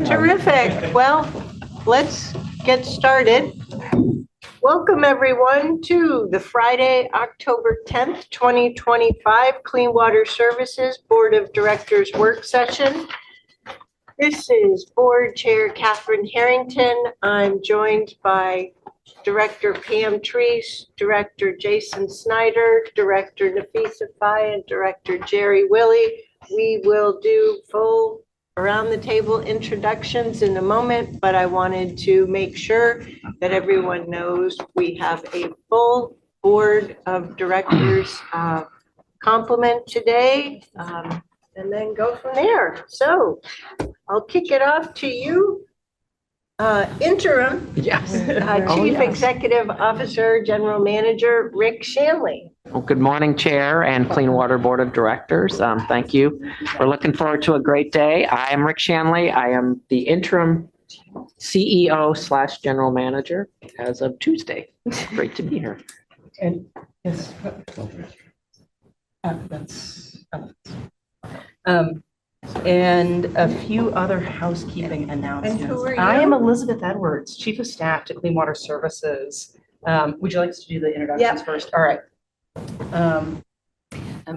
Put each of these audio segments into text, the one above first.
Terrific. Well, let's get started. Welcome, everyone, to the Friday, October 10th, 2025 Clean Water Services Board of Directors Work Session. This is Board Chair Catherine Harrington. I'm joined by Director Pam Treese, Director Jason Snyder, Director Nafisa Faye, and Director Jerry Willey. We will do full around the table introductions in a moment, but I wanted to make sure that everyone knows we have a full board of directors complement today, and then go from there. So I'll kick it off to you. Interim Chief Executive Officer, General Manager Rick Shanley. Well, good morning, Chair and Clean Water Board of Directors. Thank you. We're looking forward to a great day. I am Rick Shanley. I am the interim CEO / General Manager as of Tuesday. Great to be here. And yes, and a few other housekeeping announcements. And who are you? I am Elizabeth Edwards, Chief of Staff to Clean Water Services. Would you like us to do the introductions first? All right. I'm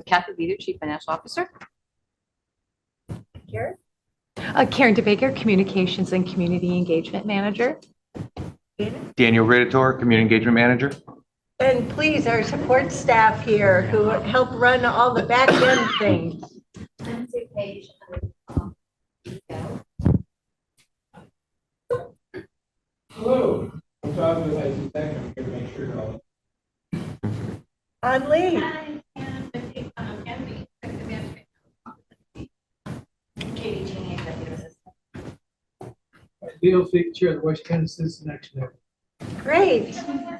Kathy Leader, Chief Financial Officer. Karen? Karen DeBaker, Communications and Community Engagement Manager. Daniel Ridditor, Community Engagement Manager. And please, our support staff here who help run all the back end things. Hello, I'm Todd with ICTech. I'm here to make sure all. On leave. Katie Cheney, Executive Assistant. Dale Fig, Chair of the West Kansas Citizen Action Network. Great.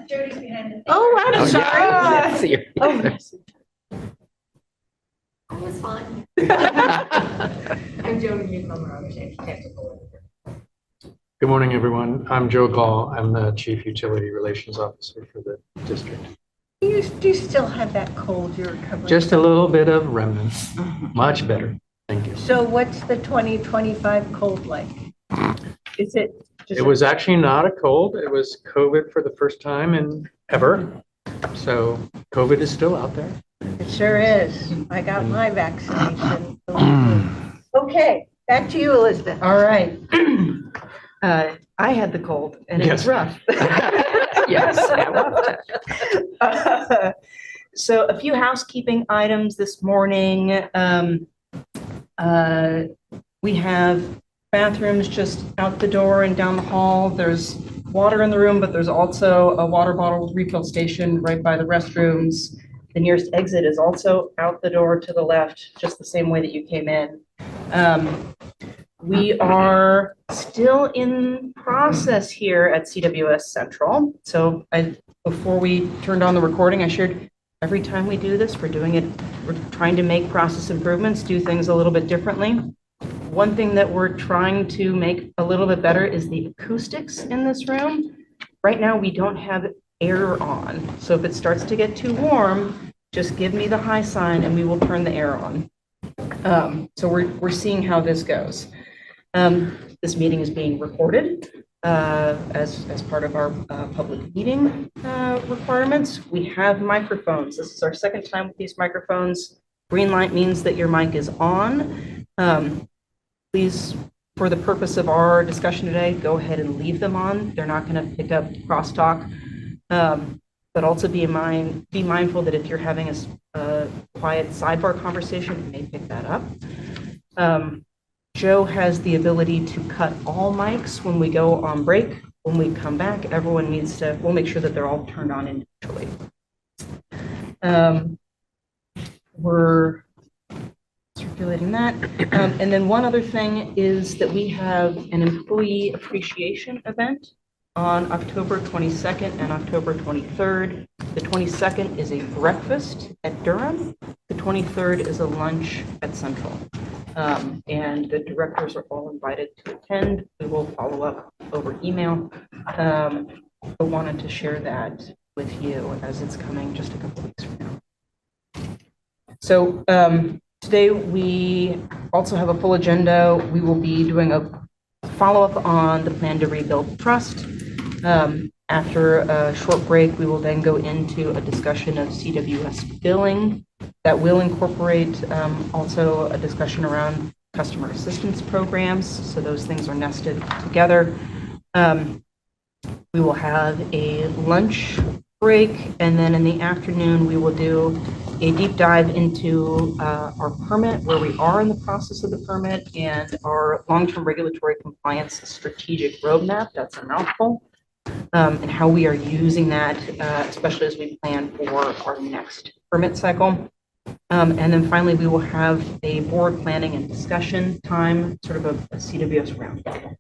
Jody's behind the. Oh, I'm sorry. Yeah. See you. I was fine. I'm Jody Newcomer, I'm the technical. Good morning, everyone. I'm Joe Gall. I'm the Chief Utility Relations Officer for the district. Do you still have that cold you're recovering? Just a little bit of remnants. Much better. Thank you. So what's the 2025 cold like? Is it? It was actually not a cold. It was COVID for the first time in ever. So COVID is still out there. It sure is. I got my vaccination. Okay, back to you, Elizabeth. All right. I had the cold and it was rough. Yes, I love that. So a few housekeeping items this morning. We have bathrooms just out the door and down the hall. There's water in the room, but there's also a water bottle refill station right by the restrooms. The nearest exit is also out the door to the left, just the same way that you came in. We are still in process here at CWS Central. So before we turned on the recording, I shared every time we do this, we're trying to make process improvements, do things a little bit differently. One thing that we're trying to make a little bit better is the acoustics in this room. Right now, we don't have air on. So if it starts to get too warm, just give me the high sign and we will turn the air on. So we're seeing how this goes. This meeting is being recorded as part of our public meeting requirements. We have microphones. This is our second time with these microphones. Green light means that your mic is on. Please, for the purpose of our discussion today, go ahead and leave them on. They're not going to pick up crosstalk. But also be mindful that if you're having a quiet sidebar conversation, it may pick that up. Joe has the ability to cut all mics when we go on break. When we come back, everyone we'll make sure that they're all turned on individually. We're circulating that. And then one other thing is that we have an employee appreciation event on October 22nd and October 23rd. The 22nd is a breakfast at Durham. The 23rd is a lunch at Central. And the directors are all invited to attend. We will follow up over email, but wanted to share that with you as it's coming just a couple weeks from now. So Today, we also have a full agenda. We will be doing a follow-up on the plan to rebuild trust. After a short break, we will then go into a discussion of CWS billing that will incorporate also a discussion around customer assistance programs. So those things are nested together. We will have a lunch break, and then in the afternoon, we will do a deep dive into our permit, where we are in the process of the permit, and our long-term regulatory compliance strategic roadmap. That's a mouthful. And how we are using that, especially as we plan for our next permit cycle. And then finally, we will have a board planning and discussion time, sort of a CWS roundtable.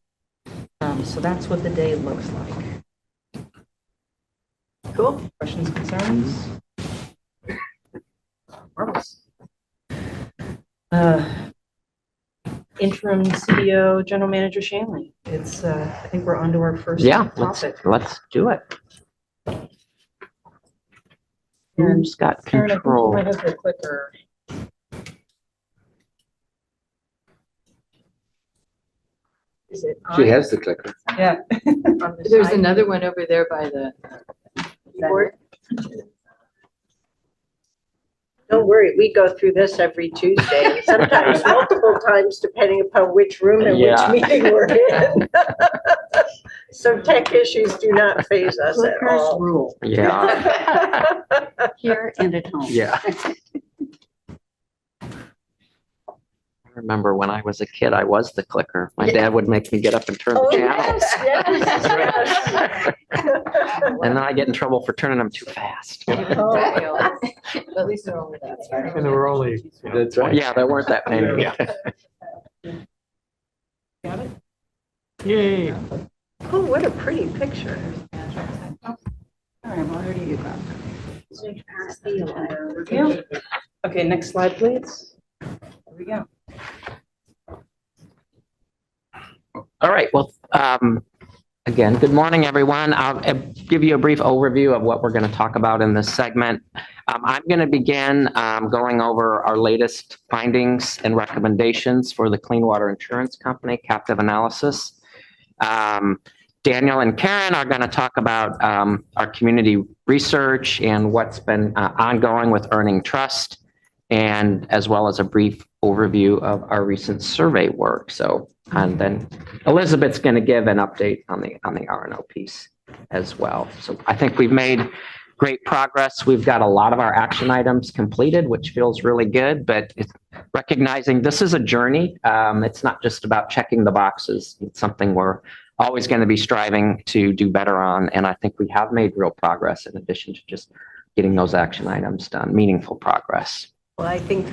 So that's what the day looks like. Cool. Questions, concerns? Marvelous. Interim CEO, General Manager Shanley. It's, I think we're on to our first topic. Let's do it. Who's got Karen, I think you control? might have the clicker. Is it on? She has the clicker. Yeah. There's another one over there by the Keyboard. Don't worry, we go through this every Tuesday, and sometimes multiple times, depending upon which room and Yeah. which meeting we're in. So tech issues do not faze us at all. rule. Yeah, Here and at home. yeah. I remember when I was a kid, I was the clicker. My dad would make me get up and turn the Oh, channels. yes. And then I get in trouble for turning them too fast. Oh, At least they're over that. And there were only, That's right. Yeah, there weren't that many. yay. oh, what a pretty picture. All right, well, where do you go? Okay, next slide, please. There we go. All right, well, again, good morning, everyone. I'll give you a brief overview of what we're going to talk about in this segment. I'm going to begin going over our latest findings and recommendations for the Clean Water Insurance Company captive analysis. Daniel and Karen are going to talk about our community research and what's been ongoing with earning trust, and as well as a brief overview of our recent survey work. So, and then Elizabeth's going to give an update on the R&O piece as well. So I think we've made great progress. We've got a lot of our action items completed, which feels really good, but it's recognizing this is a journey. It's not just about checking the boxes. It's something we're always going to be striving to do better on. And I think we have made real progress in addition to just getting those action items done, meaningful progress. Well, I think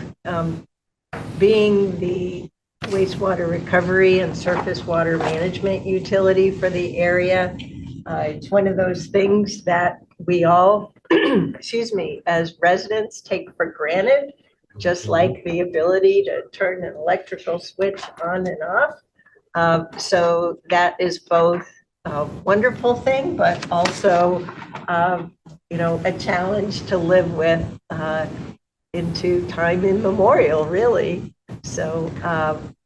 being the wastewater recovery and surface water management utility for the area, it's one of those things that we all, excuse me, as residents take for granted, just like the ability to turn an electrical switch on and off. So that is both a wonderful thing, but also, a challenge to live with into time immemorial, really. So,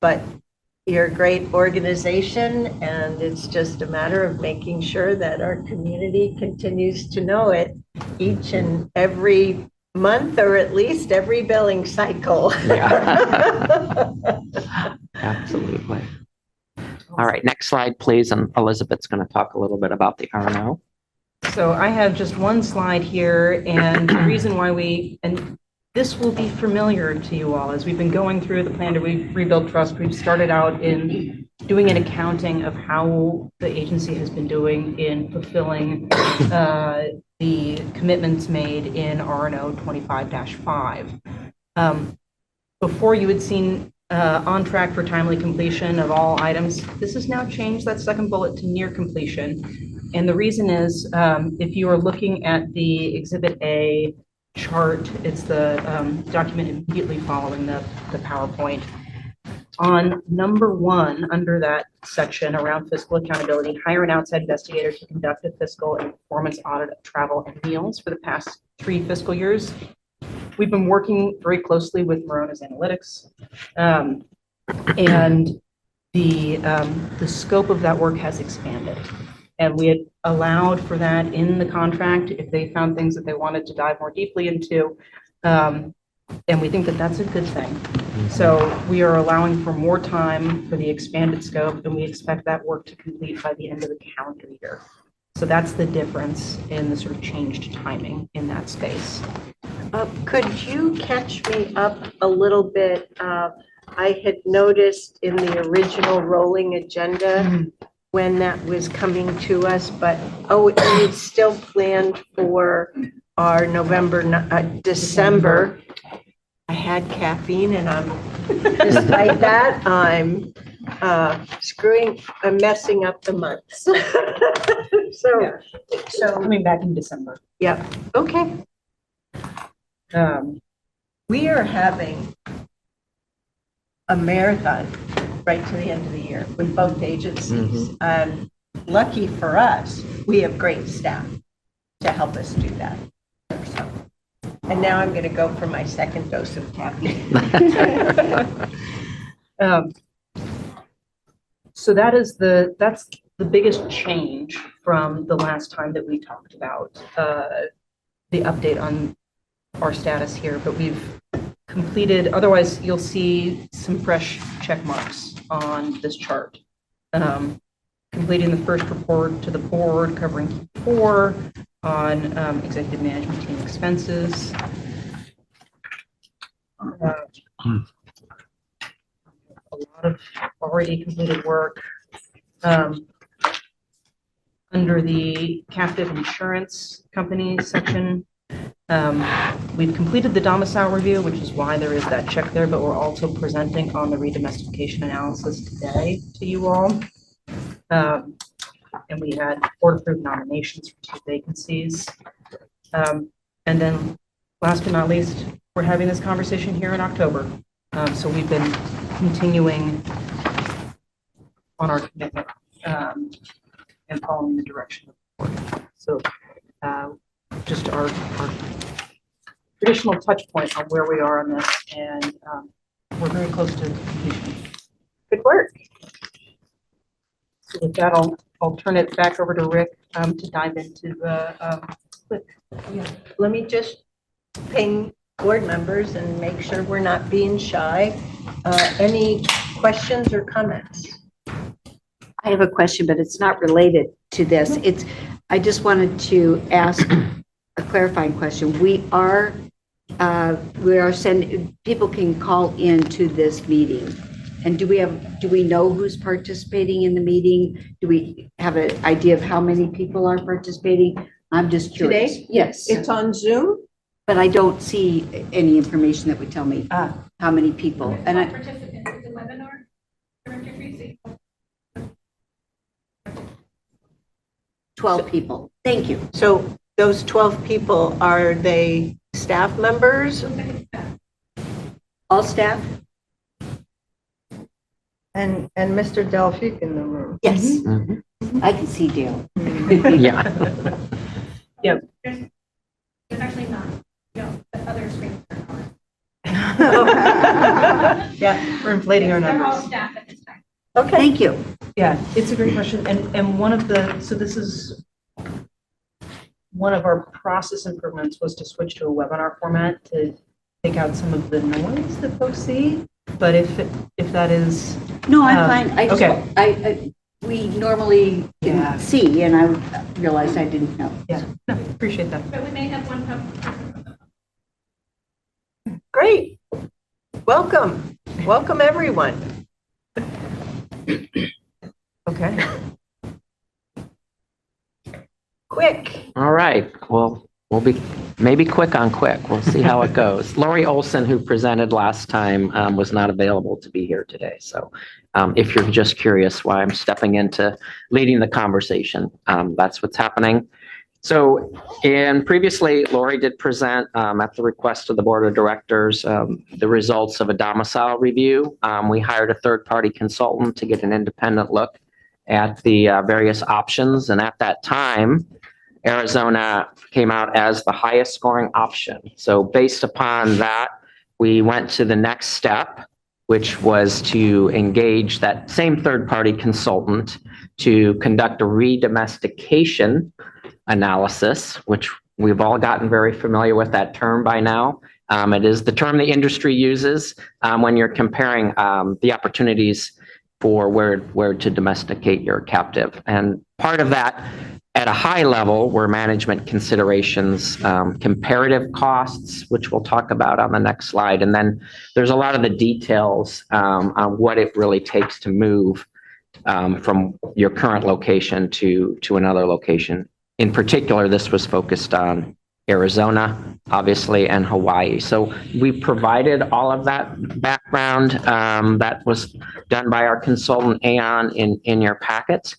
but you're a great organization, and it's just a matter of making sure that our community continues to know it each and every month, or at least every billing cycle. Yeah. Absolutely. All right, next slide, please. And Elizabeth's going to talk a little bit about the R&O. So I have just one slide here, and the reason why and this will be familiar to you all as we've been going through the plan to rebuild trust. We've started out in doing an accounting of how the agency has been doing in fulfilling the commitments made in R&O 25-5. Before, you had seen on track for timely completion of all items. This has now changed that second bullet to near completion. And the reason is, if you are looking at the Exhibit A chart, it's the document immediately following the PowerPoint. On number 1, under that section around fiscal accountability, hire an outside investigator to conduct a fiscal and performance audit of travel and meals for the past 3 fiscal years. we've been working very closely with Morona's Analytics. And the scope of that work has expanded. And we had allowed for that in the contract if they found things that they wanted to dive more deeply into. And we think that that's a good thing. So we are allowing for more time for the expanded scope, and we expect that work to complete by the end of the calendar year. So that's the difference in the sort of changed timing in that space. Could you catch me up a little bit? I had noticed in the original rolling agenda when that was coming to us, but, it's still planned for our December. I had caffeine and despite that, I'm messing up the months. So, Coming back in December. yep, okay. We are having a marathon right to the end of the year with both agencies. Lucky for us, we have great staff to help us do that. So, and now I'm going to go for my second dose of caffeine. So that's the biggest change from the last time that we talked about the update on our status here, but we've completed, otherwise you'll see some fresh check marks on this chart. Completing the first report to the board covering Q4 on executive management team expenses. A lot of already completed work. Under the captive insurance company section, we've completed the domicile review, which is why there is that check there, but we're also presenting on the redomestication analysis today to you all. And we had board-approved nominations for 2 vacancies. And then last but not least, we're having this conversation here in October. So we've been continuing on our commitment and following the direction of the board. So just our traditional touch point on where we are on this, and we're very close to completion. Good work. So with that, I'll turn it back over to Rick to dive into the quick. Let me just ping board members and make sure we're not being shy. Any questions or comments? I have a question, but it's not related to this. I just wanted to ask a clarifying question. We are sending, people can call into this meeting. And do we know who's participating in the meeting? Do we have an idea of how many people are participating? I'm just curious. Today? Yes, It's on Zoom? but I don't see any information that would tell me how many people. And I, Participants in the webinar, Director Tracy. 12 people. Thank you. So those 12 people, are they staff members? All staff? And Mr. Delphic in the room? Yes. Mhm. I can see Dale. Yeah. There's actually not, the other screens are on. Yeah, we're inflating our They're all numbers. staff at this time. Okay. Thank you. Yeah, it's a great question. And one of the, so this is, one of our process improvements was to switch to a webinar format to take out some of the noise that folks see. But if that is, No, I'm fine. I just, okay. we normally Yeah. can see, and I realized I didn't know. yeah, no, appreciate that. But we may have one public. Great. Welcome. Welcome, everyone. Okay. Quick. All right. Well, we'll be maybe quick on quick. We'll see how it goes. Lori Olson, who presented last time, was not available to be here today. So if you're just curious why I'm stepping into leading the conversation, that's what's happening. So, and previously, Lori did present at the request of the board of directors the results of a domicile review. We hired a third-party consultant to get an independent look at the various options. And at that time, Arizona came out as the highest scoring option. So based upon that, we went to the next step, which was to engage that same third-party consultant to conduct a redomestication analysis, which we've all gotten very familiar with that term by now. It is the term the industry uses when you're comparing the opportunities for where to domesticate your captive. And part of that, at a high level, were management considerations, comparative costs, which we'll talk about on the next slide. And then there's a lot of the details on what it really takes to move from your current location to another location. In particular, this was focused on Arizona, obviously, and Hawaii. So we provided all of that background that was done by our consultant, Aon, in your packets.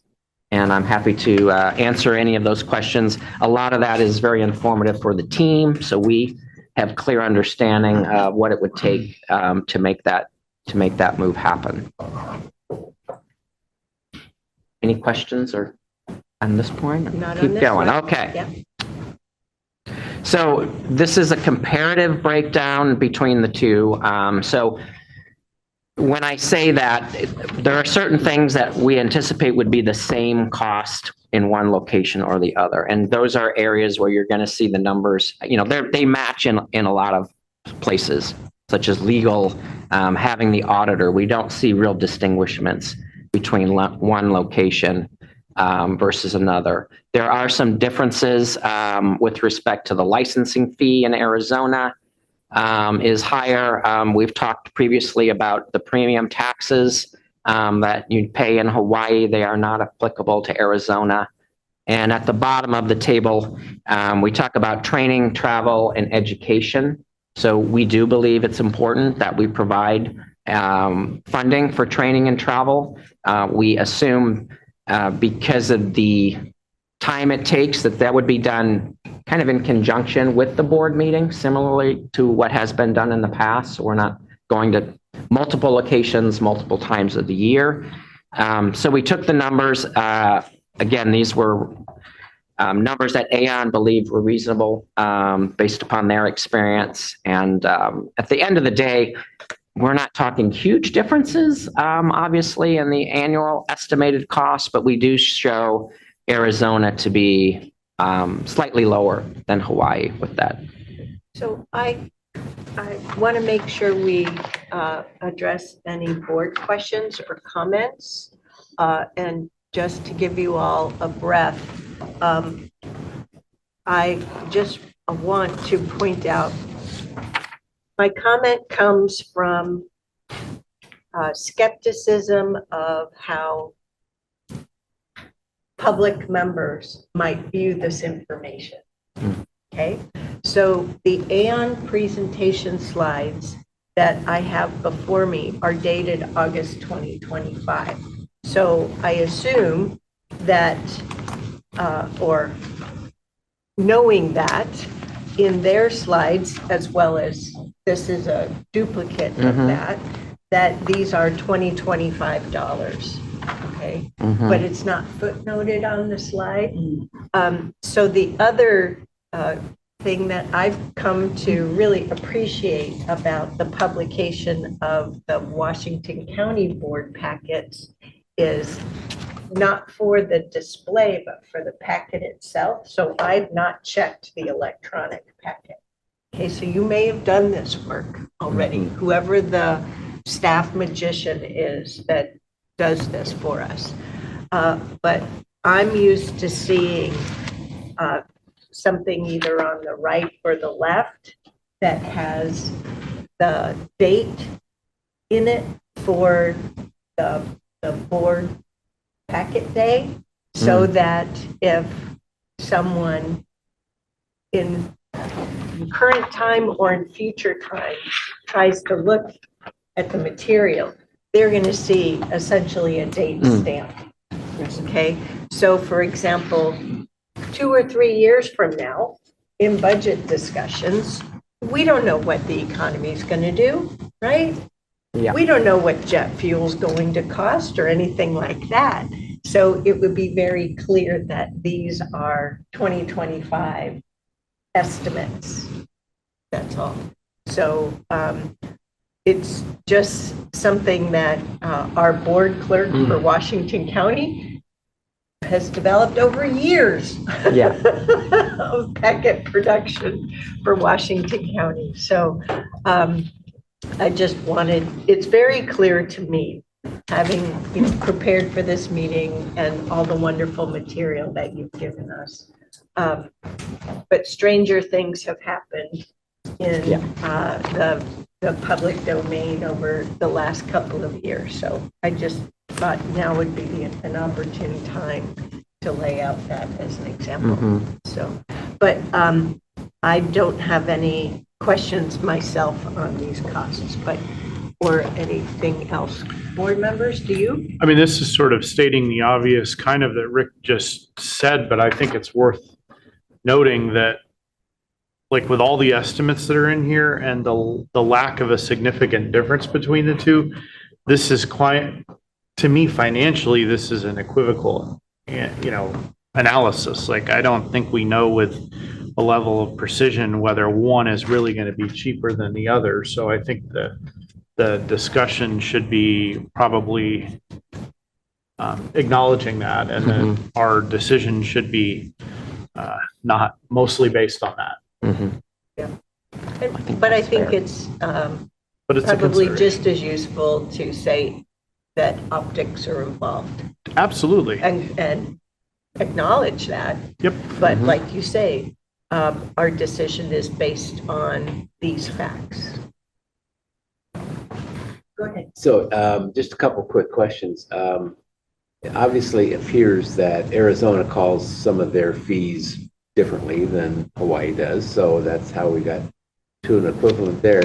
And I'm happy to answer any of those questions. A lot of that is very informative for the team, so we have clear understanding of what it would take to make that move happen. Any questions or on this point? Not on Keep this going. one. Okay. Yep. So this is a comparative breakdown between the two. So when I say that, there are certain things that we anticipate would be the same cost in one location or the other. And those are areas where you're going to see the numbers, they match in a lot of places, such as legal, having the auditor. We don't see real distinguishments between one location versus another. There are some differences with respect to the licensing fee in Arizona. Is higher. We've talked previously about the premium taxes that you pay in Hawaii. They are not applicable to Arizona. And at the bottom of the table, we talk about training, travel, and education. So we do believe it's important that we provide funding for training and travel. We assume because of the time it takes that would be done kind of in conjunction with the board meeting, similarly to what has been done in the past. So we're not going to multiple locations, multiple times of the year. So we took the numbers. Again, these were numbers that Aon believed were reasonable based upon their experience. And at the end of the day, we're not talking huge differences, obviously, in the annual estimated cost, but we do show Arizona to be slightly lower than Hawaii with that. So I want to make sure we address any board questions or comments. And just to give you all a breath, I just want to point out, my comment comes from skepticism of how public members might view this information. Okay, so the Aon presentation slides that I have before me are dated August 2025. So I assume that, or knowing that in their slides, as well as this is a duplicate of that these are $2025. Okay, but it's not footnoted on the slide. So the other thing that I've come to really appreciate about the publication of the Washington County Board packets is not for the display, but for the packet itself. So I've not checked the electronic packet. Okay, so you may have done this work already, whoever the staff magician is that does this for us. But I'm used to seeing something either on the right or the left that has the date in it for the board packet day, so that if someone in current time or in future time tries to look at the material, they're going to see essentially a date stamp. Okay, so for example, 2 or 3 years from now, in budget discussions, we don't know what the economy is going to do, right? Yeah. We don't know what jet fuel is going to cost or anything like that. So it would be very clear that these are 2025 estimates. That's all. So it's just something that our board clerk for Washington County has developed over years Yeah. of packet production for Washington County. So I just wanted, it's very clear to me, having prepared for this meeting and all the wonderful material that you've given us. But stranger things have happened in the public domain over the last couple of years. So I just thought now would be an opportune time to lay out that as an example. So, but I don't have any questions myself on these costs, but or anything else. Board members, do you? I mean, this is sort of stating the obvious kind of that Rick just said, but I think it's worth noting that like with all the estimates that are in here and the lack of a significant difference between the two, this is quite, to me, financially, this is an equivocal, analysis. Like, I don't think we know with a level of precision whether one is really going to be cheaper than the other. So I think the discussion should be probably acknowledging that, and then our decision should be not mostly based on that. But I think it's But it's a probably consideration. just as useful to say that optics are involved Absolutely. and acknowledge that. Yep. But like you say, our decision is based on these facts. Go ahead. So just a couple quick questions. Obviously, it appears that Arizona calls some of their fees differently than Hawaii does. So that's how we got to an equivalent there.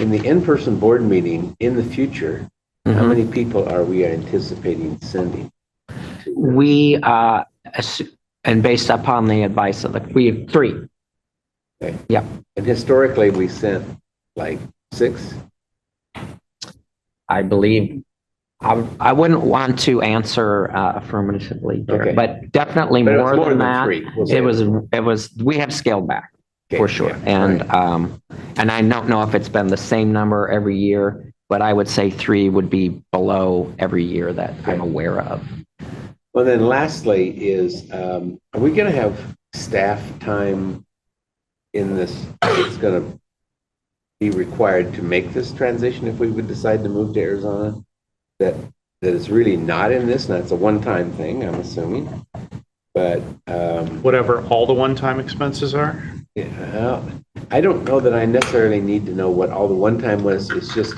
In the in-person board meeting in the future, how many people are we anticipating sending? We, and based upon the advice of we have 3. Okay. Yep. And historically, we sent like 6? I believe, I wouldn't want to answer affirmatively, Jared, Okay. but definitely But it was more more than than that. 3. We'll say. It was, we have scaled back Okay, for sure. yeah, And I don't know if it's been the same number every year, but I would say 3 would be below every year that I'm aware of. Well, then lastly is, are we going to have staff time in this? It's going to be required to make this transition if we would decide to move to Arizona? That is really not in this, and that's a one-time thing, I'm assuming. But Whatever all the one-time expenses are. yeah, I don't know that I necessarily need to know what all the one-time was. It's just,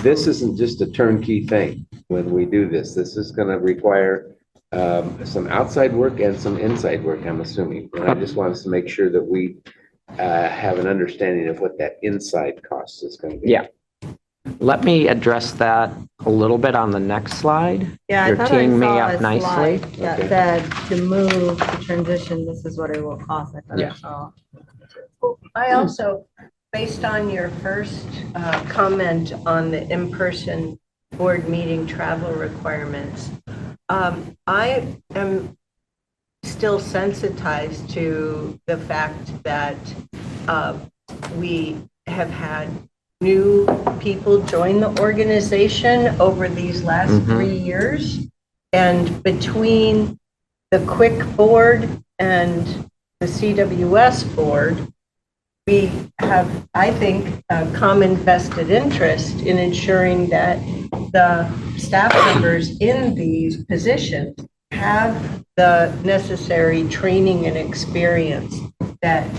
this isn't just a turnkey thing when we do this. This is going to require some outside work and some inside work, I'm assuming. And I just want us to make sure that we have an understanding of what that inside cost is going to be. Yeah. Let me address that a little bit on the next slide. Yeah, I You're thought I teeing me saw up a nicely. slide that Okay. said to move, to transition, this is what it will cost. I thought I Yeah. saw. I also, based on your first comment on the in-person board meeting travel requirements, I am still sensitized to the fact that we have had new people join the organization over these last 3 years. And between the Quick board and the CWS board, we have, I think, a common vested interest in ensuring that the staff members in these positions have the necessary training and experience that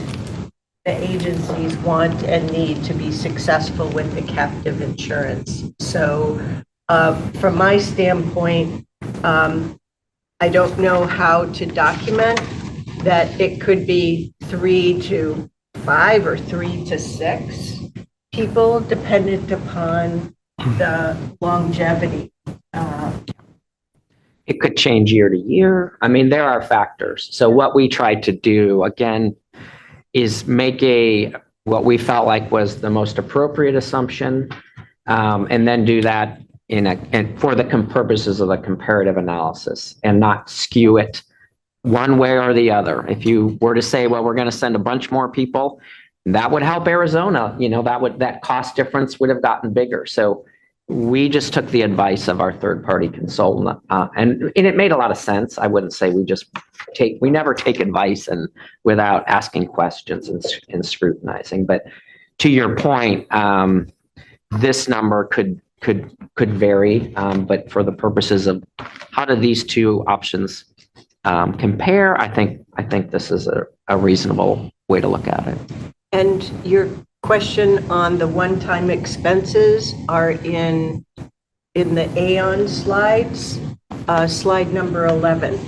the agencies want and need to be successful with the captive insurance. So from my standpoint, I don't know how to document that it could be 3 to 5 or 3 to 6 people, dependent upon the longevity. It could change year to year. I mean, there are factors. So what we tried to do, again, is make what we felt like was the most appropriate assumption, and then do that and for the purposes of the comparative analysis and not skew it one way or the other. If you were to say, well, we're going to send a bunch more people, that would help Arizona, that cost difference would have gotten bigger. So we just took the advice of our third-party consultant, and it made a lot of sense. I wouldn't say we never take advice and without asking questions and scrutinizing. But to your point, this number could vary, but for the purposes of how do these two options compare, I think this is a reasonable way to look at it. And your question on the one-time expenses are in the Aon slides, slide number 11.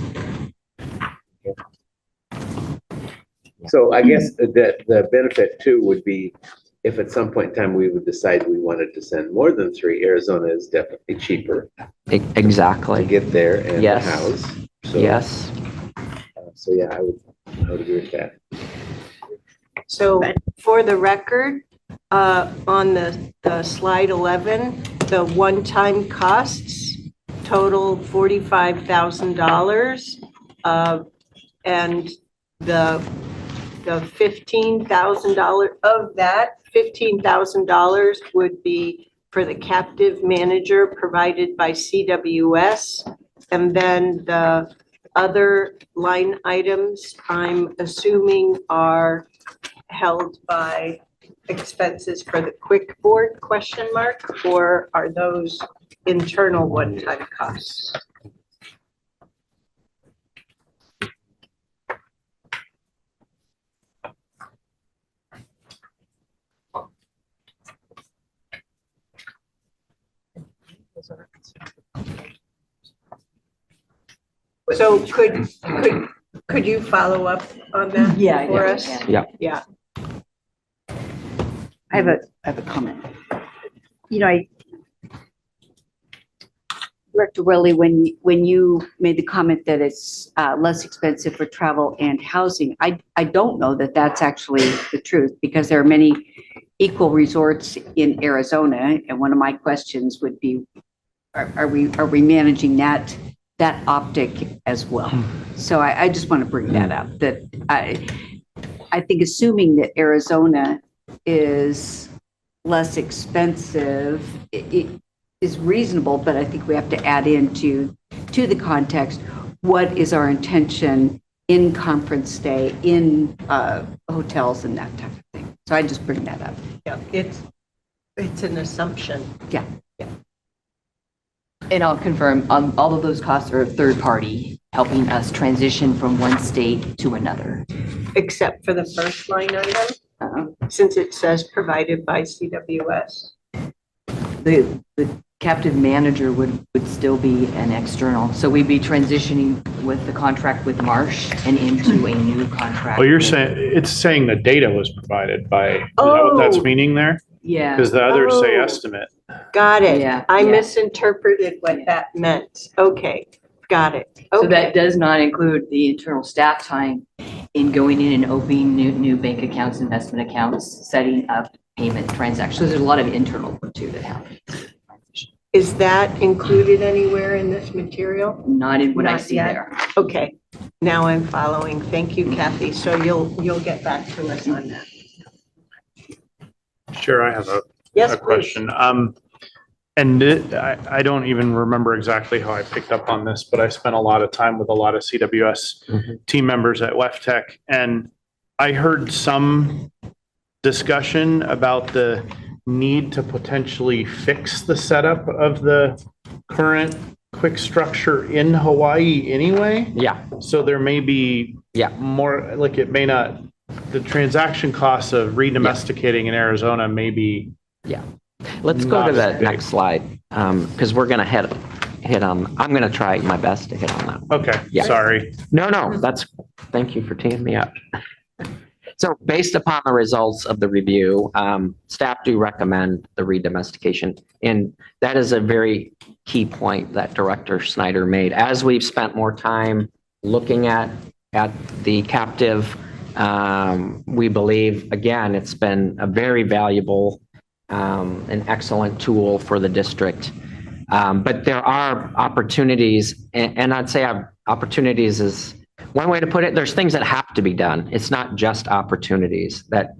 So I guess the benefit too would be if at some point in time we would decide we wanted to send more than 3, Arizona is definitely cheaper Exactly. to get there and Yes. the house. So, Yes. So yeah, I would agree with that. So for the record, on the slide 11, the one-time costs total $45,000. And the $15,000 of that, $15,000 would be for the captive manager provided by CWS. And then the other line items, I'm assuming, are held by expenses for the Quick Board, ? Or are those internal one-time costs? So could you follow up on that Yeah, for yeah, us? Yeah. I have a comment. Director Willie, when you made the comment that it's less expensive for travel and housing, I don't know that that's actually the truth, because there are many equal resorts in Arizona. And one of my questions would be, are we managing that optic as well? So I just want to bring that up, that I think assuming that Arizona is less expensive, it is reasonable, but I think we have to add into the context, what is our intention in conference stay, in hotels and that type of thing. So I just bring that up. Yeah, it's an assumption. Yeah. And I'll confirm, all of those costs are third party, helping us transition from one state to another. Except for the first line item, since it says provided by CWS. The captive manager would still be an external. So we'd be transitioning with the contract with Marsh and into a new contract. Well, you're saying, it's saying the data was provided by, is that what that's meaning there? Yeah. Because the others say Oh. estimate. Got it. Yeah, I yeah. misinterpreted what that meant. Okay, got it. So Okay. that does not include the internal staff time in going in and opening new bank accounts, investment accounts, setting up payment transactions. So there's a lot of internal work too that happens. Is that included anywhere in this material? Not in what I Not see yet. there. Okay, now I'm following. Thank you, Kathy. So you'll get back to us on that. Sure, I have Yes, a please. question. I don't even remember exactly how I picked up on this, but I spent a lot of time with a lot of CWS team members at WEFTEC, and I heard some discussion about the need to potentially fix the setup of the current quick structure in Hawaii anyway. Yeah. So there may be more, like it may not, the transaction costs of redomesticating in Arizona may be. Let's go Not to as the big. next slide, because we're going to hit on, I'm going to try my best to hit on that. Okay, Yeah. sorry. No, thank you for teeing me up. So based upon the results of the review, staff do recommend the redomestication. And that is a very key point that Director Snyder made. As we've spent more time looking at the captive, we believe, again, it's been a very valuable, an excellent tool for the district. But there are opportunities, and I'd say opportunities is one way to put it. There's things that have to be done. It's not just opportunities, that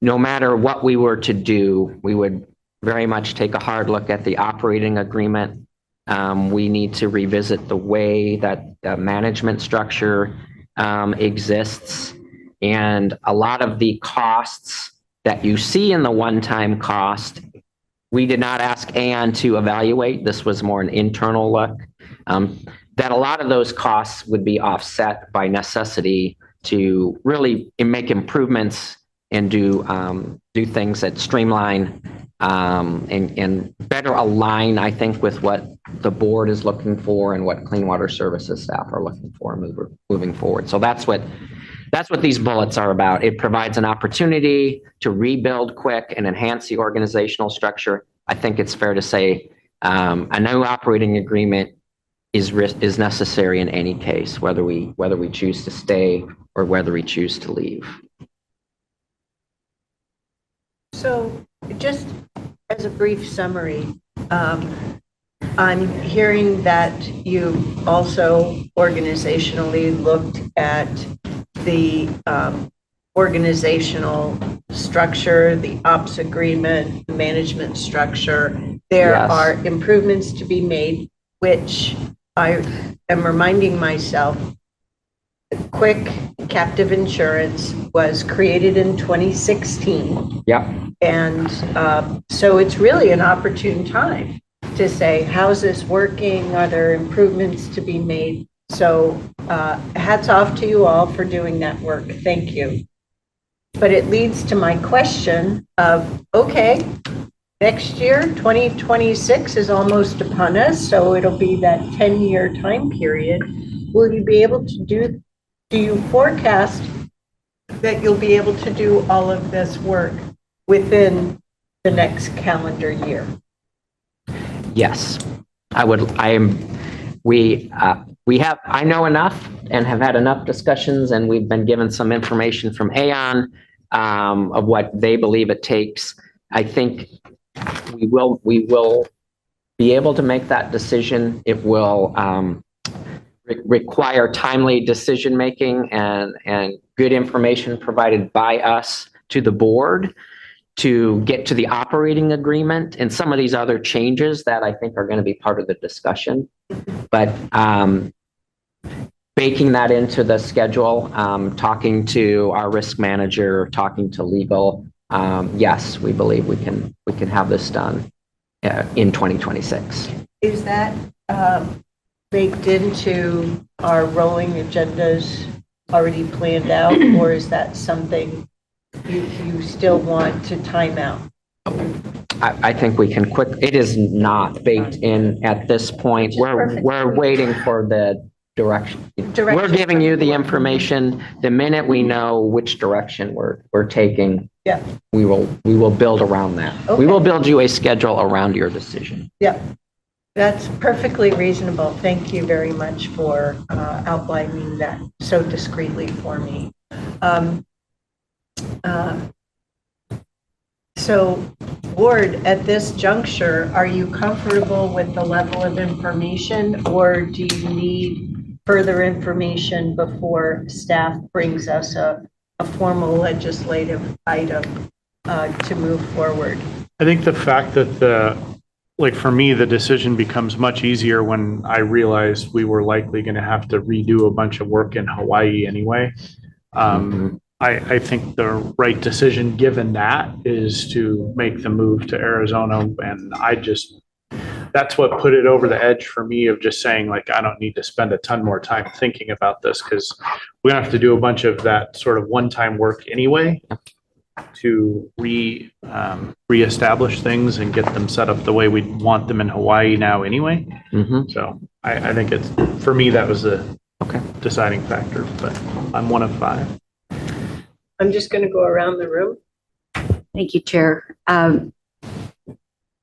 no matter what we were to do, we would very much take a hard look at the operating agreement. We need to revisit the way that the management structure exists, and a lot of the costs that you see in the one-time cost, we did not ask Aon to evaluate. This was more an internal look. That a lot of those costs would be offset by necessity to really make improvements and do things that streamline and better align, I think, with what the board is looking for and what Clean Water Services staff are looking for moving forward. So that's what these bullets are about. It provides an opportunity to rebuild quick and enhance the organizational structure. I think it's fair to say a new operating agreement is necessary in any case, whether we choose to stay or whether we choose to leave. So just as a brief summary, I'm hearing that you also organizationally looked at the organizational structure, the ops agreement, management structure. There Yes. are improvements to be made, which I am reminding myself, Quick Captive Insurance was created in 2016. Yep. And so it's really an opportune time to say, how's this working? Are there improvements to be made? So hats off to you all for doing that work. Thank you. But it leads to my question of, okay, next year, 2026 is almost upon us, so it'll be that 10-year time period. Will you be able to do you forecast that you'll be able to do all of this work within the next calendar year? Yes, I know enough and have had enough discussions, and we've been given some information from Aon of what they believe it takes. I think we will be able to make that decision. It will require timely decision-making and good information provided by us to the board to get to the operating agreement and some of these other changes that I think are going to be part of the discussion. But baking that into the schedule, talking to our risk manager, talking to legal, yes, we believe we can have this done in 2026. Is that baked into our rolling agendas already planned out, or is that something you still want to time out? I think we can it is not baked in at this point. We're waiting for the direction. We're giving you the information. The minute we know which direction we're taking, yeah, we will build around that. Okay. We will build you a schedule around your decision. Yeah, that's perfectly reasonable. Thank you very much for outlining that so discreetly for me. So, board, at this juncture, are you comfortable with the level of information, or do you need further information before staff brings us a formal legislative item to move forward? I think the fact that for me, the decision becomes much easier when I realized we were likely going to have to redo a bunch of work in Hawaii anyway. I think the right decision given that is to make the move to Arizona. And that's what put it over the edge for me of just saying, I don't need to spend a ton more time thinking about this, because we're going to have to do a bunch of that sort of one-time work anyway to reestablish things and get them set up the way we want them in Hawaii now anyway. So I think for me, that was the deciding factor, but I'm one of 5. I'm just going to go around the room. Thank you, Chair. I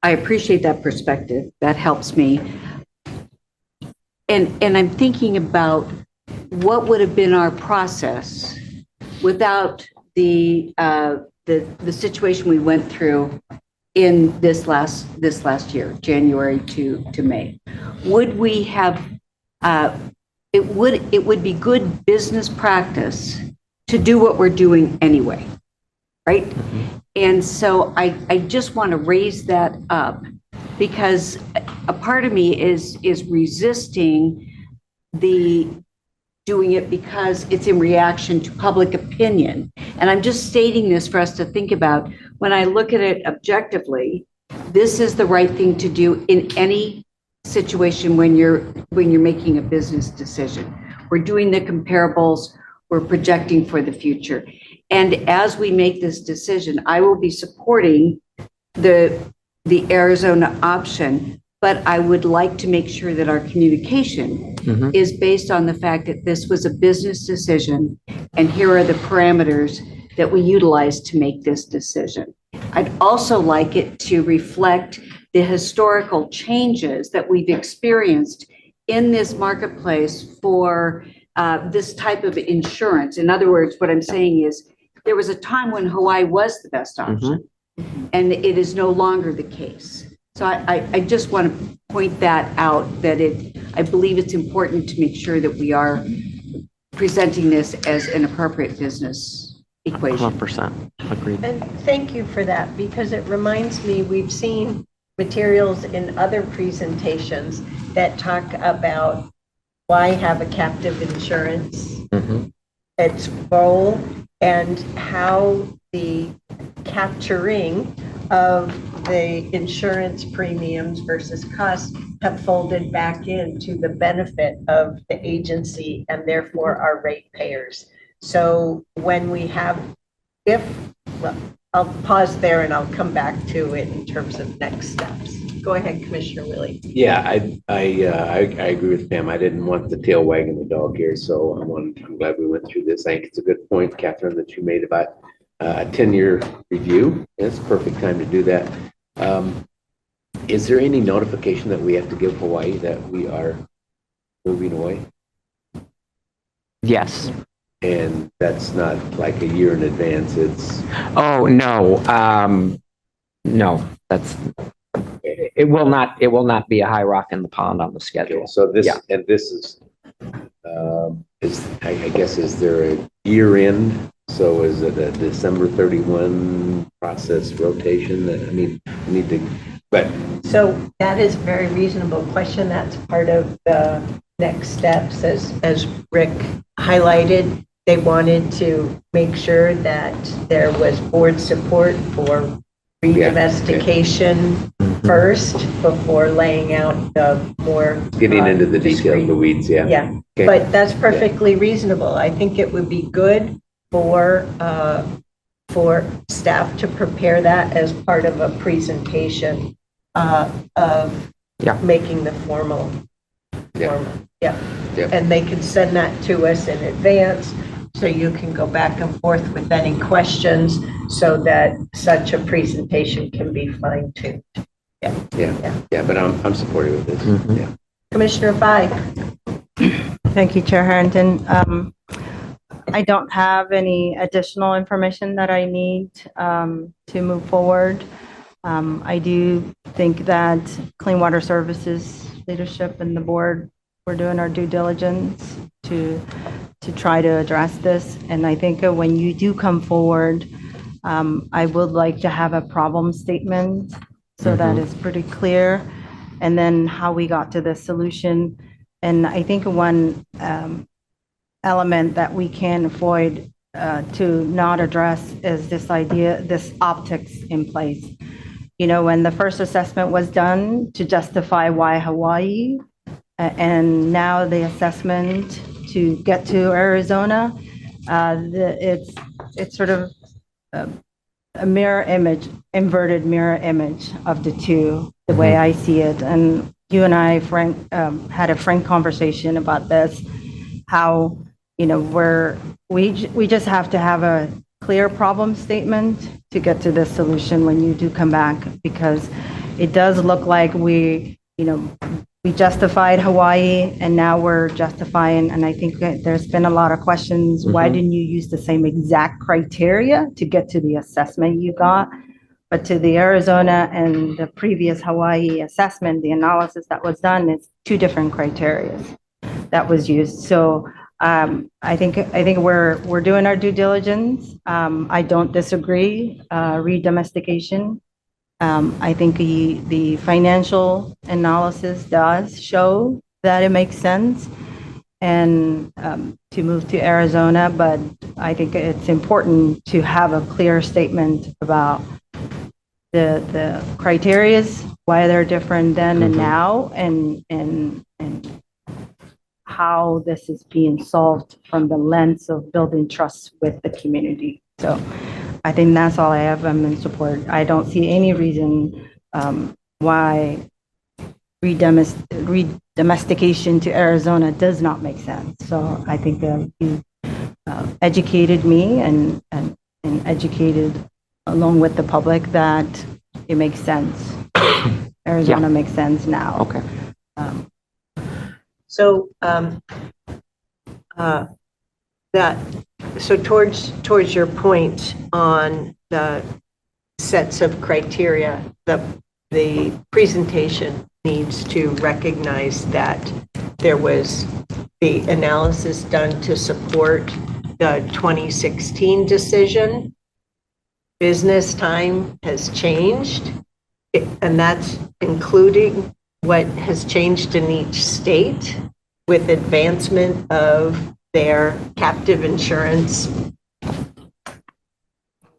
appreciate that perspective. That helps me. And I'm thinking about what would have been our process without the situation we went through in this last year, January to May. Would we have, it would be good business practice to do what we're doing anyway, right? And so I just want to raise that up because a part of me is resisting the doing it because it's in reaction to public opinion. And I'm just stating this for us to think about. When I look at it objectively, this is the right thing to do in any situation when you're making a business decision. We're doing the comparables, we're projecting for the future. And as we make this decision, I will be supporting the Arizona option, but I would like to make sure that our communication is based on the fact that this was a business decision and here are the parameters that we utilized to make this decision. I'd also like it to reflect the historical changes that we've experienced in this marketplace for this type of insurance. In other words, what I'm saying is there was a time when Hawaii was the best option, and it is no longer the case. So I just want to point that out, that I believe it's important to make sure that we are presenting this as an appropriate business equation. 100% agreed. And thank you for that, because it reminds me, we've seen materials in other presentations that talk about why have a captive insurance, its role, and how the capturing of the insurance premiums versus costs have folded back into the benefit of the agency and therefore our ratepayers. So when we have, well, I'll pause there and I'll come back to it in terms of next steps. Go ahead, Commissioner Willie. Yeah, I agree with Pam. I didn't want the tail wagging the dog here, so I'm glad we went through this. I think it's a good point, Catherine, that you made about a 10-year review. It's a perfect time to do that. Is there any notification that we have to give Hawaii that we are moving away? Yes. And that's not like a year in advance, it's... Oh, no. No, it will not be a high rock in the pond on the schedule. Okay, so this, Yeah. and this is I guess, is there a year end? So is it a December 31 process rotation? I mean, we need to, but. So that is a very reasonable question. That's part of the next steps. As Rick highlighted, they wanted to make sure that there was board support for redomestication first before laying out the more. Getting into the details, the weeds, yeah. Yeah, Okay. but that's perfectly reasonable. I think it would be good for staff to prepare that as part of a presentation of making the formal. Yeah. And they can send that to us in advance, so you can go back and forth with any questions so that such a presentation can be fine-tuned. Yeah, but I'm supportive of this, yeah. Commissioner Fye. Thank you, Chair Harrington. I don't have any additional information that I need to move forward. I do think that Clean Water Services leadership and the board, we're doing our due diligence to try to address this. And I think when you do come forward, I would like to have a problem statement so that it's pretty clear, and then how we got to this solution. And I think one element that we can avoid to not address is this idea, this optics in place. You know, when the first assessment was done to justify why Hawaii, and now the assessment to get to Arizona, it's sort of a mirror image, inverted mirror image of the two, the way I see it. And you and I, Frank, had a frank conversation about this, how, you know, we just have to have a clear problem statement to get to this solution when you do come back, because it does look like we justified Hawaii and now we're justifying, and I think that there's been a lot of questions. Why didn't you use the same exact criteria to get to the assessment you got? But to the Arizona and the previous Hawaii assessment, the analysis that was done is two different criteria that was used. So I think we're doing our due diligence. I don't disagree, re-domestication. I think the financial analysis does show that it makes sense and to move to Arizona, but I think it's important to have a clear statement about the criterias, why they're different then and now, and how this is being solved from the lens of building trust with the community. So I think that's all I have. I'm in support. I don't see any reason why re-domestication to Arizona does not make sense. So I think you educated me and educated along with the public that it makes sense. Arizona makes sense now. Okay. So towards your point on the sets of criteria, the presentation needs to recognize that there was the analysis done to support the 2016 decision. Business time has changed, and that's including what has changed in each state with advancement of their captive insurance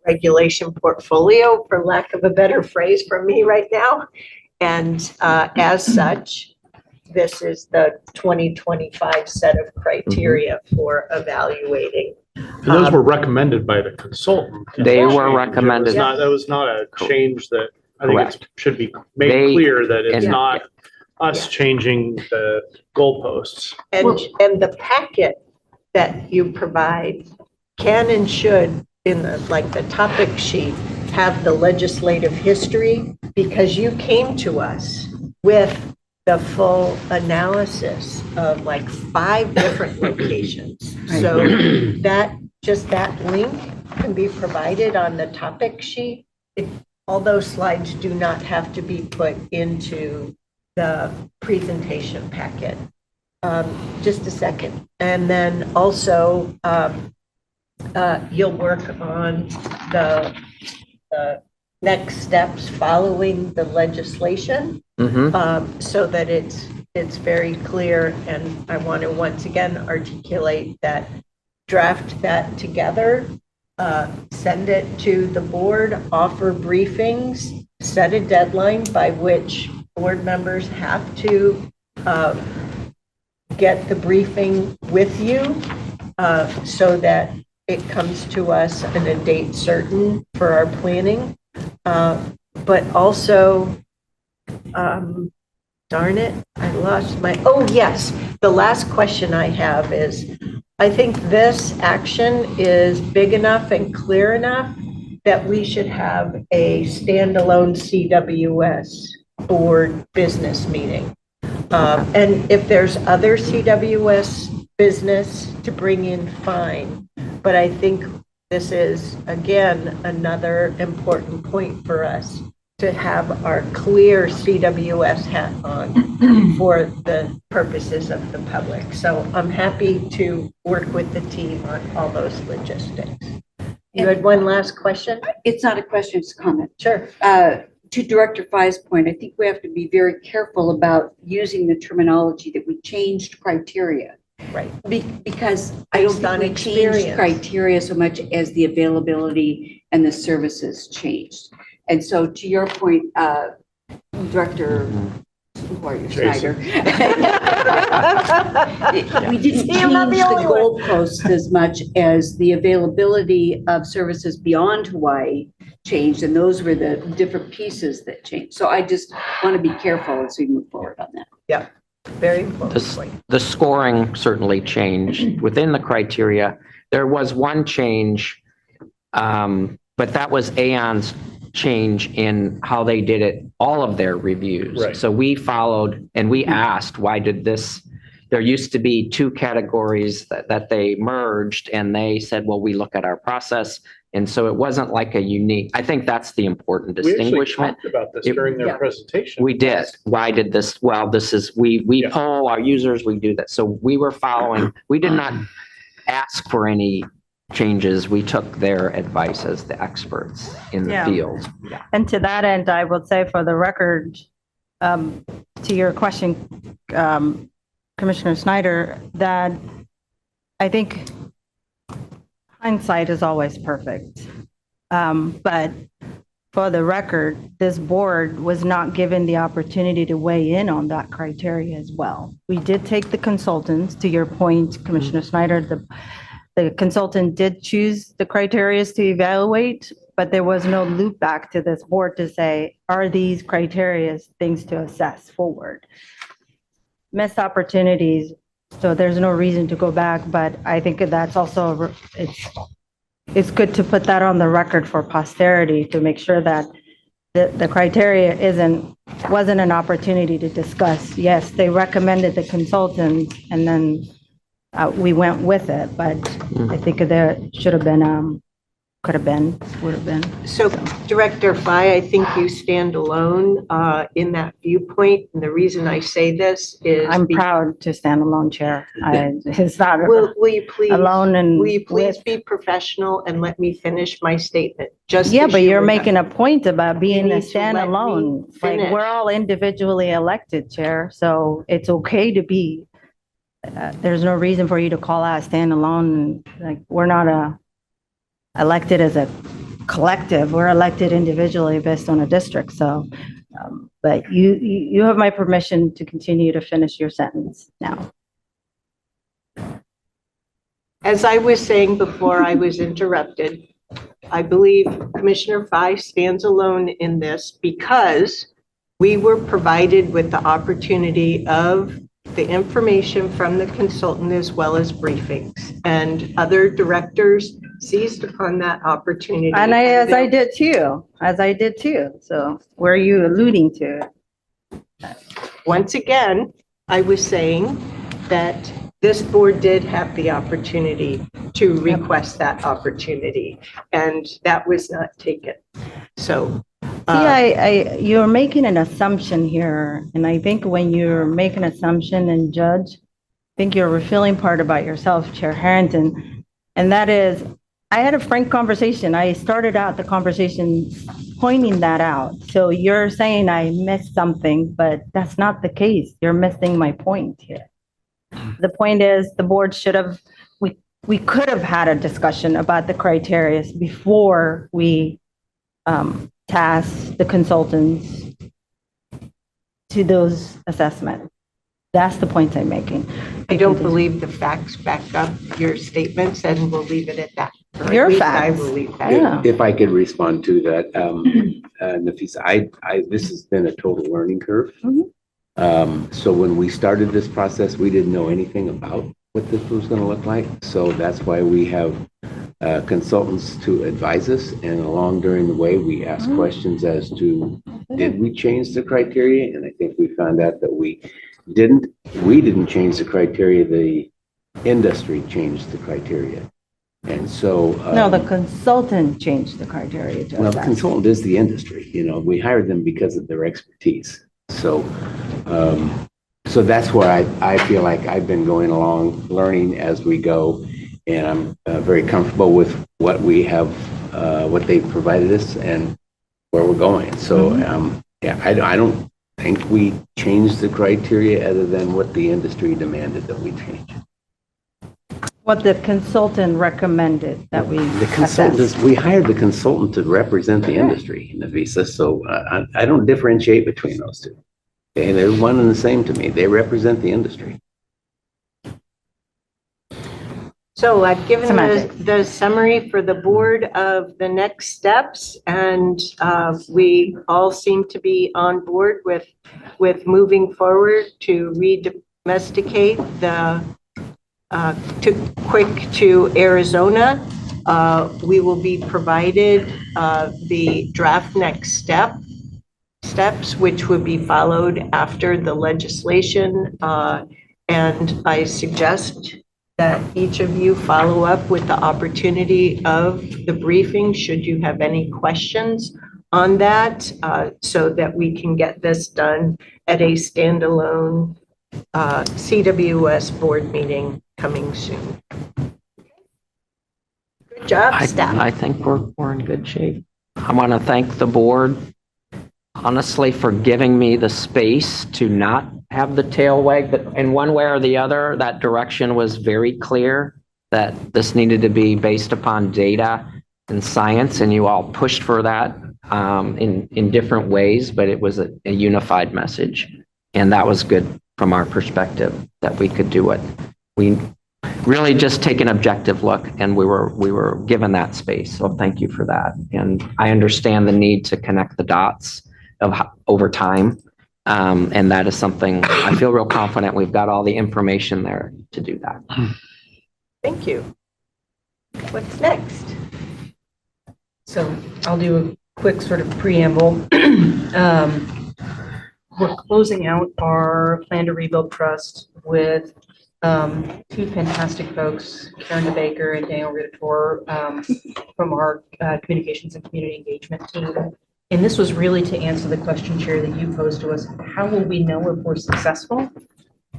regulation portfolio, for lack of a better phrase from me right now. And as such, this is the 2025 set of criteria for evaluating. And those were recommended by the consultant. They were recommended. That was not a change that, I think it should be made They- clear that it's and- not us changing the goalposts. And the packet that you provide can and should, in the topic sheet, have the legislative history, because you came to us with the full analysis of 5 different locations. So that link can be provided on the topic sheet. All those slides do not have to be put into the presentation packet. Just a second. And then also, you'll work on the next steps following the legislation, so that it's very clear. And I want to once again articulate that, draft that together, send it to the board, offer briefings, set a deadline by which board members have to get the briefing with you, so that it comes to us in a date certain for our planning. But also, darn it, I lost oh yes, the last question I have is, I think this action is big enough and clear enough that we should have a standalone CWS board business meeting. And if there's other CWS business to bring in, fine. But I think this is, again, another important point for us to have our clear CWS hat on for the purposes of the public. So I'm happy to work with the team on all those logistics. You had one last question? It's not a question, it's a comment. Sure. To Director Fai's point, I think we have to be very careful about using the terminology that we changed criteria. Right. Because I don't think we changed criteria so much as the availability and the services changed. And so to your point, Director, who are you, Schneider? We didn't change the goalposts as much as the availability of services beyond Hawaii changed, and those were the different pieces that changed. So I just want to be careful as we move forward on that. Yeah, very important. The scoring certainly changed within the criteria. There was one change, but that was Aon's change in how they did it, all of their reviews. Right. So we followed and we asked, why did this, there used to be 2 categories that they merged, and they said, well, we look at our process And so it wasn't like a unique, I think that's the important distinguishment. About this It- during their yeah. presentation. We did. Why did this? Well, this is, we Yeah. poll our users, we do that. So we were following, we did not ask for any changes. We took their advice as the experts in the Yeah. field. And to that end, I would say for the record, to your question, Commissioner Snyder, that I think hindsight is always perfect. But for the record, this board was not given the opportunity to weigh in on that criteria as well. We did take the consultants, to your point, Commissioner Snyder, the consultant did choose the criteria to evaluate, but there was no loop back to this board to say, are these criteria things to assess forward? Missed opportunities, so there's no reason to go back, but I think that's also, it's good to put that on the record for posterity to make sure that the criteria wasn't an opportunity to discuss. Yes, they recommended the consultant and then we went with it, but I think there should have been, could have been, would have been. So Director Fai, I think you stand alone in that viewpoint. And the reason I say this is. I'm proud to stand alone, Chair. It's not Will you please? alone and. Will you please with- be professional and let me finish my statement? Just Yeah, as but you you're were making a point about being need a to let me standalone. Like, finish. we're all individually elected, Chair, so it's okay to be, there's no reason for you to call out standalone. Like, we're not elected as a collective, we're elected individually based on a district, so, but you have my permission to continue to finish your sentence now. As I was saying before I was interrupted, I believe Commissioner Fai stands alone in this because we were provided with the opportunity of the information from the consultant as well as briefings, and other directors seized upon that opportunity. And as I did too, so where are you alluding to? Once again, I was saying that this board did have the opportunity to request that opportunity, and that was not taken. So. You're making an assumption here, and I think when you're making an assumption and judge, I think you're revealing part about yourself, Chair Harrington, and that is, I had a frank conversation. I started out the conversation pointing that out. So you're saying I missed something, but that's not the case. You're missing my point here. The point is, the board should have, we could have had a discussion about the criteria before we task the consultants to those assessments. That's the point I'm making. I don't believe the facts back up your statements, and we'll leave it at that. Or at Your least facts. I will leave that. Yeah. If I could respond to that, Nafisa, this has been a total learning curve. So when we started this process, we didn't know anything about what this was going to look like. So that's why we have consultants to advise us, and along during the way, we ask questions as to, did we change the criteria? And I think we found out that we didn't change the criteria, the industry changed the criteria. And so. No, the consultant changed the criteria to Well, the assess. consultant is the industry, we hired them because of their expertise. So, so that's where I feel like I've been going along, learning as we go. And I'm very comfortable with what we have, what they've provided us and where we're going. So, yeah, I don't think we changed the criteria other than what the industry demanded that we change. What the consultant recommended that we The assess. consultants, we hired the consultant to represent the industry, Nafisa, so I don't differentiate between those two. Okay, they're one and the same to me. They represent the industry. So I've given Semantics. the summary for the board of the next steps, and we all seem to be on board with moving forward to redomesticate the to Arizona. We will be provided the draft next steps, which would be followed after the legislation. And I suggest that each of you follow up with the opportunity of the briefing, should you have any questions on that, so that we can get this done at a standalone CWS board meeting coming soon. Good job, staff. I think we're in good shape. I want to thank the board, honestly, for giving me the space to not have the tail wag, but in one way or the other, that direction was very clear that this needed to be based upon data and science, and you all pushed for that in different ways, but it was a unified message. And that was good from our perspective, that we could do it. We really just take an objective look, and we were given that space. So thank you for that. And I understand the need to connect the dots over time. And that is something I feel real confident we've got all the information there to do that. Thank you. What's next? So I'll do a quick sort of preamble. We're closing out our Plan to Rebuild Trust with two fantastic folks, Karen DeBaker and Daniel Ridator, from our communications and community engagement team. And this was really to answer the question, Chair, that you posed to us: how will we know if we're successful?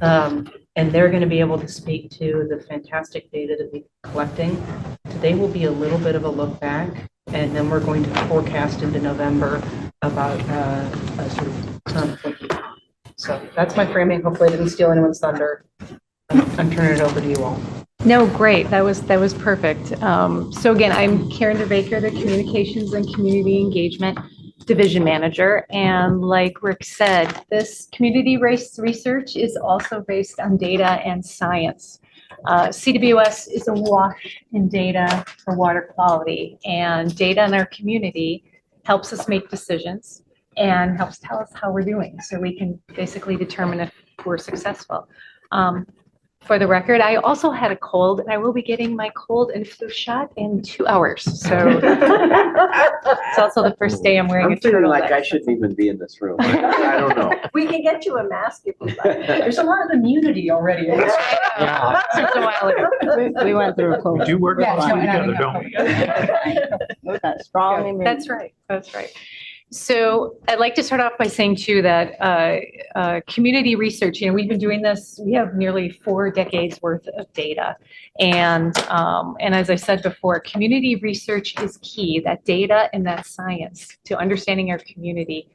And they're going to be able to speak to the fantastic data that we're collecting. Today will be a little bit of a look back, and then we're going to forecast into November about a sort of thinking. So that's my framing. Hopefully I didn't steal anyone's thunder. I'm turning it over to you all. No, great. That was perfect. So again, I'm Karen DeBaker, the Communications and Community Engagement Division Manager. And like Rick said, this community research is also based on data and science. CWS is awash in data for water quality, and data in our community helps us make decisions and helps tell us how we're doing, so we can basically determine if we're successful. For the record, I also had a cold, and I will be getting my cold and flu shot in 2 hours. So it's also the first day I'm wearing a feeling turtleneck. like I shouldn't even be in this room. I don't know. We can get you a mask if you like. There's a lot of immunity already. Yeah. Just a while ago. We went through a cold. We do work Yeah, closely no, I together, know. don't we? That strong immune. That's right. That's right. So I'd like to start off by saying too that community research, we've been doing this, we have nearly 4 decades worth of data. And as I said before, community research is key, that data and that science, to understanding our community,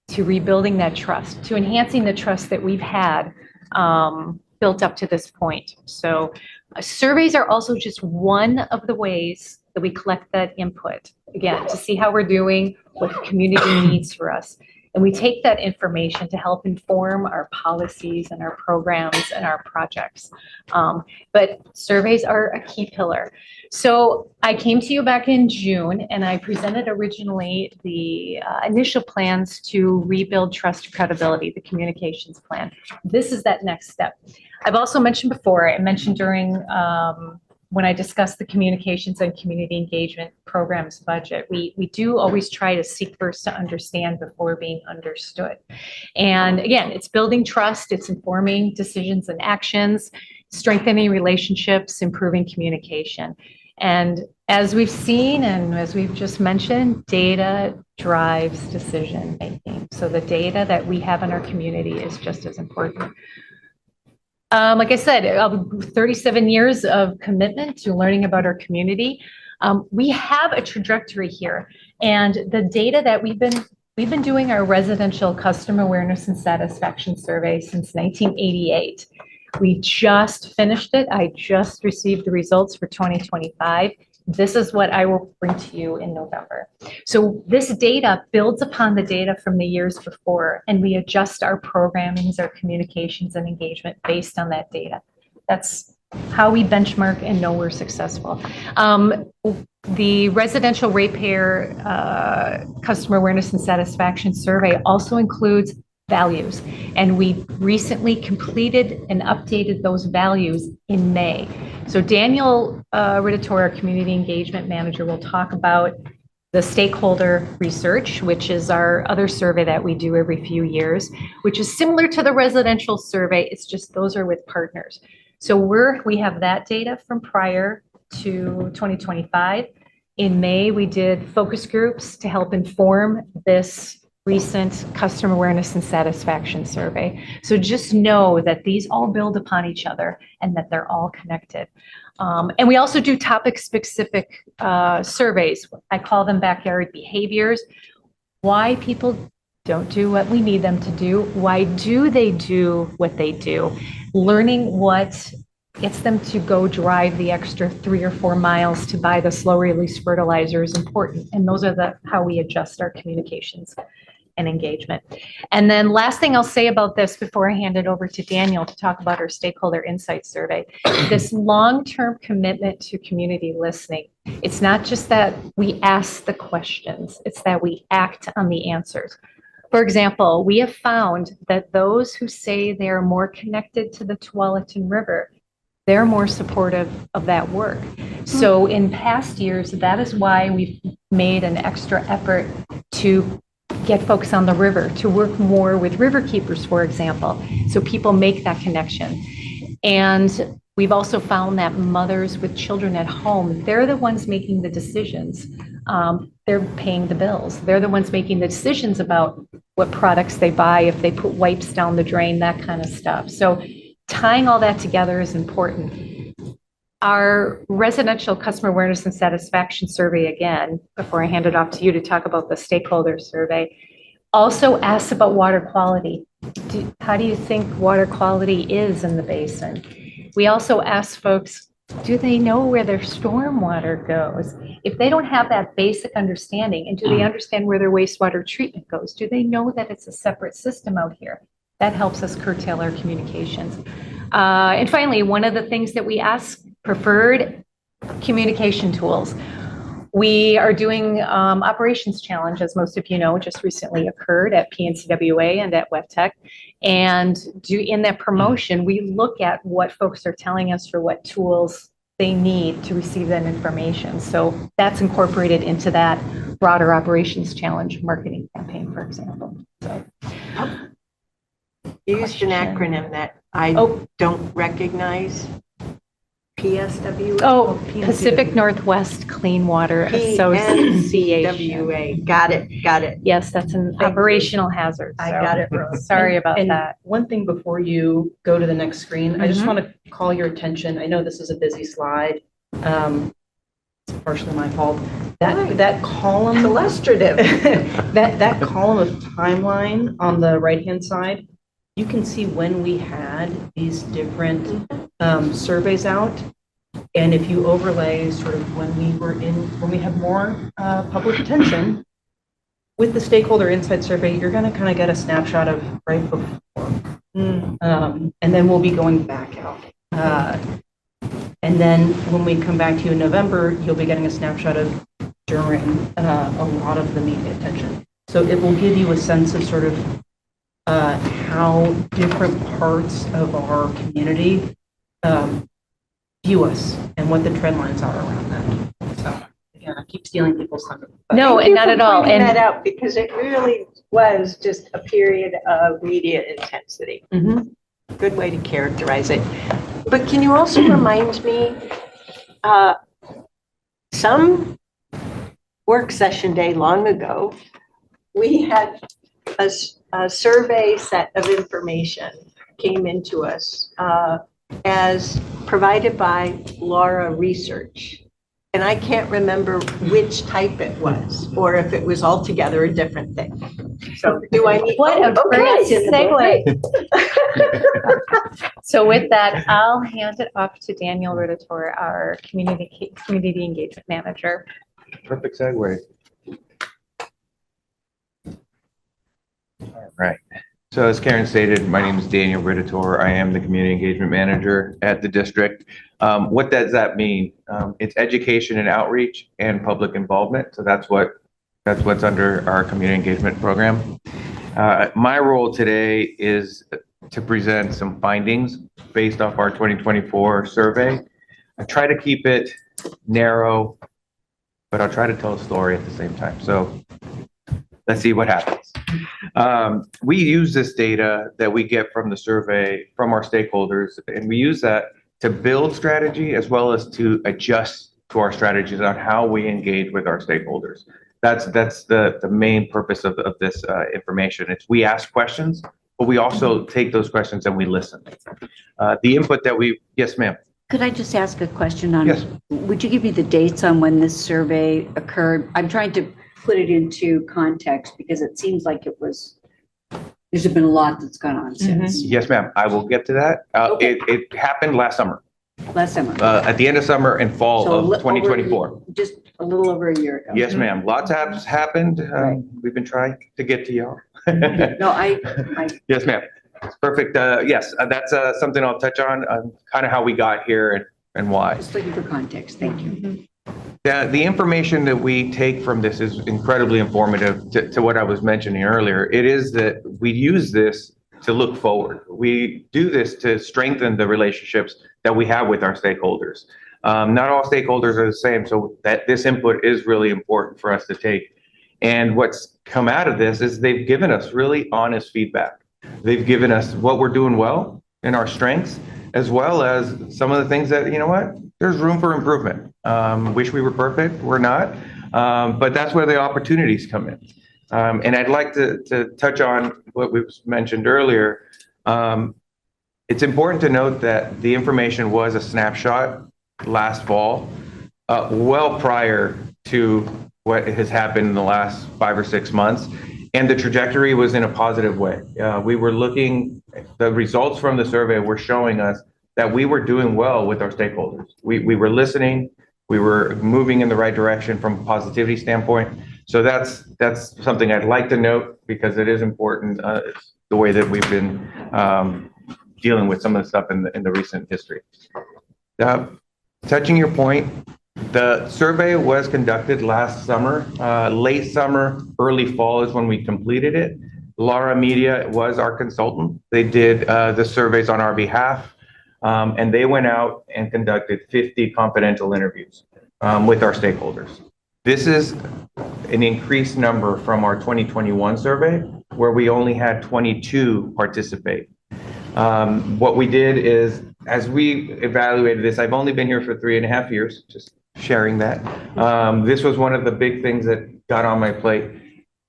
to rebuilding that trust, to enhancing the trust that we've had built up to this point. So surveys are also just one of the ways that we collect that input, again, to see how we're doing, what the community needs for us. And we take that information to help inform our policies and our programs and our projects. But surveys are a key pillar. So I came to you back in June, and I presented originally the initial plans to rebuild trust and credibility, the communications plan. This is that next step. I've also mentioned before, I mentioned during when I discussed the communications and community engagement programs budget, we do always try to seek first to understand before being understood. And again, it's building trust, it's informing decisions and actions, strengthening relationships, improving communication. And as we've seen, and as we've just mentioned, data drives decision making. So the data that we have in our community is just as important. Like I said, 37 years of commitment to learning about our community. We have a trajectory here, and the data that we've been doing our residential customer awareness and satisfaction survey since 1988. We just finished it. I just received the results for 2025. This is what I will bring to you in November. So this data builds upon the data from the years before, and we adjust our programmings, our communications and engagement based on that data. That's how we benchmark and know we're successful. The residential ratepayer customer awareness and satisfaction survey also includes values, and we recently completed and updated those values in May. So Daniel Ridator, our community engagement manager, will talk about the stakeholder research, which is our other survey that we do every few years, which is similar to the residential survey. It's just those are with partners. So we have that data from prior to 2025. In May, we did focus groups to help inform this recent customer awareness and satisfaction survey. So just know that these all build upon each other and that they're all connected. And we also do topic-specific surveys. I call them backyard behaviors. Why people don't do what we need them to do. Why do they do what they do? Learning what gets them to go drive the extra 3 or 4 miles to buy the slow release fertilizer is important. And those are how we adjust our communications and engagement. And then last thing I'll say about this before I hand it over to Daniel to talk about our stakeholder insight survey, this long-term commitment to community listening. It's not just that we ask the questions, it's that we act on the answers. For example, we have found that those who say they're more connected to the Tualatin River, they're more supportive of that work. So in past years, that is why we've made an extra effort to get folks on the river, to work more with river keepers, for example, so people make that connection. And we've also found that mothers with children at home, they're the ones making the decisions. They're paying the bills. They're the ones making the decisions about what products they buy, if they put wipes down the drain, that kind of stuff. So tying all that together is important. Our residential customer awareness and satisfaction survey, again, before I hand it off to you to talk about the stakeholder survey, also asks about water quality. How do you think water quality is in the basin? We also ask folks, do they know where their stormwater goes? If they don't have that basic understanding, and do they understand where their wastewater treatment goes? Do they know that it's a separate system out here? That helps us curtail our communications. And finally, one of the things that we ask, preferred communication tools. We are doing operations challenge, as most of you know, just recently occurred at PNCWA and at WETech. And in that promotion, we look at what folks are telling us for what tools they need to receive that information. So that's incorporated into that broader operations challenge marketing campaign, for example. So. You used an acronym that I don't recognize. PSW? Oh, Pacific Northwest Clean Water Association. PNCWA. Got it. Yes, that's an operational hazard. I got it wrong. Sorry about And that. one thing before you go to the next screen, I just want to call your attention. I know this is a busy slide. It's partially my fault. That column, Illustrative. that column of timeline on the right-hand side, you can see when we had these different surveys out. And if you overlay sort of when we had more public attention with the stakeholder insight survey, you're going to kind of get a snapshot of right before. And then we'll be going back out. And then when we come back to you in November, you'll be getting a snapshot of during a lot of the media attention. So it will give you a sense of sort of how different parts of our community view us and what the trend lines are around that. So again, I keep stealing people's thunder. No, and not at all. Pointing And that out because it really was just a period of media intensity. Good way to characterize it. But can you also remind me, some work session day long ago, we had a survey set of information came into us as provided by Laura Research. And I can't remember which type it was, or if it was altogether a different thing. So do I need? what a great it's in the segue. So with that, I'll hand it off to Daniel Ridator, our community engagement manager. Perfect segue. All right. So as Karen stated, my name is Daniel Ridator. I am the community engagement manager at the district. What does that mean? It's education and outreach and public involvement. So that's what's under our community engagement program. My role today is to present some findings based off our 2024 survey. I try to keep it narrow, but I'll try to tell a story at the same time. So let's see what happens. We use this data that we get from the survey from our stakeholders, and we use that to build strategy as well as to adjust to our strategies on how we engage with our stakeholders. That's the main purpose of this information. It's we ask questions, but we also take those questions and we listen. The input that yes, ma'am. Could I just ask a question on? Yes. Would you give me the dates on when this survey occurred? I'm trying to put it into context because it seems like there's been a lot that's gone on since. Yes, ma'am. I will get to that. Okay. It happened last summer, Last summer. at the end of summer and fall So of 2024. Just a little over a year ago. Yes, ma'am. Lots has happened. Right. We've been trying to get to y'all. No, I, Yes, ma'am. Perfect. Yes, that's something I'll touch on, kind of how we got here and why. just looking for context. Thank you. The information that we take from this is incredibly informative to what I was mentioning earlier. It is that we use this to look forward. We do this to strengthen the relationships that we have with our stakeholders. Not all stakeholders are the same, so that this input is really important for us to take. And what's come out of this is they've given us really honest feedback. They've given us what we're doing well and our strengths, as well as some of the things that, you know what, there's room for improvement. Wish we were perfect, we're not, but that's where the opportunities come in. And I'd like to touch on what was mentioned earlier. It's important to note that the information was a snapshot last fall, well prior to what has happened in the last 5 or 6 months. And the trajectory was in a positive way. We were looking, the results from the survey were showing us that we were doing well with our stakeholders. We were listening, we were moving in the right direction from a positivity standpoint. So that's something I'd like to note because it is important, the way that we've been dealing with some of the stuff in the recent history. Touching your point, the survey was conducted last summer, late summer, early fall is when we completed it. Laura Media was our consultant. They did the surveys on our behalf, and they went out and conducted 50 confidential interviews with our stakeholders. This is an increased number from our 2021 survey, where we only had 22 participate. What we did is, as we evaluated this, I've only been here for 3.5 years, just sharing that. This was one of the big things that got on my plate.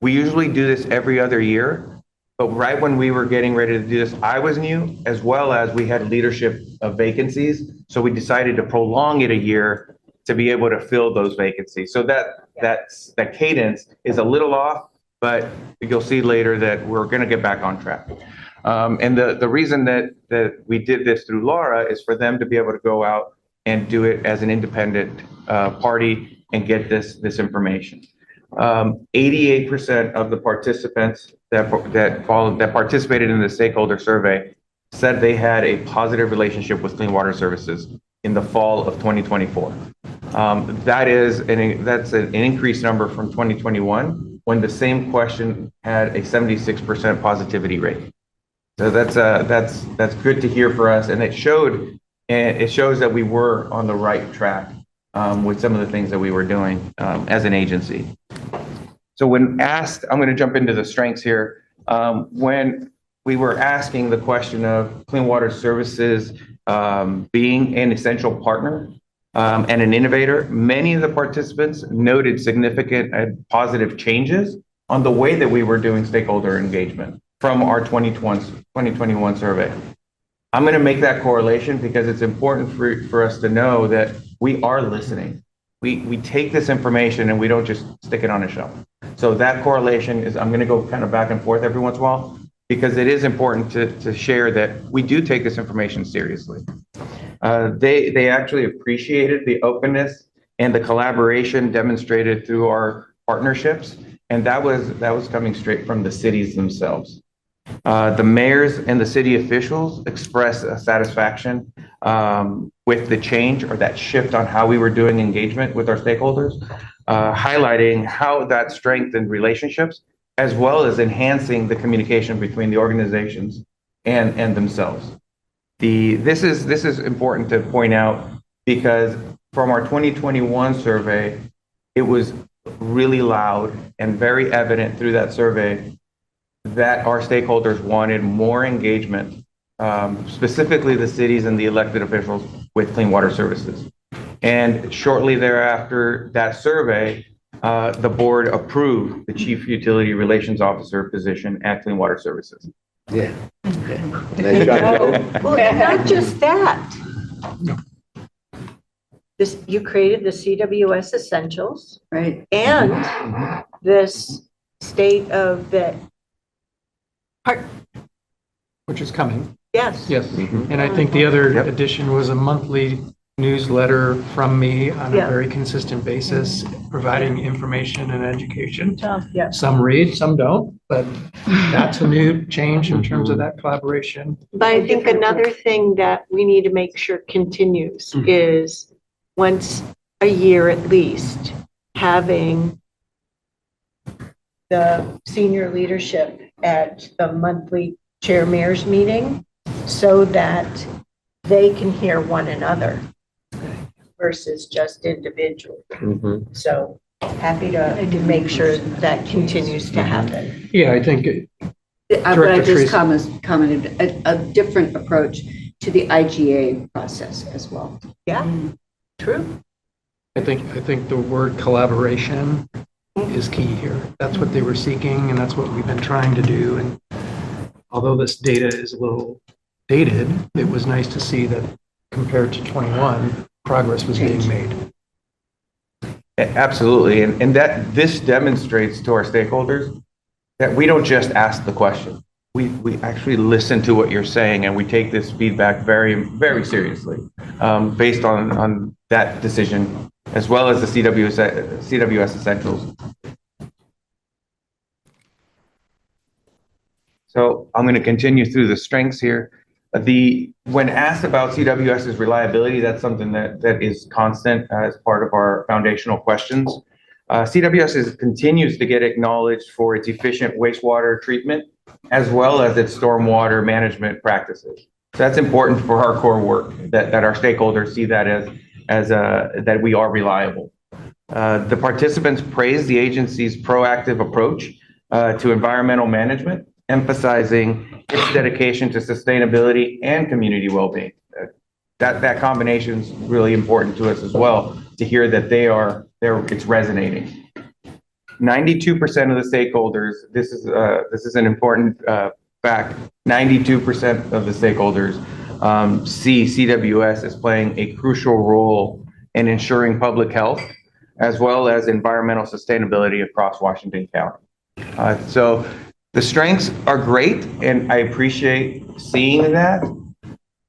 We usually do this every other year, but right when we were getting ready to do this, I was new, as well as we had leadership vacancies. So we decided to prolong it a year to be able to fill those vacancies. So that cadence is a little off, but you'll see later that we're going to get back on track. And the reason that we did this through Laura is for them to be able to go out and do it as an independent party and get this information. 88% of the participants that participated in the stakeholder survey said they had a positive relationship with Clean Water Services in the fall of 2024. That's an increased number from 2021, when the same question had a 76% positivity rate. So that's good to hear for us, and it shows that we were on the right track with some of the things that we were doing as an agency. So when asked, I'm going to jump into the strengths here. When we were asking the question of Clean Water Services being an essential partner and an innovator, many of the participants noted significant and positive changes on the way that we were doing stakeholder engagement from our 2021 survey. I'm going to make that correlation because it's important for us to know that we are listening. We take this information and we don't just stick it on a shelf. So that correlation is, I'm going to go kind of back and forth every once in a while, because it is important to share that we do take this information seriously. They actually appreciated the openness and the collaboration demonstrated through our partnerships, and that was coming straight from the cities themselves. The mayors and the city officials expressed a satisfaction with the change or that shift on how we were doing engagement with our stakeholders, highlighting how that strengthened relationships, as well as enhancing the communication between the organizations and themselves. This is important to point out because from our 2021 survey, it was really loud and very evident through that survey that our stakeholders wanted more engagement, specifically the cities and the elected officials with Clean Water Services. And shortly thereafter, that survey, the board approved the Chief Utility Relations Officer position at Clean Water Services. Yeah. Nice job, Joe. Well, and not just that. This, you created the CWS Essentials Right. and this state of the, Which is coming, yes. yes. Mhm. And I think the other Yep. addition was a monthly newsletter from me on a Yeah. very consistent basis, providing information and education. Yeah. Some read, some don't, but that's a new change in terms of that collaboration. But I think another thing that we need to make sure continues is once a year at least, having the senior leadership at the monthly chair mayors meeting so that they can hear one another versus just individual. Mhm. So happy to make sure that continues to happen. Yeah, I think But I Director just Tracy. commented, a different approach to the IGA process as well. Yeah, true. I think the word collaboration is key here. That's what they were seeking, and that's what we've been trying to do. And although this data is a little dated, it was nice to see that compared to 21, progress was being made. Absolutely. And that this demonstrates to our stakeholders that we don't just ask the question. We actually listen to what you're saying, and we take this feedback very, very seriously based on that decision, as well as the CWS Essentials. So I'm going to continue through the strengths here. When asked about CWS's reliability, that's something that is constant as part of our foundational questions. CWS continues to get acknowledged for its efficient wastewater treatment, as well as its stormwater management practices. So that's important for our core work, that our stakeholders see that as that we are reliable. The participants praised the agency's proactive approach to environmental management, emphasizing its dedication to sustainability and community well-being. That combination is really important to us as well, to hear that it's resonating. 92% of the stakeholders, this is an important fact, 92% of the stakeholders see CWS as playing a crucial role in ensuring public health, as well as environmental sustainability across Washington County. So the strengths are great, and I appreciate seeing that,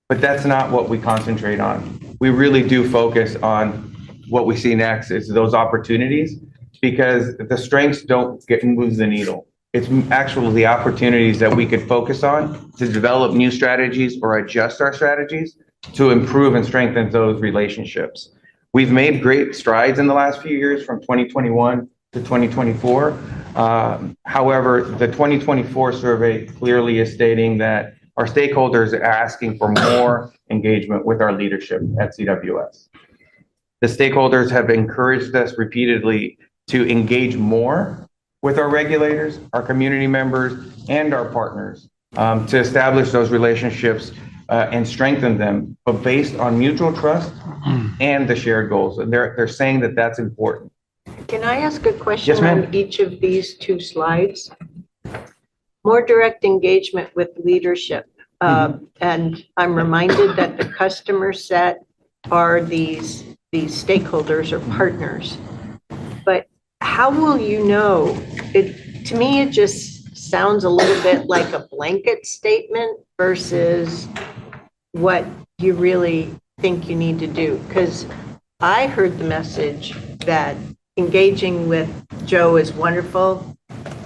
but that's not what we concentrate on. We really do focus on what we see next is those opportunities, because the strengths don't move the needle. It's actually the opportunities that we could focus on to develop new strategies or adjust our strategies to improve and strengthen those relationships. We've made great strides in the last few years from 2021 to 2024. However, the 2024 survey clearly is stating that our stakeholders are asking for more engagement with our leadership at CWS. The stakeholders have encouraged us repeatedly to engage more with our regulators, our community members, and our partners to establish those relationships and strengthen them, but based on mutual trust and the shared goals. And they're saying that that's important. Can I ask a question Yes, ma'am. on each of these two slides? More direct engagement with leadership. And I'm reminded that the customer set are these stakeholders or partners. But how will you know? To me, it just sounds a little bit like a blanket statement versus what you really think you need to do. Because I heard the message that engaging with Joe is wonderful.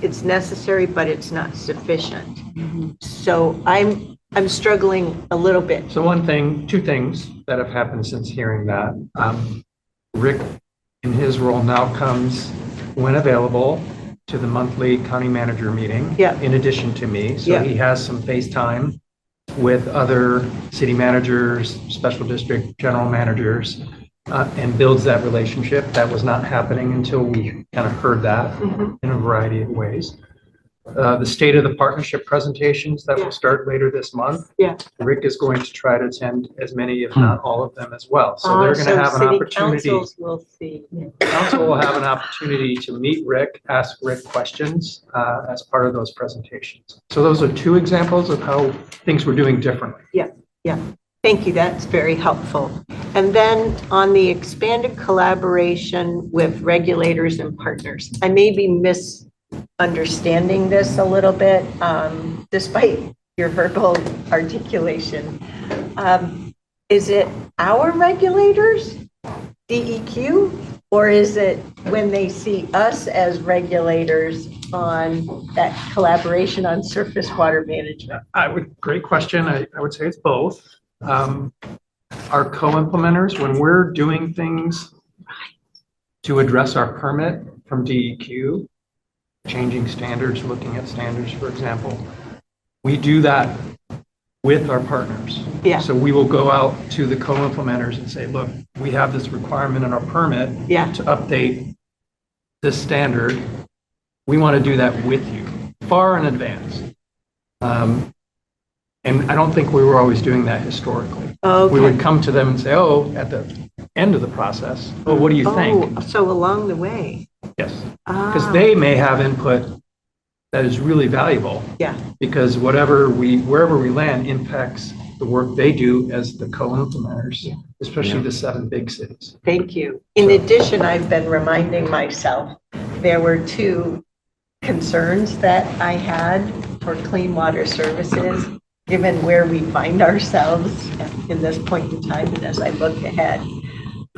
It's necessary, but it's not sufficient. So I'm struggling a little bit. So two things that have happened since hearing that. Rick, in his role now, comes when available to the monthly county manager meeting. Yeah. In addition to me. So Yeah. he has some face time with other city managers, special district general managers, and builds that relationship. That was not happening until we kind of heard that in a variety of ways. the state of the partnership presentations that Yeah. will start later this month. Yeah. Rick is going to try to attend as many, if not all of them as well. So they're going to have an City opportunity. councils will see. Council will have an opportunity to meet Rick, ask Rick questions as part of those presentations. So those are two examples of how things we're doing differently. Thank you, that's very helpful. And then on the expanded collaboration with regulators and partners, I may be misunderstanding this a little bit, despite your verbal articulation. Is it our regulators, DEQ, or is it when they see us as regulators on that collaboration on surface water management? Great question. I would say it's both. Our co-implementers, when we're doing things to address our permit from DEQ, changing standards, looking at standards, for example, we do that with our partners. Yeah. So we will go out to the co-implementers and say, look, we have this requirement in our permit Yeah. to update this standard. We want to do that with you far in advance. And I don't think we were always doing that historically. Okay. We would come to them and say, oh, at the end of the process, oh, what do you think? Oh, so along the way. Yes, because Ah, they may have input that is really valuable. Yeah. Because wherever we land impacts the work they do as the co-implementers, especially the 7 big cities. Thank you. In addition, I've been reminding myself, there were 2 concerns that I had for clean water services, given where we find ourselves in this point in time, and as I look ahead,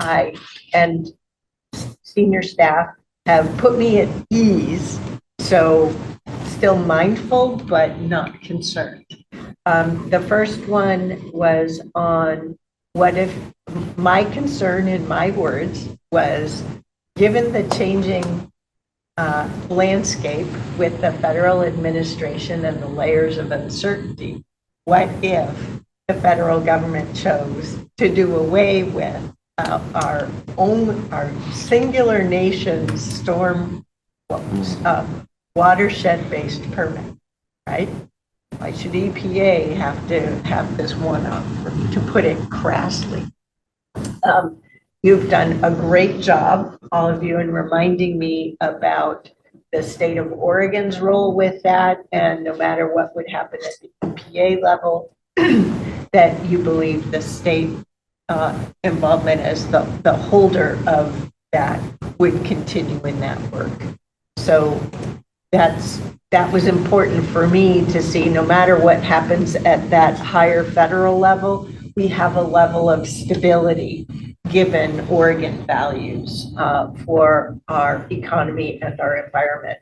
I and senior staff have put me at ease, so still mindful, but not concerned. The first one was on what if, my concern in my words was, given the changing landscape with the federal administration and the layers of uncertainty, what if the federal government chose to do away with our singular nation's storm watershed-based permit, right? Why should EPA have to have this one up, to put it crassly? You've done a great job, all of you, in reminding me about the state of Oregon's role with that, and no matter what would happen at the EPA level, that you believe the state involvement as the holder of that would continue in that work. So that was important for me to see, no matter what happens at that higher federal level, we have a level of stability given Oregon values for our economy and our environment.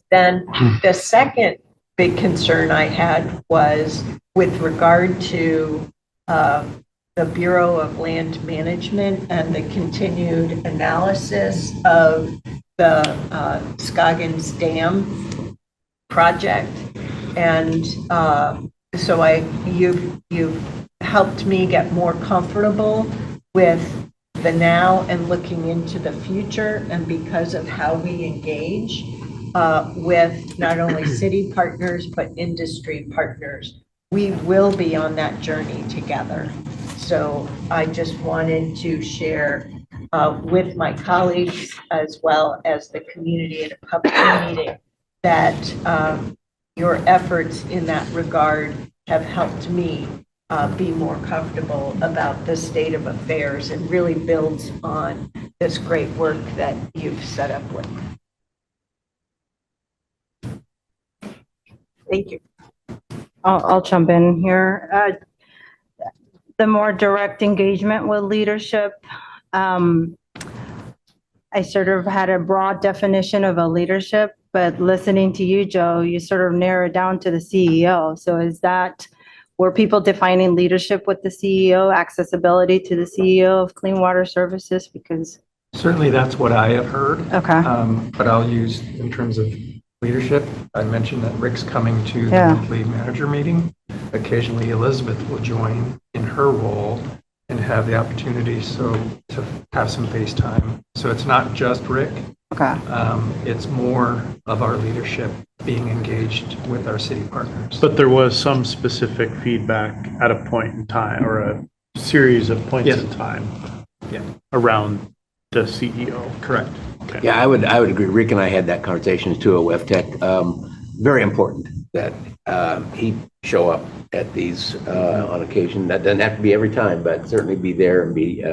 Then the second big concern I had was with regard to the Bureau of Land Management and the continued analysis of the Scoggins Dam project. And so you've helped me get more comfortable with the now and looking into the future, and because of how we engage with not only city partners, but industry partners, we will be on that journey together. So I just wanted to share with my colleagues as well as the community in a public meeting that your efforts in that regard have helped me be more comfortable about the state of affairs, and really builds on this great work that you've set up with. Thank you. I'll jump in here. The more direct engagement with leadership, I sort of had a broad definition of a leadership, but listening to you, Joe, you sort of narrowed down to the CEO. So is that, were people defining leadership with the CEO, accessibility to the CEO of Clean Water Services? Because Certainly that's what I have heard. Okay. But I'll use in terms of leadership, I mentioned that Rick's coming to the Yeah. monthly manager meeting. Occasionally Elizabeth will join in her role and have the opportunity to have some face time. So it's not just Rick, Okay. It's more of our leadership being engaged with our city partners. But there was some specific feedback at a point in time or a series of points Yes. in time. Yeah. Around the CEO. Correct. Okay. Yeah, I would agree. Rick and I had that conversation too at WEFTEC. Very important that he show up at these on occasion. That doesn't have to be every time, but certainly be there and be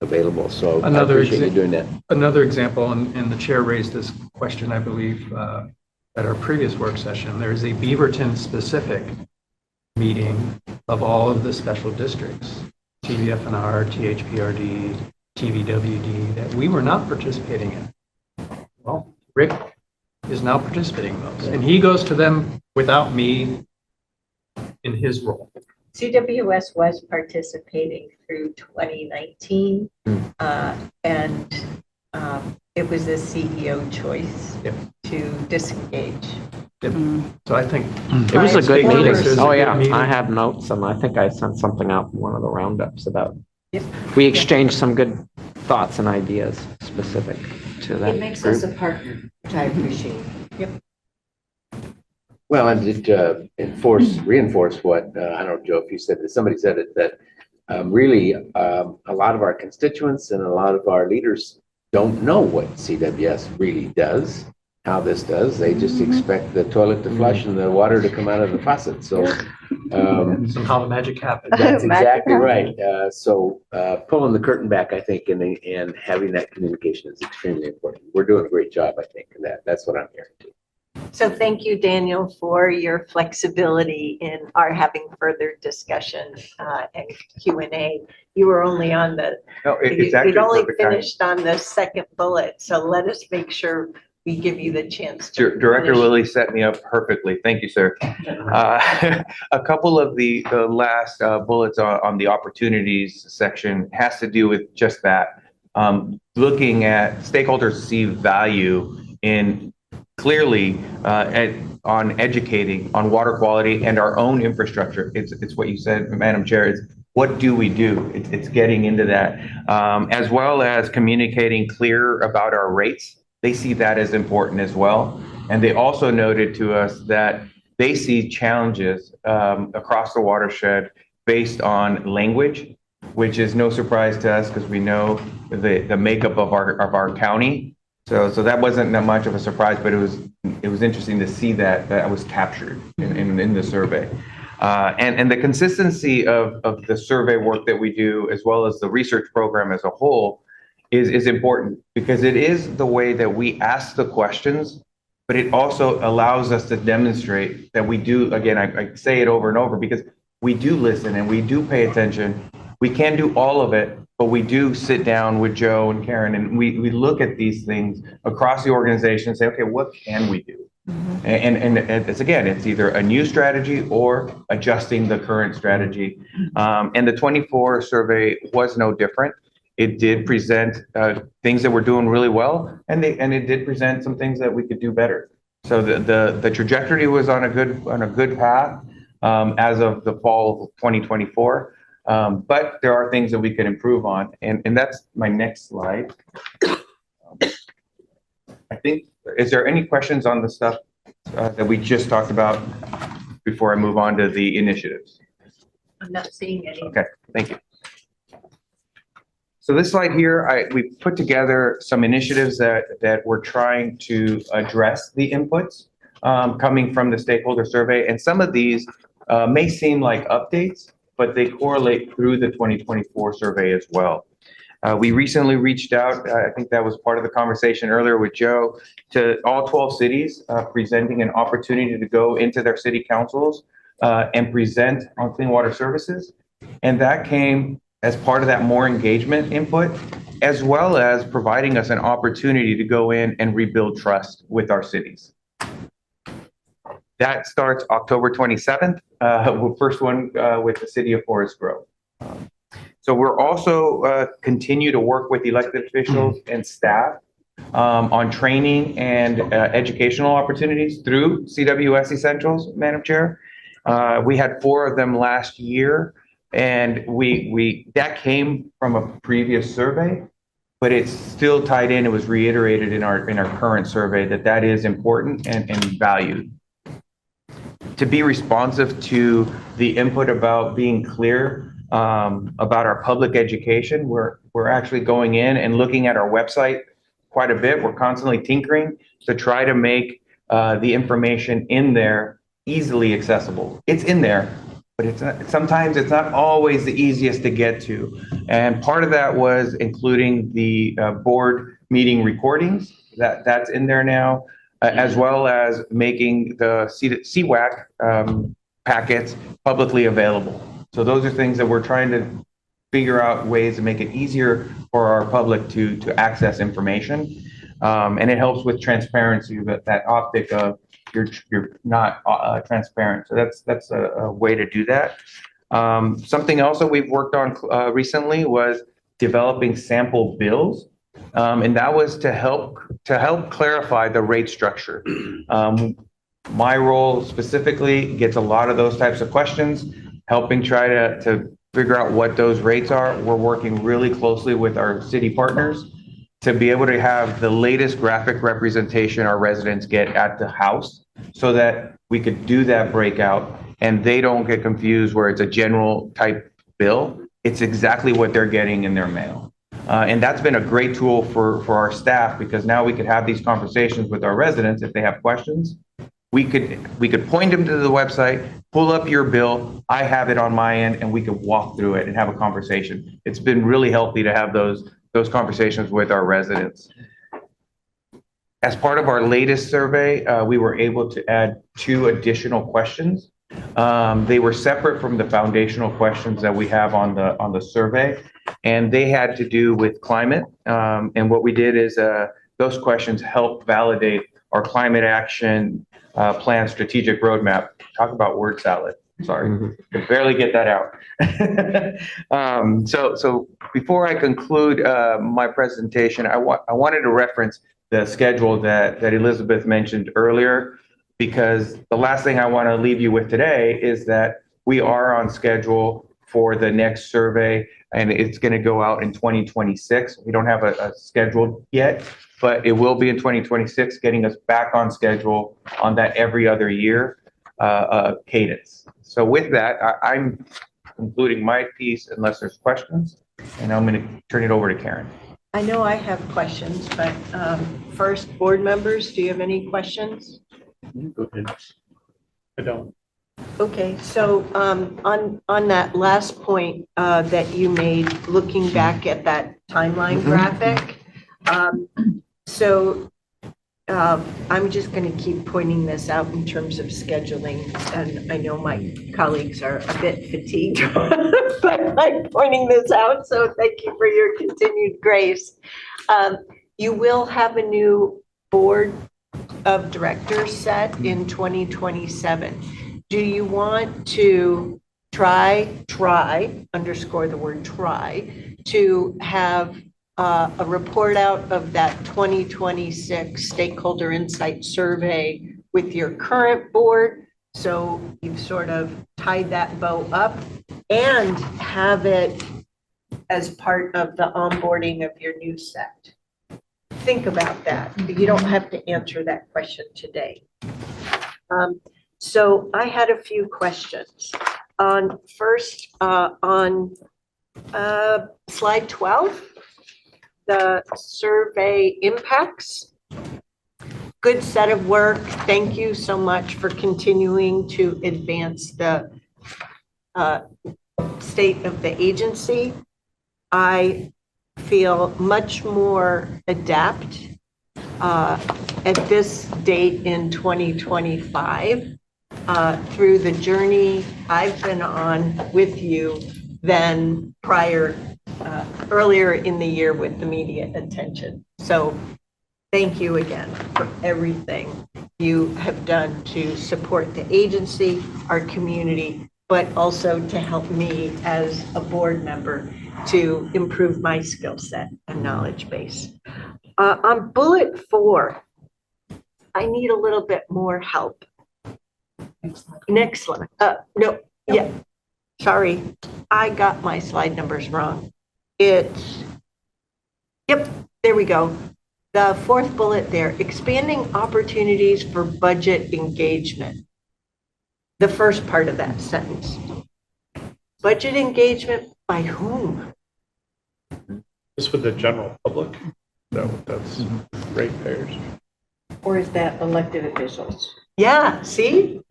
available. So I appreciate you doing that. Another example, and the chair raised this question, I believe, at our previous work session. There is a Beaverton specific meeting of all of the special districts, TVFNR, THPRD, TVWD, that we were not participating in. Well, Rick is now participating in those, and he goes to them without me in his role. CWS was participating through 2019, and it was a CEO choice to disengage. So I think It was a good meeting. It was a Oh, good yeah. meeting. I have notes and I think I sent something out in one of the roundups about, we exchanged some good thoughts and ideas specific to that. It makes us a partner, which I appreciate. Well, and to reinforce what, I don't know, Joe, if you said this, somebody said it, that really a lot of our constituents and a lot of our leaders don't know what CWS really does, how this does. They just expect the toilet to flush and the water to come out of the faucet. So somehow the magic happens. that's exactly right. So pulling the curtain back, I think, and having that communication is extremely important. We're doing a great job, I think, in that. That's what I'm hearing too. So thank you, Daniel, for your flexibility in our having further discussion and Q&A. You were only on the, you'd only finished on the second bullet, so let us make sure we give you the chance to Director finish. Lilly set me up perfectly. Thank you, sir. A couple of the last bullets on the opportunities section has to do with just that. Looking at stakeholders see value in clearly on educating on water quality and our own infrastructure. It's what you said, Madam Chair, is what do we do? It's getting into that, as well as communicating clear about our rates. They see that as important as well. And they also noted to us that they see challenges across the watershed based on language, which is no surprise to us because we know the makeup of our county. So that wasn't that much of a surprise, but it was interesting to see that was captured in the survey. And the consistency of the survey work that we do, as well as the research program as a whole, is important because it is the way that we ask the questions, but it also allows us to demonstrate that we do, again, I say it over and over because we do listen and we do pay attention. We can't do all of it, but we do sit down with Joe and Karen and we look at these things across the organization and say, okay, what can we do? And it's again, it's either a new strategy or adjusting the current strategy. And the 24 survey was no different. It did present things that we're doing really well, and it did present some things that we could do better. So the trajectory was on a good path as of the fall of 2024. But there are things that we could improve on, and that's my next slide. I think, is there any questions on the stuff that we just talked about before I move on to the initiatives? I'm not seeing any. Okay, thank you. So this slide here, we put together some initiatives that we're trying to address the inputs coming from the stakeholder survey. And some of these may seem like updates, but they correlate through the 2024 survey as well. We recently reached out, I think that was part of the conversation earlier with Joe, to all 12 cities, presenting an opportunity to go into their city councils and present on clean water services. And that came as part of that more engagement input, as well as providing us an opportunity to go in and rebuild trust with our cities. That starts October 27th, first one with the city of Forest Grove. So we're also continue to work with elected officials and staff on training and educational opportunities through CWS Essentials, Madam Chair. We had 4 of them last year, and that came from a previous survey. but it's still tied in. It was reiterated in our current survey that is important and valued. To be responsive to the input about being clear about our public education, we're actually going in and looking at our website quite a bit. We're constantly tinkering to try to make the information in there easily accessible. It's in there, but sometimes it's not always the easiest to get to. And part of that was including the board meeting recordings that's in there now, as well as making the CWAC packets publicly available. So those are things that we're trying to figure out ways to make it easier for our public to access information. And it helps with transparency, that optic of you're not transparent. So that's a way to do that. Something else that we've worked on recently was developing sample bills. And that was to help clarify the rate structure. My role specifically gets a lot of those types of questions, helping try to figure out what those rates are. We're working really closely with our city partners to be able to have the latest graphic representation our residents get at the house, so that we could do that breakout and they don't get confused where it's a general type bill. It's exactly what they're getting in their mail. And that's been a great tool for our staff, because now we could have these conversations with our residents if they have questions. We could point them to the website, pull up your bill, I have it on my end, and we could walk through it and have a conversation. It's been really healthy to have those conversations with our residents. As part of our latest survey, we were able to add 2 additional questions. They were separate from the foundational questions that we have on the survey, and they had to do with climate. And what we did is those questions help validate our climate action plan strategic roadmap. Talk about word salad. Sorry, could barely get that out. So before I conclude my presentation, I wanted to reference the schedule that Elizabeth mentioned earlier, because the last thing I want to leave you with today is that we are on schedule for the next survey, and it's going to go out in 2026. We don't have a schedule yet, but it will be in 2026, getting us back on schedule on that every other year cadence. So with that, I'm concluding my piece unless there's questions, and I'm going to turn it over to Karen. I know I have questions, but first, board members, do you have any questions? Go ahead. I don't. Okay, so on that last point that you made, looking back at that timeline graphic, so I'm just going to keep pointing this out in terms of scheduling, and I know my colleagues are a bit fatigued by pointing this out, so thank you for your continued grace. You will have a new board of directors set in 2027. Do you want to underscore the word try, to have a report out of that 2026 stakeholder insight survey with your current board, so you've sort of tied that bow up, and have it as part of the onboarding of your new set? Think about that. You don't have to answer that question today. So I had a few questions. First, on slide 12, the survey impacts. Good set of work. Thank you so much for continuing to advance the state of the agency. I feel much more adept at this date in 2025 through the journey I've been on with you than earlier in the year with the media attention. So thank you again for everything you have done to support the agency, our community, but also to help me as a board member to improve my skill set and knowledge base. On bullet 4, I need a little bit more help. Next slide. No, yeah, sorry, I got my slide numbers wrong. It's Yep, there we go. The fourth bullet there, expanding opportunities for budget engagement. The first part of that sentence. Budget engagement by whom? Just with the general public. No, that's ratepayers. Or is that elected officials? Yeah, see?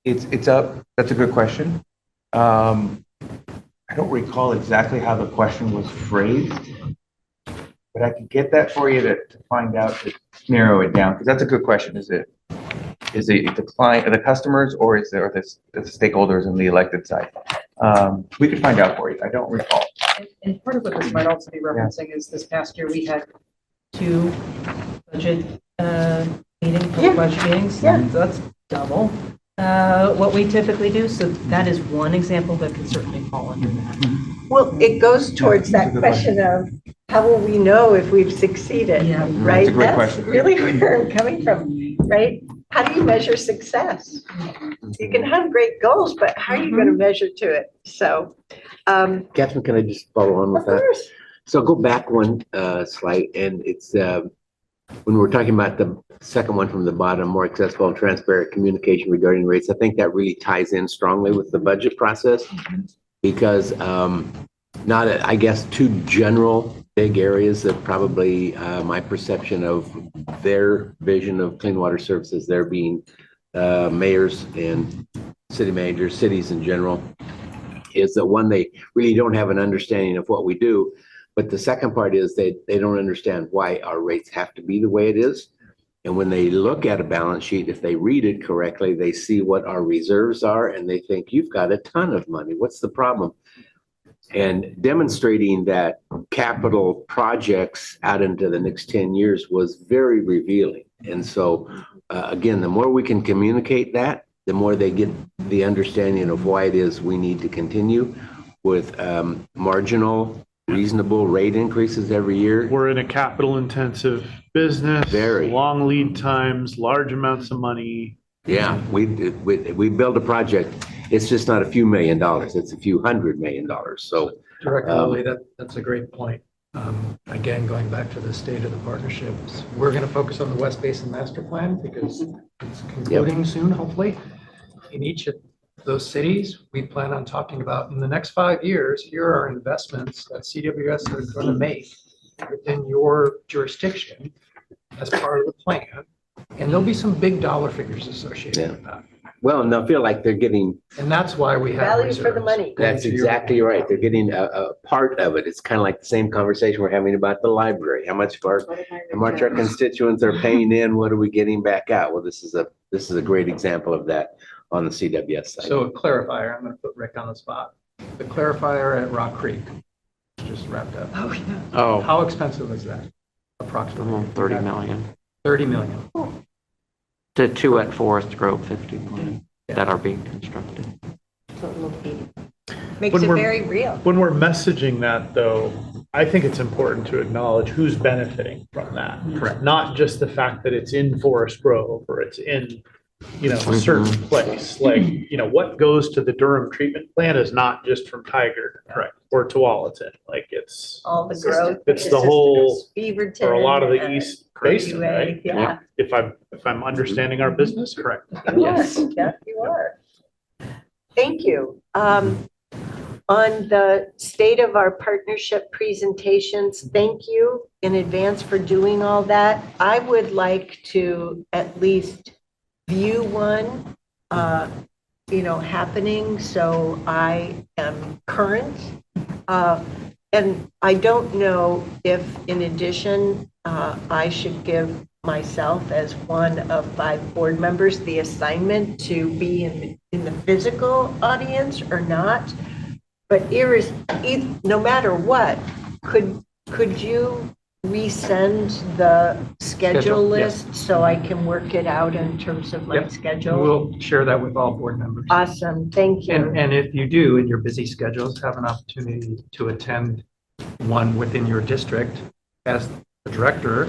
It's up, that's a good question. I don't recall exactly how the question was phrased, but I can get that for you to find out, to narrow it down, because that's a good question. Is it the client, or the customers, or is there the stakeholders on the elected side? We could find out for you. I don't recall. And part of what this might also be referencing is this past year, we had 2 budget meetings, budget meetings. Yeah. So that's double what we typically do. So that is one example that could certainly fall under that. Well, it goes towards that question of how will we know if we've succeeded, right? That's a great question. Really where I'm coming from, right? How do you measure success? You can have great goals, but how are you going to measure to it? So, Catherine, can I just follow on with of that? course. So go back one slide, and it's when we're talking about the second one from the bottom, more accessible and transparent communication regarding rates. I think that really ties in strongly with the budget process because not, I guess, 2 general big areas that probably my perception of their vision of clean water services, there being mayors and city managers, cities in general, is that one, they really don't have an understanding of what we do. But the second part is they don't understand why our rates have to be the way it is. And when they look at a balance sheet, if they read it correctly, they see what our reserves are and they think, you've got a ton of money. What's the problem? And demonstrating that capital projects out into the next 10 years was very revealing. And so, again, the more we can communicate that, the more they get the understanding of why it is we need to continue with marginal, reasonable rate increases every year. We're in a capital intensive business. Very. Long lead times, large amounts of money. Yeah, we build a project. It's just not a few $1 million. It's a few $100 million. So Director Lilly, that's a great point. Again, going back to the state of the partnerships, we're going to focus on the West Basin Master Plan because it's concluding soon, hopefully. In each of those cities, we plan on talking about in the next 5 years, here are investments that CWS are going to make within your jurisdiction as part of the plan. And there'll be some big dollar figures associated with that. Well, and they'll feel like they're getting. And that's why we have Value for the reserves. money. That's exactly right. They're getting a part of it. It's kind of like the same conversation we're having about the library. How much our constituents are paying in? What are we getting back out? Well, this is a great example of that on the CWS side. So a clarifier, I'm going to put Rick on the spot. The clarifier at Rock Creek just wrapped up. Oh, yeah. Oh, How expensive is that? Approximately 30 million. 30 million. The 2 at Forest Grove, 50 million that are being constructed. Makes When it we're- very real. When we're messaging that though, I think it's important to acknowledge who's benefiting from that. Correct. Not just the fact that it's in Forest Grove or it's in, a certain place. Like, what goes to the Durham treatment plant is not just from Tiger. Correct. Or Tualatin. Like it's All the growth. It's the whole, Beaverton. or a lot of the East Basin, UA, right? Yeah. If I'm understanding our business correct. You Yes. are. Yeah, you are. Thank you. On the state of our partnership presentations, thank you in advance for doing all that. I would like to at least view one, happening, so I am current. And I don't know if in addition, I should give myself as one of 5 board members the assignment to be in the physical audience or not. But no matter what, could you resend the schedule Schedule, yes. list so I can work it out in terms of my Yep. schedule? We'll share that with all board members. Awesome, thank you. And if you do, in your busy schedules, have an opportunity to attend one within your district as the director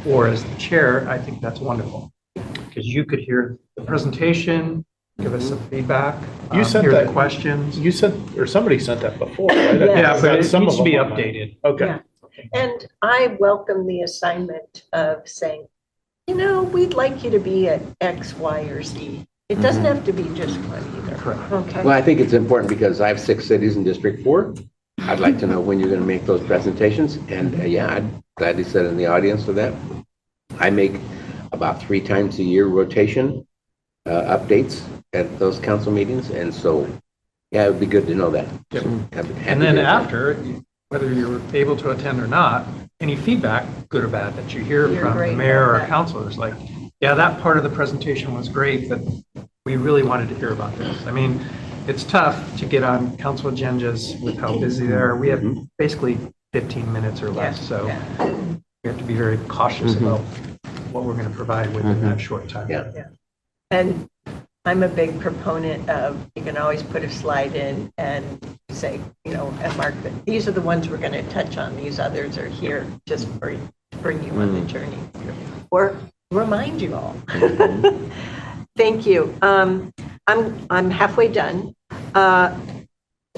or as the chair, I think that's wonderful. Because you could hear the presentation, give us some feedback, You sent hear the that- questions. You sent, or somebody sent that before, right? Yeah. Yeah, but it Some needs of to be them on mine. updated. Okay. Yeah. And I welcome the assignment of saying, we'd like you to be at X, Y, or Z. It doesn't have to be just one either. Correct. Okay. Well, I think it's important because I have 6 cities in District 4. I'd like to know when you're going to make those presentations. And yeah, I'd gladly sit in the audience for that. I make about 3 times a year rotation updates at those council meetings. And so, yeah, it would be good to know that. Yep. So, happy to And then do that. after, whether you're able to attend or not, any feedback, good or bad, that you hear You're from great the mayor or about that. councilors, like, yeah, that part of the presentation was great, but we really wanted to hear about this. I mean, it's tough to get on council agendas with how busy they are. We have basically 15 minutes or less, so we have to be very cautious about what we're going to provide within that short time. Yeah. And I'm a big proponent of, you can always put a slide in and say, and mark that these are the ones we're going to touch on. These others are here just for bring you on the journey or remind you all. Thank you. I'm halfway done. I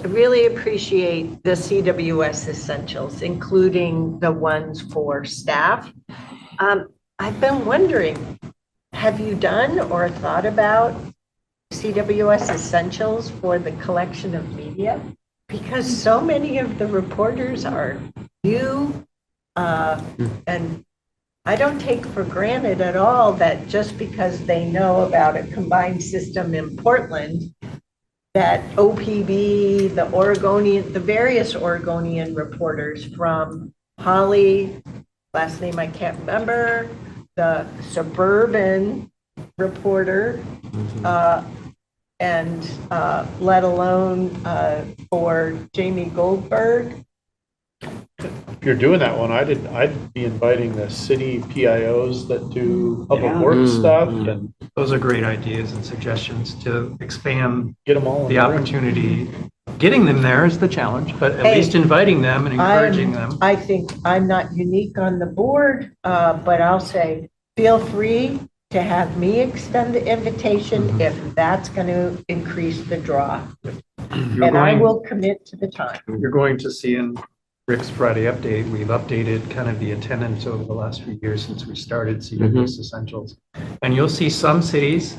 really appreciate the CWS essentials, including the ones for staff. I've been wondering, have you done or thought about CWS essentials for the collection of media? Because so many of the reporters are new, and I don't take for granted at all that just because they know about a combined system in Portland, that OPB, the various Oregonian reporters from Holly, last name I can't remember, the suburban reporter, and let alone for Jamie Goldberg. If you're doing that one, I'd be inviting the city PIOs that do public works stuff and Those are great ideas and suggestions to expand get them all. the opportunity. Getting them there is the challenge, but at Hey, least inviting them and encouraging them. I think I'm not unique on the board, but I'll say, feel free to have me extend the invitation if that's going to increase the draw. And I will commit to the time. You're going to see in Rick's Friday update, we've updated kind of the attendance over the last few years since we started CWS Essentials. And you'll see some cities,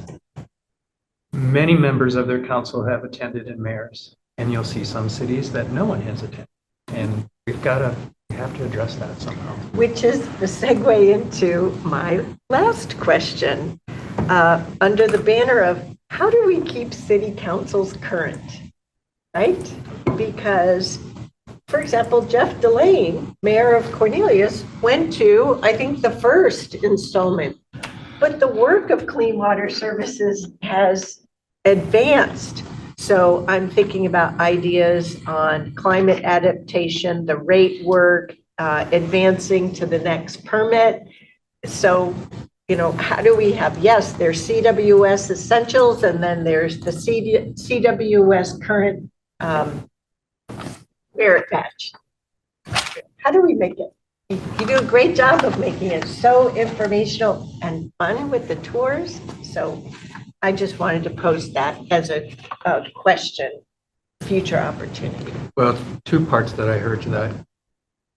many members of their council have attended and mayors. And you'll see some cities that no one has attended. And we have to address that somehow. Which is the segue into my last question. Under the banner of how do we keep city councils current, right? Because, for example, Jeff Delane, mayor of Cornelius, went to, I think, the first installment. But the work of Clean Water Services has advanced. So I'm thinking about ideas on climate adaptation, the rate work, advancing to the next permit. So, how do we have, yes, there's CWS essentials, and then there's the CWS current merit badge. How do we make it? You do a great job of making it so informational and fun with the tours. So I just wanted to pose that as a question, future opportunity. Well, 2 parts that I heard to that.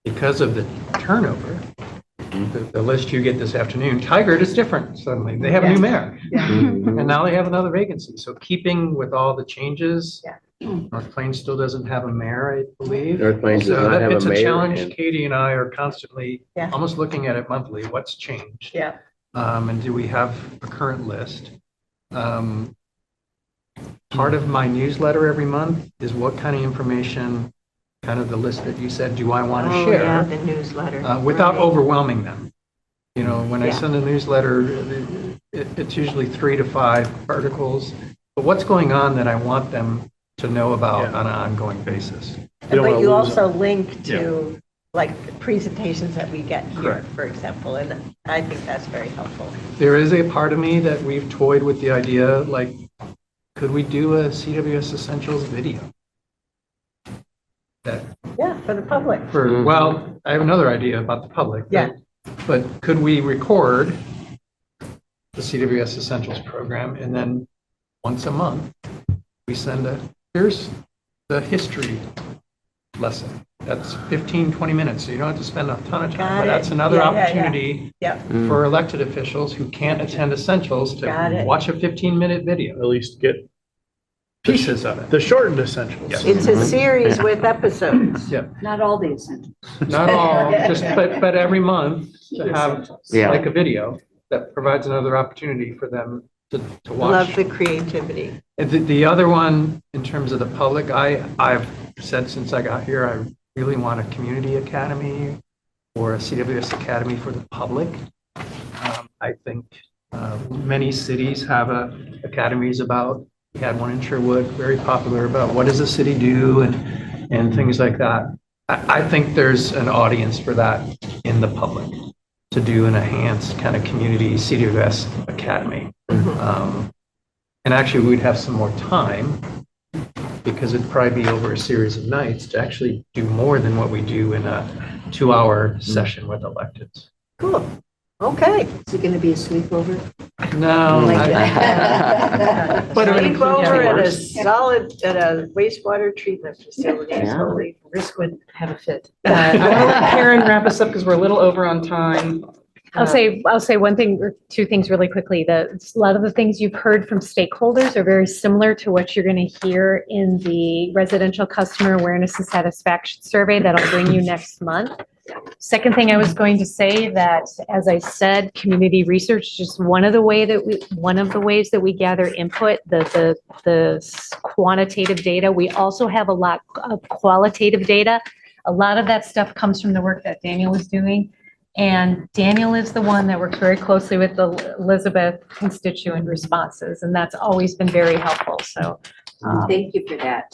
Because of the turnover, the list you get this afternoon, Tigard is different suddenly. They have a new mayor. And now they have another vacancy. So keeping with all the changes, North Plains still doesn't have a mayor, I believe. North Plains does So not have a it's a mayor, challenge. and- Katie and I are constantly almost looking at it monthly. What's changed? Yeah. And do we have a current list? Part of my newsletter every month is what kind of information, kind of the list that you said, do I want to Oh, share? yeah, the newsletter. Without Right. overwhelming them. When I Yeah. send a newsletter, it's usually 3 to 5 articles. But what's going on that I want them to know about on an ongoing basis? But you also link to like the presentations that we get here, Correct. for example, and I think that's very helpful. There is a part of me that we've toyed with the idea, like, could we do a CWS Essentials video? Yeah, for the public. Well, I have another idea about the public. Yeah. But could we record the CWS Essentials program and then once a month, we send here's the history lesson That's 15, 20 minutes, so you don't have to spend a ton of time. Got But it. that's another Yeah, yeah, yeah. opportunity Yep. for elected officials who can't attend essentials Got to it. watch a 15-minute video. At least get Pieces of it. the shortened essentials. It's a series with episodes. Not all the essentials. Not all, just, but every month to have Yeah. like a video that provides another opportunity for them to Love watch. the creativity. And the other one, in terms of the public, I've said since I got here, I really want a community academy or a CWS academy for the public. I think many cities have academies about, we had one in Sherwood, very popular, about what does the city do and things like that. I think there's an audience for that in the public to do an enhanced kind of community CWS academy. And actually, we'd have some more time because it'd probably be over a series of nights to actually do more than what we do in a 2-hour session with electeds. Cool. Okay. Is it going to be a sleepover? No. But it would include Sleepover at a tours. at a wastewater treatment facility. Yeah. So Rick would have a fit. I want to let Karen wrap us up because we're a little over on time. I'll say one thing or two things really quickly. A lot of the things you've heard from stakeholders are very similar to what you're going to hear in the residential customer awareness and satisfaction survey that I'll bring you next month. Second thing I was going to say that, as I said, community research is just one of the ways that we gather input, the quantitative data. We also have a lot of qualitative data. A lot of that stuff comes from the work that Daniel is doing. And Daniel is the one that works very closely with the Elizabeth constituent responses, and that's always been very helpful. So Thank you for that.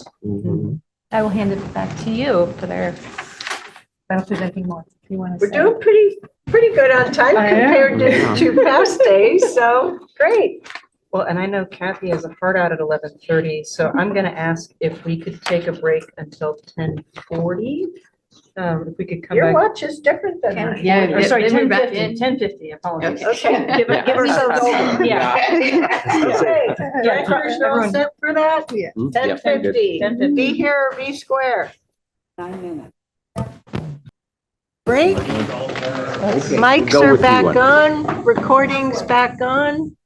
I will hand it back to you for their, I don't know if there's anything more you want to We're say. doing pretty good on time I am. compared to past days, so great. Well, and I know Kathy has a hard out at 11:30, so I'm going to ask if we could take a break until 10:40. If we could come Your back. watch is different than mine. Yeah, Or sorry, then we're back 10:50, in. 10:50, apologies. Okay, give ourselves over. Yeah. Okay, directors all Everyone- set for that? Yeah. 10:50. 10:50. Be here or be square. 9 minutes. Break. Okay, Mics go are with you back one. on, recordings back on.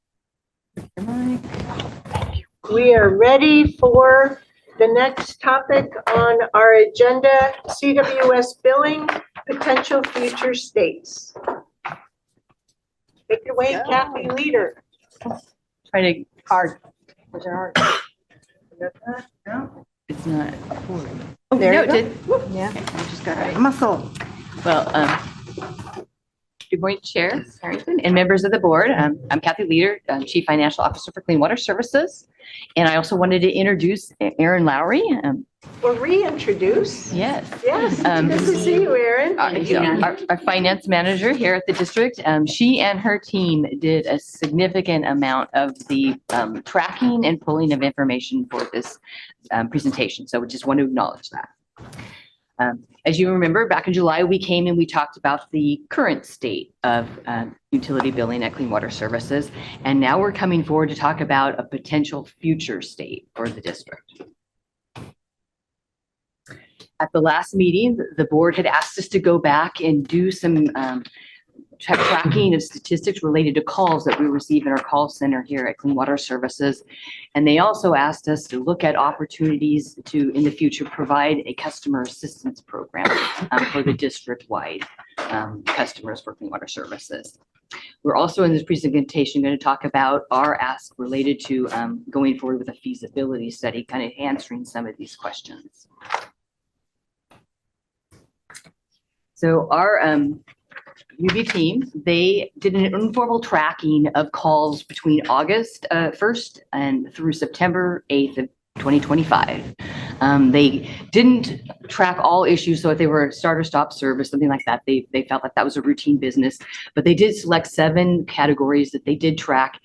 We are ready for the next topic on our agenda, CWS billing, potential future states. Take it away, Kathy Leader. Try to, Hard. Was it hard? it's not. There No, you it go. did. Yeah, I just got a muscle. Well, good morning, Chair Harrington and members of the board. I'm Kathy Leader, Chief Financial Officer for Clean Water Services. And I also wanted to introduce Aaron Lowry. Or reintroduce. Yes. Yes, good to see you, Erin. Our finance manager here at the district. She and her team did a significant amount of the tracking and pulling of information for this presentation. So we just want to acknowledge that. As you remember, back in July, we came and we talked about the current state of utility billing at Clean Water Services. And now we're coming forward to talk about a potential future state for the district. At the last meeting, the board had asked us to go back and do some tracking of statistics related to calls that we receive in our call center here at Clean Water Services. And they also asked us to look at opportunities to, in the future, provide a customer assistance program for the district-wide customers for Clean Water Services. We're also in this presentation going to talk about our ask related to going forward with a feasibility study, kind of answering some of these questions. So our UV team, they did an informal tracking of calls between August 1st and through September 8th of 2025. They didn't track all issues, so if they were a start or stop service, something like that, they felt like that was a routine business. But they did select 7 categories that they did track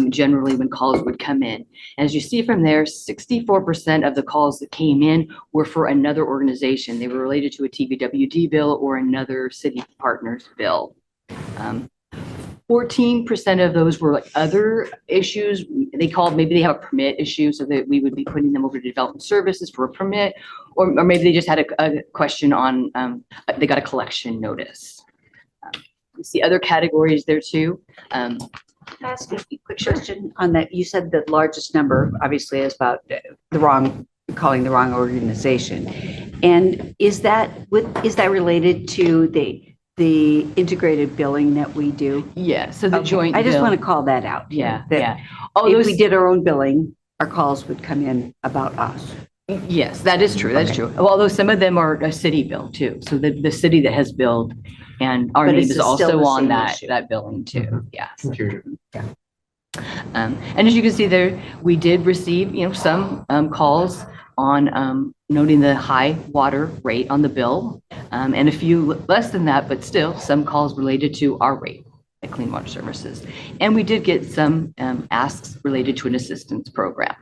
generally when calls would come in. As you see from there, 64% of the calls that came in were for another organization. They were related to a TVWD bill or another city partner's bill. 14% of those were like other issues. They called, maybe they have a permit issue, so that we would be putting them over to development services for a permit, or maybe they just had a question on, they got a collection notice. You see other categories there too. Can I ask a quick question on that? You said the largest number obviously is about calling the wrong organization. And is that related to the integrated billing that we do? Yeah, so the joint I just bill. want to call that out. Yeah, That yeah. Oh, if those, we did our own billing, our calls would come in about us. yes, that is true. That's true. Although some of them are a city bill too. So the city that has billed, and our But name it's is still also the on same that, issue. that billing too. Yeah. Computer. And as you can see there, we did receive, some calls on noting the high water rate on the bill, and a few less than that, but still some calls related to our rate at Clean Water Services. And we did get some asks related to an assistance program.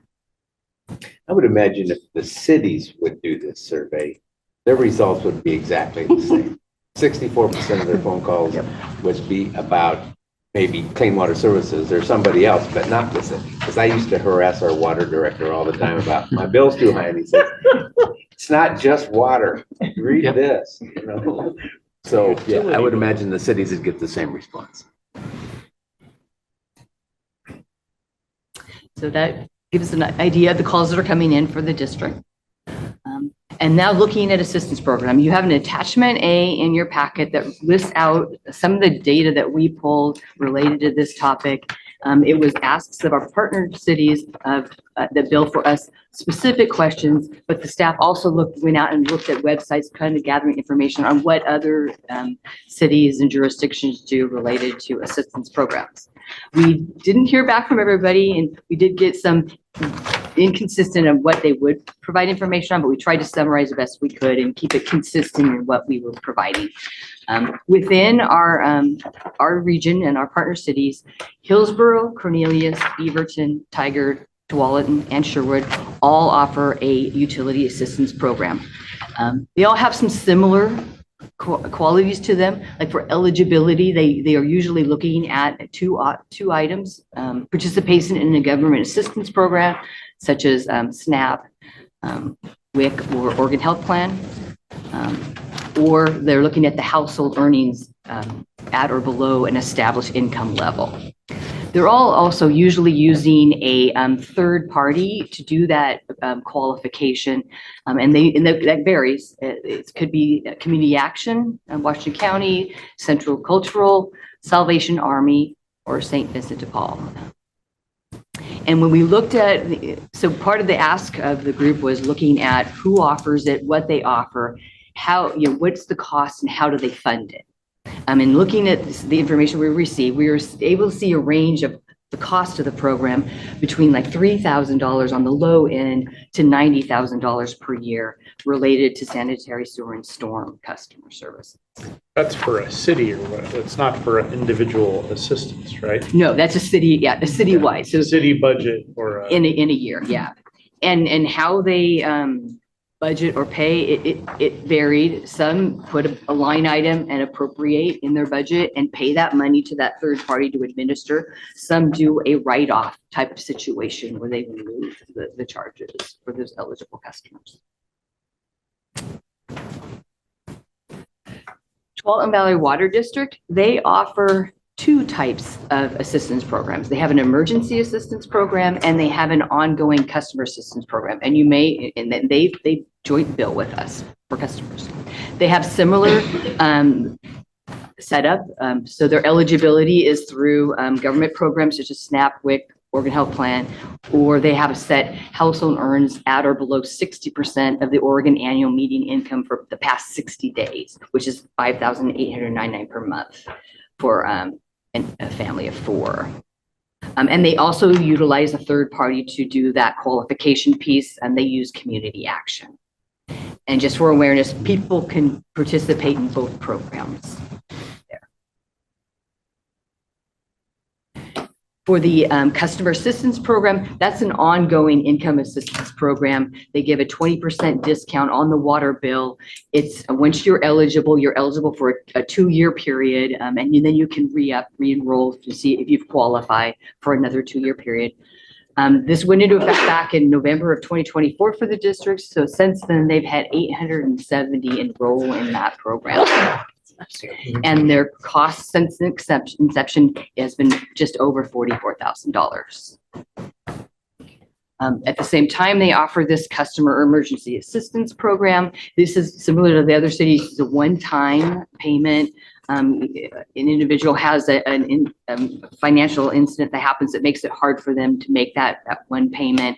I would imagine if the cities would do this survey, their results would be exactly the same. 64% of their phone calls would be about maybe Clean Water Services or somebody else, but not the city. Because I used to harass our water director all the time about my bill's too high, and he said, it's not just water. Read this, So, yeah, I would imagine the cities would get the same response. So that gives us an idea of the calls that are coming in for the district. And now looking at assistance program, you have an attachment A in your packet that lists out some of the data that we pulled related to this topic. It was asks of our partner cities that bill for us specific questions, but the staff also went out and looked at websites, kind of gathering information on what other cities and jurisdictions do related to assistance programs. We didn't hear back from everybody, and we did get some inconsistent of what they would provide information on, but we tried to summarize the best we could and keep it consistent in what we were providing. Within our region and our partner cities, Hillsborough, Cornelius, Beaverton, Tigard, Tualatin, and Sherwood all offer a utility assistance program. They all have some similar qualities to them. Like for eligibility, they are usually looking at two items: participation in a government assistance program, such as SNAP, WIC, or Oregon Health Plan, or they're looking at the household earnings at or below an established income level. They're all also usually using a third party to do that qualification, and that varies. It could be Community Action, Washington County, Central Cultural, Salvation Army, or St. Vincent de Paul. And when we looked at, so part of the ask of the group was looking at who offers it, what they offer, how, what's the cost, and how do they fund it. And looking at the information we received, we were able to see a range of the cost of the program between like $3,000 on the low end to $90,000 per year related to sanitary, sewer, and storm customer service. That's for a city or what? It's not for an individual assistance, right? No, that's a city, a citywide. So City budget or in a year, yeah. And how they budget or pay, it varied. Some put a line item and appropriate in their budget and pay that money to that third party to administer. Some do a write-off type of situation where they remove the charges for those eligible customers. Tualatin Valley Water District, they offer two types of assistance programs. They have an emergency assistance program and they have an ongoing customer assistance program. And they joint bill with us for customers. They have similar setup. So their eligibility is through government programs such as SNAP, WIC, Oregon Health Plan, or they have a set household earns at or below 60% of the Oregon annual median income for the past 60 days, which is $5,899 per month for a family of four. And they also utilize a third party to do that qualification piece, and they use Community Action. And just for awareness, people can participate in both programs there. For the customer assistance program, that's an ongoing income assistance program. They give a 20% discount on the water bill. It's once you're eligible for a 2-year period, and then you can re-enroll to see if you've qualified for another 2-year period. This went into effect back in November of 2024 for the district. So since then, they've had 870 enroll in that program. And their cost since inception has been just over $44,000. At the same time, they offer this customer emergency assistance program. This is similar to the other cities. It's a one-time payment. An individual has a financial incident that happens that makes it hard for them to make that one payment.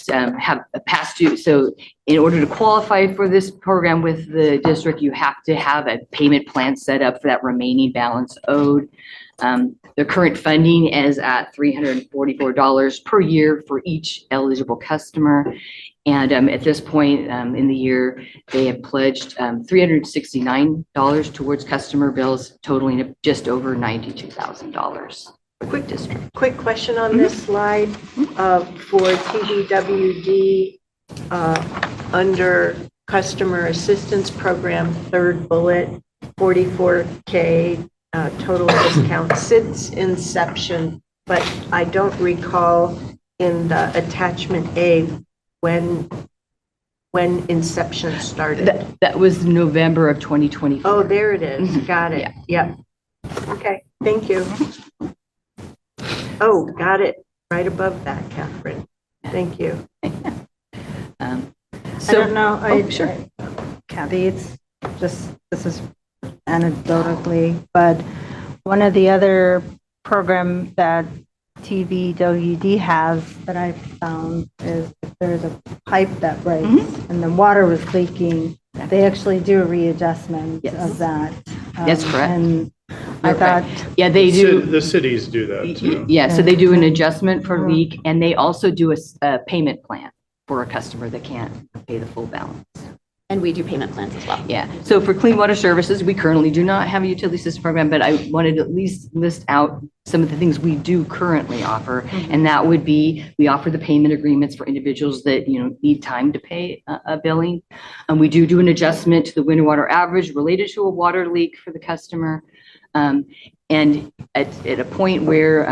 Have a past due. So in order to qualify for this program with the district, you have to have a payment plan set up for that remaining balance owed. The current funding is at $344 per year for each eligible customer. And at this point in the year, they have pledged $369 towards customer bills, totaling just over $92,000. Quick question on this slide for TDWD under customer assistance program, third bullet, 44K total discount since inception, but I don't recall in the attachment A when inception started. That was November of 2024. Oh, there it is. Got it. Yep. Okay, thank you. Oh, got it. Right above that, Catherine. Thank you. I don't know. Sure. Kathy, it's just, this is anecdotally, but one of the other programs that TVWD has that I found is if there's a pipe that breaks and the water was leaking, they actually do a readjustment of that. That's correct. And I thought, yeah, they do. The cities do that too. Yeah, so they do an adjustment for leak, and they also do a payment plan for a customer that can't pay the full balance. And we do payment plans as well. Yeah, so for Clean Water Services, we currently do not have a utility system program, but I wanted to at least list out some of the things we do currently offer. And that would be, we offer the payment agreements for individuals that, need time to pay a billing. And we do an adjustment to the winter water average related to a water leak for the customer. And at a point where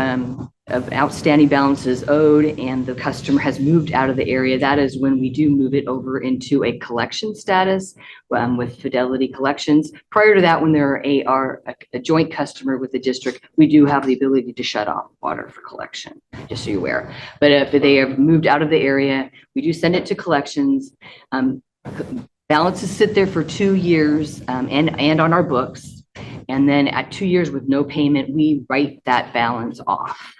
of outstanding balances owed and the customer has moved out of the area, that is when we do move it over into a collection status with Fidelity Collections. Prior to that, when they're a joint customer with the district, we do have the ability to shut off water for collection, just so you're aware. But if they have moved out of the area, we do send it to collections. Balances sit there for 2 years and on our books. And then at 2 years with no payment, we write that balance off.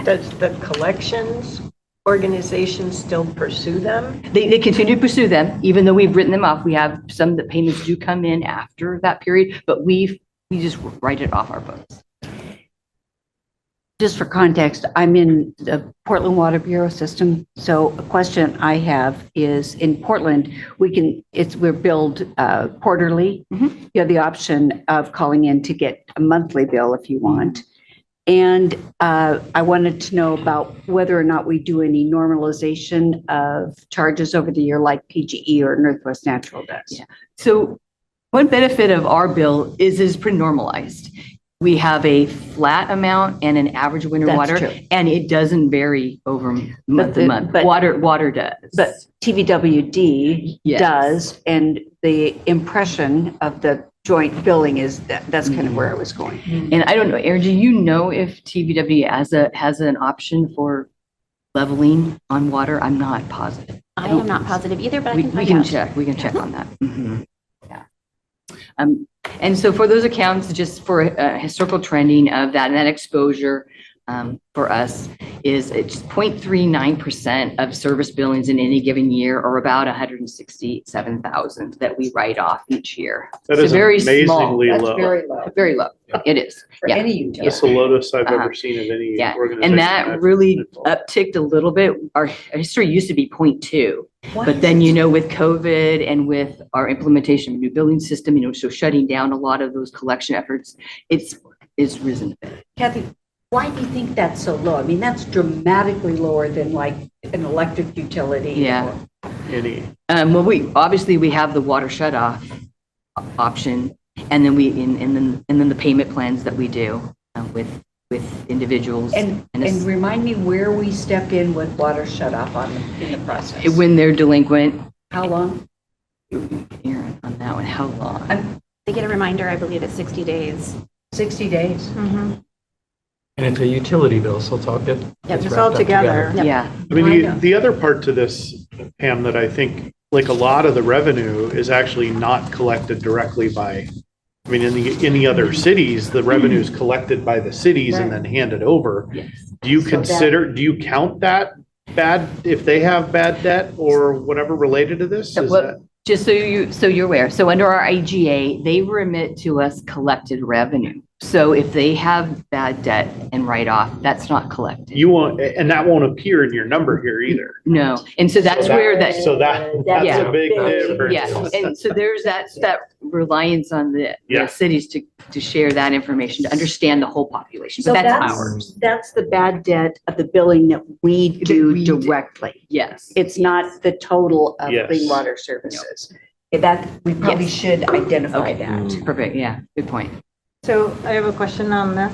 Does the collections organization still pursue them? They continue to pursue them, even though we've written them off. We have some that payments do come in after that period, but we just write it off our books. Just for context, I'm in the Portland Water Bureau system. So a question I have is in Portland, we're billed quarterly. You have the option of calling in to get a monthly bill if you want. And I wanted to know about whether or not we do any normalization of charges over the year like PGE or Northwest Natural does. Yeah. So one benefit of our bill is it's pretty normalized. We have a flat amount and an average winter That's water, true. and it doesn't vary over month to month. but- Water does. But TVWD Yes. does, and the impression of the joint billing is that's kind of where I was going. And I don't know, Erin, do you know if TVW has an option for leveling on water? I'm not positive. I am not positive either, but I can We find can out. check, we can check on that. Yeah. And so for those accounts, just for historical trending of that, and that exposure for us is it's 0.39% of service billings in any given year, or about 167,000 that we write off each year. That So is very small. amazingly That's low. very low. Very low. It is. For Yeah. any utility. That's the lowest I've ever seen of any Yeah, organization. and that really upticked a little bit. Our history used to be 0.2. But then, with COVID and with our implementation of a new billing system, so shutting down a lot of those collection efforts, it's is risen a bit. Kathy, why do you think that's so low? I mean, that's dramatically lower than like an electric utility. Yeah. Any, Well, we have the water shut off option, and then and then the payment plans that we do with individuals. And remind me where we step in with water shut off in the process. When they're delinquent. How long? Aaron, on that one, how long? They get a reminder, I believe it's 60 days. 60 days. Mhm. And it's a utility bill, so it's all good. Yep, It's all together. Yeah. I mean, the other part to this, Pam, that I think, like a lot of the revenue is actually not collected directly by, I mean, in the other cities, the revenue is collected by the cities and then handed over. Yes. Do you count that bad, if they have bad debt or whatever related to this? Is that? Just so you're aware, so under our IGA, they remit to us collected revenue. So if they have bad debt and write off, that's not collected. You won't, and that won't appear in your number here either. No, and so that's where that. So that's Yeah. a big difference. Yeah, and so there's that reliance on the cities to share that information, to understand the whole population, but that's ours. That's the bad debt of the billing that we do directly. Yes. It's not the total of Yes. clean water services. That, we probably Yes. should identify Okay. that. Perfect, yeah, good point. So I have a question on this,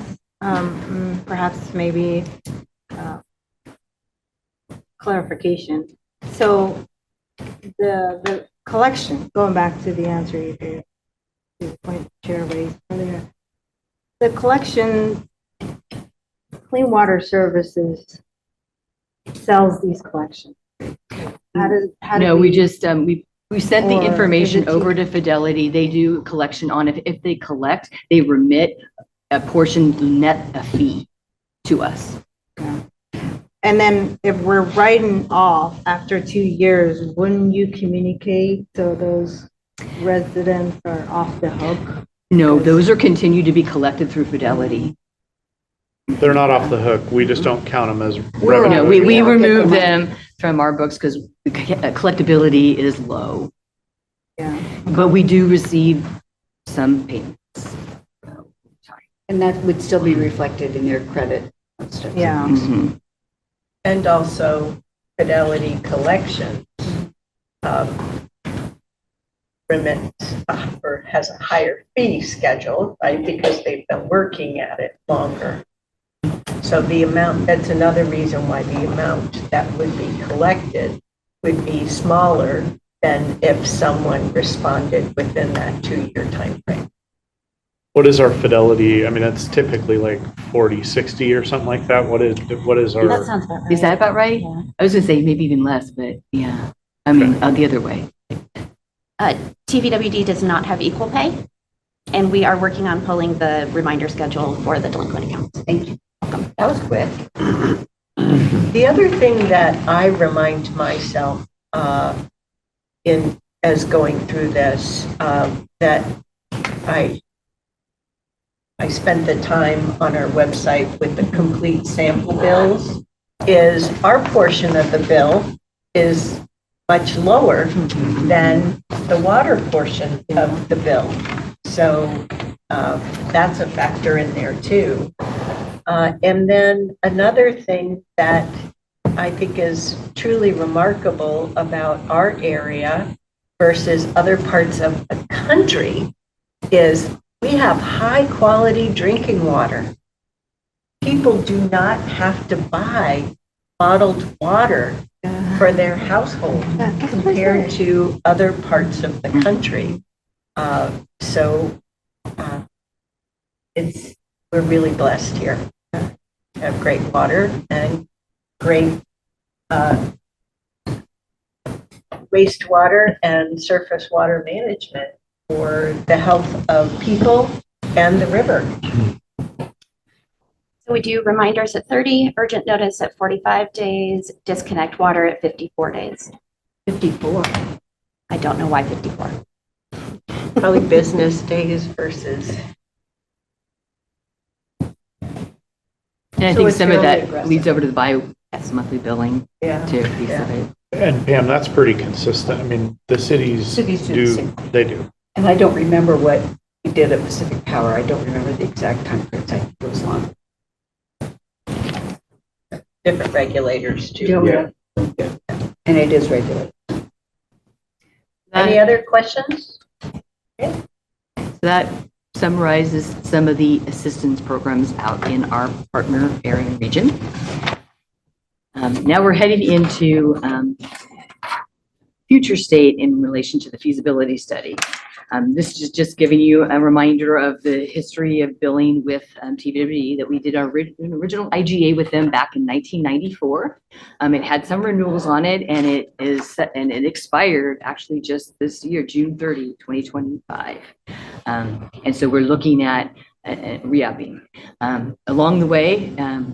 perhaps maybe clarification. So the collection, going back to the answer you gave, to the point Chair raised earlier, the collection, Clean Water Services sells these collections. How do No, we just, we sent the Or information is it over to Fidelity. They do collection on, if they collect, they remit a portion, net a fee to us. And then if we're writing off after 2 years, wouldn't you communicate so those residents are off the hook? No, those are continued to be collected through Fidelity. They're not off the hook. We just don't count them as No, revenue. we remove them from our books because collectability is low. Yeah. But we do receive some payments. And that would still be reflected in their credit. Yeah. Mhm. And also Fidelity Collection remits or has a higher fee schedule, right? Because they've been working at it longer. So the amount, that's another reason why the amount that would be collected would be smaller than if someone responded within that 2-year timeframe. What is our fidelity? I mean, that's typically like 40, 60 or something like that. What is our? That sounds about right. Is that about right? Yeah. I was gonna say maybe even less, but yeah. I mean, the other way. TVWD does not have equal pay, and we are working on pulling the reminder schedule for the delinquent accounts. Thank you. Welcome. That was quick. The other thing that I remind myself as going through this, that I spent the time on our website with the complete sample bills, is our portion of the bill is much lower than the water portion of the bill. So that's a factor in there too. And then another thing that I think is truly remarkable about our area versus other parts of the country is we have high quality drinking water. People do not have to buy bottled water for their household compared to other parts of the country. We're really blessed here. We have great water and great wastewater and surface water management for the health of people and the river. So we do reminders at 30, urgent notice at 45 days, disconnect water at 54 days. 54. I don't know why 54. Probably business days versus. And I So think it's some of fairly that aggressive. leads over to the monthly billing Yeah. too, piece of it. And Pam, that's pretty consistent. I mean, the cities Cities do the do, same. they do. And I don't remember what we did at Pacific Power. I don't remember the exact time, but I think it was long. Different regulators too. Yeah. And it is regulated. Any other questions? That summarizes some of the assistance programs out in our partner area region. Now we're heading into future state in relation to the feasibility study. This is just giving you a reminder of the history of billing with TWD that we did our original IGA with them back in 1994. It had some renewals on it, and it expired actually just this year, June 30, 2025. And so we're looking at re-upping. Along the way,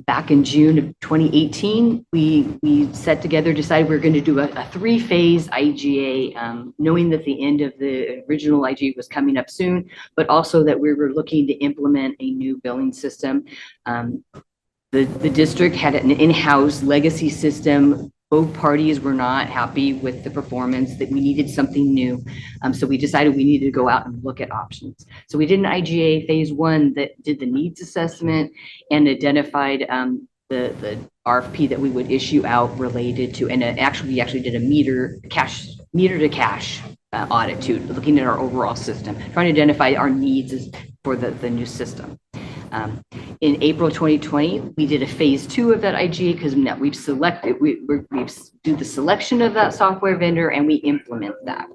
back in June of 2018, we set together, decided we were going to do a 3-phase IGA, knowing that the end of the original IGA was coming up soon, but also that we were looking to implement a new billing system. The district had an in-house legacy system. Both parties were not happy with the performance, that we needed something new. So we decided we needed to go out and look at options. So we did an IGA phase 1 that did the needs assessment and identified the RFP that we would issue out related to, and we actually did a meter to cash audit too, looking at our overall system, trying to identify our needs for the new system. In April 2020, we did a phase 2 of that IGA because now we've do the selection of that software vendor and we implement that.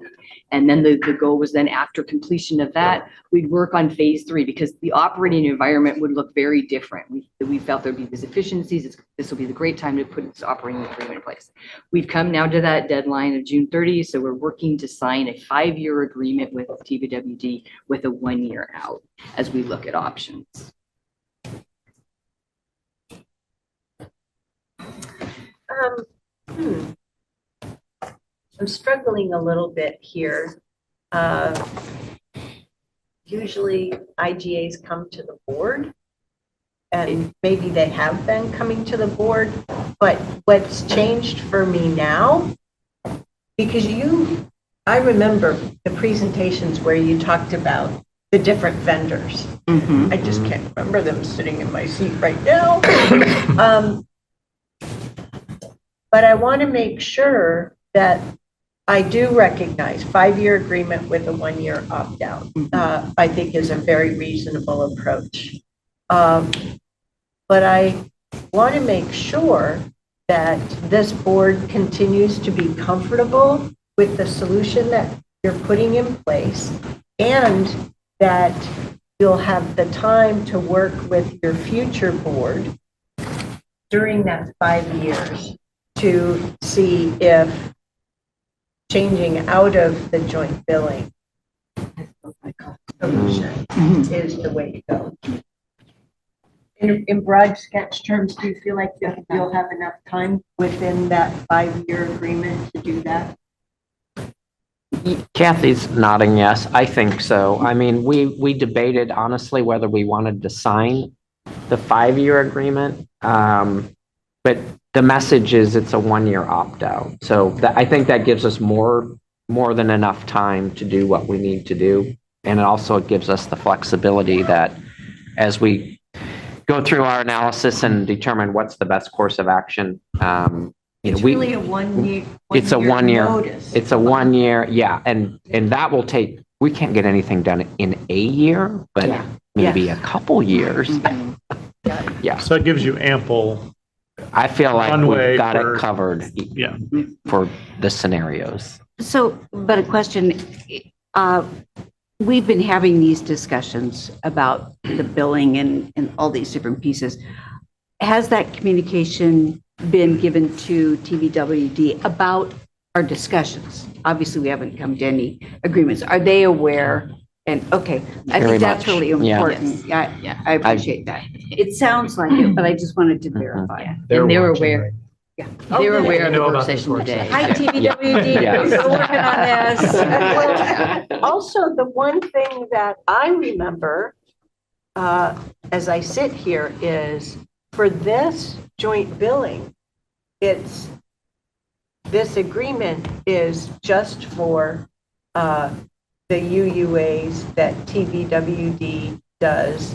And then the goal was then after completion of that, we'd work on phase 3 because the operating environment would look very different. We felt there'd be these efficiencies. This will be the great time to put this operating agreement in place. We've come now to that deadline of June 30. So we're working to sign a 5-year agreement with TBWD with a 1-year out as we look at options. I'm struggling a little bit here. Usually IGAs come to the board, and maybe they have been coming to the board, but what's changed for me now, because I remember the presentations where you talked about the different vendors. I just can't remember them sitting in my seat right now. But I want to make sure that I do recognize 5-year agreement with a 1-year opt-out, I think is a very reasonable approach. But I want to make sure that this board continues to be comfortable with the solution that you're putting in place, and that you'll have the time to work with your future board during that 5 years to see if changing out of the joint billing solution is the way to go. In broad sketch terms, do you feel like you'll have enough time within that 5-year agreement to do that? Kathy's nodding yes, I think so. I mean, we debated honestly whether we wanted to sign the 5-year agreement, but the message is it's a 1-year opt-out. So I think that gives us more than enough time to do what we need to do. And it also gives us the flexibility that as we go through our analysis and determine what's the best course of action, It's really a 1 year. It's a 1 year. Notice. It's a 1 year, yeah. And that will take, we can't get anything done in a year, but maybe a couple years. Yeah. So that gives you ample. I feel like runway we've got for- it covered Yeah. for the scenarios. So, but a question, we've been having these discussions about the billing and all these different pieces. Has that communication been given to TBWD about our discussions? Obviously, we haven't come to any agreements. Are they aware? And okay, I Very think that's much. really Yeah. important. Yeah, I appreciate that. It sounds like it, but I just wanted to verify. And they were aware. Yeah. They were aware of the know work about this session work today. Hi, TBWD. Yes. We're working on this. Well, also, the one thing that I remember as I sit here is for this joint billing, this agreement is just for the UUAs that TVWD does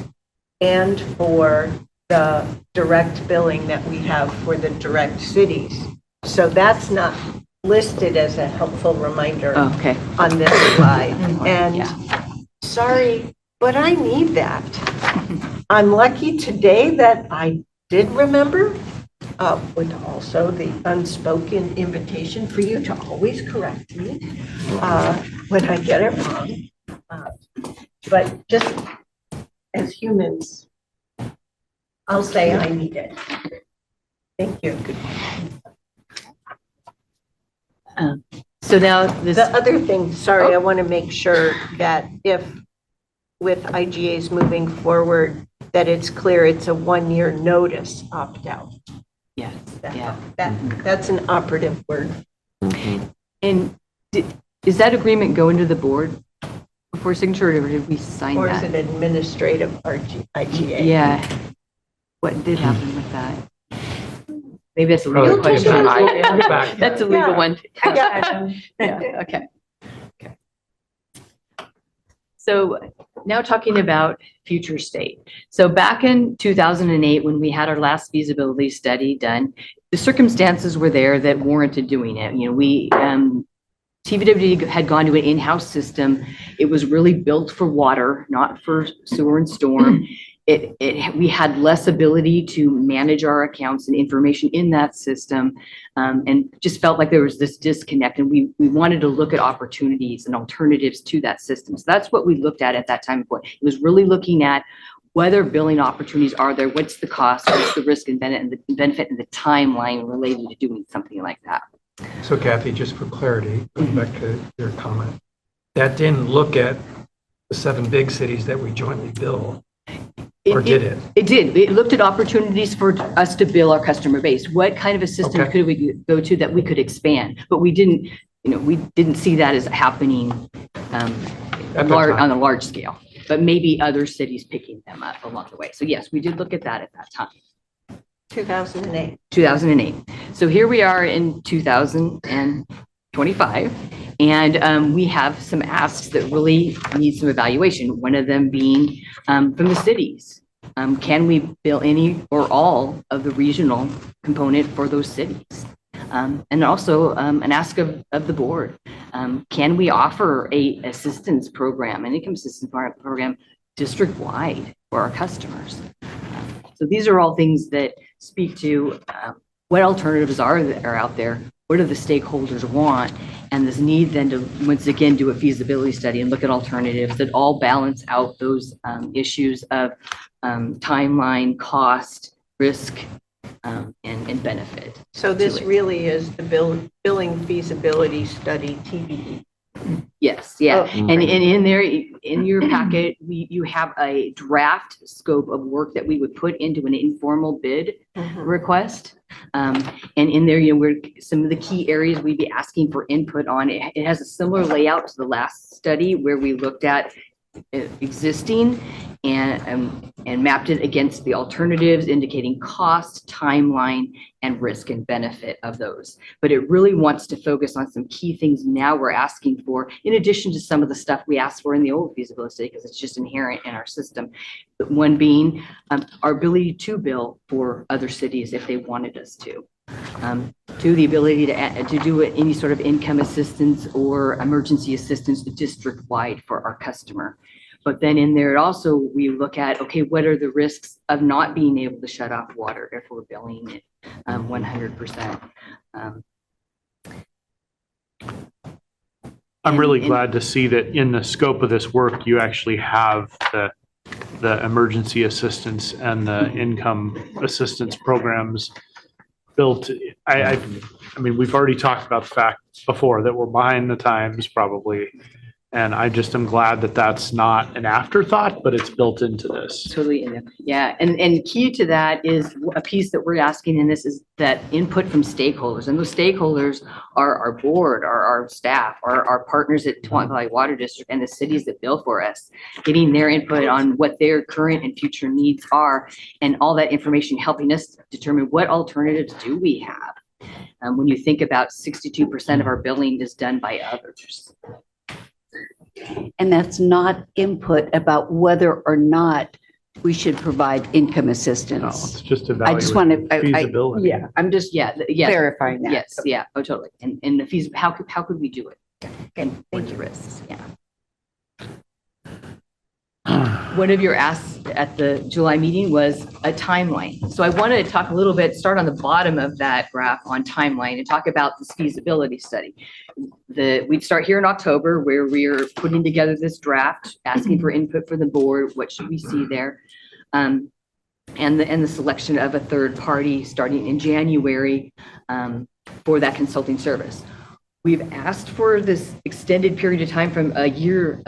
and for the direct billing that we have for the direct cities. So that's not listed as a helpful reminder Okay. on this slide. And Yeah. sorry, but I need that. I'm lucky today that I did remember, with also the unspoken invitation for you to always correct me when I get it wrong. But just as humans, I'll say I need it. Thank you. So now this. The other thing, sorry, I want to make sure that if with IGAs moving forward, that it's clear it's a 1-year notice opt-out. Yes, yeah. That's an operative word. And is that agreement going to the board before signature, or did we sign Or that? is it administrative IGA? Yeah. What did happen with that? Maybe that's a Probably legal question. back. That's a legal Yeah. one. I got Yeah, okay. Okay. So now talking about future state. So back in 2008, when we had our last feasibility study done, the circumstances were there that warranted doing it. You know, TVWD had gone to an in-house system. It was really built for water, not for sewer and storm. We had less ability to manage our accounts and information in that system, and just felt like there was this disconnect, and we wanted to look at opportunities and alternatives to that system. So that's what we looked at that time. It was really looking at whether billing opportunities are there, what's the cost, what's the risk and benefit and the timeline related to doing something like that. So Kathy, just for clarity, going back to your comment, that didn't look at the 7 big cities that we jointly bill, or did it? It did. It looked at opportunities for us to bill our customer base. What kind of a system Okay. could we go to that we could expand? But we didn't see that as happening At that time. on a large scale, but maybe other cities picking them up along the way. So yes, we did look at that at that time. 2008. 2008. So here we are in 2025, and we have some asks that really need some evaluation. One of them being from the cities. Can we bill any or all of the regional component for those cities? And also an ask of the board. Can we offer a assistance program, an income assistance program district-wide for our customers? So these are all things that speak to what alternatives are out there, what do the stakeholders want, and this need then to once again do a feasibility study and look at alternatives that all balance out those issues of timeline, cost, risk, and benefit. So this really is the billing feasibility study, TBD. Yes, yeah. Oh. And in there, in your packet, you have a draft scope of work that we would put into an informal bid request. And in there, some of the key areas we'd be asking for input on. It has a similar layout to the last study where we looked at existing and mapped it against the alternatives, indicating cost, timeline, and risk and benefit of those. But it really wants to focus on some key things now we're asking for, in addition to some of the stuff we asked for in the old feasibility study, because it's just inherent in our system. But one being our ability to bill for other cities if they wanted us to. To the ability to do any sort of income assistance or emergency assistance district-wide for our customer. But then in there, also, we look at, okay, what are the risks of not being able to shut off water if we're billing it 100%? I'm really glad to see that in the scope of this work, you actually have the emergency assistance and the income assistance programs built. I mean, we've already talked about the fact before that we're behind the times probably. And I just am glad that that's not an afterthought, but it's built into this. Totally. Yeah. And key to that is a piece that we're asking in this is that input from stakeholders. And those stakeholders are our board, our staff, our partners at Tehuantepec Valley Water District and the cities that bill for us, getting their input on what their current and future needs are, and all that information helping us determine what alternatives do we have. When you think about 62% of our billing is done by others. And that's not input about whether or not we should provide income No, assistance. it's just I just want to, feasibility. yeah, I'm just Yes. clarifying that. Yes, yeah, oh, totally. And the fees, how could we do it? And what are the risks? Yeah. One of your asks at the July meeting was a timeline. So I wanted to talk a little bit, start on the bottom of that graph on timeline and talk about this feasibility study. We'd start here in October where we're putting together this draft, asking for input for the board. What should we see there? And the selection of a third party starting in January for that consulting service. We've asked for this extended period of time from a year,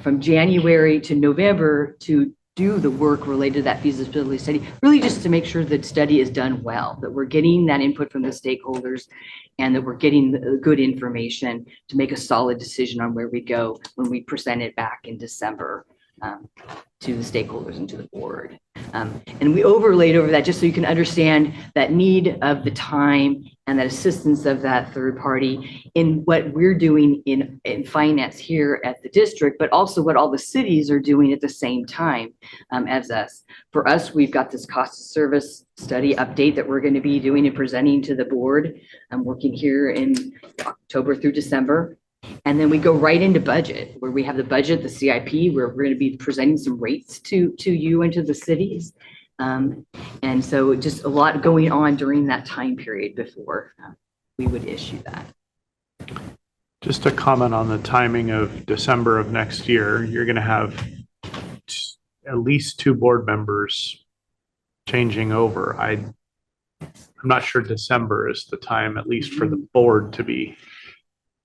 from January to November to do the work related to that feasibility study, really just to make sure that study is done well, that we're getting that input from the stakeholders and that we're getting the good information to make a solid decision on where we go when we present it back in December to the stakeholders and to the board. And we overlaid over that just so you can understand that need of the time and that assistance of that third party in what we're doing in finance here at the district, but also what all the cities are doing at the same time as us. For us, we've got this cost of service study update that we're going to be doing and presenting to the board. I'm working here in October through December. And then we go right into budget, where we have the budget, the CIP, where we're going to be presenting some rates to you and to the cities. And so just a lot going on during that time period before we would issue that. Just to comment on the timing of December of next year, you're going to have at least 2 board members changing over. I'm not sure December is the time, at least for the board to be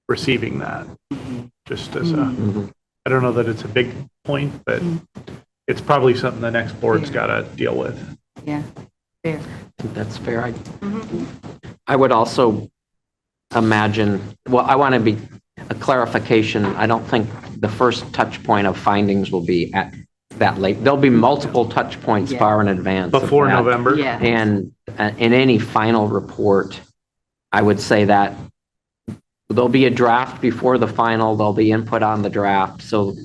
receiving that. Just as a, I don't know that it's a big point, but it's probably something the next board's got to deal with. Yeah, fair. I think that's fair. I would also imagine, well, I want to be a clarification. I don't think the first touch point of findings will be at that late. There'll be multiple touch points far in advance. Before November. Yeah. And in any final report, I would say that there'll be a draft before the final, there'll be input on the draft. So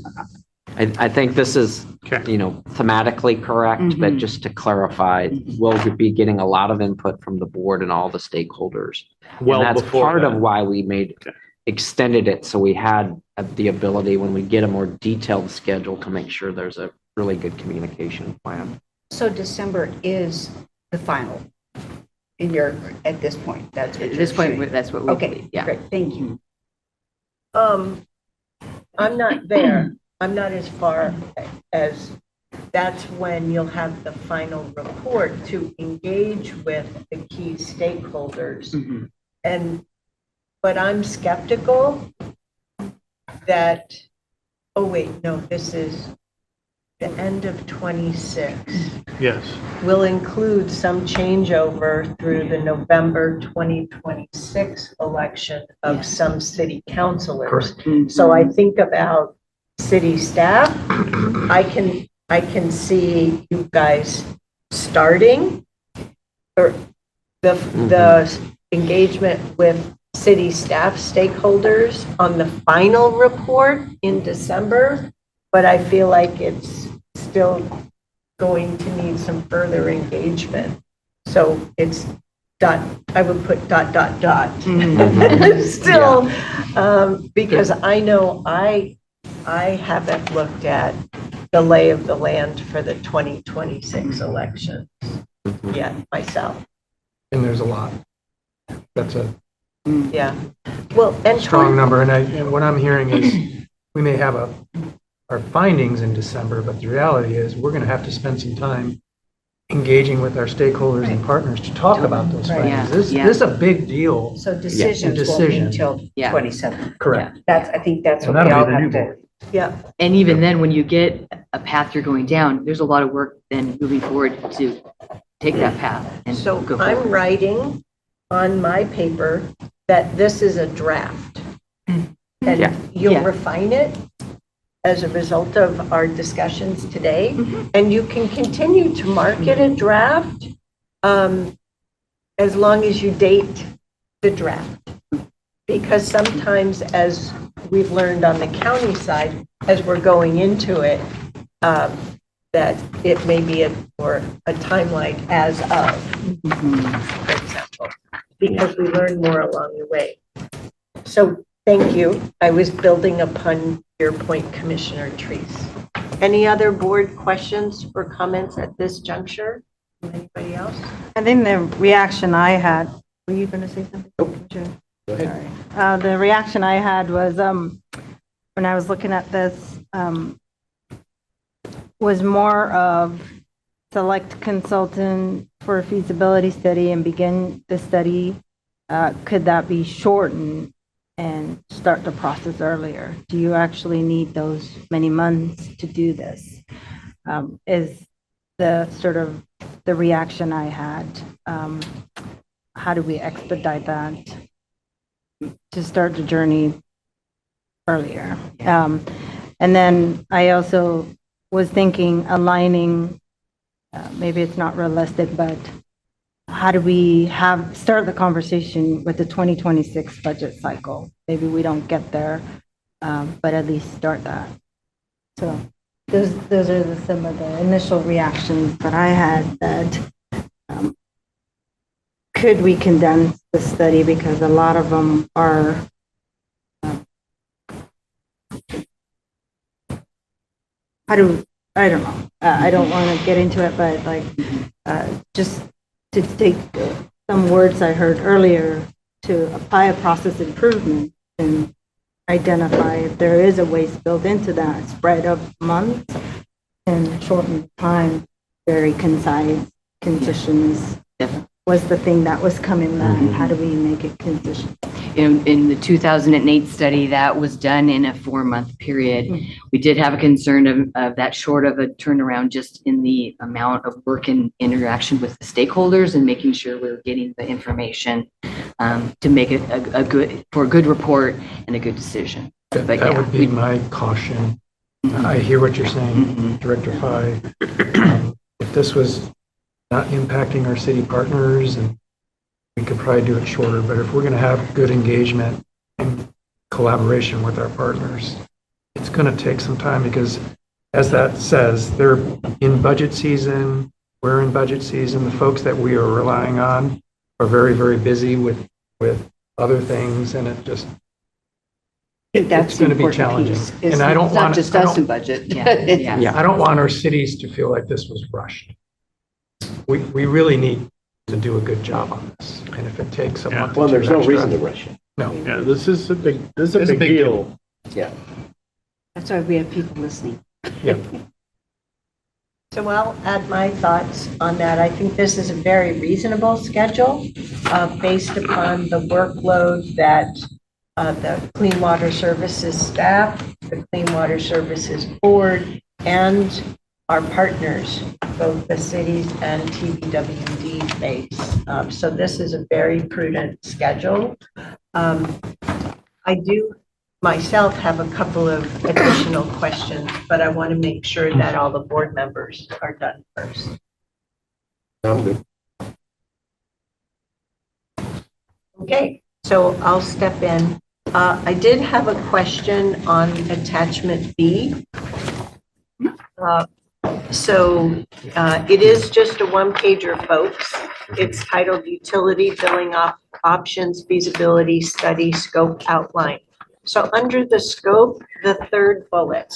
I think this is, thematically correct, but just to clarify, we'll be getting a lot of input from the board and all the stakeholders. Well, and that's before part that. of why we extended it. So we had the ability when we get a more detailed schedule to make sure there's a really good communication plan. So December is the final at this point, that's what At this point, shooting. that's what we Okay, believe, yeah. great, thank you. I'm not there. I'm not as far as, that's when you'll have the final report to engage with the key stakeholders. But I'm skeptical that, oh wait, no, this is the end of 26. Yes. Will include some changeover through the November 2026 election of some city councilors. So I think about city staff. I can see you guys starting or the engagement with city staff stakeholders on the final report in December, but I feel like it's still going to need some further engagement. So it's I would put ... Still, because I know I haven't looked at the lay of the land for the 2026 election yet myself. And there's a lot. That's a Yeah. Well, and strong number. And what I'm hearing is we may have our findings in December, but the reality is we're going to have to spend some time engaging with our stakeholders and partners to talk about those findings. This is a big deal. So decisions won't be until 27. Correct. I think that's And what we that'll all be the have new to. board. Yeah. And even then, when you get a path you're going down, there's a lot of work then moving forward to take that path and So go I'm forward. writing on my paper that this is a draft. And you'll refine it as a result of our discussions today. And you can continue to market a draft as long as you date the draft. Because sometimes, as we've learned on the county side, as we're going into it, that it may be a timeline as of, for example, because we learn more along the way. So thank you. I was building upon your point, Commissioner Treese. Any other board questions or comments at this juncture? Anybody else? I think the reaction I had, were you going to say something? June? Go ahead. Sorry. The reaction I had was, when I was looking at this, was more of select consultant for a feasibility study and begin the study. Could that be shortened and start the process earlier? Do you actually need those many months to do this? Is the sort of the reaction I had. How do we expedite that to start the journey earlier? And then I also was thinking aligning, maybe it's not realistic, but how do we start the conversation with the 2026 budget cycle? Maybe we don't get there, but at least start that. So those are some of the initial reactions that I had, that could we condense the study, because a lot of them are I don't know. I don't want to get into it, but like, just to take some words I heard earlier, to apply a process improvement and identify if there is a waste built into that spread of months and shorten time, very concise, conditions was the thing that was coming back. How do we make it consistent? In the 2008 study, that was done in a 4-month period. We did have a concern of that short of a turnaround, just in the amount of work and interaction with the stakeholders and making sure we were getting the information to make it a good report and a good decision. But that would be my caution. I hear what you're saying, Director Fye. If this was not impacting our city partners, and we could probably do it shorter, but if we're going to have good engagement and collaboration with our partners, it's going to take some time, because as that says, they're in budget season, we're in budget season. The folks that we are relying on are very, very busy with other things, and it's going to be challenging. And I don't want, just us in budget. I don't want our cities to feel like this was rushed. We really need to do a good job on this. And if it takes a month. Well, there's no reason to rush it. No. Yeah, this is a big deal. Yeah. That's why we have people listening. Yeah. So I'll add my thoughts on that. I think this is a very reasonable schedule based upon the workload that the Clean Water Services staff, the Clean Water Services Board, and our partners, both the cities and TBWD face. So this is a very prudent schedule. I do myself have a couple of additional questions, but I want to make sure that all the board members are done first. I'm good. Okay, so I'll step in. I did have a question on attachment B. So it is just a one-pager, folks. It's titled Utility Billing Options Feasibility Study Scope Outline. So under the scope, the third bullet,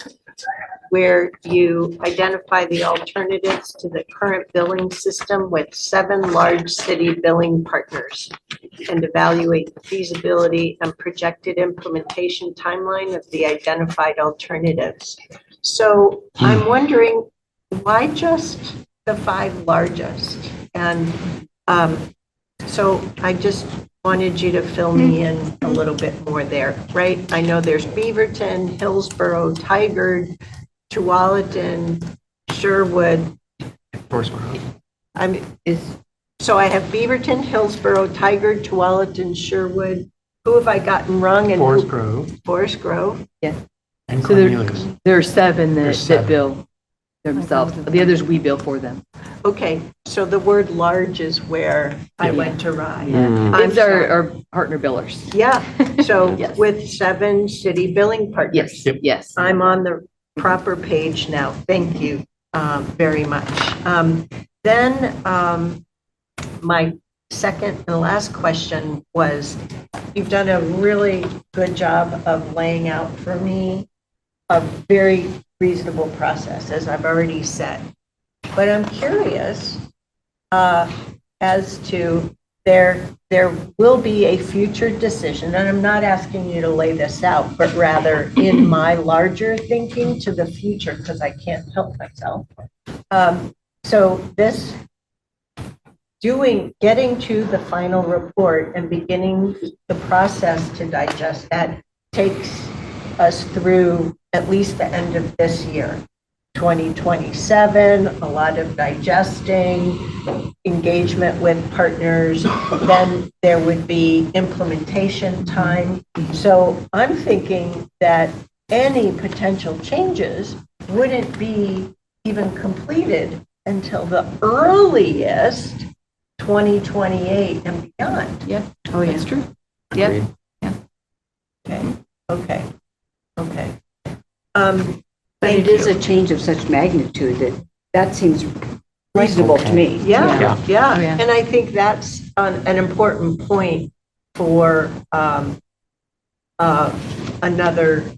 where you identify the alternatives to the current billing system with 7 large city billing partners, and evaluate the feasibility and projected implementation timeline of the identified alternatives. So I'm wondering, why just the 5 largest? And so I just wanted you to fill me in a little bit more there, right? I know there's Beaverton, Hillsborough, Tigard, Tualatin, Sherwood. Forest Grove. So I have Beaverton, Hillsborough, Tigard, Tualatin, Sherwood. Who have I gotten wrong? And Forest Grove. Forest Grove. Yeah. And So Cornelius. there are 7 that bill. themselves. The others, we bill for them. Okay, so the word large is where I went awry. Mm. I'm It's our, sorry. our partner billers. Yeah, so Yes. with 7 city billing partners. Yes, yes. I'm on the proper page now. Thank you very much. Then my second and last question was, you've done a really good job of laying out for me a very reasonable process, as I've already said. But I'm curious as to there will be a future decision, and I'm not asking you to lay this out, but rather in my larger thinking to the future, because I can't help myself. So this getting to the final report and beginning the process to digest that takes us through at least the end of this year. 2027, a lot of digesting, engagement with partners, then there would be implementation time. So I'm thinking that any potential changes wouldn't be even completed until the earliest 2028 and beyond. Yeah. Oh, yeah. That's true. Yeah. Okay. But it is a change of such magnitude that seems reasonable to me. Yeah. Oh, yeah. And I think that's an important point for another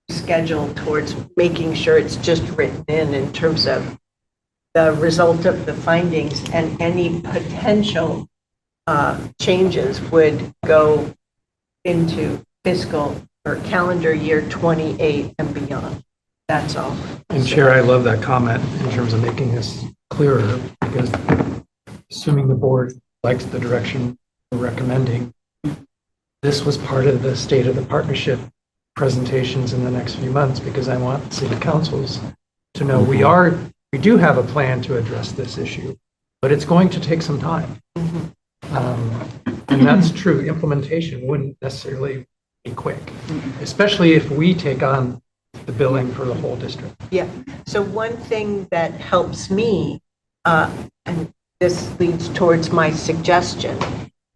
schedule towards making sure it's just written in terms of the result of the findings, and any potential changes would go into fiscal or calendar year 28 and beyond. That's all. And Chair, I love that comment in terms of making this clearer, because assuming the board likes the direction we're recommending, this was part of the state of the partnership presentations in the next few months, because I want city councils to know we do have a plan to address this issue, but it's going to take some time. And that's true. Implementation wouldn't necessarily be quick, especially if we take on the billing for the whole district. Yeah. So one thing that helps me, and this leads towards my suggestion,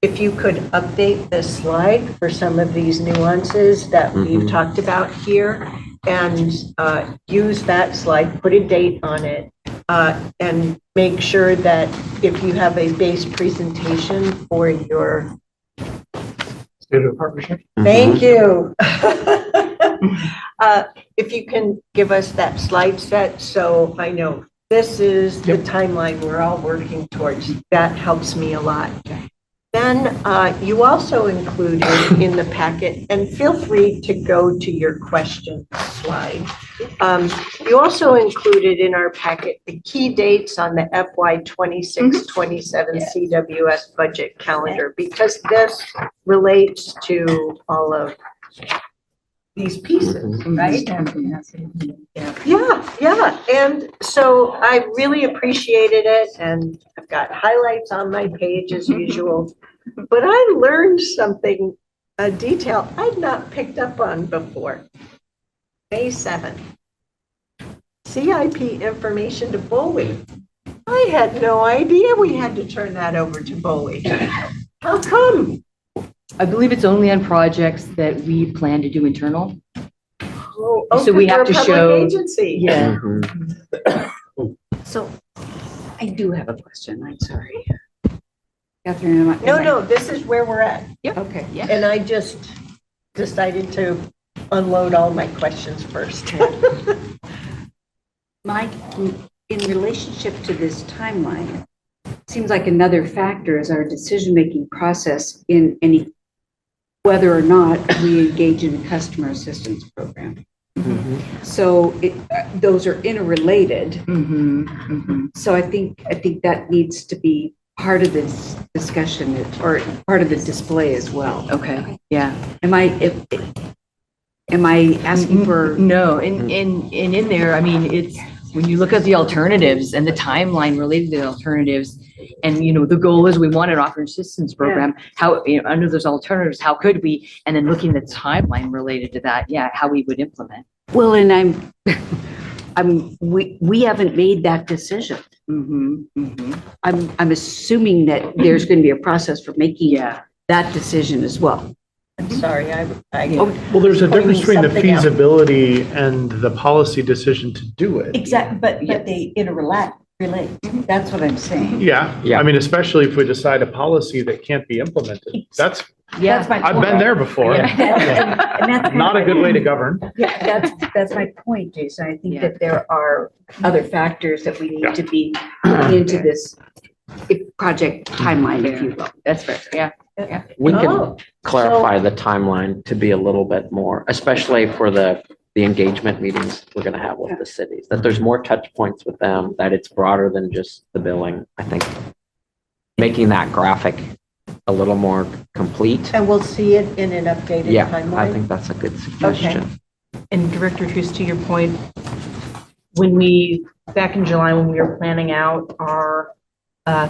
if you could update this slide for some of these nuances that we've talked about here, and use that slide, put a date on it, and make sure that if you have a base presentation for your State of the partnership. Thank you. If you can give us that slide set, so I know this is the timeline we're all working towards, that helps me a lot. Then you also included in the packet, and feel free to go to your question slide. You also included in our packet the key dates on the FY 26-27 CWS budget calendar, because this relates to all of these pieces, right? Yeah. And so I really appreciated it, and I've got highlights on my page as usual. But I learned something, a detail I'd not picked up on before. May 7th. CIP information to Bowie. I had no idea we had to turn that over to Bowie. How come? I believe it's only on projects that we plan to do internal. Oh, So we 'cause have we're to a public show- Agency. Yeah. So I do have a question. I'm sorry. Catherine, No, this is where we're at. Okay. Yeah. And I just decided to unload all my questions first. Mike, in relationship to this timeline, seems like another factor is our decision-making process in any, whether or not we engage in a customer assistance program. So those are interrelated. So I think that needs to be part of this discussion, or part of the display as well. Okay, yeah. Am I asking for? No, and in there, I mean, it's, when you look at the alternatives and the timeline related to the alternatives, and, you know, the goal is we want an offering assistance program, how, you know, under those alternatives, how could we, and then looking at the timeline related to that, how we would implement. Well, and I'm we haven't made that decision. Mhm, mhm. I'm assuming that there's going to be a process for making that decision as well. I'm sorry, I. Well, there's a difference between the Something else. feasibility and the policy decision to do it. Exactly, but they interrelate, relate. That's what I'm saying. Yeah, I mean, especially if we decide a policy that can't be implemented. That's my I've been there before. And that's Not a good way to govern. Yeah, that's my point, Jason. I think that there are other factors that we need to be into this. Project timeline, if you will. That's fair, yeah. We Oh, can clarify the timeline to be a little bit more, especially for the engagement meetings we're going to have with the cities, that there's more touch points with them, that it's broader than just the billing. I think making that graphic a little more complete. And we'll see it in an updated Yeah, timeline? I think that's a good suggestion. And Director Truce, to your point, back in July, when we were planning out our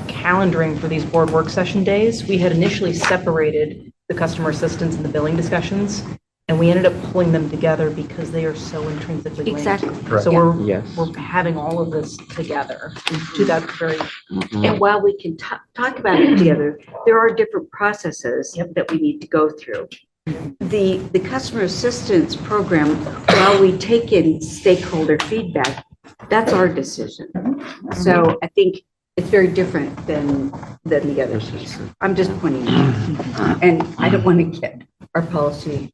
calendaring for these board work session days, we had initially separated the customer assistance and the billing discussions, and we ended up pulling them together because they are so intrinsically linked. Exactly. Correct. So Yes. we're having all of this together to that very, Mhm. And while we can talk about it together, there are different processes that we need to go through. The customer assistance program, while we take in stakeholder feedback, that's our decision. So I think it's very different than the other piece. I'm just pointing it out. And I don't want to get our policy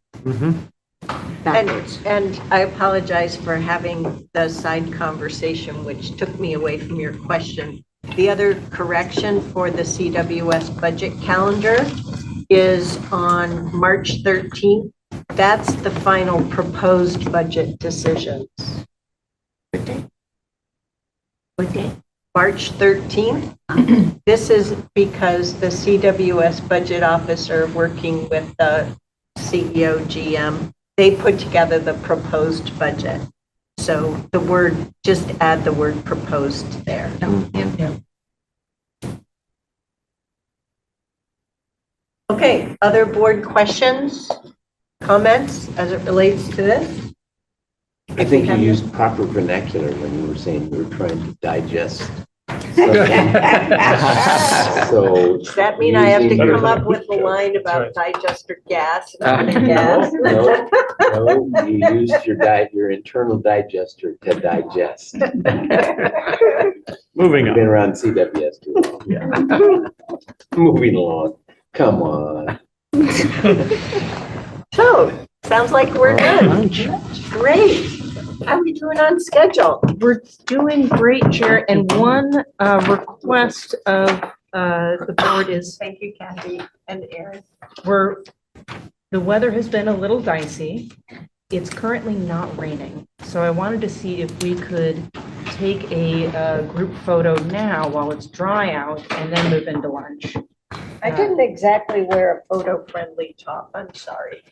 backwards. And I apologize for having the side conversation, which took me away from your question. The other correction for the CWS budget calendar is on March 13th. That's the final proposed budget decisions. What day? March 13th. This is because the CWS budget officer working with the CEO, GM, they put together the proposed budget. So just add the word proposed there. Okay, other board questions, comments as it relates to this? I think you used proper vernacular when you were saying you were trying to digest. So. Does that mean I have to using come your- up with a line about digester gas? No, no, you used your internal digester to digest. Moving You've on. been around CWS too long. Moving along, come on. So, sounds like we're good. Great. How are we doing on schedule? we're doing great, Chair. And one request of the board is Thank you, Kathy and Aaron. the weather has been a little dicey. It's currently not raining. So I wanted to see if we could take a group photo now while it's dry out and then move into lunch. I didn't exactly wear a photo-friendly top, I'm sorry.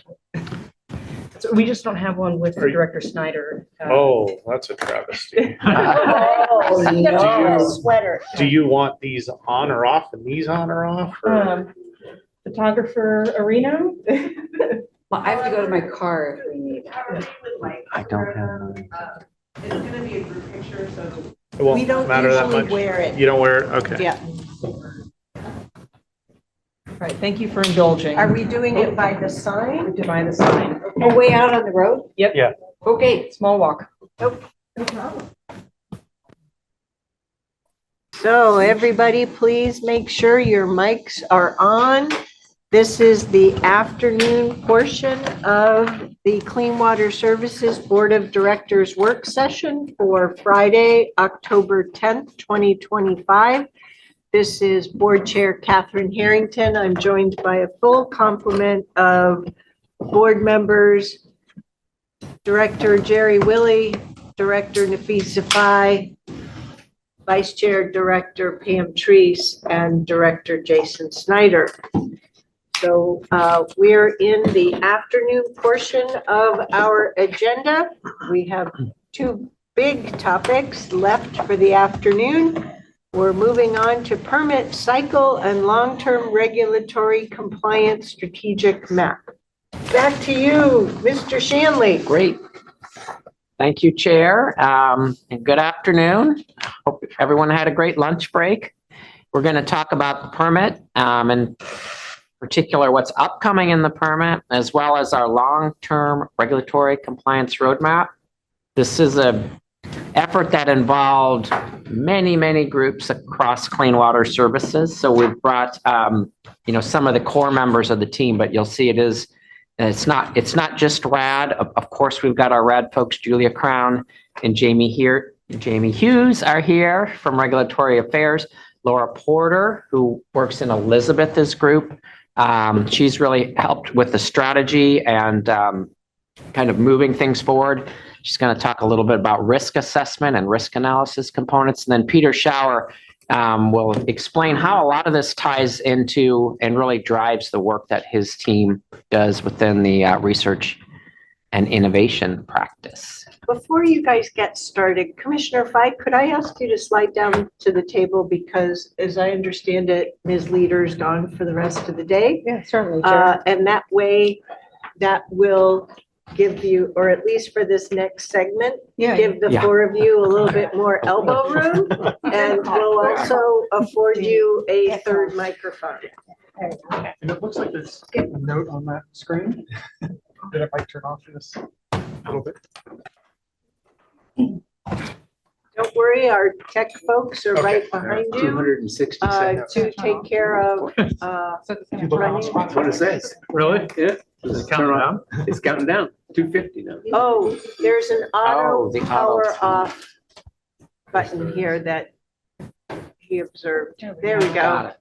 So we just don't have one with Director Snyder. Oh, that's a travesty. Oh, no, sweater. Do you want these on or off and these on or off? or- Photographer Arena? Well, I have to go to my car if we need. I don't have. It's gonna be a group picture, so. It won't We don't matter that usually much? wear it. You don't wear it? Okay. Yeah. All right, thank you for indulging. Are we doing it by the sign? To buy the sign. Oh, way out on the road? Yep. Yeah. Okay, small walk. So everybody, please make sure your mics are on. This is the afternoon portion of the Clean Water Services Board of Directors work session for Friday, October 10th, 2025. This is Board Chair Catherine Harrington. I'm joined by a full complement of board members, Director Jerry Willey, Director Nafisa Fai, Vice Chair Director Pam Treese, and Director Jason Snyder. So we're in the afternoon portion of our agenda. We have two big topics left for the afternoon. We're moving on to permit cycle and long-term regulatory compliance strategic map. Back to you, Mr. Shanley. Great. Thank you, Chair, and good afternoon. Hope everyone had a great lunch break. We're going to talk about the permit, in particular what's upcoming in the permit, as well as our long-term regulatory compliance roadmap. This is a effort that involved many groups across Clean Water Services. So we've brought, some of the core members of the team, but you'll see it's not just RAD. Of course, we've got our RAD folks, Julia Crown and Jamie Hughes are here from Regulatory Affairs. Laura Porter, who works in Elizabeth's group. She's really helped with the strategy and kind of moving things forward. She's going to talk a little bit about risk assessment and risk analysis components. And then Peter Schauer will explain how a lot of this ties into and really drives the work that his team does within the research and innovation practice. Before you guys get started, Commissioner Fike, could I ask you to slide down to the table because as I understand it, Ms. Leader's gone for the rest of the day. Yeah, certainly, Chair. And that way, that will give you, or at least for this next segment, give the four of you a little bit more elbow room and will also afford you a third microphone. And it looks like there's a note on that screen that I might turn off this a little bit. Don't worry, our tech folks are right behind you 260 seconds. to take care of running. That's what it says. Really? Yeah. Is it counting down? It's counting down. 250 now. Oh, there's an auto the auto. power off button here that he observed. There we Got go. it.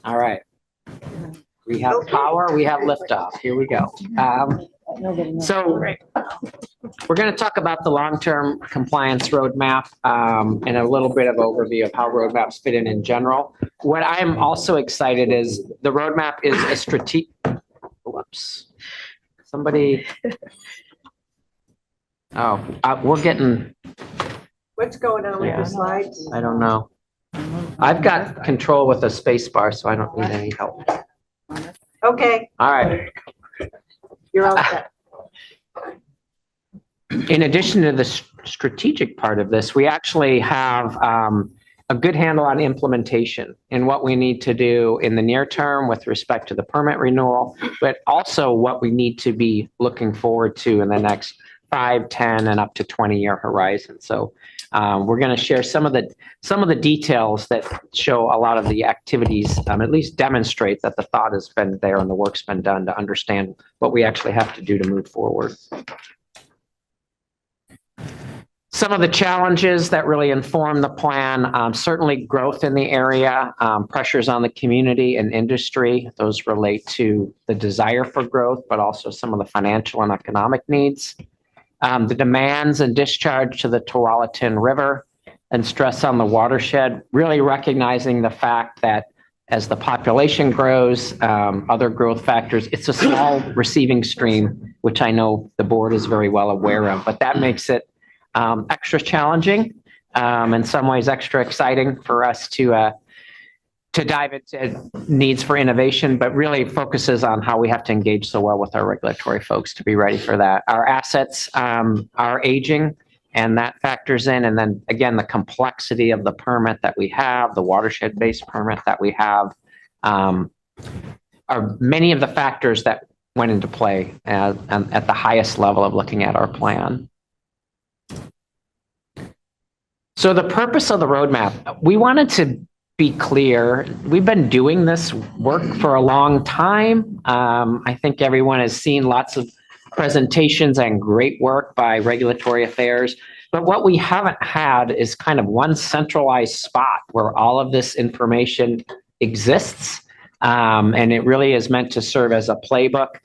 All right. We have power, we have liftoff. Here we go. So we're going to talk about the long-term compliance roadmap and a little bit of overview of how roadmaps fit in general. What I'm also excited is the roadmap is a strategic. Whoops. Somebody. Oh, we're getting. What's going on with the slides? I don't know. I've got control with a space bar, so I don't need any help. Okay, All right. you're all set. In addition to the strategic part of this, we actually have a good handle on implementation and what we need to do in the near term with respect to the permit renewal, but also what we need to be looking forward to in the next 5, 10, and up to 20-year horizon. So we're going to share some of the details that show a lot of the activities, at least demonstrate that the thought has been there and the work's been done to understand what we actually have to do to move forward. Some of the challenges that really inform the plan, certainly growth in the area, pressures on the community and industry. Those relate to the desire for growth, but also some of the financial and economic needs. The demands and discharge to the Tualatin River and stress on the watershed, really recognizing the fact that as the population grows, other growth factors, it's a small receiving stream, which I know the board is very well aware of, but that makes it extra challenging, in some ways extra exciting for us to dive into needs for innovation, but really focuses on how we have to engage so well with our regulatory folks to be ready for that. Our assets are aging, and that factors in. And then again, the complexity of the permit that we have, the watershed-based permit that we have, are many of the factors that went into play at the highest level of looking at our plan. So the purpose of the roadmap, we wanted to be clear. We've been doing this work for a long time. I think everyone has seen lots of presentations and great work by Regulatory Affairs. But what we haven't had is kind of one centralized spot where all of this information exists. And it really is meant to serve as a playbook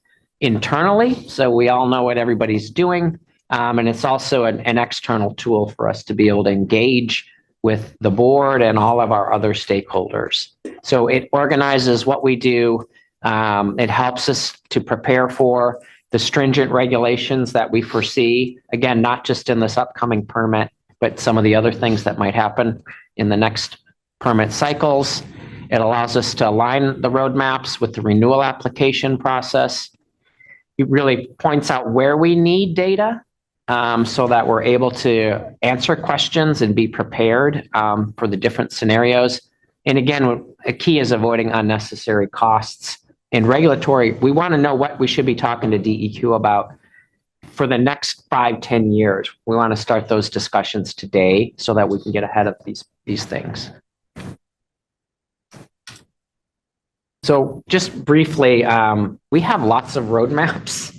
internally, so we all know what everybody's doing. And it's also an external tool for us to be able to engage with the board and all of our other stakeholders. So it organizes what we do. It helps us to prepare for the stringent regulations that we foresee. Again, not just in this upcoming permit, but some of the other things that might happen in the next permit cycles. It allows us to align the roadmaps with the renewal application process. It really points out where we need data so that we're able to answer questions and be prepared for the different scenarios. And again, a key is avoiding unnecessary costs. In regulatory, we want to know what we should be talking to DEQ about for the next 5-10 years. We want to start those discussions today so that we can get ahead of these things. So just briefly, we have lots of roadmaps,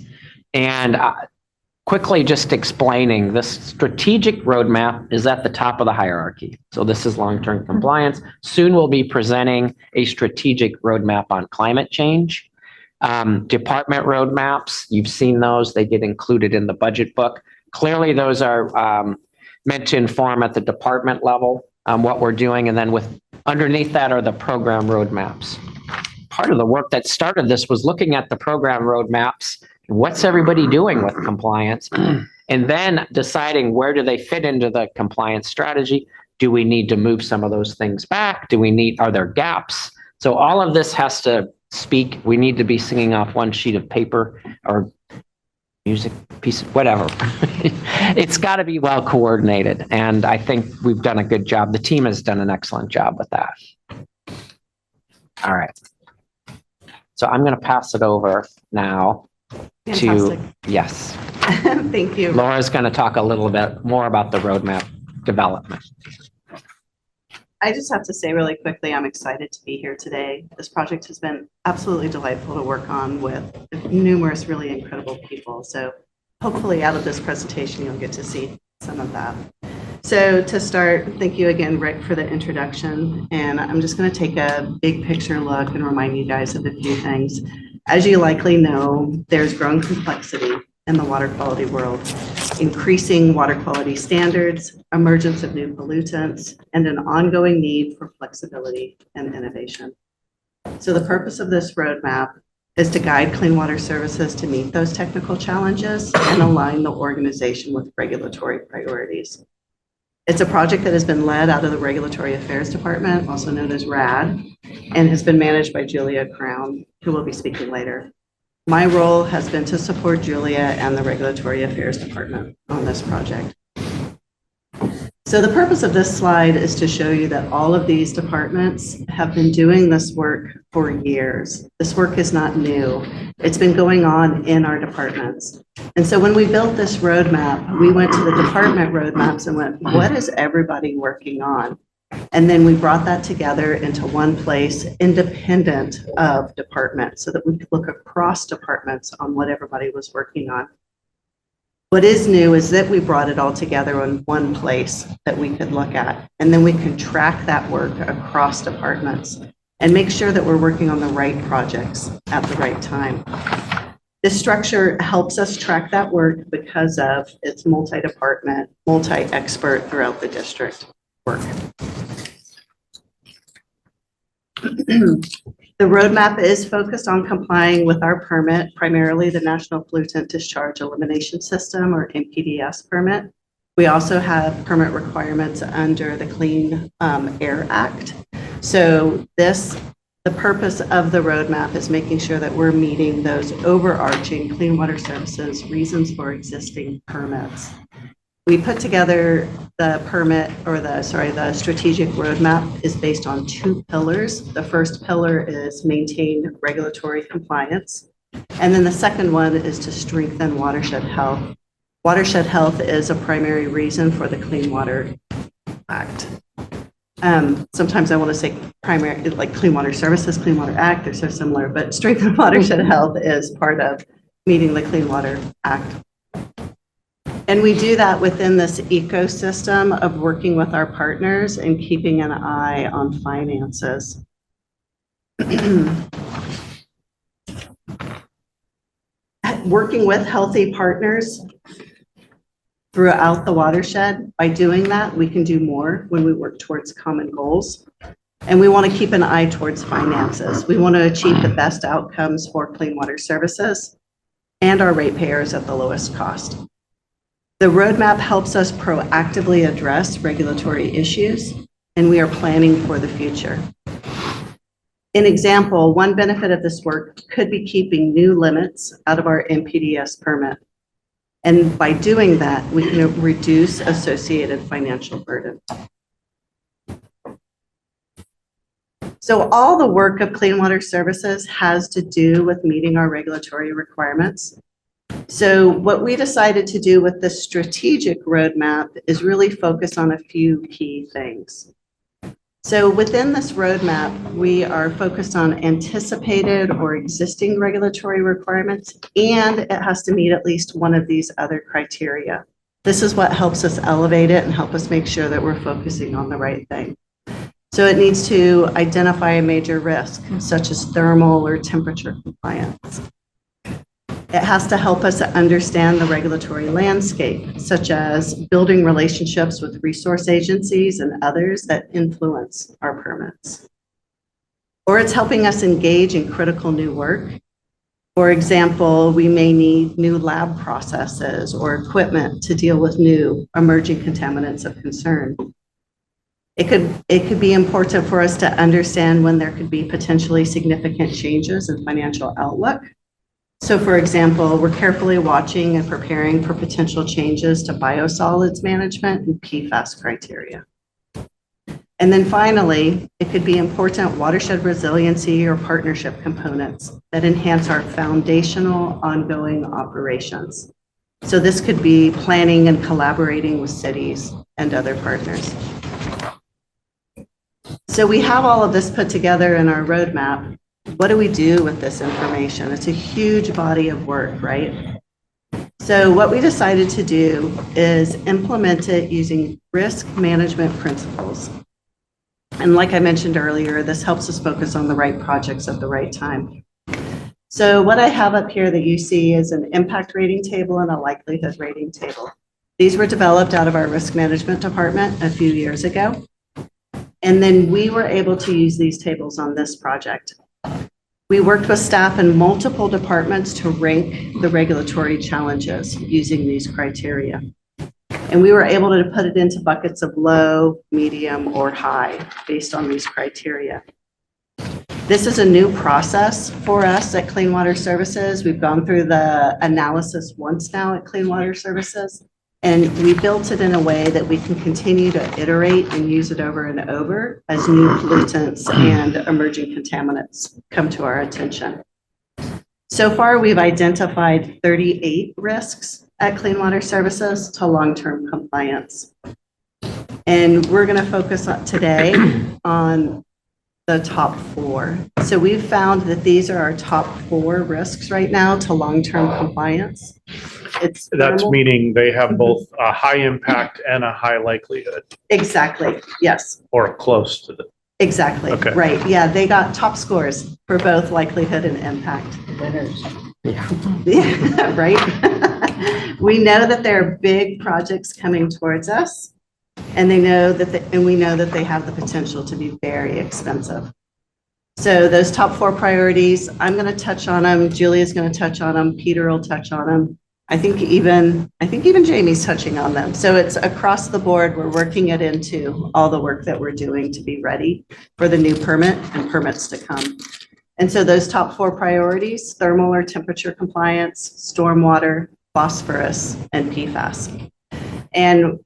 and quickly just explaining, this strategic roadmap is at the top of the hierarchy. So this is long-term compliance. Soon we'll be presenting a strategic roadmap on climate change. Department roadmaps, you've seen those, they get included in the budget book. Clearly those are meant to inform at the department level what we're doing, and then underneath that are the program roadmaps. Part of the work that started this was looking at the program roadmaps. What's everybody doing with compliance? And then deciding where do they fit into the compliance strategy? Do we need to move some of those things back? Are there gaps? So all of this has to speak. We need to be singing off one sheet of paper or music piece, whatever. It's got to be well coordinated. And I think we've done a good job. The team has done an excellent job with that. All right. So I'm going to pass it over now. Fantastic. Yes. Thank you. Laura's going to talk a little bit more about the roadmap development. I just have to say really quickly, I'm excited to be here today. This project has been absolutely delightful to work on with numerous really incredible people. So hopefully out of this presentation, you'll get to see some of that. So to start, thank you again, Rick, for the introduction. And I'm just going to take a big picture look and remind you guys of a few things. As you likely know, there's growing complexity in the water quality world, increasing water quality standards, emergence of new pollutants, and an ongoing need for flexibility and innovation. So the purpose of this roadmap is to guide Clean Water Services to meet those technical challenges and align the organization with regulatory priorities. It's a project that has been led out of the Regulatory Affairs Department, also known as RAD, and has been managed by Julia Crown, who will be speaking later. My role has been to support Julia and the Regulatory Affairs Department on this project. So the purpose of this slide is to show you that all of these departments have been doing this work for years. This work is not new. It's been going on in our departments. And so when we built this roadmap, we went to the department roadmaps and went, what is everybody working on? And then we brought that together into one place, independent of departments, so that we could look across departments on what everybody was working on. What is new is that we brought it all together in one place that we could look at, and then we can track that work across departments and make sure that we're working on the right projects at the right time. This structure helps us track that work because of its multi-department, multi-expert throughout the district work. The roadmap is focused on complying with our permit, primarily the National Pollutant Discharge Elimination System, or NPDES permit. We also have permit requirements under the Clean Air Act. So the purpose of the roadmap is making sure that we're meeting those overarching Clean Water Services reasons for existing permits. We put together the the strategic roadmap is based on 2 pillars. The first pillar is maintain regulatory compliance. And then the second one is to strengthen watershed health. Watershed health is a primary reason for the Clean Water Act. Sometimes I want to say primary, like Clean Water Services, Clean Water Act, they're so similar, but strengthen watershed health is part of meeting the Clean Water Act. And we do that within this ecosystem of working with our partners and keeping an eye on finances. Working with healthy partners throughout the watershed. By doing that, we can do more when we work towards common goals. And we want to keep an eye towards finances. We want to achieve the best outcomes for Clean Water Services and our ratepayers at the lowest cost. The roadmap helps us proactively address regulatory issues, and we are planning for the future. An example, one benefit of this work could be keeping new limits out of our NPDES permit. And by doing that, we can reduce associated financial burden. So all the work of Clean Water Services has to do with meeting our regulatory requirements. So what we decided to do with the strategic roadmap is really focus on a few key things. So within this roadmap, we are focused on anticipated or existing regulatory requirements, and it has to meet at least one of these other criteria. This is what helps us elevate it and help us make sure that we're focusing on the right thing. So it needs to identify a major risk, such as thermal or temperature compliance. It has to help us understand the regulatory landscape, such as building relationships with resource agencies and others that influence our permits. Or it's helping us engage in critical new work. For example, we may need new lab processes or equipment to deal with new emerging contaminants of concern. It could be important for us to understand when there could be potentially significant changes in financial outlook. So for example, we're carefully watching and preparing for potential changes to biosolids management and PFAS criteria. And then finally, it could be important watershed resiliency or partnership components that enhance our foundational ongoing operations. So this could be planning and collaborating with cities and other partners. So we have all of this put together in our roadmap. What do we do with this information? It's a huge body of work, right? So what we decided to do is implement it using risk management principles. And like I mentioned earlier, this helps us focus on the right projects at the right time. So what I have up here that you see is an impact rating table and a likelihood rating table. These were developed out of our risk management department a few years ago. And then we were able to use these tables on this project. We worked with staff in multiple departments to rank the regulatory challenges using these criteria. And we were able to put it into buckets of low, medium, or high based on these criteria. This is a new process for us at Clean Water Services. We've gone through the analysis once now at Clean Water Services, and we built it in a way that we can continue to iterate and use it over and over as new pollutants and emerging contaminants come to our attention. So far, we've identified 38 risks at Clean Water Services to long-term compliance. And we're going to focus today on the top 4. So we've found that these are our top 4 risks right now to long-term compliance. That's meaning they have both a high impact and a high likelihood. Exactly, yes. Or close to the. Exactly, Okay. right. Yeah, they got top scores for both likelihood and impact. Winners. Yeah, right? We know that there are big projects coming towards us, and we know that they have the potential to be very expensive. So those top 4 priorities, I'm going to touch on them. Julia's going to touch on them. Peter will touch on them. I think even Jamie's touching on them. So it's across the board. We're working it into all the work that we're doing to be ready for the new permit and permits to come. And so those top 4 priorities: thermal or temperature compliance, stormwater, phosphorus, and PFAS. And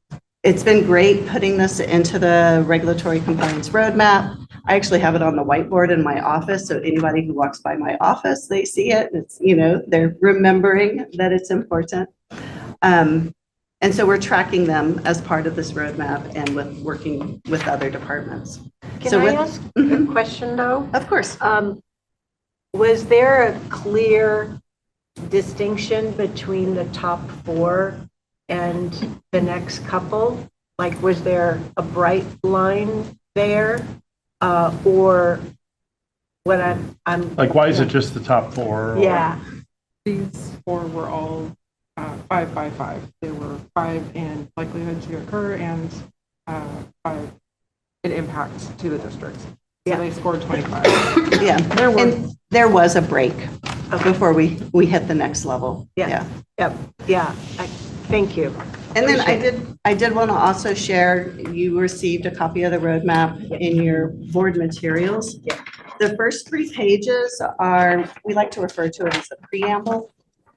it's been great putting this into the regulatory compliance roadmap. I actually have it on the whiteboard in my office, so anybody who walks by my office, they see it. It's, they're remembering that it's important. And so we're tracking them as part of this roadmap and with working with other departments. Can I ask a question though? Of course. Was there a clear distinction between the top 4 and the next couple? Like, was there a bright line there? Or what I'm Like, why is it just the top 4? Yeah. These 4 were all 5, 5, 5. There were 5 in likelihood to occur and 5 in impact to the district. So they scored 25. Yeah, there was a break before we hit the next level. Yeah. Thank you. And then I did want to also share, you received a copy of the roadmap in your board materials. The first 3 pages are, we like to refer to it as a preamble.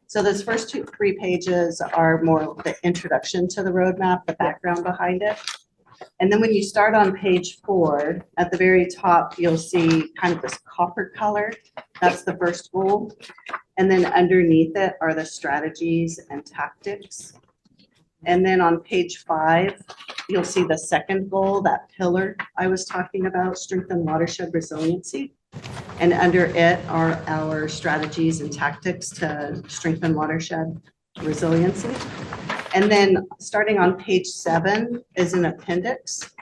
So those first three pages are more the introduction to the roadmap, the background behind it. And then when you start on page 4, at the very top, you'll see kind of this copper color. That's the first goal. And then underneath it are the strategies and tactics. And then on page 5, you'll see the second goal, that pillar I was talking about, strengthen watershed resiliency. And under it are our strategies and tactics to strengthen watershed resiliency. And then starting on page 7 is an appendix.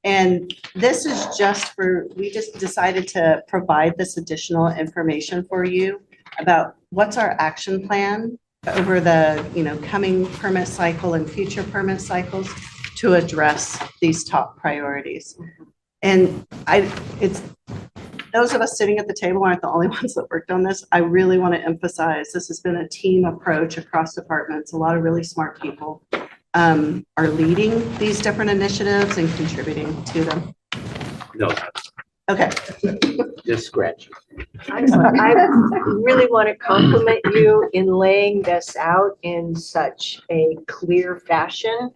And this is just for, we just decided to provide this additional information for you about what's our action plan over the, coming permit cycle and future permit cycles to address these top priorities. And those of us sitting at the table aren't the only ones that worked on this. I really want to emphasize this has been a team approach across departments. A lot of really smart people are leading these different initiatives and contributing to them. No, Okay. just scratch. I really want to compliment you in laying this out in such a clear fashion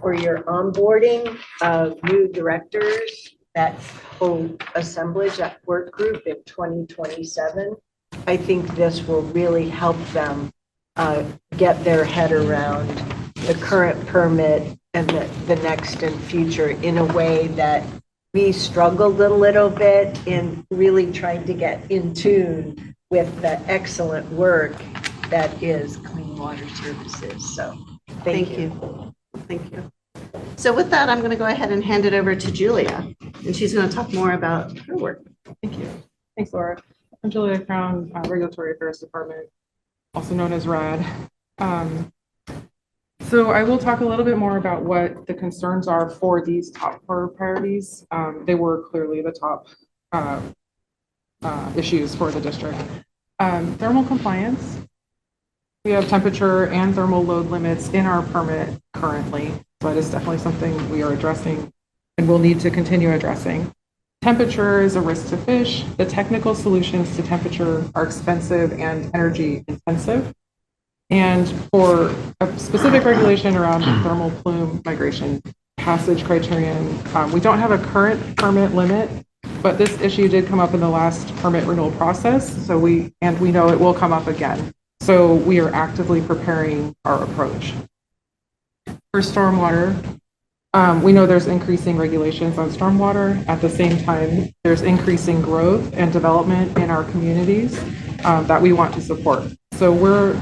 for your onboarding of new directors, that whole assemblage, that work group in 2027. I think this will really help them get their head around the current permit and the next and future in a way that we struggled a little bit in really trying to get in tune with the excellent work that is Clean Water Services. So thank you. Thank you. So with that, I'm going to go ahead and hand it over to Julia, and she's going to talk more about her work. Thank you. Thanks, Laura. I'm Julia Crown, Regulatory Affairs Department, also known as RAD. So I will talk a little bit more about what the concerns are for these top 4 priorities. They were clearly the top issues for the district. Thermal compliance. We have temperature and thermal load limits in our permit currently. So it is definitely something we are addressing and will need to continue addressing. Temperature is a risk to fish. The technical solutions to temperature are expensive and energy intensive. And for a specific regulation around thermal plume migration passage criterion, we don't have a current permit limit, but this issue did come up in the last permit renewal process. So we know it will come up again. So we are actively preparing our approach. For stormwater, we know there's increasing regulations on stormwater. At the same time, there's increasing growth and development in our communities that we want to support. So we're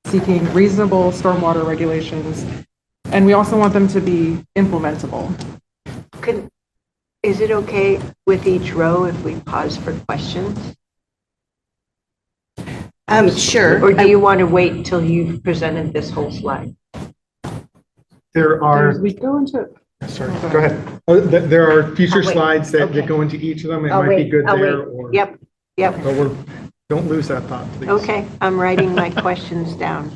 seeking reasonable stormwater regulations, and we also want them to be implementable. Is it okay with each row if we pause for questions? Sure. Or do you want to wait until you've presented this whole slide? There are, We go into. sorry, go ahead. Oh, there are future I'll wait. slides that Okay. go into each of them. It I'll might be wait, good I'll there wait. or. Yep. But don't lose that thought, please. Okay, I'm writing my questions down.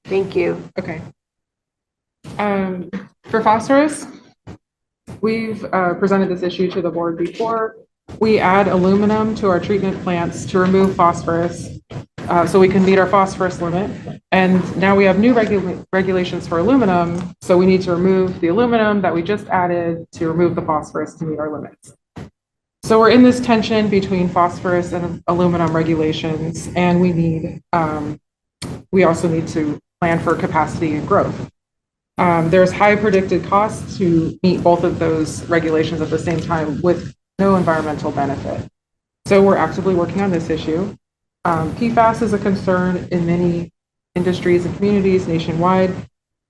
Thank you. Okay. For phosphorus, we've presented this issue to the board before. We add aluminum to our treatment plants to remove phosphorus so we can meet our phosphorus limit. And now we have new regulations for aluminum, so we need to remove the aluminum that we just added to remove the phosphorus to meet our limits. So we're in this tension between phosphorus and aluminum regulations, and we also need to plan for capacity and growth. There's high predicted costs to meet both of those regulations at the same time with no environmental benefit. So we're actively working on this issue. PFAS is a concern in many industries and communities nationwide.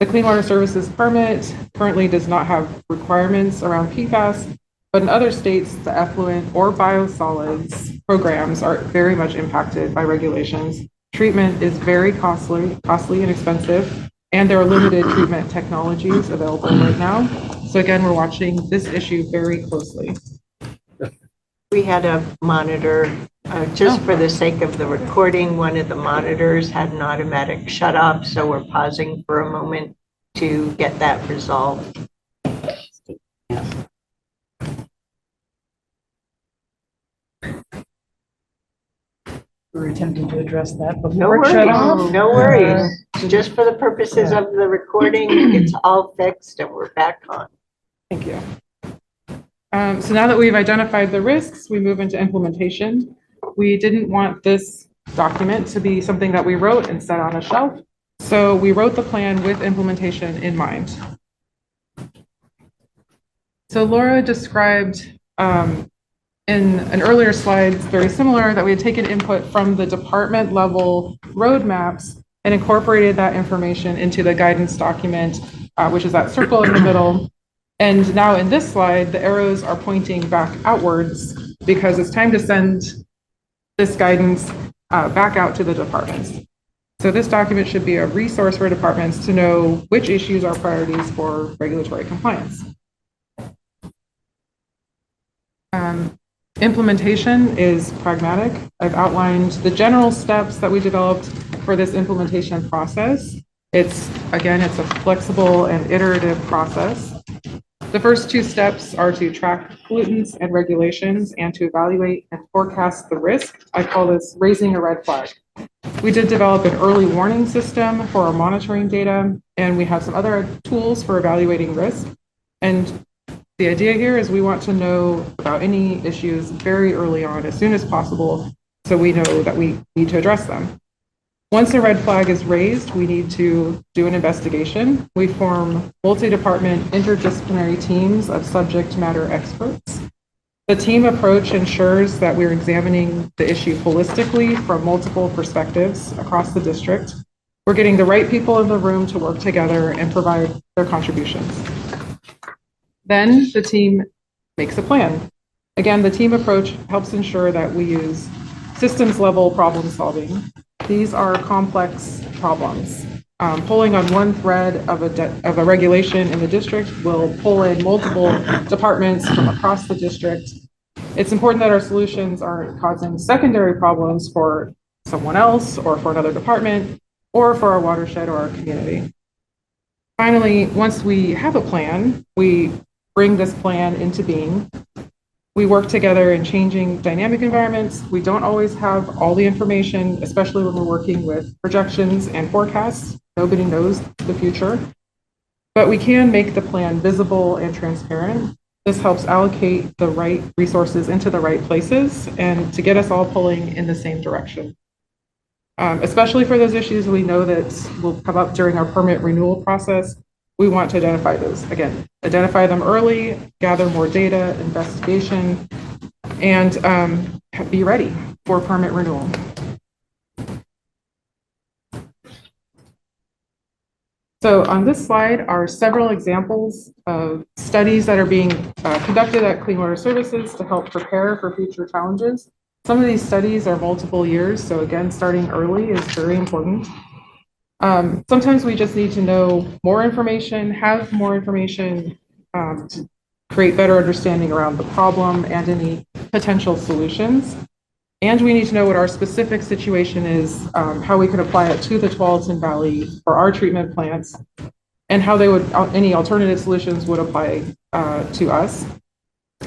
The Clean Water Services permit currently does not have requirements around PFAS, but in other states, the effluent or biosolids programs are very much impacted by regulations. Treatment is very costly and expensive, and there are limited treatment technologies available right now. So again, we're watching this issue very closely. We had a monitor, just for the sake of the recording, one of the monitors had an automatic shut off, so we're pausing for a moment to get that resolved. We're attempting to address that No before it shut off. worries, no worries. Just for the purposes of the recording, it's all fixed and we're back on. Thank you. So now that we've identified the risks, we move into implementation. We didn't want this document to be something that we wrote and set on a shelf. So we wrote the plan with implementation in mind. So Laura described in an earlier slide, very similar, that we had taken input from the department level roadmaps and incorporated that information into the guidance document, which is that circle in the middle. And now in this slide, the arrows are pointing back outwards because it's time to send this guidance back out to the departments. So this document should be a resource for departments to know which issues are priorities for regulatory compliance. Implementation is pragmatic. I've outlined the general steps that we developed for this implementation process. It's a flexible and iterative process. The first two steps are to track pollutants and regulations and to evaluate and forecast the risk. I call this raising a red flag. We did develop an early warning system for our monitoring data, and we have some other tools for evaluating risk. And the idea here is we want to know about any issues very early on, as soon as possible, so we know that we need to address them. Once a red flag is raised, we need to do an investigation. We form multi-department interdisciplinary teams of subject matter experts. The team approach ensures that we're examining the issue holistically from multiple perspectives across the district. We're getting the right people in the room to work together and provide their contributions. Then the team makes a plan. Again, the team approach helps ensure that we use systems level problem solving. These are complex problems. Pulling on one thread of a regulation in the district will pull in multiple departments from across the district. It's important that our solutions aren't causing secondary problems for someone else or for another department or for our watershed or our community. Finally, once we have a plan, we bring this plan into being. We work together in changing dynamic environments. We don't always have all the information, especially when we're working with projections and forecasts. Nobody knows the future, but we can make the plan visible and transparent. This helps allocate the right resources into the right places and to get us all pulling in the same direction. Especially for those issues we know that will come up during our permit renewal process, we want to identify those. Again, identify them early, gather more data, investigation, and be ready for permit renewal. So on this slide are several examples of studies that are being conducted at Clean Water Services to help prepare for future challenges. Some of these studies are multiple years, so again, starting early is very important. Sometimes we just need to know more information, have more information to create better understanding around the problem and any potential solutions. And we need to know what our specific situation is, how we can apply it to the Tualatin Valley for our treatment plants, and how they would, any alternative solutions would apply to us.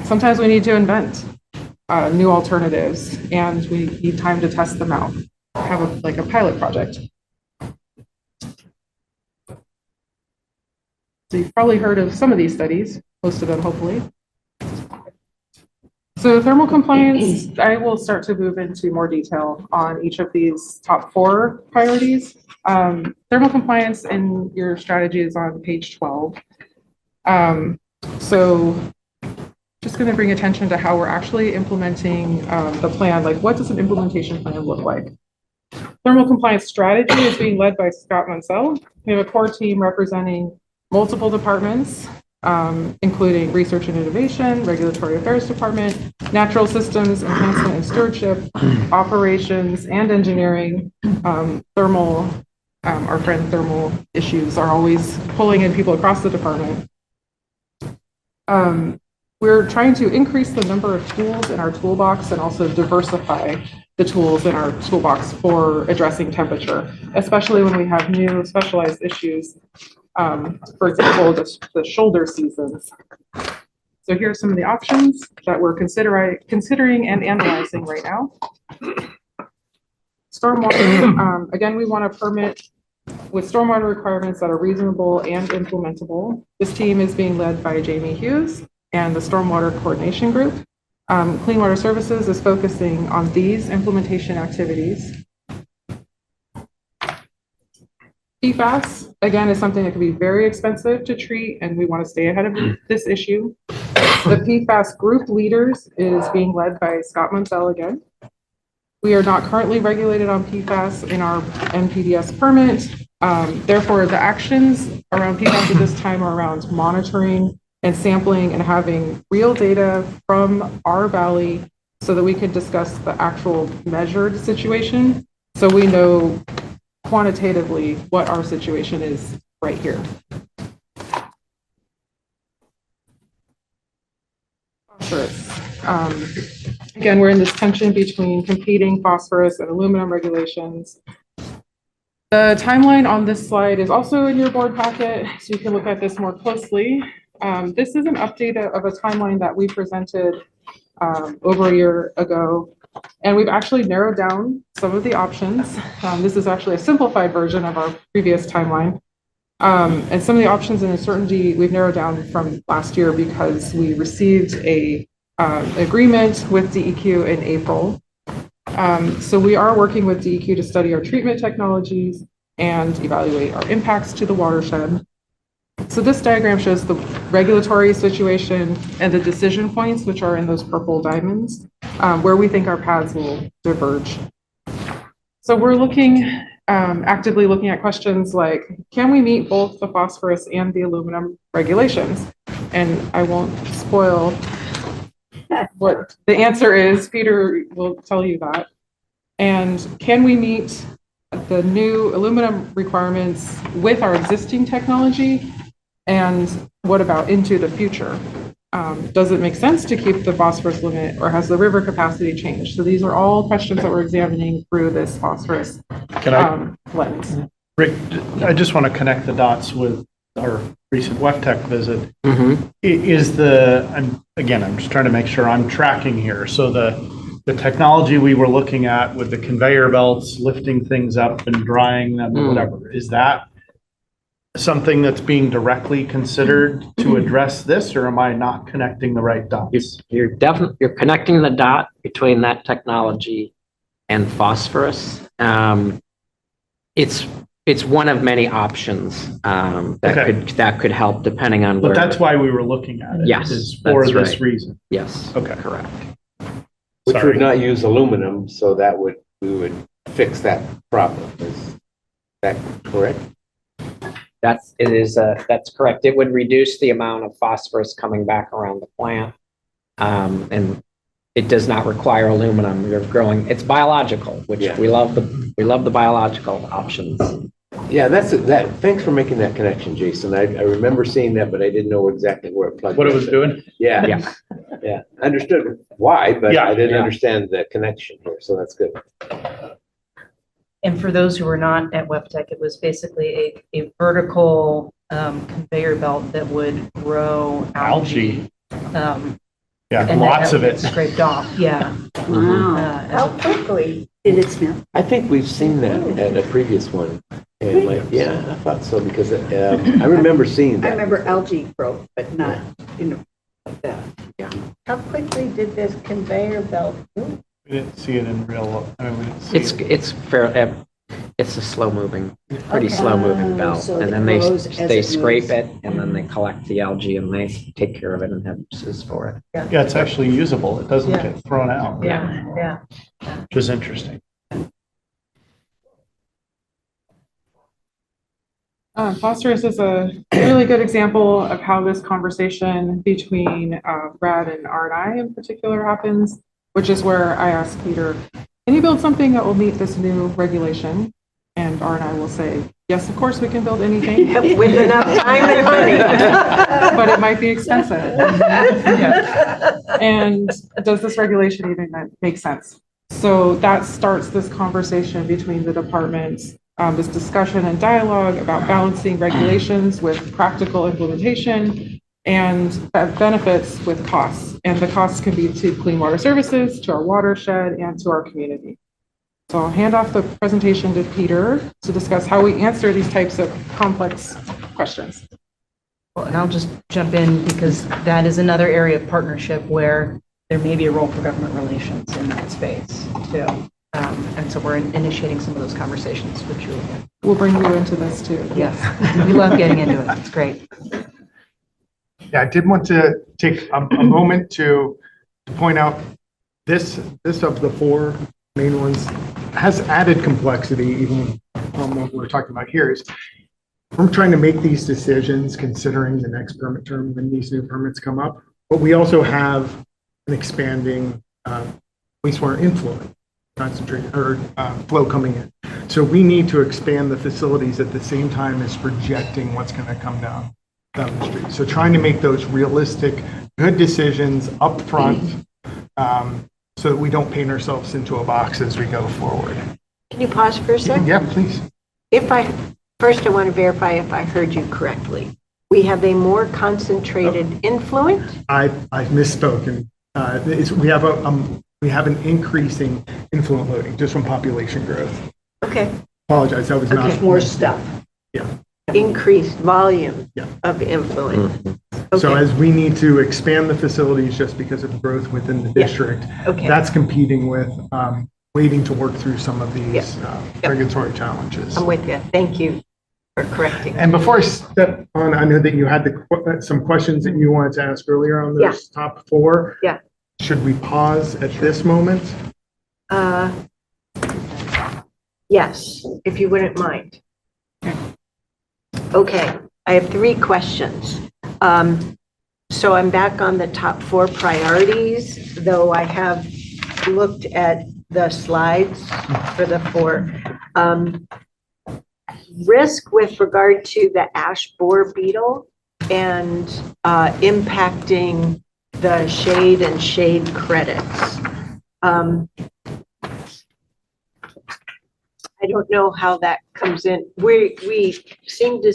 Sometimes we need to invent new alternatives, and we need time to test them out, have a pilot project. So you've probably heard of some of these studies, most of them hopefully. So thermal compliance, I will start to move into more detail on each of these top 4 priorities. Thermal compliance in your strategy is on page 12. So just going to bring attention to how we're actually implementing the plan. Like, what does an implementation plan look like? Thermal compliance strategy is being led by Scott Munsell. We have a core team representing multiple departments, including research and innovation, regulatory affairs department, natural systems enhancement and stewardship, operations and engineering. Thermal, our friend thermal issues are always pulling in people across the department. We're trying to increase the number of tools in our toolbox and also diversify the tools in our toolbox for addressing temperature, especially when we have new specialized issues. For example, the shoulder seasons. So here are some of the options that we're considering and analyzing right now. stormwater, again, we want a permit with stormwater requirements that are reasonable and implementable. This team is being led by Jamie Hughes and the Stormwater Coordination Group. Clean Water Services is focusing on these implementation activities. PFAS, again, is something that can be very expensive to treat, and we want to stay ahead of this issue. The PFAS group leaders is being led by Scott Munsell again. We are not currently regulated on PFAS in our NPDES permit. Therefore, the actions around PFAS at this time are around monitoring and sampling and having real data from our valley so that we can discuss the actual measured situation so we know quantitatively what our situation is right here. Phosphorus. Again, we're in this tension between competing phosphorus and aluminum regulations. The timeline on this slide is also in your board packet, so you can look at this more closely. This is an update of a timeline that we presented over a year ago, and we've actually narrowed down some of the options. This is actually a simplified version of our previous timeline. And some of the options and uncertainty we've narrowed down from last year because we received a agreement with DEQ in April. So we are working with DEQ to study our treatment technologies and evaluate our impacts to the watershed. So this diagram shows the regulatory situation and the decision points, which are in those purple diamonds, where we think our paths will diverge. So we're actively looking at questions like, can we meet both the phosphorus and the aluminum regulations? And I won't spoil what the answer is. Peter will tell you that. And can we meet the new aluminum requirements with our existing technology? And what about into the future? Does it make sense to keep the phosphorus limit, or has the river capacity changed? So these are all questions that we're examining through this phosphorus lens. Rick, I just want to connect the dots with our recent WEFTEC visit. I'm just trying to make sure I'm tracking here. So the technology we were looking at with the conveyor belts, lifting things up and drying them, or whatever, is that something that's being directly considered to address this, or am I not connecting the right dots? You're connecting the dot between that technology and phosphorus. It's one of many options that could help depending on where. But that's why we were looking at it. Yes, is for that's this right. reason. Yes. Okay. Correct. Which Sorry. would not use aluminum, so we would fix that problem. Is that correct? That's correct. It would reduce the amount of phosphorus coming back around the plant. And it does not require aluminum. You're growing, it's biological, which we love the biological options. Yeah, thanks for making that connection, Jason. I remember seeing that, but I didn't know exactly where it plugged What in. it was doing? Yeah. Yeah. I understood why, but I didn't Yeah. understand the connection here, so that's good. And for those who were not at WEFTEC, it was basically a vertical conveyor belt that would grow algae. And lots of that would it. get scraped off, yeah. Wow. How quickly? Did it smell? I think we've seen that at a previous one. And I thought so because I remember seeing I that. remember algae growth, but not, like that. How quickly did this conveyor belt move? We didn't see it in real. I mean, we didn't see It's a slow moving, pretty Okay. slow moving belt, so and it then grows as they it scrape moves. it, and then they collect the algae and they take care of it and have uses for it. Yeah, it's actually usable. It doesn't Yeah. get thrown out. Yeah. Which is interesting. Phosphorus is a really good example of how this conversation between Brad and R&I in particular happens, which is where I asked Peter, can you build something that will meet this new regulation? And R&I will say, yes, of course we can build anything. With enough time and money. But it might be expensive. Yeah. And does this regulation even make sense? So that starts this conversation between the departments, this discussion and dialogue about balancing regulations with practical implementation and benefits with costs. And the costs can be to Clean Water Services, to our watershed, and to our community. So I'll hand off the presentation to Peter to discuss how we answer these types of complex questions. Well, and I'll just jump in because that is another area of partnership where there may be a role for government relations in that space too. And so we're initiating some of those conversations with Julia. We'll bring you into this too. Yes, we love getting into it. It's great. Yeah, I did want to take a moment to point out this of the four main ones has added complexity, even what we're talking about here is we're trying to make these decisions considering the next permit term when these new permits come up. But we also have an expanding wastewater influent concentrate or flow coming in. So we need to expand the facilities at the same time as projecting what's going to come down the street. So trying to make those realistic, good decisions up front so that we don't paint ourselves into a box as we go forward. Can you pause for a second? Yeah, please. First, I want to verify if I heard you correctly. We have a more concentrated influent? I've misspoken. We have an increasing influent loading just from population growth. Okay. Apologize, that was not. More stuff. Yeah. Increased volume of influent. So as we need to expand the facilities just because of growth within the district, that's competing with waiting to work through some of these regulatory challenges. I'm with you. Thank you for correcting. And before I step on, I know that you had some questions that you wanted to ask earlier on those top four. Yeah. Should we pause at this moment? Yes, if you wouldn't mind. Okay, I have 3 questions. So I'm back on the top 4 priorities, though I have looked at the slides for the 4. Risk with regard to the ash borer beetle and impacting the shade and shade credits. I don't know how that comes in. We seem to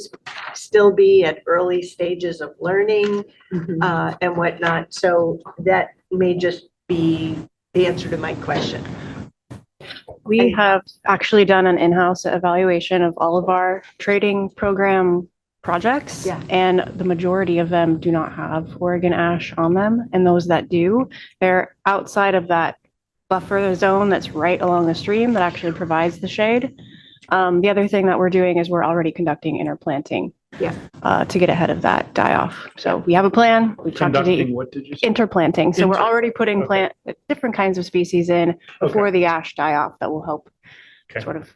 still be at early stages of learning and whatnot. So that may just be the answer to my question. We have actually done an in-house evaluation of all of our trading program projects, and the majority of them do not have Oregon ash on them. And those that do, they're outside of that buffer zone that's right along the stream that actually provides the shade. The other thing that we're doing is we're already conducting interplanting to get ahead of that die-off. So we have a plan. We've talked to the what did you say? interplanting. So we're already putting different kinds of species in before the ash die-off that will help sort of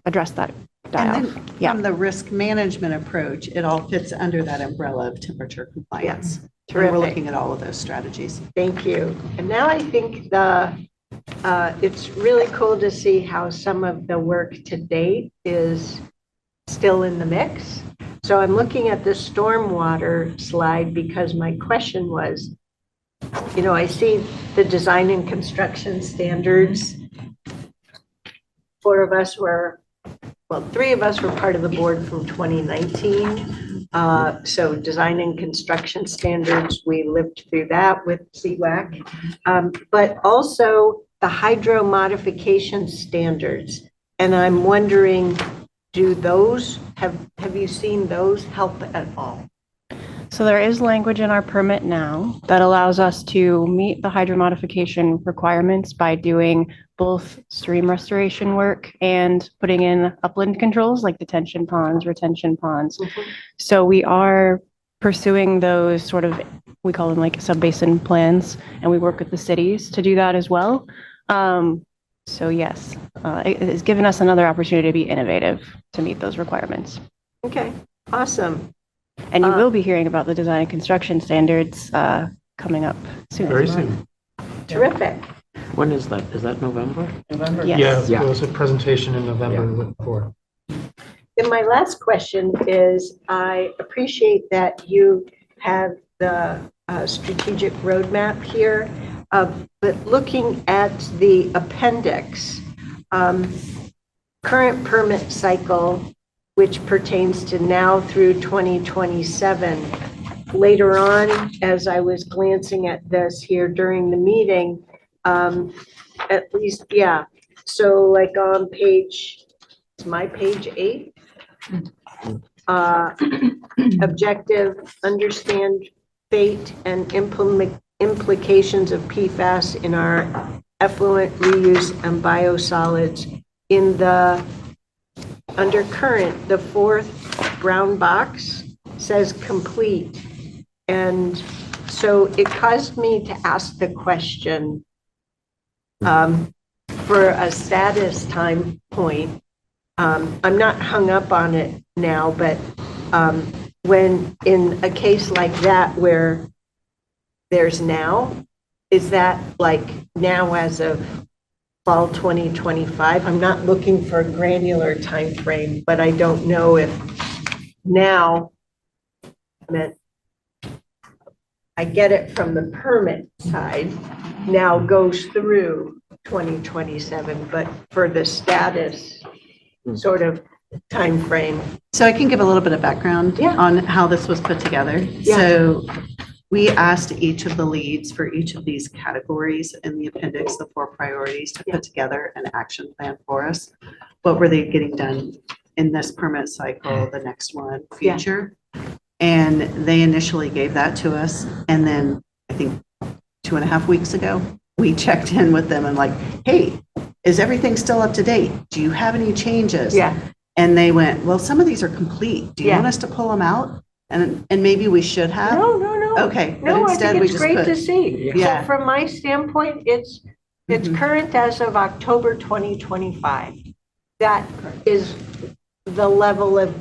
address that die-off. And then from the risk management approach, it all fits under that umbrella of temperature compliance. Terrific. We're looking at all of those strategies. Thank you. And now I think it's really cool to see how some of the work to date is still in the mix. So I'm looking at the stormwater slide because my question was, I see the design and construction standards. 3 of us were part of the board from 2019. So design and construction standards, we lived through that with CWAC, but also the hydro modification standards. And I'm wondering, have you seen those help at all? So there is language in our permit now that allows us to meet the hydro modification requirements by doing both stream restoration work and putting in upland controls like detention ponds, retention ponds. So we are pursuing those we call them like sub-basin plans, and we work with the cities to do that as well. So yes, it has given us another opportunity to be innovative to meet those requirements. Okay, awesome. And you will be hearing about the design and construction standards coming up soon. Very soon. Terrific. When is that? Is that November? November? Yes. Yeah, there was a presentation in November before. And my last question is, I appreciate that you have the strategic roadmap here, but looking at the appendix, current permit cycle, which pertains to now through 2027. Later on, as I was glancing at this here during the meeting, So like on it's my page 8. Objective, understand fate and implications of PFAS in our effluent reuse and biosolids. In the, under current, the 4th brown box says complete. And so it caused me to ask the question, for a status time point. I'm not hung up on it now, but when in a case like that where there's now, is that like now as of fall 2025? I'm not looking for a granular time frame, but I don't know if now meant, I get it from the permit side, now goes through 2027, but for the status sort of time frame. So I can give a little bit of background on how this was put together. Yeah. So we asked each of the leads for each of these categories in the appendix, the 4 priorities, to put together an action plan for us. What were they getting done in this permit cycle, the next one, future? And they initially gave that to us. And then I think 2.5 weeks ago, we checked in with them and like, hey, is everything still up to date? Do you have any changes? Yeah. And they went, well, some of these are complete. Do you Yeah. want us to pull them out? And maybe we should have. No. Okay. But No, I instead think we it's just great put- to see. Yeah. So from my standpoint, it's current as of October 2025. That is the level of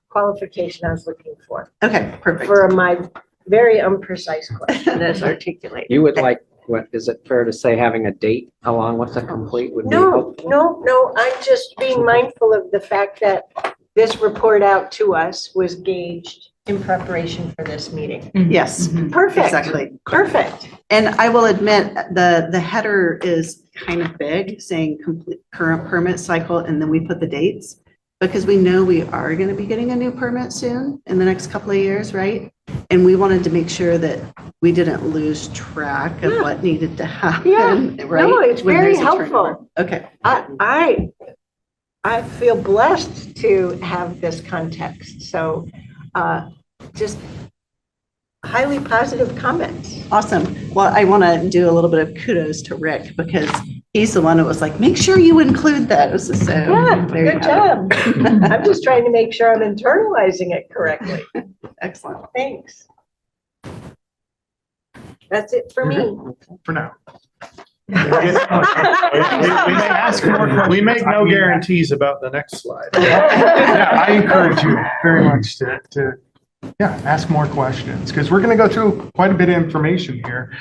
qualification I was looking for. Okay, perfect. For my very imprecise question as articulated. You would like, what, is it fair to say having a date along with the complete would be No, helpful? no, I'm just being mindful of the fact that this report out to us was gauged in preparation for this meeting. Yes. Perfect. Exactly. Perfect. And I will admit, the header is kind of big, saying complete current permit cycle, and then we put the dates, because we know we are going to be getting a new permit soon in the next couple of years, right? And we wanted to make sure that we didn't lose track of what needed to happen. Yeah. Right? No, it's when very there's a turnover. helpful. Okay. I feel blessed to have this context. So just highly positive comments. Awesome. Well, I want to do a little bit of kudos to Rick, because he's the one that was like, make sure you include those. So Yeah, there you good have job. it. I'm just trying to make sure I'm internalizing it correctly. Excellent. Thanks. That's it for me. For now. We make no guarantees about the next slide. Yeah, I encourage you very much to ask more questions, because we're going to go through quite a bit of information here.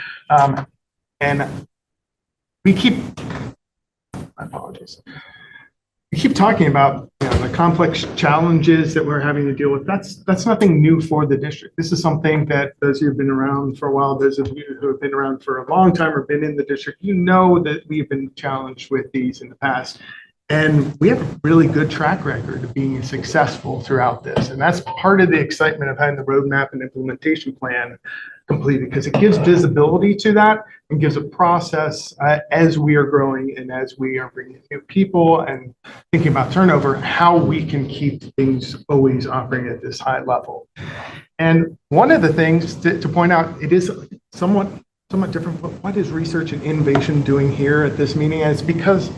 And we keep, my apologies. We keep talking about, the complex challenges that we're having to deal with. That's nothing new for the district. This is something that those of you who've been around for a while, those of you who have been around for a long time or been in the district, you know that we've been challenged with these in the past. And we have a really good track record of being successful throughout this. And that's part of the excitement of having the roadmap and implementation plan completed, because it gives visibility to that and gives a process as we are growing and as we are bringing new people and thinking about turnover, how we can keep things always operating at this high level. And one of the things to point out, it is somewhat different, but what is research and innovation doing here at this meeting? And it's because,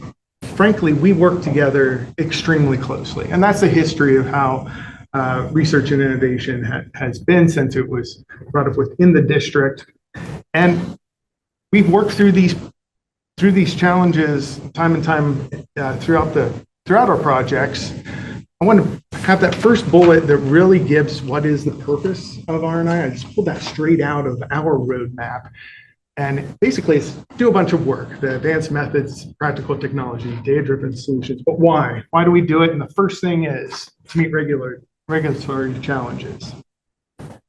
frankly, we work together extremely closely. And that's the history of how research and innovation has been since it was brought up within the district. And we've worked through these challenges time and time throughout our projects. I want to have that first bullet that really gives what is the purpose of R&I. I just pulled that straight out of our roadmap. And basically, it's do a bunch of work, the advanced methods, practical technology, data-driven solutions. But why? Why do we do it? And the first thing is to meet regulatory challenges.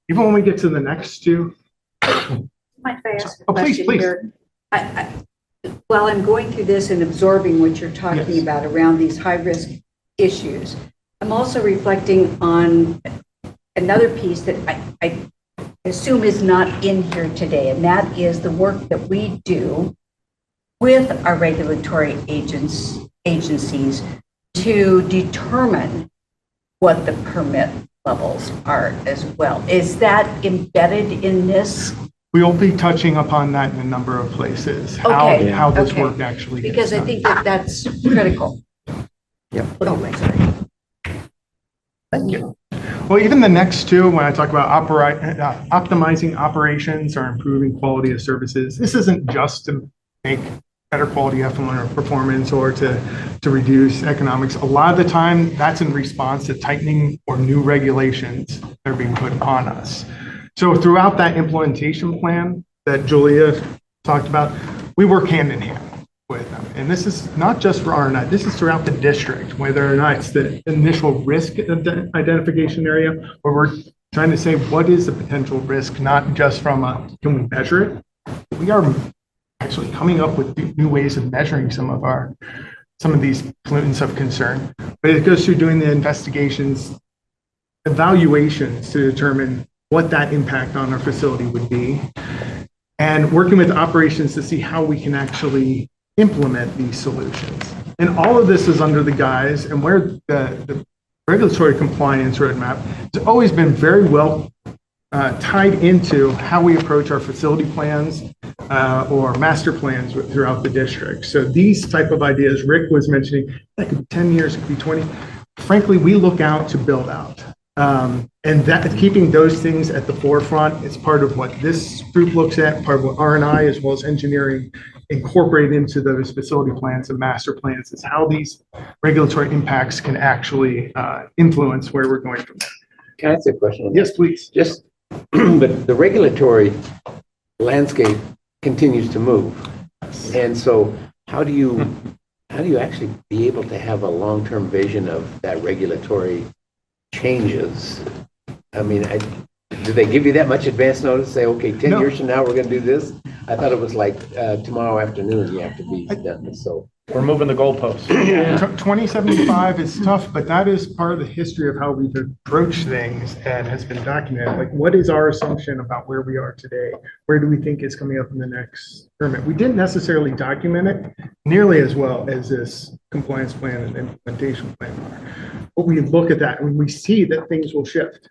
Even when we get to the next two. Might I ask a Oh, please, question please. here? While I'm going through this and absorbing what you're talking about around these high-risk issues, I'm also reflecting on another piece that I assume is not in here today, and that is the work that we do with our regulatory agencies to determine what the permit levels are as well. Is that embedded in this? We'll be touching upon that in a number of places, Okay, how this okay. work actually gets Because I done. think that that's critical. Yep. Oh, sorry. Thank you. Well, even the next two, when I talk about optimizing operations or improving quality of services, this isn't just to make better quality effluent or performance or to reduce economics. A lot of the time, that's in response to tightening or new regulations that are being put upon us. So throughout that implementation plan that Julia talked about, we work hand in hand with them. And this is not just for RNI, this is throughout the district, whether or not it's the initial risk identification area, where we're trying to say, what is the potential risk, not just from can we measure it? We are actually coming up with new ways of measuring some of these pollutants of concern. But it goes through doing the investigations, evaluations to determine what that impact on our facility would be, and working with operations to see how we can actually implement these solutions. And all of this is under the guise and where the regulatory compliance roadmap has always been very well tied into how we approach our facility plans or master plans throughout the district. So these type of ideas, Rick was mentioning, that could be 10 years, it could be 20. Frankly, we look out to build out. And that keeping those things at the forefront is part of what this group looks at, part of what R&I as well as engineering incorporate into those facility plans and master plans, is how these regulatory impacts can actually influence where we're going from there. Can I ask a question? Yes, please. Just, but the regulatory landscape continues to move. And so how do you actually be able to have a long-term vision of that regulatory changes? I mean, do they give you that much advance notice? Say, okay, 10 years from now, we're going to do this? I thought it was like tomorrow afternoon you have to be done. So we're moving the goalposts. 2075 is tough, but that is part of the history of how we've approached things and has been documented. Like, what is our assumption about where we are today? Where do we think is coming up in the next permit? We didn't necessarily document it nearly as well as this compliance plan and implementation plan are. But we look at that and we see that things will shift.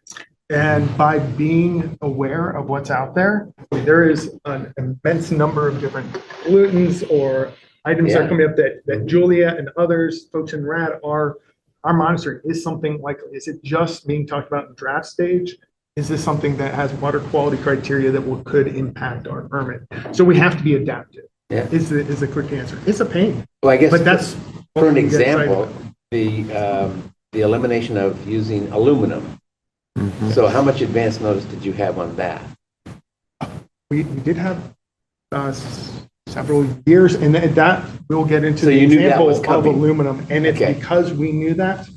And by being aware of what's out there, there is an immense number of different pollutants or items that are coming up that Julia and others, folks in RAD are monitoring. Is something like, is it just being talked about in draft stage? Is this something that has water quality criteria that could impact our permit? So we have to be adaptive. Yeah. Is the quick answer. It's a pain. Well, I guess, but that's for an example, the elimination of using aluminum. Mm-hmm. So how much advance notice did you have on that? We did have several years, and that we'll get into the example of aluminum. And it's because we knew that,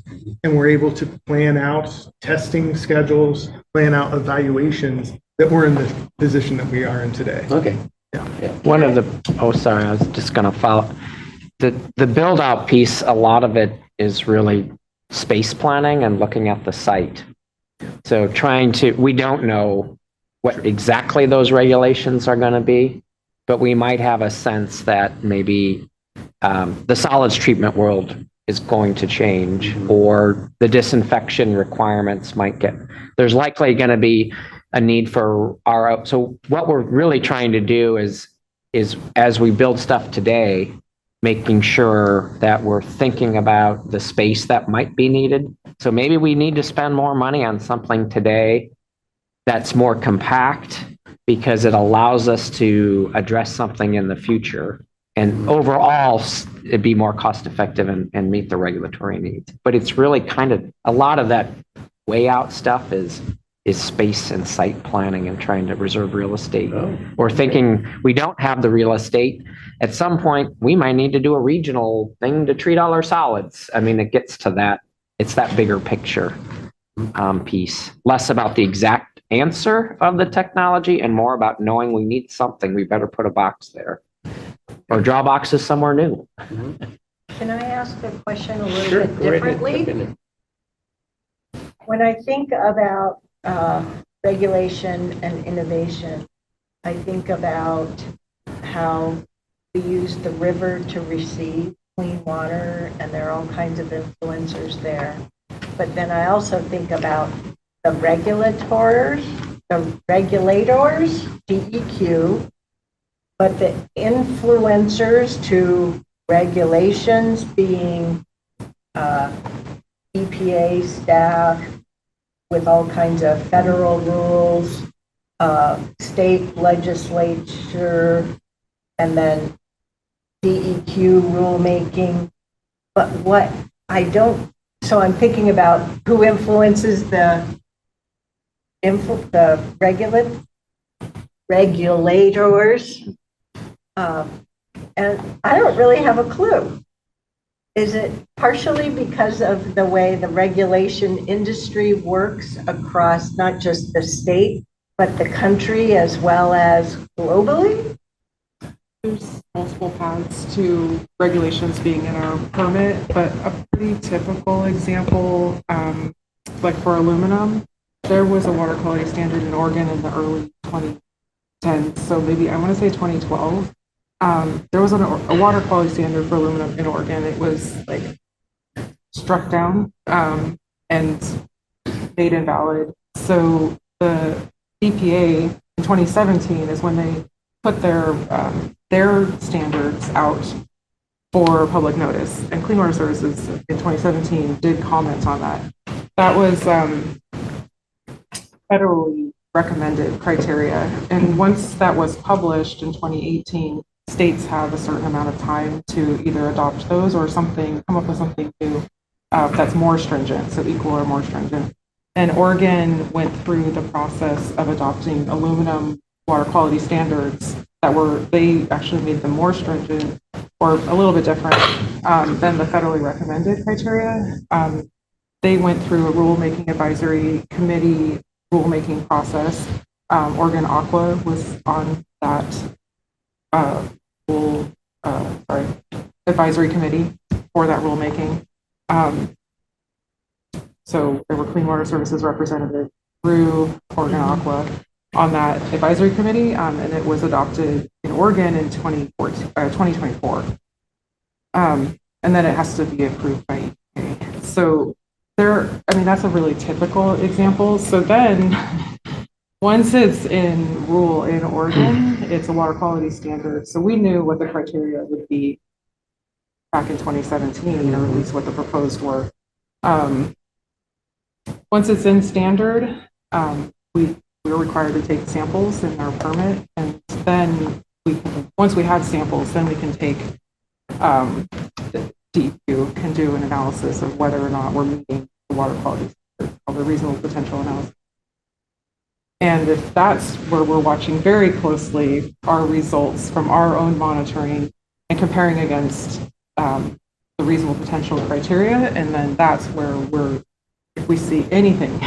and we're able to plan out testing schedules, plan out evaluations, that we're in the position that we are in today. Okay. Yeah. One of the, sorry, I was just going to follow. The build out piece, a lot of it is really space planning and looking at the site. So we don't know what exactly those regulations are going to be, but we might have a sense that maybe the solids treatment world is going to change, or the disinfection requirements there's likely going to be a need for so what we're really trying to do is as we build stuff today, making sure that we're thinking about the space that might be needed. So maybe we need to spend more money on something today that's more compact because it allows us to address something in the future. And overall, it'd be more cost effective and meet the regulatory needs. But it's really kind of, a lot of that way out stuff is space and site planning and trying to reserve real estate. Or thinking we don't have the real estate. At some point, we might need to do a regional thing to treat all our solids. I mean, it gets to that. It's that bigger picture piece. Less about the exact answer of the technology and more about knowing we need something. We better put a box there. Or draw boxes somewhere new. Can I ask a question a little bit differently? When I think about regulation and innovation, I think about how we use the river to receive clean water, and there are all kinds of influencers there. But then I also think about the regulators, DEQ, but the influencers to regulations being EPA staff with all kinds of federal rules, state legislature, and then DEQ rulemaking. But what I don't, so I'm thinking about who influences the regulators, and I don't really have a clue. Is it partially because of the way the regulation industry works across not just the state, but the country as well as globally? There's multiple paths to regulations being in our permit, but a pretty typical example, like for aluminum, there was a water quality standard in Oregon in the early 2010s, so maybe I want to say 2012. There was a water quality standard for aluminum in Oregon. It was like struck down and made invalid. So the EPA in 2017 is when they put their standards out for public notice, and Clean Water Services in 2017 did comment on that. That was federally recommended criteria, and once that was published in 2018, states have a certain amount of time to either adopt those or come up with something new that's more stringent, so equal or more stringent. And Oregon went through the process of adopting aluminum water quality standards they actually made them more stringent or a little bit different than the federally recommended criteria. They went through a rulemaking advisory committee rulemaking process. Oregon Aqua was on that advisory committee for that rulemaking. So there were Clean Water Services representatives through Oregon Aqua on that advisory committee, and it was adopted in Oregon in 2024. And then it has to be approved by EPA. So that's a really typical example. So then once it's in rule in Oregon, it's a water quality standard. So we knew what the criteria would be back in 2017, or at least what the proposed were. Once it's in standard, we were required to take samples in our permit, and then once we have samples, then we can take the DEQ can do an analysis of whether or not we're meeting the water quality standard, called the reasonable potential analysis. And if that's where we're watching very closely our results from our own monitoring and comparing against the reasonable potential criteria, and then that's where if we see anything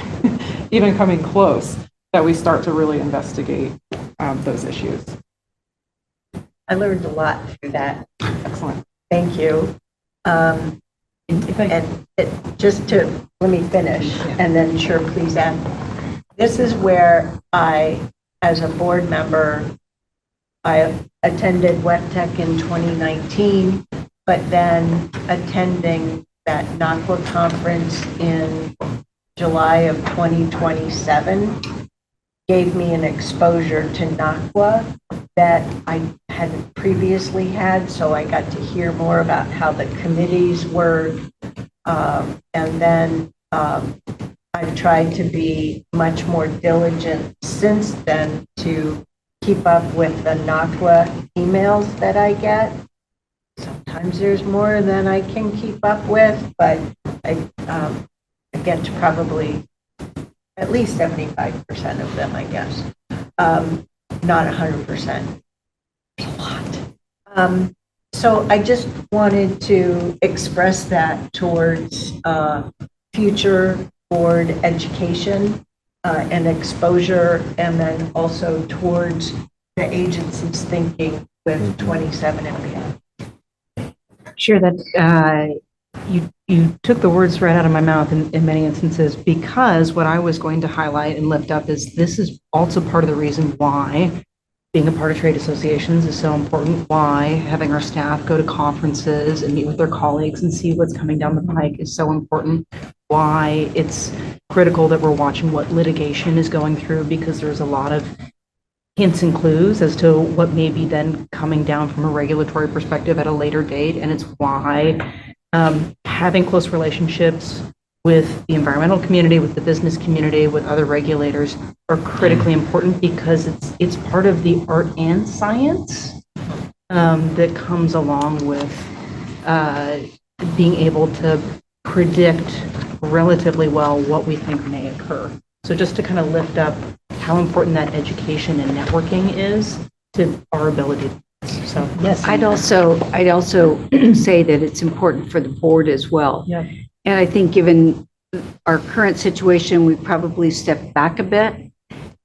even coming close, that we start to really investigate those issues. I learned a lot through that. Excellent. Thank you. Let me finish, and then sure, please add. This is where I, as a board member, I attended WEFTEC in 2019, but then attending that NACWA conference in July of 2027 gave me an exposure to NACWA that I hadn't previously had, so I got to hear more about how the committees work, and then I've tried to be much more diligent since then to keep up with the NACWA emails that I get. Sometimes there's more than I can keep up with, but I get to probably at least 75% of them, I guess. Not 100%. A lot. So I just wanted to express that towards future board education and exposure, and then also towards the agency's thinking with 27 and beyond. Sure, that you took the words right out of my mouth in many instances, because what I was going to highlight and lift up is this is also part of the reason why being a part of trade associations is so important, why having our staff go to conferences and meet with their colleagues and see what's coming down the pike is so important, why it's critical that we're watching what litigation is going through, because there's a lot of hints and clues as to what may be then coming down from a regulatory perspective at a later date. And it's why having close relationships with the environmental community, with the business community, with other regulators are critically important, because it's part of the art and science that comes along with being able to predict relatively well what we think may occur. So just to kind of lift up how important that education and networking is to our ability. So yes. I'd also say that it's important for the board as well. Yeah. And I think given our current situation, we probably step back a bit.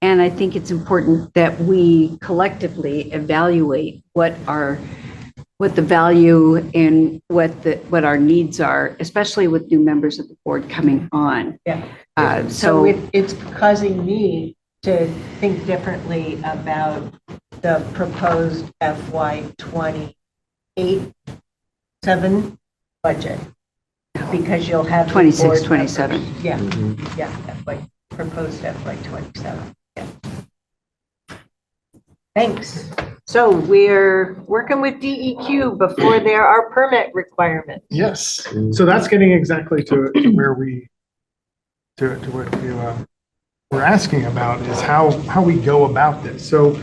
And I think it's important that we collectively evaluate what the value and what our needs are, especially with new members of the board coming on. Yeah. So it's causing me to think differently about the proposed FY28-7 budget, because you'll have the 26, board 27. members. Yeah, yeah, proposed FY27. Yeah. Thanks. So we're working with DEQ before there are permit requirements. Yes, so that's getting exactly to where what we're asking about is how we go about this. So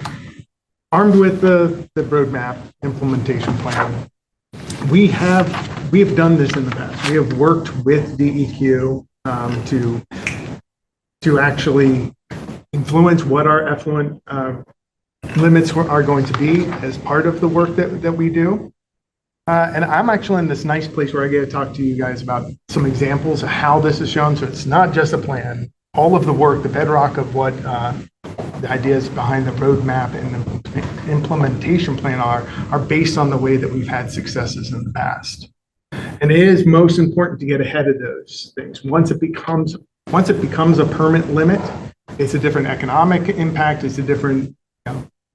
armed with the roadmap implementation plan, we have done this in the past. We have worked with DEQ to actually influence what our effluent limits are going to be as part of the work that we do. And I'm actually in this nice place where I get to talk to you guys about some examples of how this is shown. So it's not just a plan. All of the work, the bedrock of what the ideas behind the roadmap and the implementation plan are based on the way that we've had successes in the past. And it is most important to get ahead of those things. Once it becomes a permit limit, it's a different economic impact. It's a different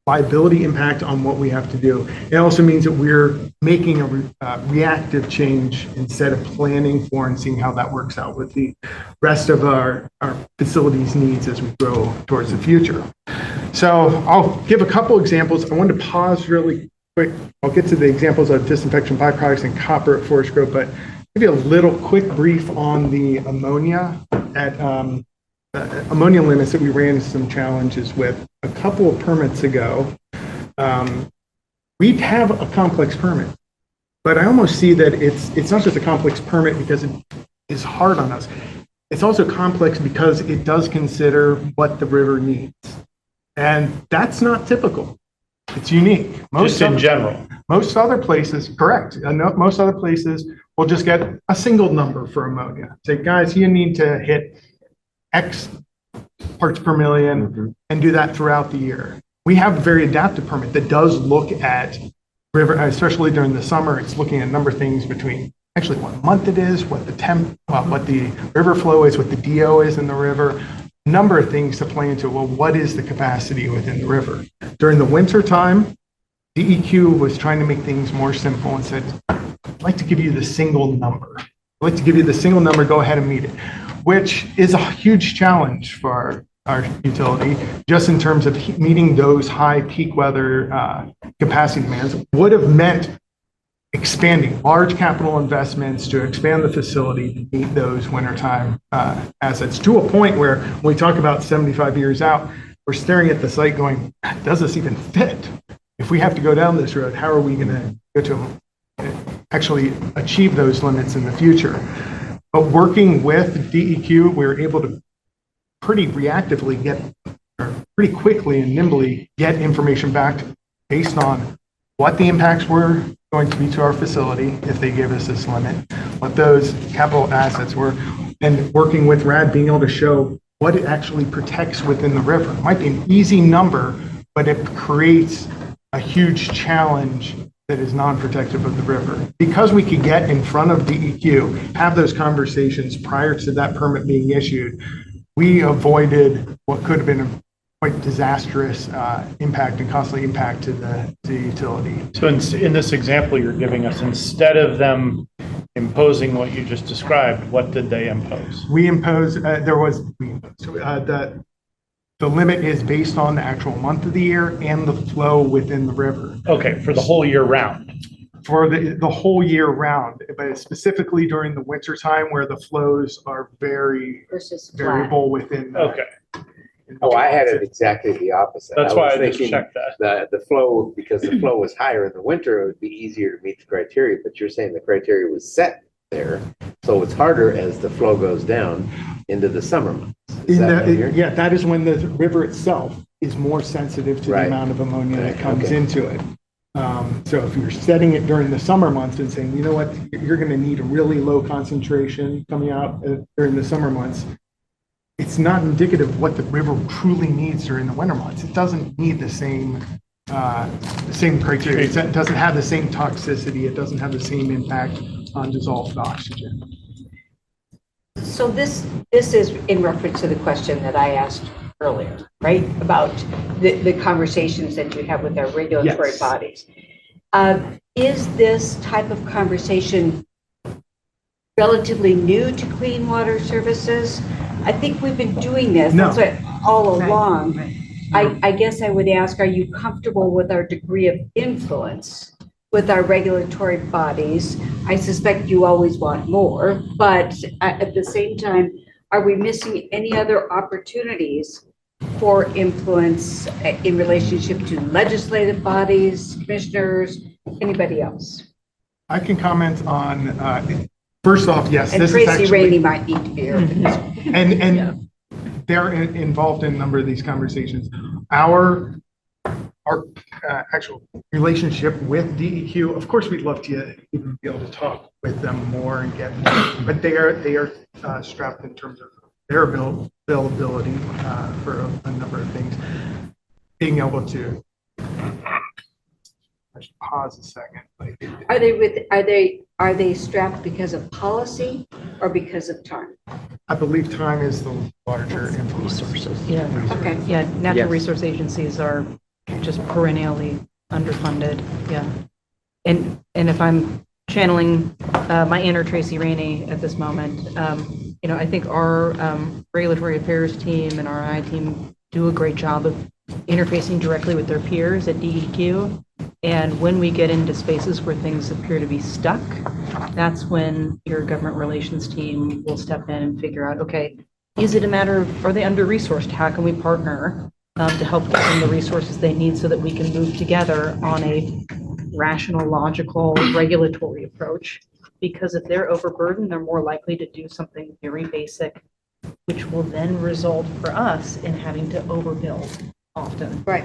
liability impact on what we have to do. It also means that we're making a reactive change instead of planning for and seeing how that works out with the rest of our facilities needs as we grow towards the future. So I'll give a couple examples. I wanted to pause really quick. I'll get to the examples of disinfection byproducts and copper at Forest Grove, but give you a little quick brief on the ammonia ammonia limits that we ran into some challenges with a couple of permits ago. We have a complex permit, but I almost see that it's not just a complex permit because it is hard on us. It's also complex because it does consider what the river needs. And that's not typical. It's unique. Just in general. Most other places, correct. Most other places will just get a single number for ammonia. Say, guys, you need to hit X parts per million and do that throughout the year. We have a very adaptive permit that does look at river, especially during the summer. It's looking at a number of things between actually what month it is, what the river flow is, what the DO is in the river, a number of things to play into. Well, what is the capacity within the river? During the winter time, DEQ was trying to make things more simple and said, I'd like to give you the single number. I'd like to give you the single number, go ahead and meet it, which is a huge challenge for our utility, just in terms of meeting those high peak weather capacity demands. Would have meant expanding large capital investments to expand the facility to meet those wintertime assets, to a point where when we talk about 75 years out, we're staring at the site going, does this even fit? If we have to go down this road, how are we going to go to actually achieve those limits in the future? But working with DEQ, we were able to pretty quickly and nimbly get information back based on what the impacts were going to be to our facility if they gave us this limit, what those capital assets were, and working with RAD, being able to show what it actually protects within the river. It might be an easy number, but it creates a huge challenge that is non-protective of the river. Because we could get in front of DEQ, have those conversations prior to that permit being issued, we avoided what could have been quite disastrous impact and costly impact to the utility. So in this example you're giving us, instead of them imposing what you just described, what did they impose? We impose, the limit is based on the actual month of the year and the flow within the river. Okay, for the whole year round. For the whole year round, but specifically during the winter time where the flows are very variable within. Okay. Oh, I had it exactly the opposite. That's why I just thinking checked that. The flow, because the flow was higher in the winter, it would be easier to meet the criteria, but you're saying the criteria was set there. So it's harder as the flow goes down into the summer months. Yeah, that is when the river itself is more sensitive to the amount of ammonia that comes into it. So if you're setting it during the summer months and saying, you know what, you're going to need a really low concentration coming out during the summer months, it's not indicative of what the river truly needs during the winter months. It doesn't need the same criteria. It doesn't have the same toxicity. It doesn't have the same impact on dissolved oxygen. So this is in reference to the question that I asked earlier, right? About the conversations that you have with our regulatory bodies. Is this type of conversation relatively new to Clean Water Services? I think we've been doing this all along. I guess I would ask, are you comfortable with our degree of influence with our regulatory bodies? I suspect you always want more, but at the same time, are we missing any other opportunities for influence in relationship to legislative bodies, commissioners, anybody else? I can comment on, first off, yes. And this Tracy is actually, Rainey might need to be here. And they're involved in a number of these conversations. Our actual relationship with DEQ, of course, we'd love to even be able to talk with them more and get more, but they are strapped in terms of their availability for a number of things. Being able to, I should pause a second. Are they strapped because of policy or because of time? I believe time is the larger influence. Resources. Yeah. Okay. Yeah. Natural Yes. resource agencies are just perennially underfunded. Yeah. And if I'm channeling my inner Tracy Rainey at this moment, I think our regulatory affairs team and our I team do a great job of interfacing directly with their peers at DEQ. And when we get into spaces where things appear to be stuck, that's when your government relations team will step in and figure out, okay, is it a matter of, are they under-resourced? How can we partner to help give them the resources they need so that we can move together on a rational, logical, regulatory approach? Because if they're overburdened, they're more likely to do something very basic, which will then result for us in having to overbuild often. Right.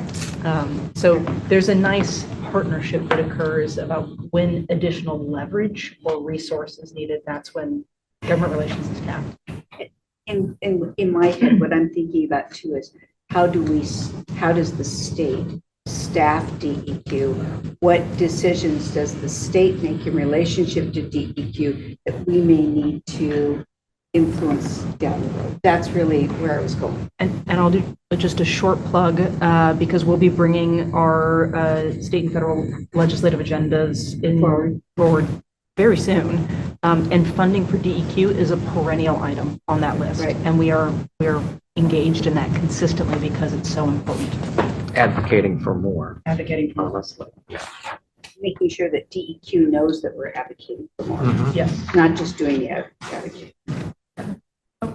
So there's a nice partnership that occurs about when additional leverage or resources needed. That's when government relations is tapped. In my head, what I'm thinking about too is how does the state staff DEQ? What decisions does the state make in relationship to DEQ that we may need to influence down the road? That's really where I was going. And I'll do just a short plug because we'll be bringing our state and federal legislative agendas forward very soon. And funding for DEQ is a perennial item on that list. Right. And we are engaged in that consistently because it's so important. Advocating for more. Advocating for more. Making sure that DEQ knows that we're advocating for more. Mm-hmm. Yes. Not just doing the advocating. I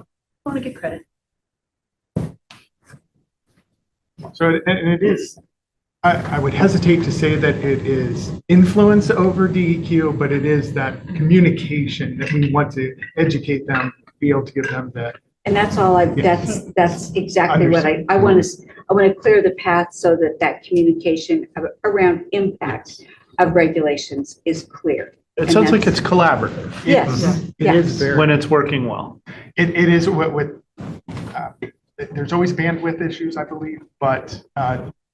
want to get credit. So, and it is, I would hesitate to say that it is influence over DEQ, but it is that communication that we want to educate them, be able to give them that. And that's all that's exactly what I want to clear the path so that communication around impact of regulations is clear. It sounds like it's collaborative. Yes. It is very. When it's working well. It is there's always bandwidth issues, I believe, but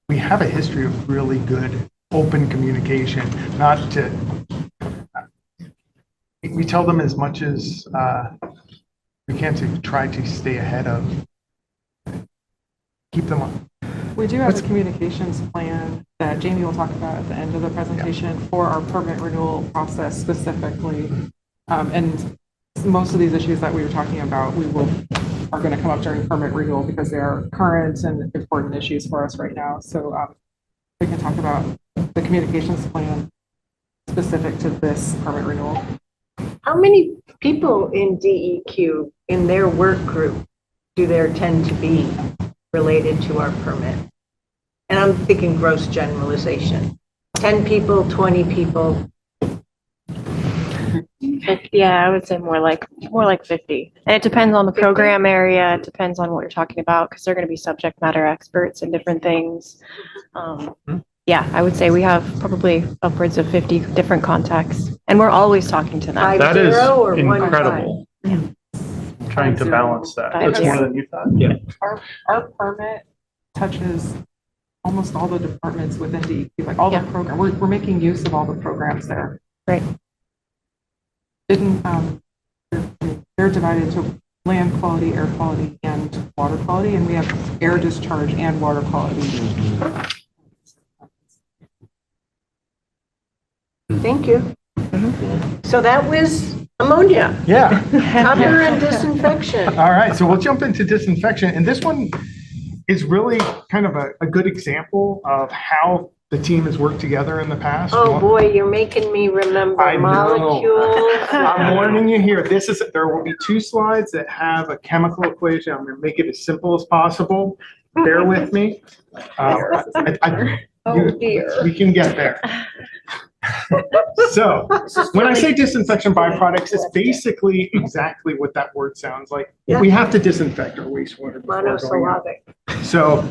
we have a history of really good open communication, we tell them as much as we can to try to stay ahead of, keep them We do have a communications plan that Jamie will talk about at the end of the presentation for our permit renewal process specifically. And most of these issues that we were talking about, are going to come up during permit renewal because they are current and important issues for us right now. So we can talk about the communications plan specific to this permit renewal. How many people in DEQ, in their work group, do there tend to be related to our permit? And I'm thinking gross generalization. 10 people, 20 people? Yeah, I would say more like 50. And it depends on the program area. It depends on what you're talking about because they're going to be subject matter experts in different things. Yeah, I would say we have probably upwards of 50 different contacts, and we're always talking to them. That is 5-0 or 1-5? incredible. Trying to balance that. That's more than you thought. Yeah. Our permit touches almost all the departments within DEQ, like all the program. We're making use of all the programs there. Right. They're divided to land quality, air quality, and water quality, and we have air discharge and water quality. Thank you. So that was ammonia. Yeah. Cover and disinfection. All right, so we'll jump into disinfection. And this one is really kind of a good example of how the team has worked together in the past. Oh, boy, you're making me remember I know. molecules. I'm warning you here. There will be 2 slides that have a chemical equation. I'm going to make it as simple as possible. Bear with me. Dear. We can get there. So when I say disinfection byproducts, it's basically exactly what that word sounds like. Yeah. We have to disinfect our wastewater. before going out. Monosyllabic. So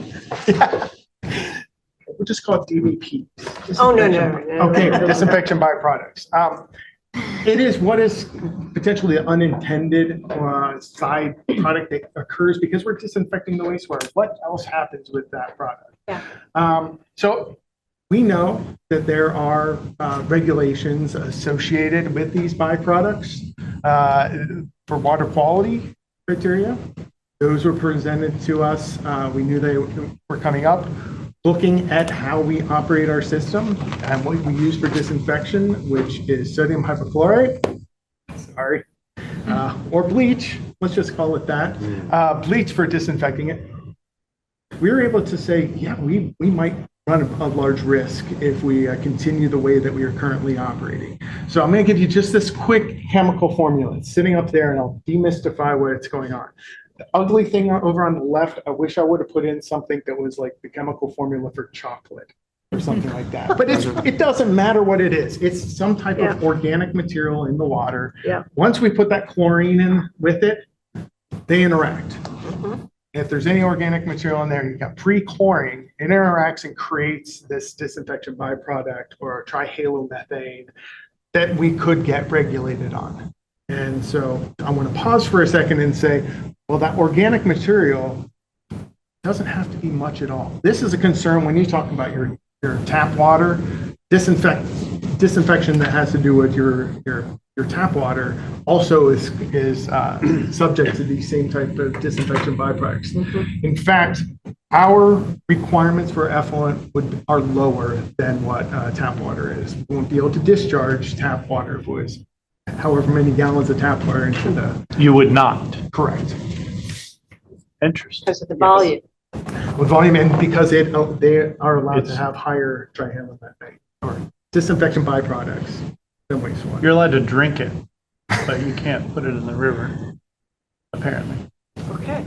we'll just call it DBP. Oh, no. Okay, disinfection byproducts. It is what is potentially an unintended side product that occurs because we're disinfecting the wastewater. What else happens with that product? Yeah. So we know that there are regulations associated with these byproducts for water quality criteria. Those were presented to us. We knew they were coming up. Looking at how we operate our system and what we use for disinfection, which is sodium hypochlorite, or bleach, let's just call it that, bleach for disinfecting it. We were able to say, yeah, we might run a large risk if we continue the way that we are currently operating. So I'm going to give you just this quick chemical formula. It's sitting up there and I'll demystify what's going on. The ugly thing over on the left, I wish I would have put in something that was like the chemical formula for chocolate or something like that. But it doesn't matter what it is. It's some type of organic material in the water. Yeah. Once we put that chlorine in with it, they interact. If there's any organic material in there, you've got pre-chlorine, it interacts and creates this disinfection byproduct or trihalomethane that we could get regulated on. And so I want to pause for a second and say, well, that organic material doesn't have to be much at all. This is a concern when you talk about your tap water, disinfection that has to do with your tap water also is subject to these same type of disinfection byproducts. In fact, our requirements for effluent are lower than what tap water is. We won't be able to discharge tap water if it was however many gallons of tap water into the. You would not. Correct. Interesting. Because of the volume. With volume and because they are allowed to have higher trihalomethane or disinfection byproducts than wastewater. You're allowed to drink it, but you can't put it in the river, apparently. Okay.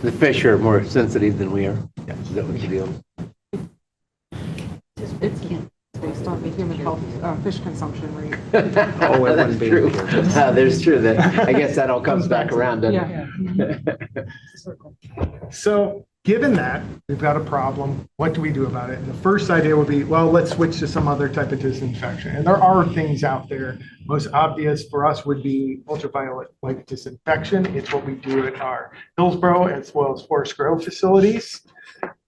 The fish are more sensitive than we are. Yeah. Is that what the deal is? It's based on the human health fish consumption rate. Oh, that's true. There's true that. I guess that all comes back around, doesn't it? So given that we've got a problem, what do we do about it? And the first idea would be, well, let's switch to some other type of disinfection. And there are things out there. Most obvious for us would be ultraviolet light disinfection. It's what we do at our Hillsborough as well as Forest Grove facilities.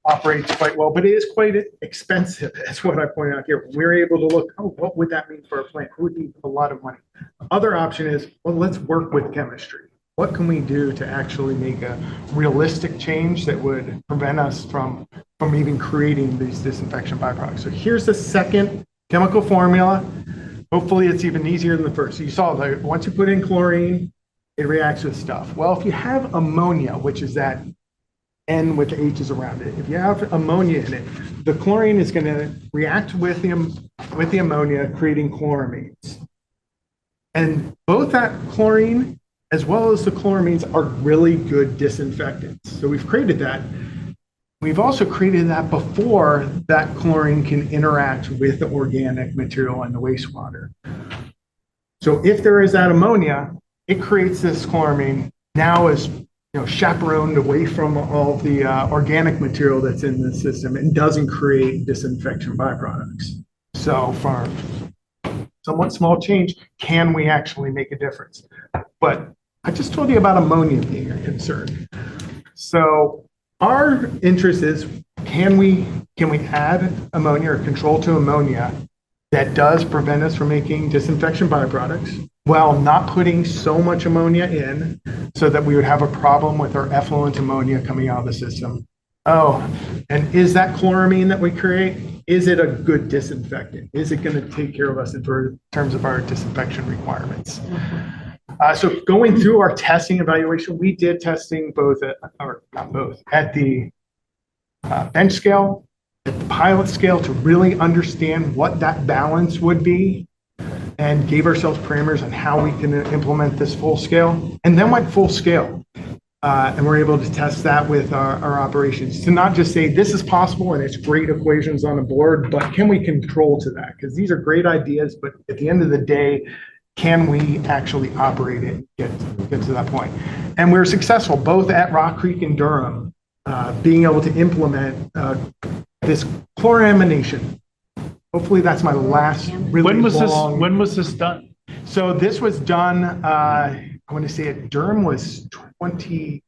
Operates quite well, but it is quite expensive. That's what I point out here. We're able to look, oh, what would that mean for a plant? It would be a lot of money. The other option is, well, let's work with chemistry. What can we do to actually make a realistic change that would prevent us from from even creating these disinfection byproducts. So here's the second chemical formula. Hopefully it's even easier than the first. So you saw that once you put in chlorine, it reacts with stuff. Well, if you have ammonia, which is that N with the H's around it, if you have ammonia in it, the chlorine is going to react with the ammonia, creating chloramines. And both that chlorine as well as the chloramines are really good disinfectants. So we've created that. We've also created that before that chlorine can interact with the organic material in the wastewater. So if there is that ammonia, it creates this chloramine, now is chaperoned away from all the organic material that's in the system and doesn't create disinfection byproducts. So for somewhat small change, can we actually make a difference? But I just told you about ammonia being a concern. So our interest is, can we add ammonia or control to ammonia that does prevent us from making disinfection byproducts while not putting so much ammonia in so that we would have a problem with our effluent ammonia coming out of the system? Oh, and is that chloramine that we create, is it a good disinfectant? Is it going to take care of us in terms of our disinfection requirements? So going through our testing evaluation, we did testing at the bench scale, at the pilot scale, to really understand what that balance would be, and gave ourselves parameters on how we can implement this full scale, and then went full scale. And we're able to test that with our operations to not just say this is possible and it's great equations on the board, but can we control to that? Because these are great ideas, but at the end of the day, can we actually operate it, get to that point? And we're successful both at Rock Creek and Durham, being able to implement this chloramination. Hopefully that's my last really When was long. this done? So this was done, I want to say at Durham was 2020.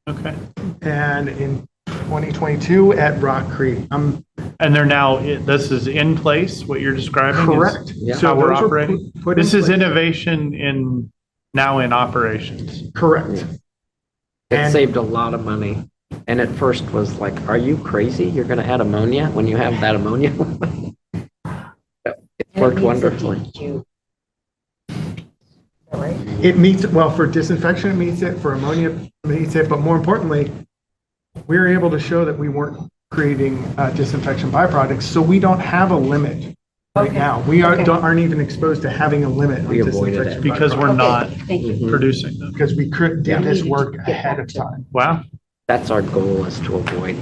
Okay. And in 2022 at Rock Creek. And they're now, this is in place, what you're describing? Correct. Is So how we're those were operating? put in This is place. innovation now in operations. Correct. It saved a lot of money. And at first was like, are you crazy? You're going to add ammonia when you have that ammonia? It worked wonderfully. It meets, well, for disinfection, it meets it, for ammonia, it meets it, but more importantly, we were able to show that we weren't creating disinfection byproducts, so we don't have a limit right now. We aren't even exposed to having a limit on We avoided disinfection it. Because we're byproducts. not Thank you. producing them. Because we did this work ahead of time. Wow. That's our goal, is to avoid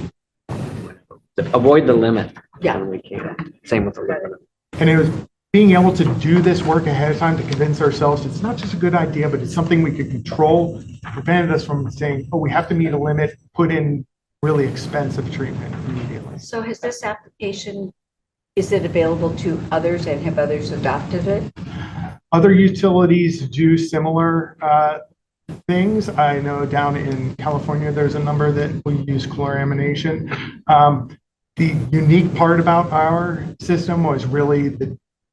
the limit. Yeah. When we can. Same with the limit. And it was being able to do this work ahead of time to convince ourselves it's not just a good idea, but it's something we could control, prevented us from saying, oh, we have to meet a limit, put in really expensive treatment immediately. So has this application, is it available to others and have others adopted it? Other utilities do similar things. I know down in California, there's a number that we use chloramination. The unique part about our system was really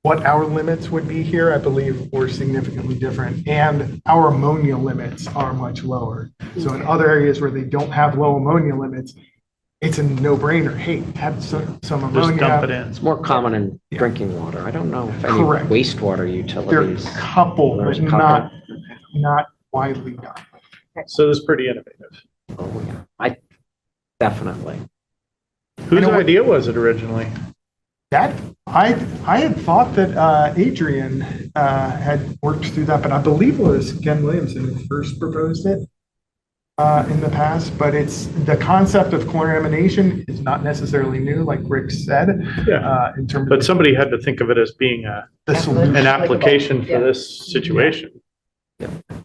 what our limits would be here, I believe, were significantly different. And our ammonia limits are much lower. So in other areas where they don't have low ammonia limits, it's a no-brainer. Hey, have some ammonia. Just dump it in. It's more common in drinking water. I don't know if any Correct. wastewater There are utilities. a couple, There's but a couple. not widely done. So this is pretty innovative. Oh, yeah. Definitely. Whose idea was it originally? That, I had thought that Adrian had worked through that, but I believe it was Ken Williamson who first proposed it in the past. But it's the concept of chloramination is not necessarily new, like Rick said. Yeah. In terms But of somebody had to think of it as being the solution. an application for this situation.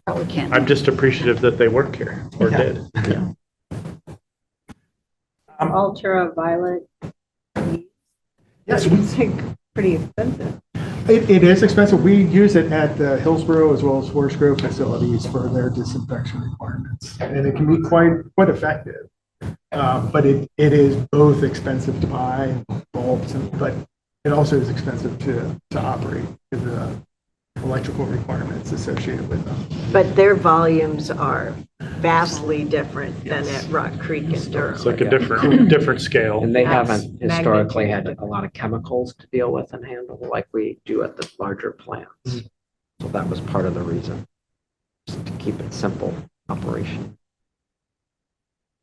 Probably can't. I'm just appreciative that they work here, or Yeah. did. Ultraviolet. Yes, It's like pretty expensive. It is expensive. We use it at the Hillsborough as well as Forest Grove facilities for their disinfection requirements. And it can be quite effective. But it is both expensive to buy bulbs, but it also is expensive to operate because of electrical requirements associated with them. But their volumes are vastly different than at Rock Creek and Durham. It's like a different scale. And they That's haven't historically had magnitude. a lot of chemicals to deal with and handle like we do at the larger plants. So that was part of the reason, just to keep it simple operation.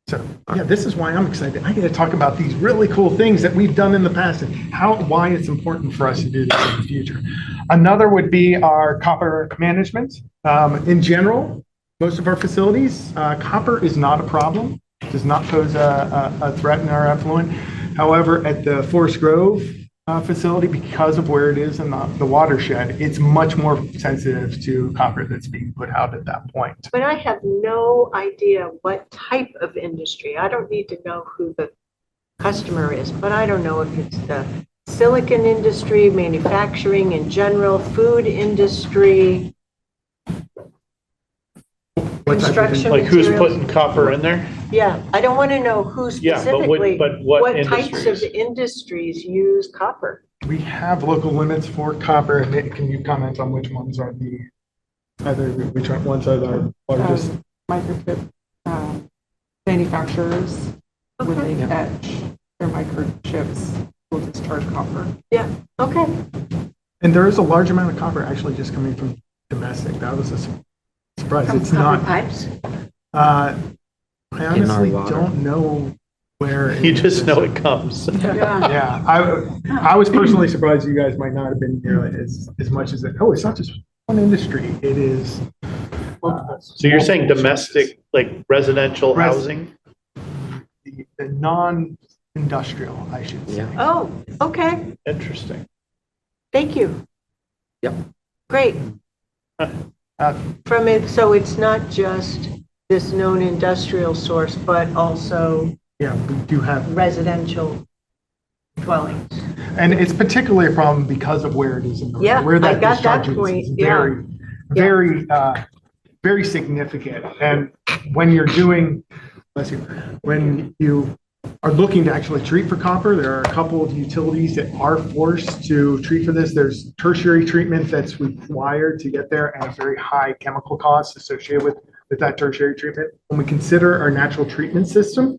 So, yeah, this is why I'm excited. I get to talk about these really cool things that we've done in the past and why it's important for us to do this in the future. Another would be our copper management. In general, most of our facilities, copper is not a problem, does not pose a threat in our effluent. However, at the Forest Grove facility, because of where it is in the watershed, it's much more sensitive to copper that's being put out at that point. But I have no idea what type of industry. I don't need to know who the customer is, but I don't know if it's the silicon industry, manufacturing in general, food industry, construction Like who's materials. putting copper in there? Yeah, I don't want to know who Yeah, specifically, but what types of industries? industries use copper. We have local limits for copper. Nick, can you comment on which ones are which ones are the largest? Microchip manufacturers, when they etch their microchips, will discharge copper. Yeah, okay. And there is a large amount of copper actually just coming from domestic. That was a surprise. It's not. Pipes? I honestly water. don't know where. You just know it comes. Yeah, I was personally surprised you guys might not have been nearly as much as it. Oh, it's not just one industry. It is. So you're saying domestic, like residential Res- housing? The non-industrial, I should say. Oh, okay. Interesting. Thank you. Yep. Great. From it, so it's not just this known industrial source, but also Yeah, we do have. residential dwellings. And it's particularly a problem because of where it is in the Yeah, where that I got that discharge is. point, It's yeah. very significant. And when you're doing, when you are looking to actually treat for copper, there are a couple of utilities that are forced to treat for this. There's tertiary treatment that's required to get there and a very high chemical cost associated with that tertiary treatment. When we consider our natural treatment system,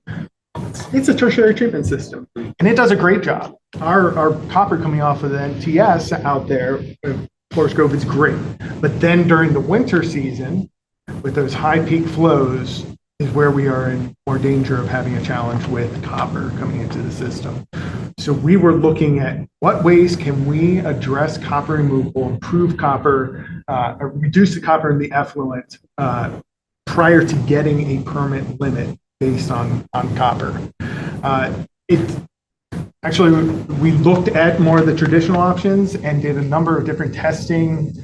it's a tertiary treatment system, and it does a great job. Our copper coming off of the NTS out there, Forest Grove, is great. But then during the winter season, with those high peak flows, is where we are in more danger of having a challenge with copper coming into the system. So we were looking at what ways can we address copper removal, improve copper, reduce the copper in the effluent prior to getting a permit limit based on copper. Actually, we looked at more of the traditional options and did a number of different testing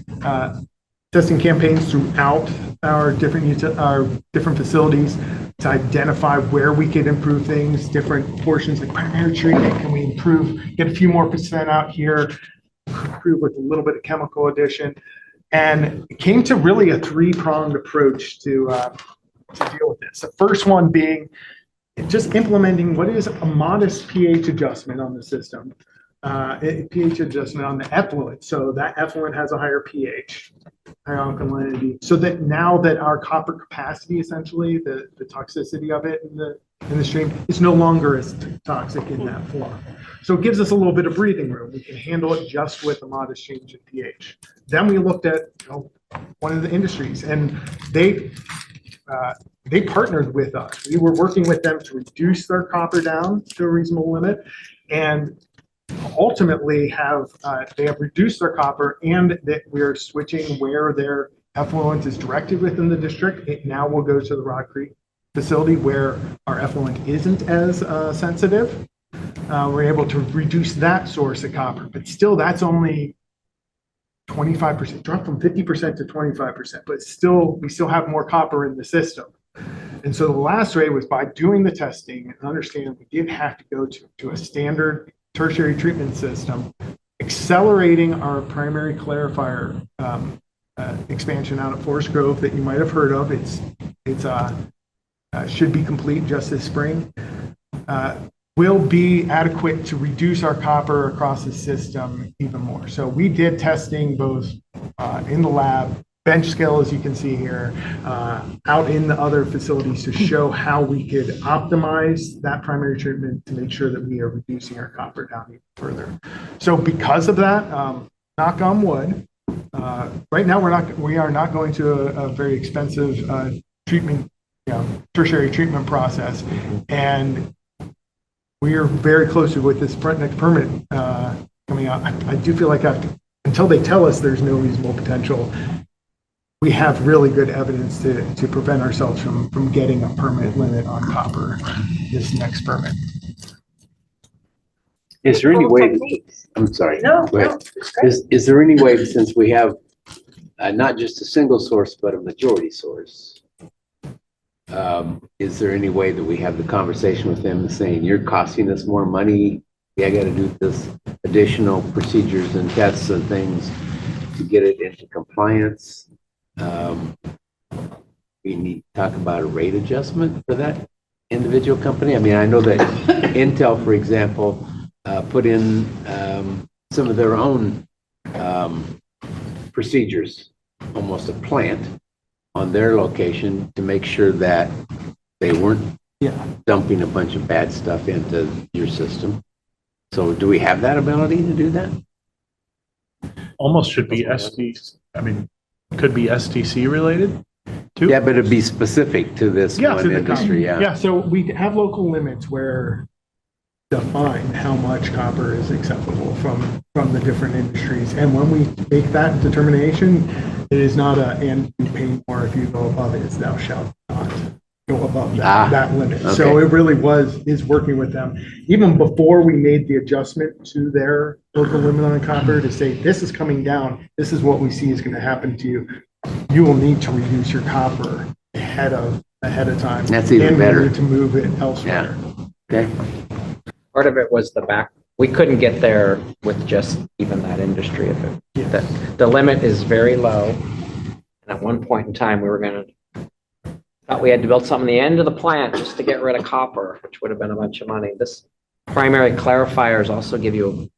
campaigns throughout our different facilities to identify where we could improve things, different portions like primary treatment. Can we get a few more percent out here, improve with a little bit of chemical addition, and it came to really a three-pronged approach to deal with this. The first one being just implementing what is a modest pH adjustment on the system, pH adjustment on the effluent. So that effluent has a higher pH, higher alkalinity, so that now that our copper capacity, essentially, the toxicity of it in the stream is no longer as toxic in that form. So it gives us a little bit of breathing room. We can handle it just with a modest change in pH. Then we looked at one of the industries, and they partnered with us. We were working with them to reduce their copper down to a reasonable limit, and ultimately they have reduced their copper, and that we're switching where their effluent is directed within the district. It now will go to the Rock Creek facility where our effluent isn't as sensitive. We're able to reduce that source of copper, but still that's only 25%, dropped from 50% to 25%, but we still have more copper in the system. And so the last way was by doing the testing and understanding we did have to go to a standard tertiary treatment system, accelerating our primary clarifier expansion out at Forest Grove that you might have heard of. It should be complete just this spring. will be adequate to reduce our copper across the system even more. So we did testing both in the lab, bench scale, as you can see here, out in the other facilities to show how we could optimize that primary treatment to make sure that we are reducing our copper down even further. So because of that, knock on wood, right now we are not going to a very expensive treatment, tertiary treatment process, and we are very close with this next permit coming out. I do feel like until they tell us there's no reasonable potential, we have really good evidence to prevent ourselves from getting a permit limit on copper this next permit. Is there any way, I'm sorry. No, go ahead. Is there any way, since we have not just a single source, but a majority source, is there any way that we have the conversation with them saying, you're costing us more money, I got to do this additional procedures and tests and things to get it into compliance? We need to talk about a rate adjustment for that individual company. I mean, I know that Intel, for example, put in some of their own procedures, almost a plant on their location to make sure that they weren't dumping a bunch of bad stuff into your system. So do we have that ability to do that? Almost should be could be STC related too. Yeah, but it'd be specific to this one industry, Yeah, so we have local limits where define how much copper is acceptable from the different industries. And when we make that determination, it is not and you pay more if you go above it. It's thou shalt not go above that limit. Okay. So it really is working with them. Even before we made the adjustment to their local limit on copper to say, this is coming down, this is what we see is going to happen to you. You will need to reduce your copper ahead of time. That's even better. We need to move it elsewhere. Okay. Part of it was we couldn't get there with just even that industry. The limit is very low. And at one point in time, thought we had to build something at the end of the plant just to get rid of copper, which would have been a bunch of money. This primary clarifiers also give you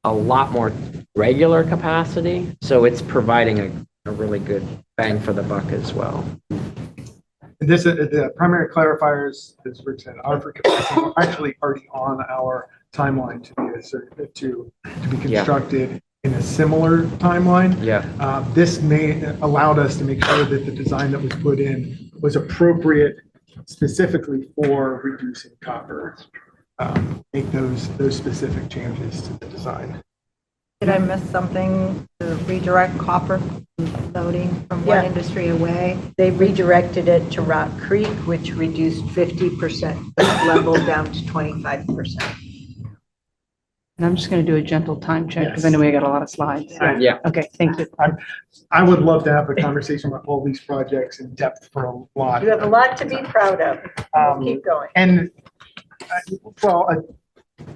a lot more regular capacity. So it's providing a really good bang for the buck as well. The primary clarifiers, as Rick said, are for capacity, actually already on our timeline to be constructed in a similar timeline. This allowed us to make sure that the design that was put in was appropriate specifically for reducing copper. Make those specific changes to the design. Did I miss something to redirect copper loading from one industry away? They redirected it to Rock Creek, which reduced 50% level down to 25%. And I'm just going to do a gentle time check because I know we got a lot of slides. Yeah. Okay, thank you. I would love to have a conversation about all these projects in depth for a lot. You have a lot to be proud of. Keep going. And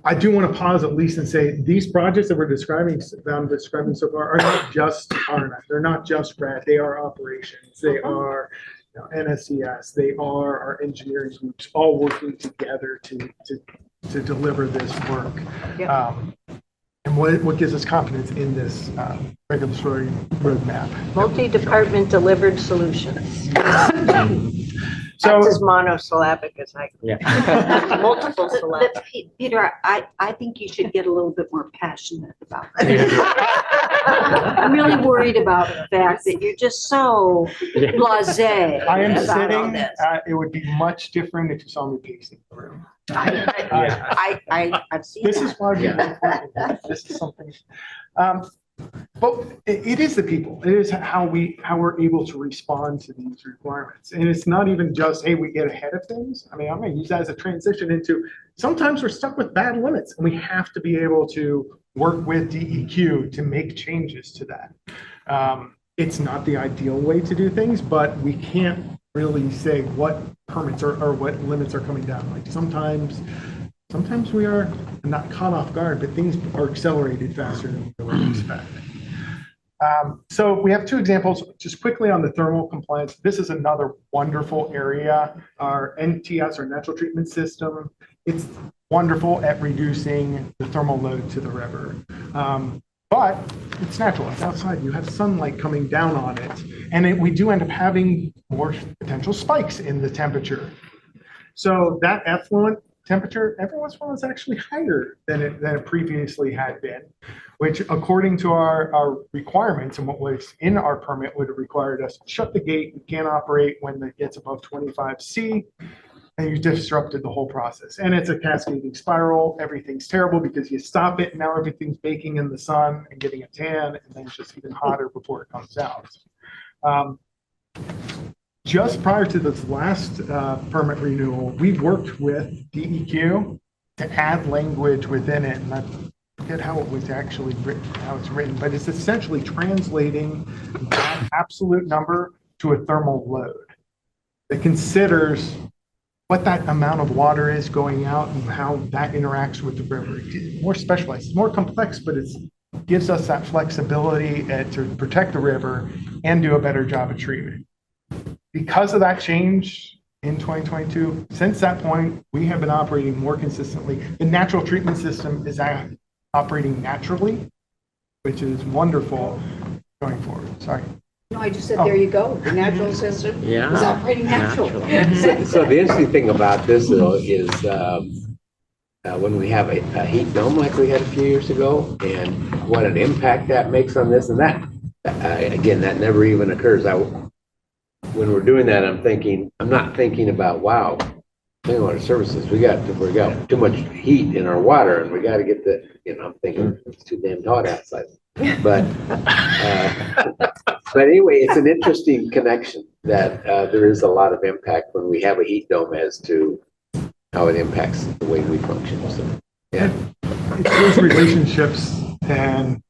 I do want to pause at least and say these projects that I'm describing so far are not just RNF. They're not just RAD. They are operations. They are NSCS. They are our engineering groups all working together to deliver this work. And what gives us confidence in this regulatory roadmap? Multi-department delivered solutions. That's as monosyllabic as I can. Multiple syllables. Peter, I think you should get a little bit more passionate about that. I'm really worried about the fact that you're just so blasé. I am about all sitting, this. it would be much different if you saw me pacing the room. I've seen This that. is why this is something. But it is the people. It is how we're able to respond to these requirements. And it's not even just, hey, we get ahead of things. I mean, I'm going to use that as a transition into sometimes we're stuck with bad limits and we have to be able to work with DEQ to make changes to that. It's not the ideal way to do things, but we can't really say what permits or what limits are coming down. Like sometimes we are not caught off guard, but things are accelerated faster than we would expect. So we have two examples just quickly on the thermal compliance. This is another wonderful area. Our NTS, our natural treatment system, it's wonderful at reducing the thermal load to the river. But it's natural, it's outside, you have sunlight coming down on it. And we do end up having more potential spikes in the temperature. So that effluent temperature, every once in a while, is actually higher than it previously had been, which according to our requirements and what was in our permit would have required us to shut the gate. We can't operate when it gets above 25 C. And you disrupted the whole process. And it's a cascading spiral. Everything's terrible because you stop it and now everything's baking in the sun and getting a tan, and then it's just even hotter before it comes out. Just prior to this last permit renewal, we worked with DEQ to add language within it. And I forget how it was actually written, how it's written, but it's essentially translating that absolute number to a thermal load that considers what that amount of water is going out and how that interacts with the river. It's more specialized, it's more complex, but it gives us that flexibility to protect the river and do a better job of treatment. Because of that change in 2022, since that point, we have been operating more consistently. The natural treatment system is operating naturally, which is wonderful going forward. Sorry. No, I just said, there you go. The natural system is operating naturally. So the interesting thing about this though is when we have a heat dome like we had a few years ago, and what an impact that makes on this, and that, again, that never even occurs. When we're doing that, I'm not thinking about, wow, clean water services, we got too much heat in our water and we got to get I'm thinking it's too damn hot outside. But anyway, it's an interesting connection that there is a lot of impact when we have a heat dome as to how it impacts the way we function. So, yeah. It's those relationships and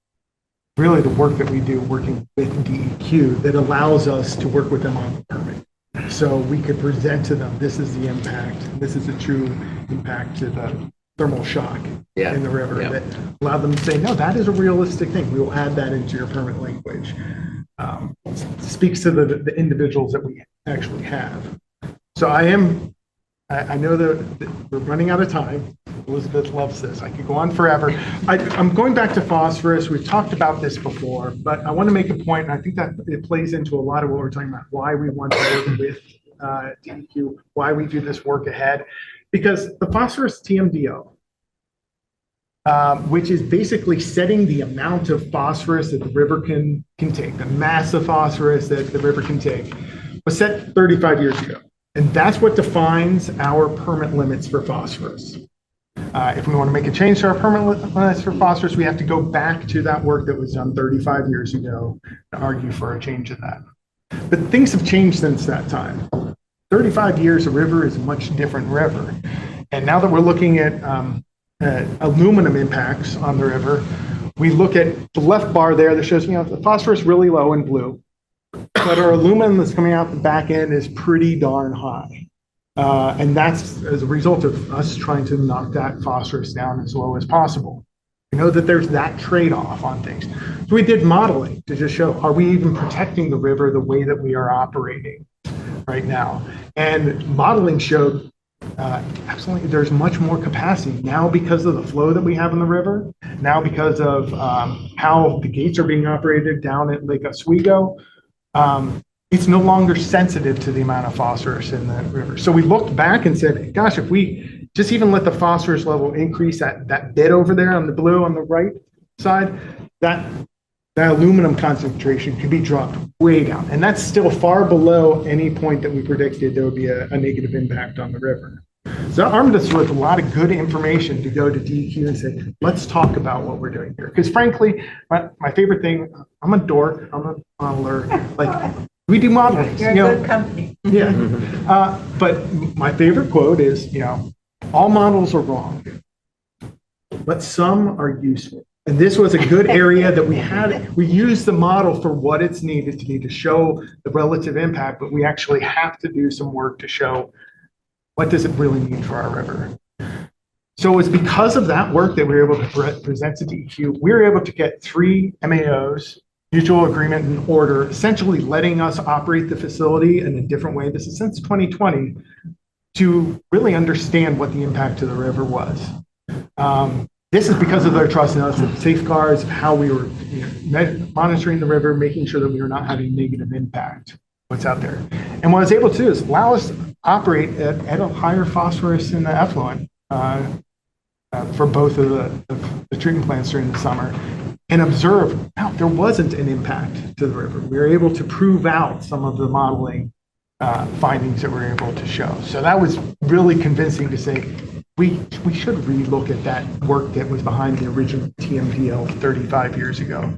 really the work that we do working with DEQ that allows us to work with them on the permit. So we could present to them, this is the impact, this is the true impact to the thermal shock in the river that allow them to say, no, that is a realistic thing. We will add that into your permit language. Speaks to the individuals that we actually have. So I know that we're running out of time. Elizabeth loves this. I could go on forever. I'm going back to phosphorus. We've talked about this before, but I want to make a point, and I think that it plays into a lot of what we're talking about, why we want to work with DEQ, why we do this work ahead. Because the phosphorus TMDO, which is basically setting the amount of phosphorus that the river can take, the mass of phosphorus that the river can take, was set 35 years ago. And that's what defines our permit limits for phosphorus. If we want to make a change to our permit limits for phosphorus, we have to go back to that work that was done 35 years ago to argue for a change in that. But things have changed since that time. 35 years, a river is a much different river. And now that we're looking at aluminum impacts on the river, we look at the left bar there that shows, the phosphorus really low in blue, but our aluminum that's coming out the back end is pretty darn high. And that's as a result of us trying to knock that phosphorus down as low as possible. We know that there's that trade-off on things. So we did modeling to just show, are we even protecting the river the way that we are operating right now? And modeling showed absolutely there's much more capacity now because of the flow that we have in the river, now because of how the gates are being operated down at Lake Oswego. It's no longer sensitive to the amount of phosphorus in the river. So we looked back and said, gosh, if we just even let the phosphorus level increase that bit over there on the blue on the right side, that aluminum concentration could be dropped way down. And that's still far below any point that we predicted there would be a negative impact on the river. So that armed us with a lot of good information to go to DEQ and say, let's talk about what we're doing here. Because frankly, my favorite thing, I'm a dork, I'm a modeler, like we do modeling. You're a good company. Yeah. But my favorite quote is, all models are wrong, but some are useful. And this was a good area that we used the model for what it's needed to be to show the relative impact, but we actually have to do some work to show what does it really mean for our river. So it's because of that work that we were able to present to DEQ. We were able to get 3 MAOs, mutual agreement and order, essentially letting us operate the facility in a different way. This is since 2020, to really understand what the impact to the river was. This is because of their trust in us, and safeguards, how we were monitoring the river, making sure that we were not having negative impact, what's out there. And what I was able to do is allow us to operate at a higher phosphorus in the effluent for both of the treatment plants during the summer, and observe, wow, there wasn't an impact to the river. We were able to prove out some of the modeling findings that we were able to show. So that was really convincing to say, we should relook at that work that was behind the original TMDL 35 years ago.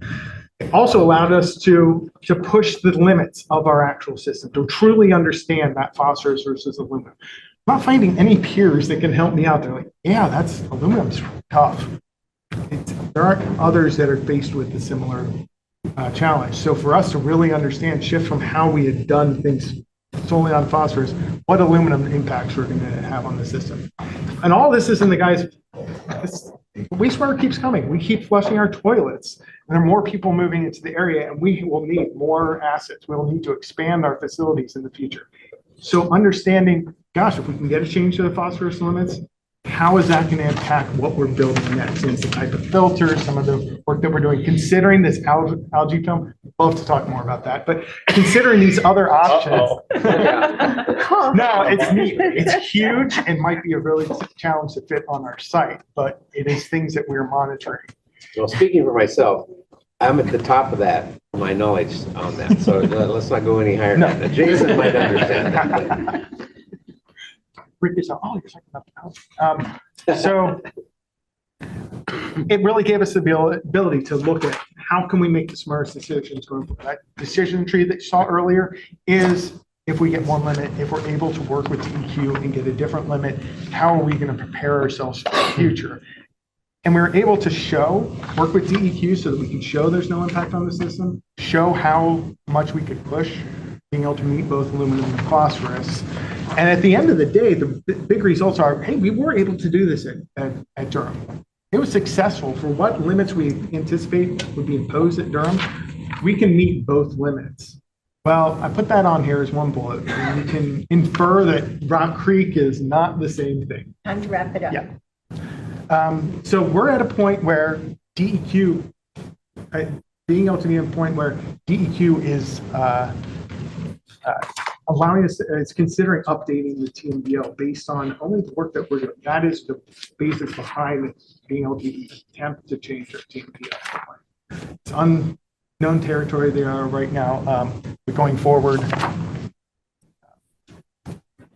It also allowed us to push the limits of our actual system, to truly understand that phosphorus versus aluminum. I'm not finding any peers that can help me out. They're like, yeah, that's aluminum's tough. There aren't others that are faced with a similar challenge. So for us to really understand, shift from how we had done things solely on phosphorus, what aluminum impacts we're going to have on the system. And all this is in the guys, wastewater keeps coming. We keep flushing our toilets, and there are more people moving into the area, and we will need more assets. We'll need to expand our facilities in the future. So understanding, gosh, if we can get a change to the phosphorus limits, how is that going to impact what we're building next? And it's the type of filters, some of the work that we're doing, considering this algae film. I'd love to talk more about that, but considering these other options. No, it's neat. It's huge and might be a really challenge to fit on our site, but it is things that we're monitoring. Well, speaking for myself, I'm at the top of that, my knowledge on that. So let's not go any higher. No. Jason might understand that. Rick is, oh, you're talking about the house. So it really gave us the ability to look at how can we make the smartest decisions going forward. That decision tree that you saw earlier is, if we get one limit, if we're able to work with DEQ and get a different limit, how are we going to prepare ourselves for the future? And we were able to work with DEQ so that we can show there's no impact on the system, show how much we could push, being able to meet both aluminum and phosphorus. And at the end of the day, the big results are, hey, we were able to do this at Durham. It was successful for what limits we anticipate would be imposed at Durham. We can meet both limits. Well, I put that on here as one bullet. And you can infer that Rock Creek is not the same thing. Time to wrap it up. Yeah. So we're at a point where DEQ, being able to be at a point where DEQ is allowing us, it's considering updating the TMDL based on only the work that we're doing. That is the basis behind being able to attempt to change our TMDL. It's unknown territory they are right now, but going forward,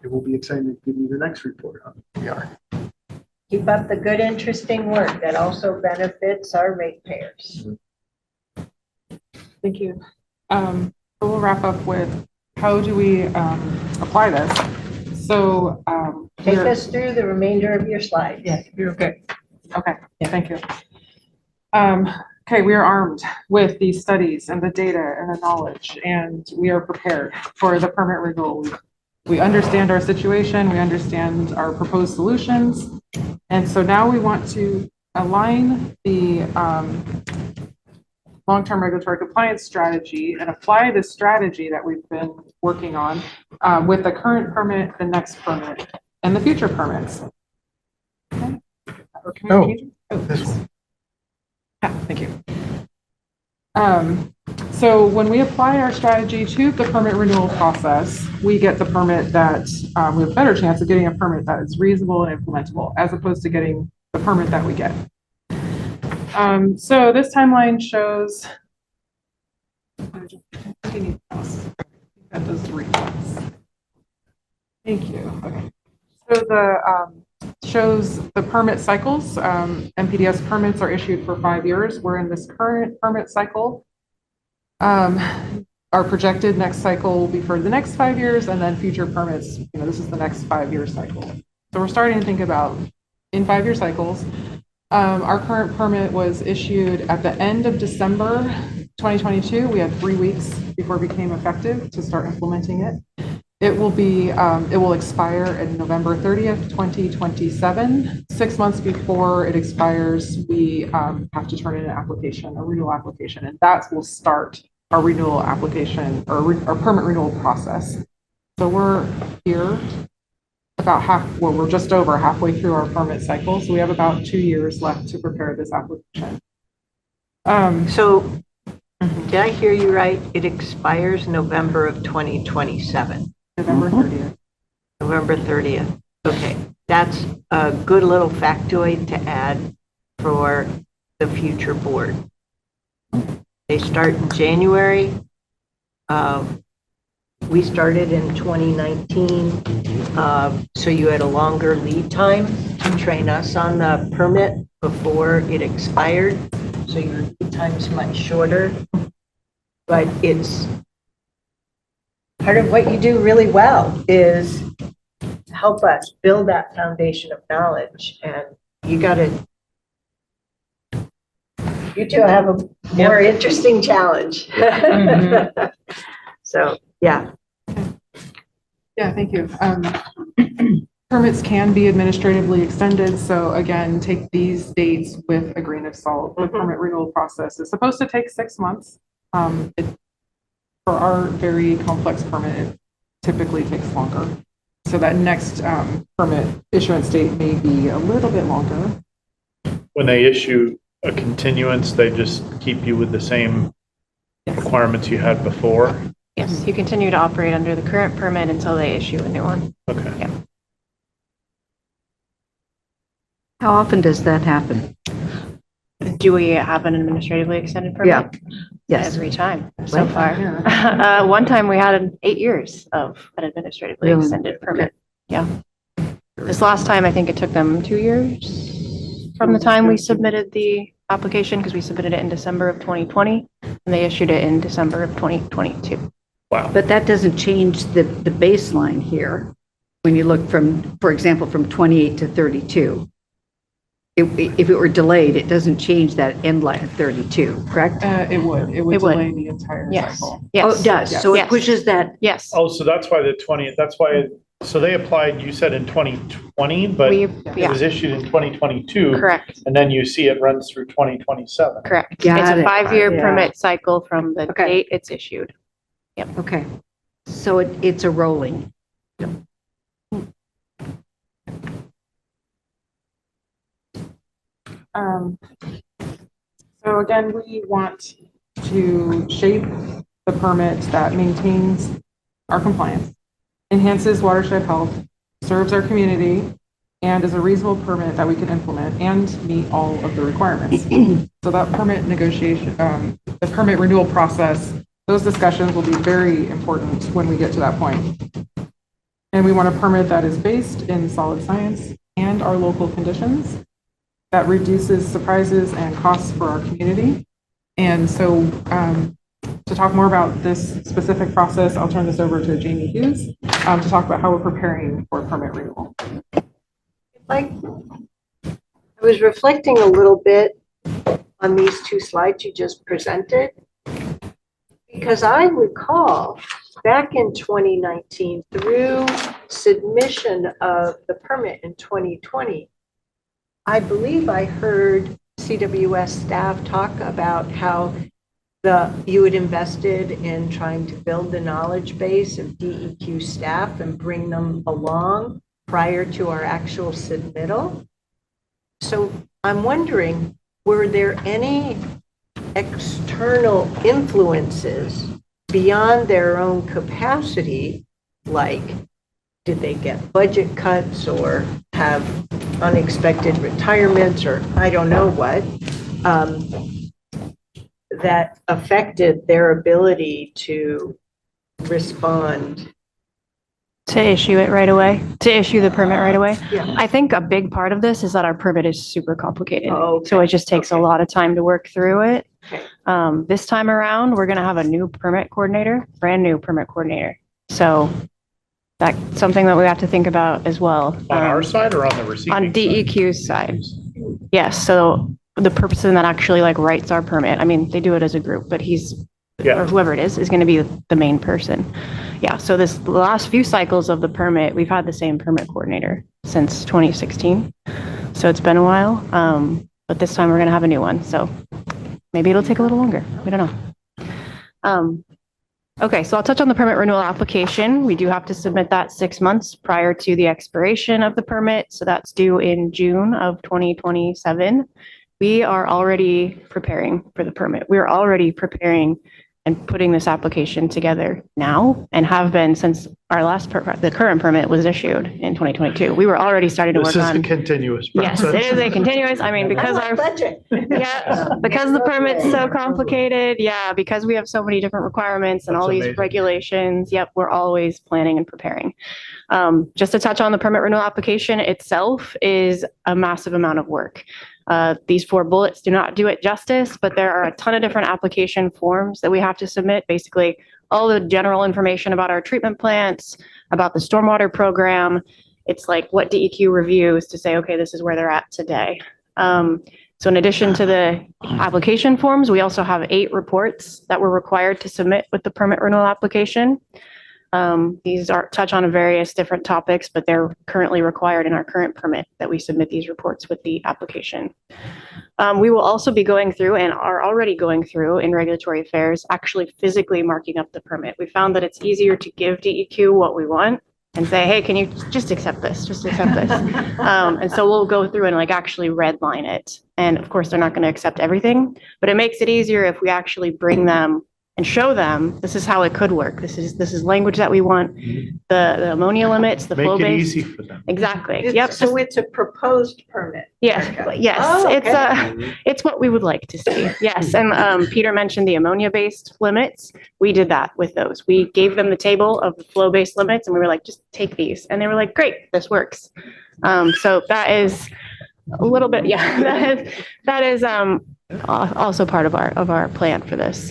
it will be exciting to give you the next report on where we are. Keep up the good, interesting work that also benefits our ratepayers. Thank you. We'll wrap up with, how do we apply this? So take us through the remainder of your slides. Yeah, you're okay. Okay, thank you. Okay, we are armed with these studies and the data and the knowledge, and we are prepared for the permit renewal. We understand our situation, we understand our proposed solutions, and so now we want to align the long-term regulatory compliance strategy and apply the strategy that we've been working on with the current permit, the next permit, and the future permits. Okay. This one. Yeah, thank you. So when we apply our strategy to the permit renewal process, we get the permit that we have a better chance of getting a permit that is reasonable and implementable, as opposed to getting the permit that we get. So this timeline shows, that does 3 points. Thank you. Okay. So the shows the permit cycles. MPDS permits are issued for 5 years. We're in this current permit cycle. Our projected next cycle will be for the next 5 years, and then future permits, this is the next 5-year cycle. So we're starting to think about in 5-year cycles. Our current permit was issued at the end of December 2022. We had 3 weeks before it became effective to start implementing it. It will expire in November 30th, 2027. 6 months before it expires, we have to turn in an application, a renewal application, and that will start our renewal application or our permit renewal process. So we're here about we're just over halfway through our permit cycle, so we have about 2 years left to prepare this application. So did I hear you right? It expires November of 2027. November 30th. November 30th. Okay, that's a good little factoid to add for the future board. They start in January. We started in 2019, so you had a longer lead time to train us on the permit before it expired. So your lead time's much shorter. But it's part of what you do really well is help us build that foundation of knowledge. And you two have a more interesting challenge. So, yeah. Yeah, thank you. Permits can be administratively extended. So again, take these dates with a grain of salt. The permit renewal process is supposed to take 6 months. For our very complex permit, it typically takes longer. So that next permit issuance date may be a little bit longer. When they issue a continuance, they just keep you with the same requirements you had before? Yes, you continue to operate under the current permit until they issue a new one. Okay. Yeah. How often does that happen? Do we have an administratively extended permit? Yeah. Yes. Every time so far. One time we had 8 years of an administratively Really? extended permit. Yeah. This last time, I think it took them 2 years from the time we submitted the application, because we submitted it in December of 2020 and they issued it in December of 2022. Wow. But that doesn't change the baseline here. When you look from, for example, from 28 to 32. If it were delayed, it doesn't change that end line of 32, correct? It would. It would It would. delay the entire Yes. cycle. Yes. Oh, it does. So it Yes. pushes that. Yes. Oh, so that's why so they applied, you said in 2020, but We, it yeah, was issued in 2022. correct, And then you see it runs through 2027. correct. It's Got a it. 5-year Yeah. permit cycle from the Okay. date it's issued. Okay. So it's a rolling. So again, we want to shape the permit that maintains our compliance, enhances watershed health, serves our community, and is a reasonable permit that we can implement and meet all of the requirements. So that permit negotiation, the permit renewal process, those discussions will be very important when we get to that point. And we want a permit that is based in solid science and our local conditions, that reduces surprises and costs for our community. And so to talk more about this specific process, I'll turn this over to Jamie Hughes to talk about how we're preparing for permit renewal. Like, I was reflecting a little bit on these two slides you just presented, because I recall back in 2019, through submission of the permit in 2020, I believe I heard CWS staff talk about how you had invested in trying to build the knowledge base of DEQ staff and bring them along prior to our actual submittal. So I'm wondering, were there any external influences beyond their own capacity? Like, did they get budget cuts or have unexpected retirements or I don't know what, that affected their ability to respond? To issue it right away, to issue the permit right away. Yeah. I think a big part of this is that our permit is super complicated. Oh, okay. So it just takes a lot of time to work through it. Okay. This time around, we're going to have a new permit coordinator, brand new permit coordinator. So that's something that we have to think about as well. On our side or on the receiving On side? DEQ's side. Yes. So the person that actually like writes our permit, I mean, they do it as a group, but or whoever it is going to be the main person. Yeah. So the last few cycles of the permit, we've had the same permit coordinator since 2016. So it's been a while. But this time we're going to have a new one. So maybe it'll take a little longer. We don't know. Okay, so I'll touch on the permit renewal application. We do have to submit that 6 months prior to the expiration of the permit. So that's due in June of 2027. We are already preparing for the permit. We are already preparing and putting this application together now and have been since our the current permit was issued in 2022. We were already starting to work This is on. a continuous Yes, process. it is a continuous, I mean, because our budget. yeah, because the permit's so complicated, yeah, because we have so many different requirements and all That's these amazing. regulations, yep, we're always planning and preparing. Just to touch on the permit renewal application itself is a massive amount of work. These 4 bullets do not do it justice, but there are a ton of different application forms that we have to submit. Basically, all the general information about our treatment plants, about the stormwater program. It's like what DEQ reviews to say, okay, this is where they're at today. So in addition to the application forms, we also have 8 reports that we're required to submit with the permit renewal application. These are touch on various different topics, but they're currently required in our current permit that we submit these reports with the application. We will also be going through and are already going through in regulatory affairs, actually physically marking up the permit. We found that it's easier to give DEQ what we want and say, hey, can you just accept this? Just accept this. And so we'll go through and like actually redline it. And of course, they're not going to accept everything, but it makes it easier if we actually bring them and show them this is how it could work. This is language that we want. The ammonia limits, the flow Make it base. easy for them. Exactly. Yep. So it's a proposed permit. Yes, yes, Oh, it's what we would like to see. Yes, and Peter mentioned the ammonia-based limits. We did that with those. We gave them the table of the flow-based limits, and we were like, just take these, and they were like, great, this works. So that is a little bit, yeah. That is also part of our plan for this.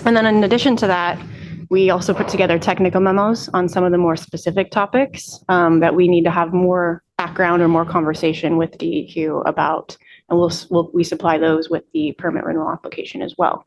And then in addition to that, we also put together technical memos on some of the more specific topics that we need to have more background or more conversation with DEQ about, and we supply those with the permit renewal application as well.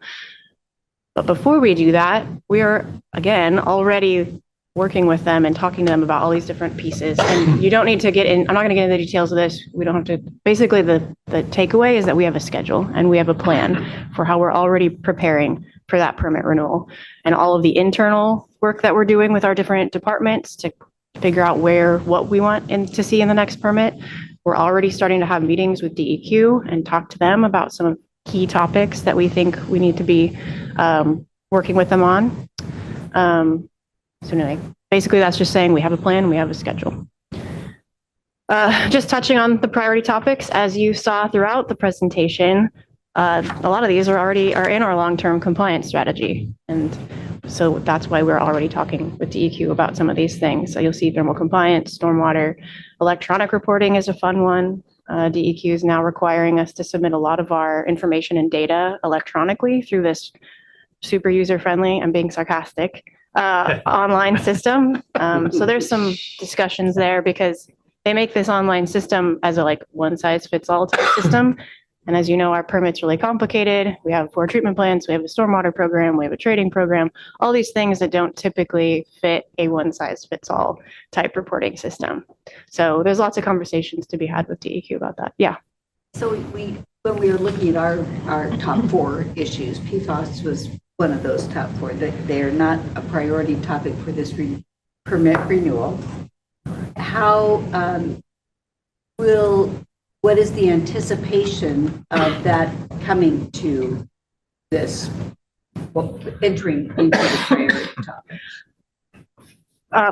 But before we do that, we are again already working with them and talking to them about all these different pieces. And you don't need to get in, I'm not going to get into the details of this. We don't have to, basically the takeaway is that we have a schedule and we have a plan for how we're already preparing for that permit renewal and all of the internal work that we're doing with our different departments to figure out what we want to see in the next permit. We're already starting to have meetings with DEQ and talk to them about some key topics that we think we need to be working with them on. So anyway, basically that's just saying we have a plan, we have a schedule. Just touching on the priority topics, as you saw throughout the presentation, a lot of these are in our long-term compliance strategy. And so that's why we're already talking with DEQ about some of these things. So you'll see thermal compliance, stormwater, electronic reporting is a fun one. DEQ is now requiring us to submit a lot of our information and data electronically through this super user-friendly, I'm being sarcastic, online system. So there's some discussions there because they make this online system as a like one-size-fits-all type system. And as you know, our permit's really complicated. We have 4 treatment plants, we have a stormwater program, we have a trading program, all these things that don't typically fit a one-size-fits-all type reporting system. So there's lots of conversations to be had with DEQ about that. Yeah. So when we were looking at our top 4 issues, PFAS was one of those top 4. They are not a priority topic for this permit renewal. What is the anticipation of that coming to this, entering into the priority topic?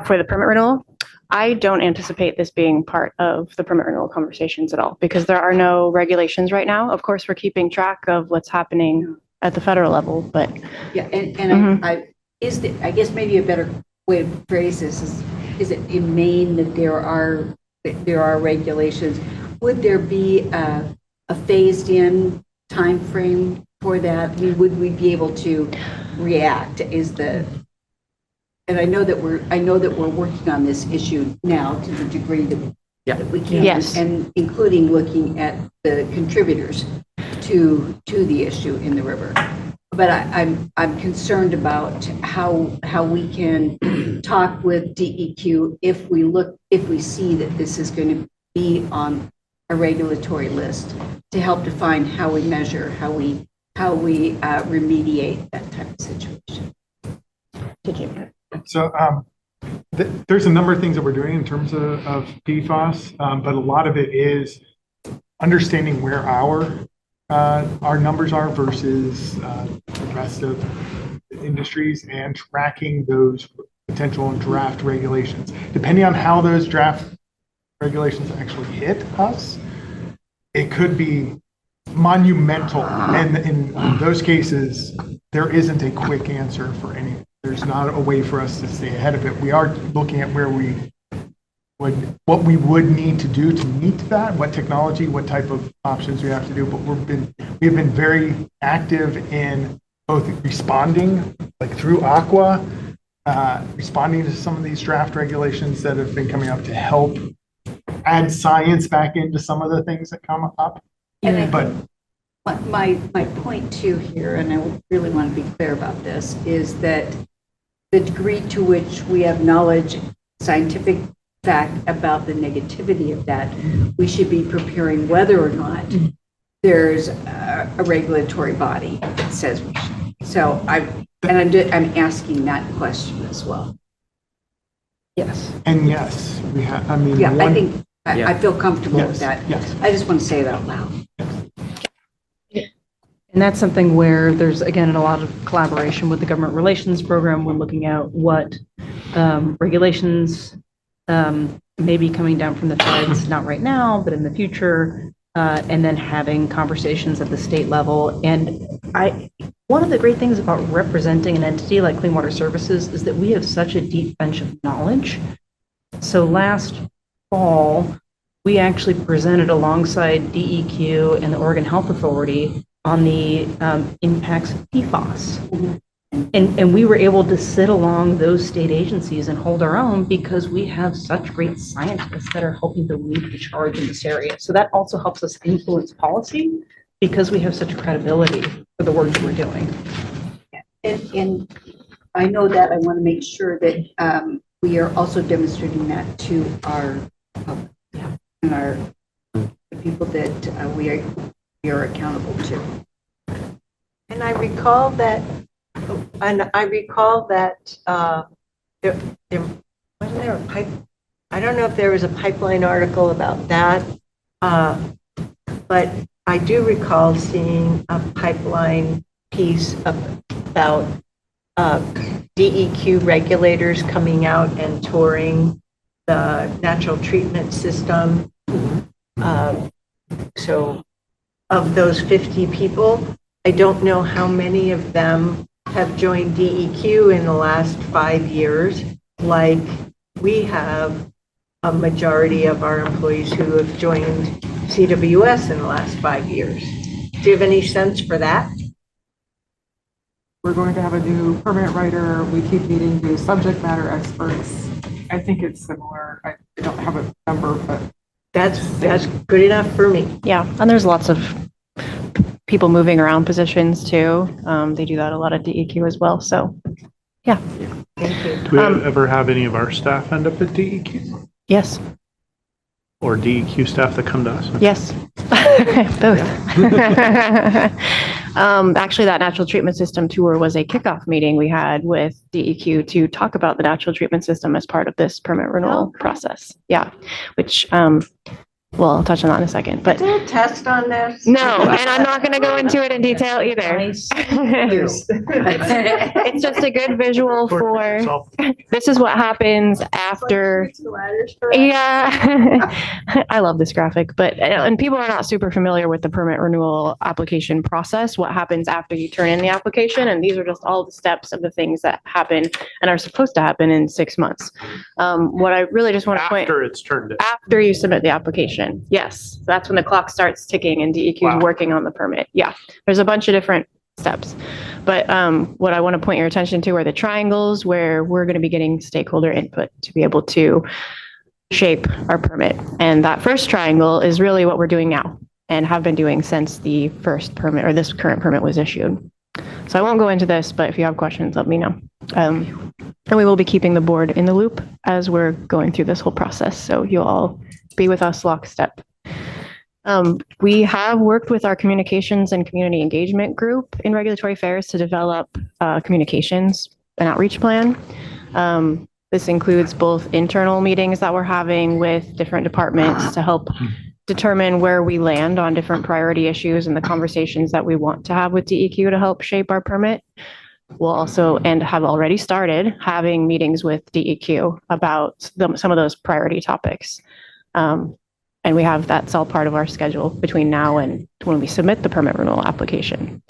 For the permit renewal, I don't anticipate this being part of the permit renewal conversations at all because there are no regulations right now. Of course, we're keeping track of what's happening at the federal level, but yeah, and I guess maybe a better way to phrase this is it in Maine that there are regulations? Would there be a phased in time frame for that? I mean, would we be able to react? And I know that we're working on this issue now to the degree that we can, yes, and including looking at the contributors to the issue in the river. But I'm concerned about how we can talk with DEQ if we see that this is going to be on a regulatory list to help define how we measure, how we remediate that type of situation. to June. So there's a number of things that we're doing in terms of PFAS, but a lot of it is understanding where our numbers are versus the rest of the industries and tracking those potential draft regulations. Depending on how those draft regulations actually hit us, it could be monumental. And in those cases, there isn't a quick answer for any. There's not a way for us to stay ahead of it. We are looking at what we would need to do to meet that, what technology, what type of options we have to do. But we've been very active in both responding, like through Aqua, responding to some of these draft regulations that have been coming up to help add science back into some of the things that come up. But my point too here, and I really want to be clear about this, is that the degree to which we have knowledge, scientific fact about the negativity of that, we should be preparing whether or not there's a regulatory body that says we should. So I'm asking that question as well. Yes. And yes, we have, I mean. Yeah, I think, I feel comfortable with that. Yes. I just want to say it out loud. And that's something where there's, again, a lot of collaboration with the government relations program when looking at what regulations may be coming down from the feds, not right now, but in the future, and then having conversations at the state level. And one of the great things about representing an entity like Clean Water Services is that we have such a deep bench of knowledge. So last fall, we actually presented alongside DEQ and the Oregon Health Authority on the impacts of PFAS. And we were able to sit along those state agencies and hold our own because we have such great scientists that are helping to lead the charge in this area. So that also helps us influence policy because we have such credibility for the work that we're doing. And I know that I want to make sure that we are also demonstrating that to our public and the people that we are accountable to. And I recall that there wasn't there a pipe. I don't know if there was a pipeline article about that, but I do recall seeing a pipeline piece about DEQ regulators coming out and touring the natural treatment system. So of those 50 people, I don't know how many of them have joined DEQ in the last 5 years, like we have a majority of our employees who have joined CWS in the last 5 years. Do you have any sense for that? We're going to have a new permit writer. We keep needing new subject matter experts. I think it's similar. I don't have a number, but that's good enough for me. Yeah, and there's lots of people moving around positions too. They do that a lot at DEQ as well. So, yeah. Thank you. Do we ever have any of our staff end up at DEQ? Yes. Or DEQ staff that come to us? Yes. Both. Actually, that natural treatment system tour was a kickoff meeting we had with DEQ to talk about the natural treatment system as part of this permit renewal process. Yeah, which, well, I'll touch on that in a second, but. Did a test on this? No, and I'm not going to go into it in detail either. It's just a good visual for, this is what happens after. Yeah, I love this graphic, but, and people are not super familiar with the permit renewal application process, what happens after you turn in the application. And these are just all the steps of the things that happen and are supposed to happen in 6 months. What I really just want to point. After it's turned in. After you submit the application. Yes, that's when the clock starts ticking and DEQ is working on the permit. Yeah, there's a bunch of different steps. But what I want to point your attention to are the triangles where we're going to be getting stakeholder input to be able to shape our permit. And that first triangle is really what we're doing now and have been doing since the first permit or this current permit was issued. So I won't go into this, but if you have questions, let me know. And we will be keeping the board in the loop as we're going through this whole process. So you'll all be with us lockstep. We have worked with our communications and community engagement group in regulatory affairs to develop communications an outreach plan. This includes both internal meetings that we're having with different departments to help determine where we land on different priority issues and the conversations that we want to have with DEQ to help shape our permit. We'll also, and have already started, having meetings with DEQ about some of those priority topics. And that's all part of our schedule between now and when we submit the permit renewal application.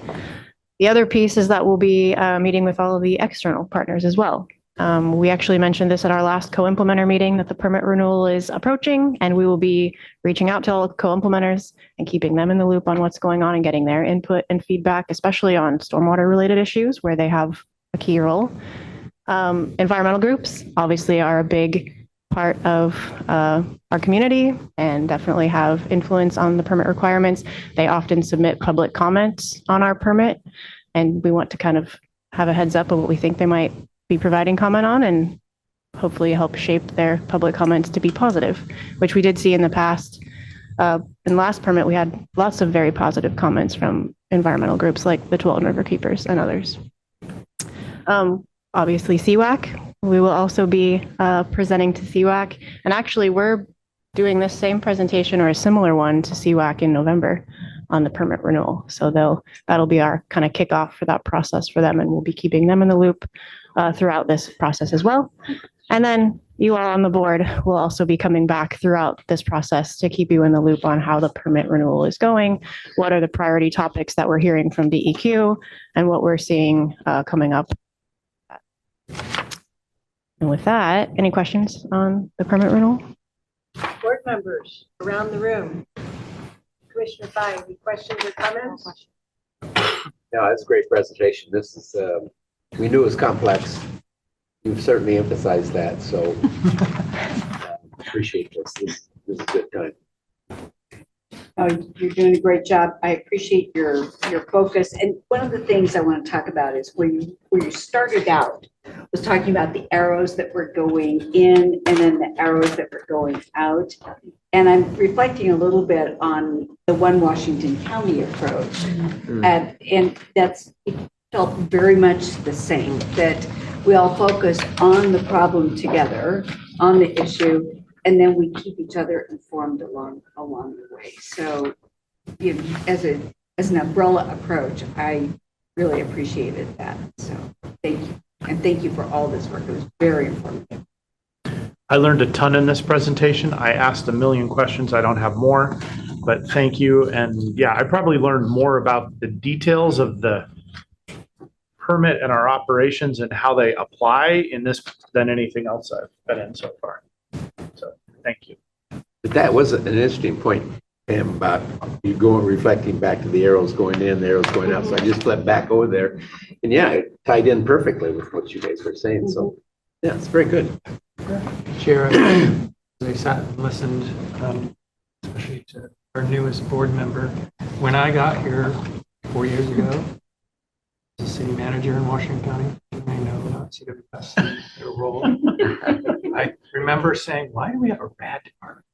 The other piece is that we'll be meeting with all of the external partners as well. We actually mentioned this at our last co-implementer meeting that the permit renewal is approaching, and we will be reaching out to all co-implementers and keeping them in the loop on what's going on and getting their input and feedback, especially on stormwater related issues where they have a key role. Environmental groups obviously are a big part of our community and definitely have influence on the permit requirements. They often submit public comments on our permit, and we want to kind of have a heads up of what we think they might be providing comment on and hopefully help shape their public comments to be positive, which we did see in the past. In the last permit, we had lots of very positive comments from environmental groups like the Tualatin River Keepers and others. Obviously, CWAC. We will also be presenting to CWAC, and actually we're doing this same presentation or a similar one to CWAC in November on the permit renewal. So that'll be our kind of kickoff for that process for them, and we'll be keeping them in the loop throughout this process as well. And then you all on the board will also be coming back throughout this process to keep you in the loop on how the permit renewal is going, what are the priority topics that we're hearing from DEQ, and what we're seeing coming up. And with that, any questions on the permit renewal? Board members around the room. Commissioner Fine, any questions or comments? No, that's a great presentation. This is, we knew it was complex. You've certainly emphasized that, so appreciate this. This is a good time. You're doing a great job. I appreciate your focus. And one of the things I want to talk about is where you started out was talking about the arrows that were going in and then the arrows that were going out. And I'm reflecting a little bit on the One Washington County approach. And it felt very much the same, that we all focus on the problem together, on the issue, and then we keep each other informed along the way. So, you know, as an umbrella approach, I really appreciated that. So thank you. And thank you for all this work. It was very informative. I learned a ton in this presentation. I asked a million questions. I don't have more, but thank you. And yeah, I probably learned more about the details of the permit and our operations and how they apply in this than anything else I've been in so far. So thank you. But that was an interesting point, Pam, about you going reflecting back to the arrows going in, the arrows going out. So I just flipped back over there, and yeah, it tied in perfectly with what you guys were saying. So yeah, it's very good. Chair, as I sat and listened, especially to our newest board member, when I got here 4 years ago, as a city manager in Washington County, you may know not CWS, their role. I remember saying, why do we have a rad department?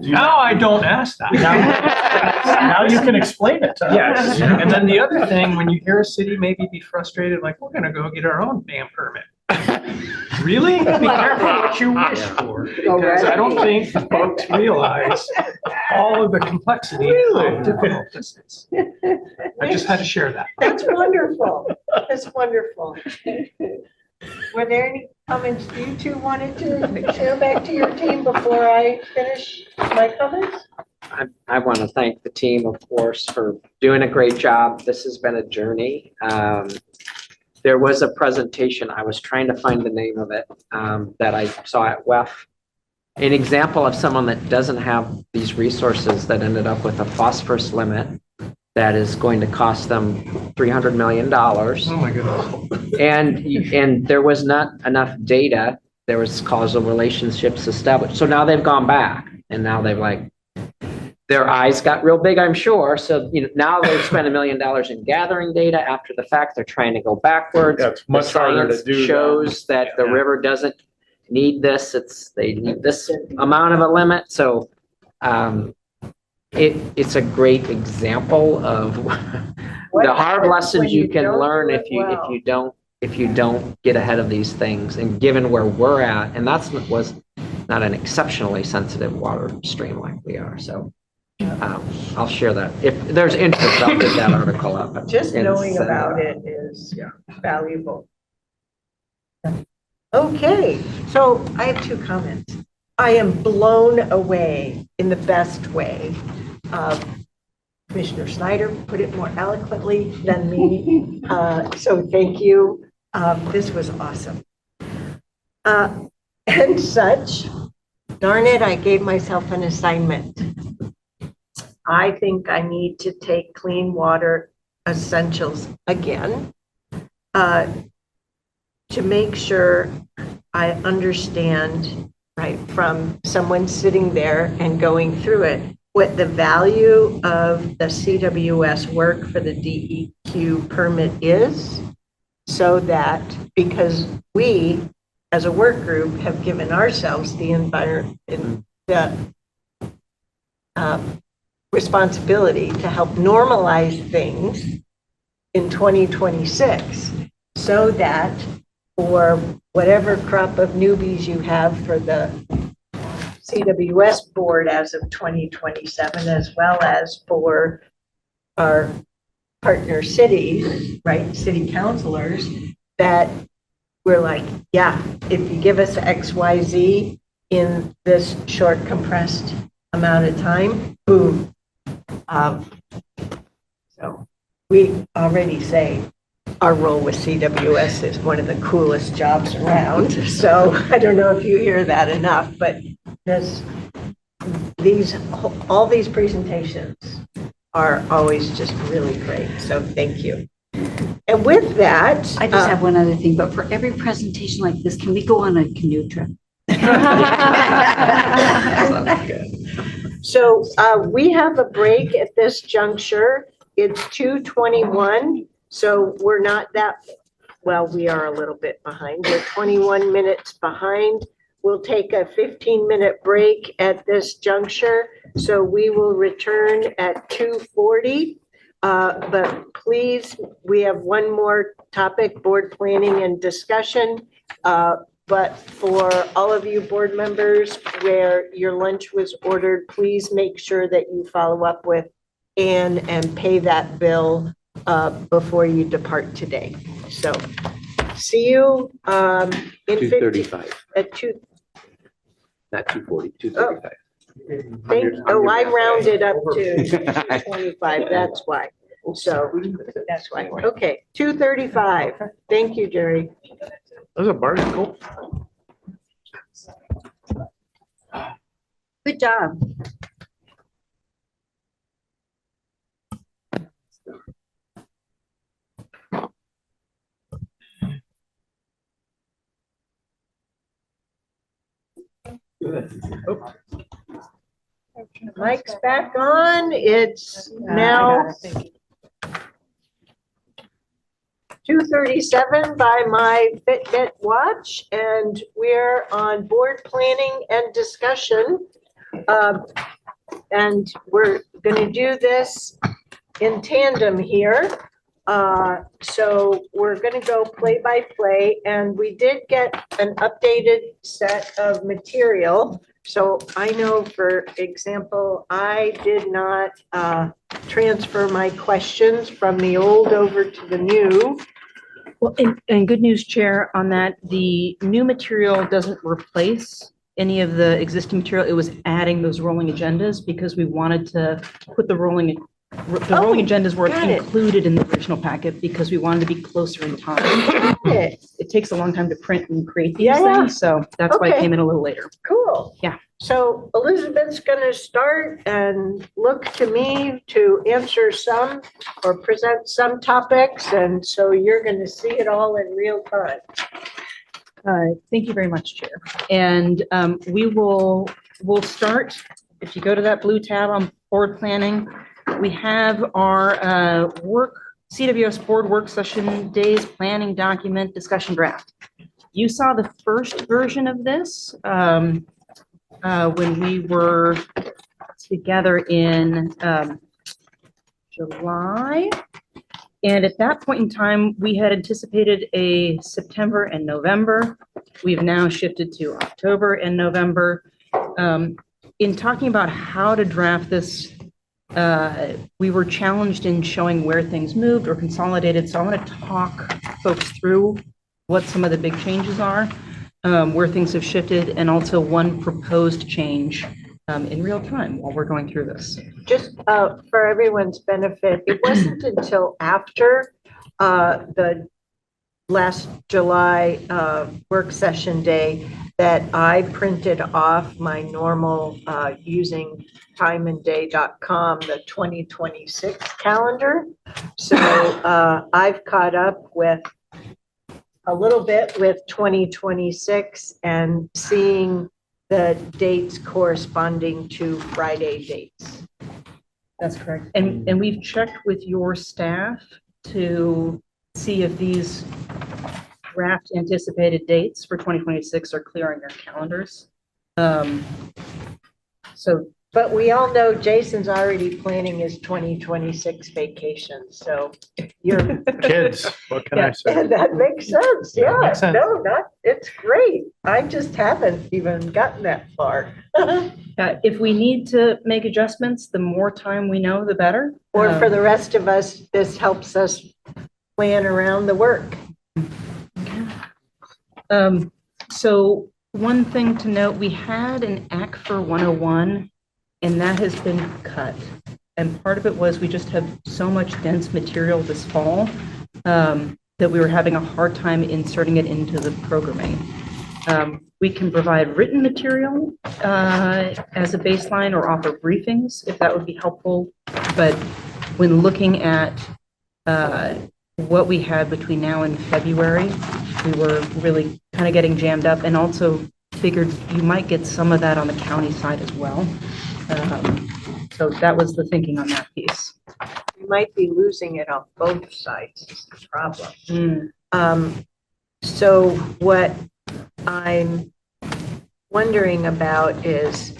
Now I don't ask that. Now you can explain it to us. Yes. And then the other thing, when you hear a city maybe be frustrated, like, we're going to go get our own damn permit. Really? Be careful what you wish for, because I don't think folks realize all of the complexity of difficult this is. I just had to share that. That's wonderful. That's wonderful. Were there any comments you two wanted to share back to your team before I finish my comments? I want to thank the team, of course, for doing a great job. This has been a journey. There was a presentation, I was trying to find the name of it, that I saw at WEF. An example of someone that doesn't have these resources that ended up with a phosphorus limit that is going to cost them $300 million. Oh my goodness. And there was not enough data. There was causal relationships established. So now they've gone back, and now they've their eyes got real big, I'm sure. So now they've spent $1 million in gathering data after the fact. They're trying to go backwards. Yeah, it's much harder to do. Shows that the river doesn't need this. They need this amount of a limit. So it's a great example of the hard lessons you can learn if you don't if you don't get ahead of these things. And given where we're at, and was not an exceptionally sensitive water stream like we are. So I'll share that. If there's interest, I'll get that article up. Just and knowing send about out. it is valuable. Okay, so I have two comments. I am blown away in the best way. Commissioner Snyder put it more eloquently than me, so thank you. This was awesome. And such, darn it, I gave myself an assignment. I think I need to take Clean Water Essentials again to make sure I understand, right, from someone sitting there and going through it, what the value of the CWS work for the DEQ permit is, so that, because we, as a work group, have given ourselves the responsibility to help normalize things in 2026, so that for whatever crop of newbies you have for the CWS board as of 2027, as well as for our partner cities, right, city councilors, that we're like, yeah, if you give us XYZ in this short compressed amount of time, boom. So we already say our role with CWS is one of the coolest jobs around. So I don't know if you hear that enough, but all these presentations are always just really great. So thank you. And with that, I just have one other thing, but for every presentation like this, can we go on a canoe trip? So we have a break at this juncture. It's 2:21, so we're not that, well, we are a little bit behind. We're 21 minutes behind. We'll take a 15-minute break at this juncture. So we will return at 2:40. But please, we have one more topic, board planning and discussion. But for all of you board members where your lunch was ordered, please make sure that you follow up with Ann and pay that bill before you depart today. So see you in 2:35. At 2. Not 2:40, 2:35. I rounded up to 25, that's why. So that's why. Okay, 2:35. Thank you, Jerry. There's a barnacle. Good job. Mike's back on. It's now 2:37 by my Fitbit watch, and we're on board planning and discussion. And we're going to do this in tandem here. So we're going to go play by play, and we did get an updated set of material. So I know, for example, I did not transfer my questions from the old over to the new. Well, and good news, Chair, on that, the new material doesn't replace any of the existing material. It was adding those rolling agendas because we wanted to put the rolling agendas were included in the original packet because we wanted to be closer in time. It takes a long time to print and create these things, so that's why it came in a little later. Cool. Yeah. So Elizabeth's going to start and look to me to answer some or present some topics, and so you're going to see it all in real time. Thank you very much, Chair. And we'll start, if you go to that blue tab on board planning, we have our CWS board work session days planning document discussion draft. You saw the first version of this when we were together in July. And at that point in time, we had anticipated a September and November. We've now shifted to October and November. In talking about how to draft this, we were challenged in showing where things moved or consolidated. So I want to talk folks through what some of the big changes are, where things have shifted, and also one proposed change in real time while we're going through this. Just for everyone's benefit, it wasn't until after the last July work session day that I printed off my normal using timeandday.com, the 2026 calendar. So I've caught up with a little bit with 2026 and seeing the dates corresponding to Friday dates. That's correct. And we've checked with your staff to see if these draft anticipated dates for 2026 are clear on your calendars. But we all know Jason's already planning his 2026 vacation, so you're. Kids, what can I say? And that makes sense, Yeah, yeah. makes sense. No, it's great. I just haven't even gotten that far. If we need to make adjustments, the more time we know, the better. Or for the rest of us, this helps us plan around the work. So one thing to note, we had an Act for 101, and that has been cut. And part of it was we just have so much dense material this fall that we were having a hard time inserting it into the programming. We can provide written material as a baseline or offer briefings if that would be helpful. But when looking at what we had between now and February, we were really kind of getting jammed up, and also figured you might get some of that on the county side as well. So that was the thinking on that piece. We might be losing it on both sides is the problem. So what I'm wondering about is,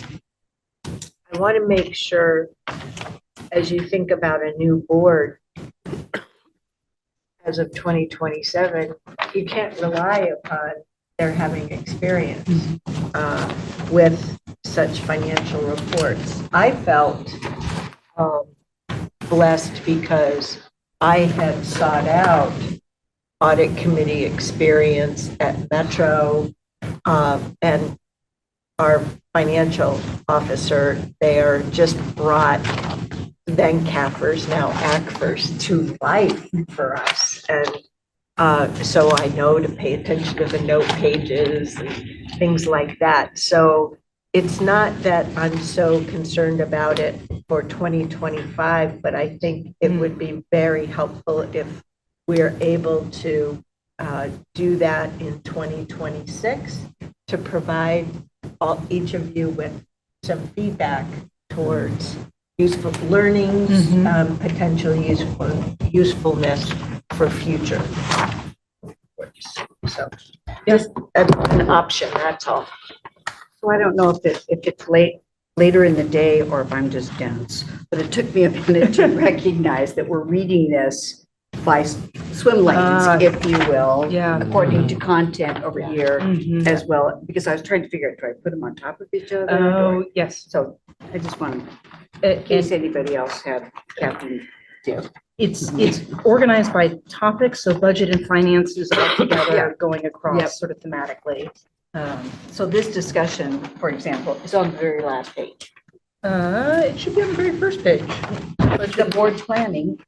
I want to make sure, as you think about a new board as of 2027, you can't rely upon their having experience with such financial reports. I felt blessed because I had sought out audit committee experience at Metro, and our financial officer there just brought then CAFRs, now ACFRs, to life for us. And so I know to pay attention to the note pages and things like that. So it's not that I'm so concerned about it for 2025, but I think it would be very helpful if we're able to do that in 2026 to provide each of you with some feedback towards useful learnings, potential usefulness for future. So just an option, that's all. So I don't know if it's later in the day or if I'm just dense, but it took me a minute to recognize that we're reading this by swim lanes, if you will, according to content over here as well, because I was trying to figure out, do I put them on top of each other? Oh, yes. So I just wanted, in case anybody else had Captain Dip. It's organized by topics, so budget and finance is all together going across sort of thematically. So this discussion, for example, is on the very last page. It should be on the very first page. The board planning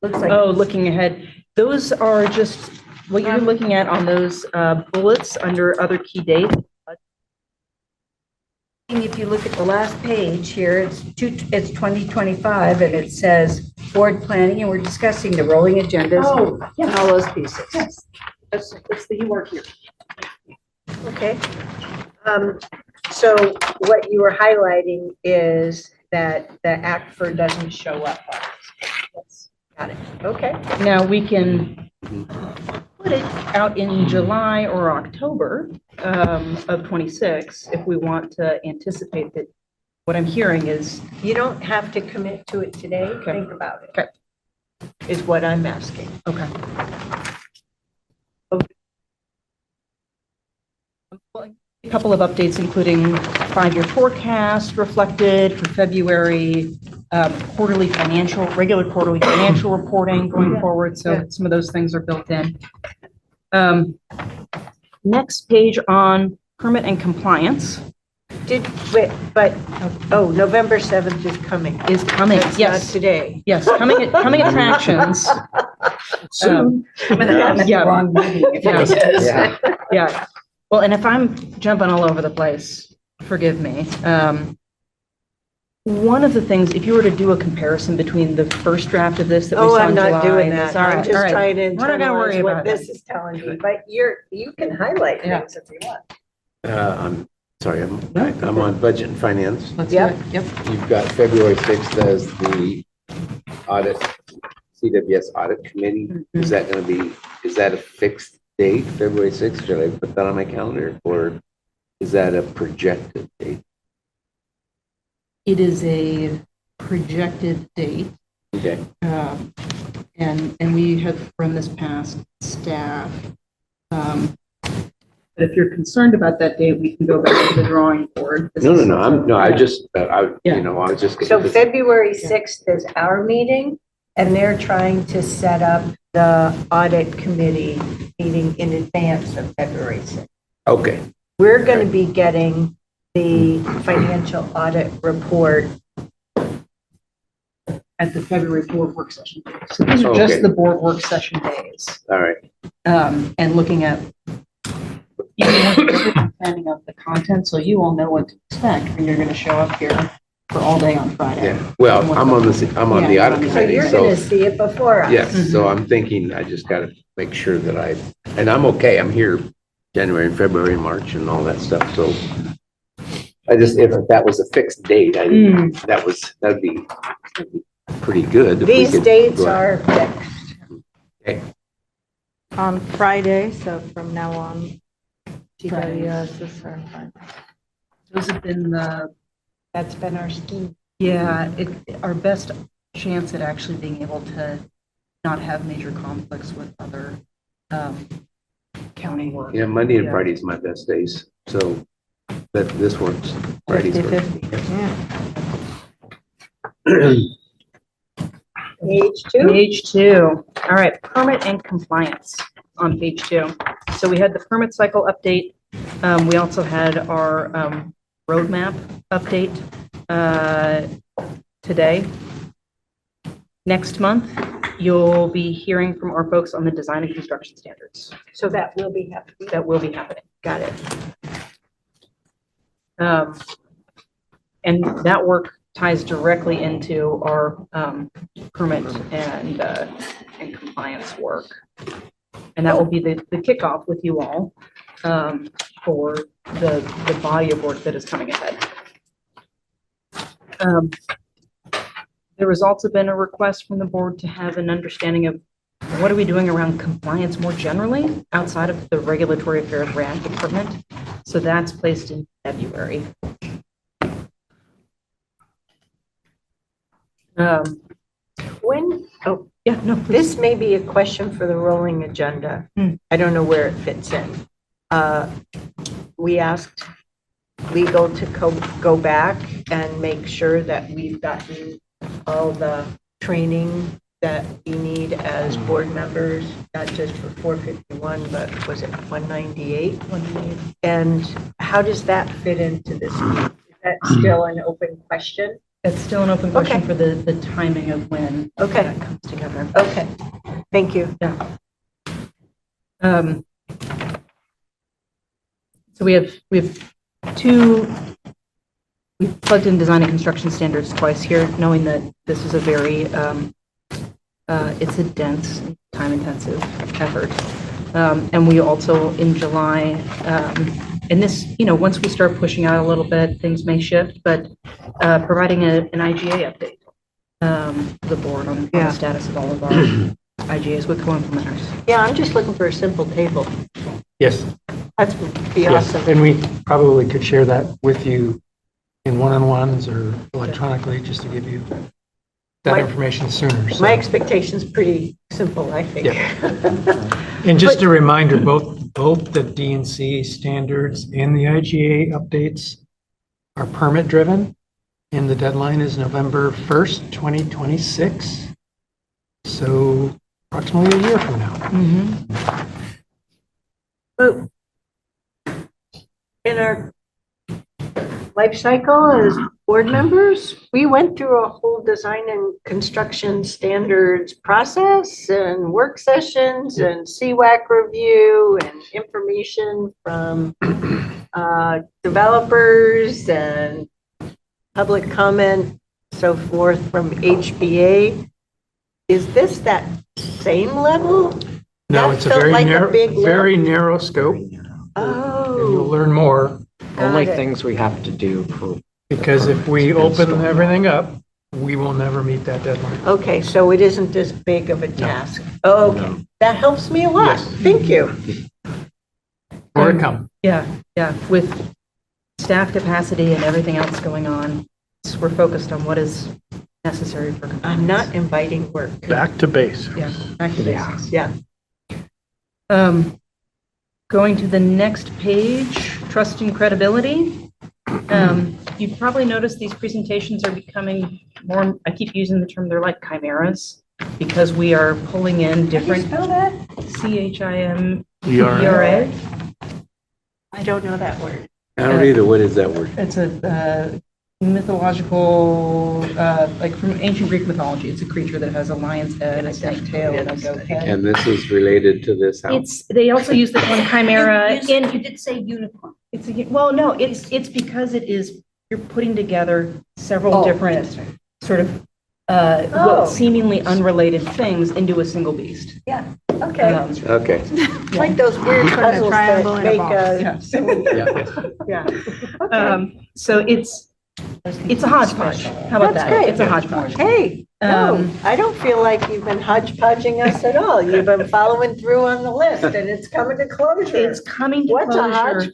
looks like. Oh, looking ahead. Those are just what you're looking at on those bullets under other key dates. If you look at the last page here, it's 2025, and it says board planning, and we're discussing the rolling agendas and all those pieces. Yes, that's the work here. Okay. So what you were highlighting is that the ACFR doesn't show up on this. Got it. Okay. Now we can put it out in July or October of 26 if we want to anticipate that. What I'm hearing is you don't have to commit to it today. Think about it. Okay. is what I'm asking. Okay. A couple of updates, including five-year forecast reflected for February, regular quarterly financial reporting going forward. So some of those things are built in. Next page on permit and compliance. November 7th is coming. That's Yes. not today. Yes, coming attractions. Soon. Yeah. Well, and if I'm jumping all over the place, forgive me. One of the things, if you were to do a comparison between the first draft of this that we Oh, saw I'm in July. not doing and that. this- all I'm right, just all right. trying to We're not gonna worry internalize what about this that. is telling me, but you can highlight things if you want. I'm sorry, I'm on budget and finance. Let's do it. Yep. You've got February 6th as the audit, CWS audit committee. Is that going to be, is that a fixed date, February 6th? Should I put that on my calendar or is that a projected date? It is a projected date. Okay. And we have run this past staff. But if you're concerned about that date, we can go back to the drawing board. No, I just, I was just. So February 6th is our meeting, and they're trying to set up the audit committee meeting in advance of February 6th. Okay. We're going to be getting the financial audit report At the February board work session. So these are just the board work session days. All right. And looking at planning of the content, so you all know what to expect when you're going to show up here for all day on Friday. Yeah. Well, I'm on the audit So committee. you're going to see it before us. Yes, so I'm thinking I just got to make sure that and I'm okay. I'm here January and February and March and all that stuff. So I just, if that was a fixed date, that'd be pretty good. if we These could dates go ahead. are fixed. Okay. On Friday, so from now on, GWS is our Friday. Those have been That's been our scheme. our best chance at actually being able to not have major conflicts with other county work. Yeah, Monday and Friday is my best days. So this works. Friday's work. 50-50. Page 2. Page 2. All right, permit and compliance on page 2. So we had the permit cycle update. We also had our roadmap update today. Next month, you'll be hearing from our folks on the design and construction standards. So that will be happening. That will be happening. Got it. And that work ties directly into our permit and compliance work. And that will be the kickoff with you all for the body of work that is coming ahead. There has also been a request from the board to have an understanding of what are we doing around compliance more generally outside of the regulatory affairs RAD department. So that's placed in February. This may be a question for the rolling agenda. I don't know where it fits in. We asked legal to go back and make sure that we've gotten all the training that we need as board members, not just for 451, but was it 198? And how does that fit into this? Is that still an open question? It's still an open question Okay. for the timing of when Okay. that comes together. Okay, thank you. Yeah. So we have we've plugged in design and construction standards twice here, knowing that this is a very, it's a dense, time-intensive effort. And we also, in July, and this, once we start pushing out a little bit, things may shift, but providing an IGA update to the board on the status of all of our IGAs with co-implementers. Yeah, I'm just looking for a simple table. Yes. That'd be Yes, awesome. and we probably could share that with you in one-on-ones or electronically, just to give you that My- information sooner. so. My expectation's pretty simple, I think. And just a reminder, both the DNC standards and the IGA updates are permit driven. And the deadline is November 1st, 2026. So approximately a year from now. But in our life cycle as board members, we went through a whole design and construction standards process and work sessions and CWAC review and information from developers and public comment, so forth from HBA. Is this that same level? No, That it's a felt very like narrow, big level. very narrow scope. And you'll Oh, learn more. Only Got it. things we have to do for. Because if we open everything up, we will never meet that deadline. okay, so it isn't as big of a task. Oh, okay, that helps me a lot. Thank you. More to come. Yeah, with staff capacity and everything else going on, we're focused on what is necessary for compliance. I'm not inviting work. Back to base. Yeah, back to basics. Yeah. Going to the next page, trust and credibility. You've probably noticed these presentations are becoming more, I keep using the term, they're like chimeras, because we are pulling in different. Spell that? CHIMERA. I don't know that word. I don't either. What is that word? It's a mythological, like from ancient Greek mythology. It's a creature that has a lion's head, a snake tail, and a goat head. And this is related to this house? They also use the term chimera in. You did say unicorn. Well, no, it's because it is, you're putting together several different sort of, Oh. seemingly unrelated things into a single beast. Yeah, okay. Okay. It's like those weird puzzles that make Yeah. yeah. So it's a hodgepodge. How about That's that? great. It's a hodgepodge. Hey, no, I don't feel like you've been hodgepodging us at all. You've been following through on the list and it's coming to closure. It's coming to What's a closure. hodge?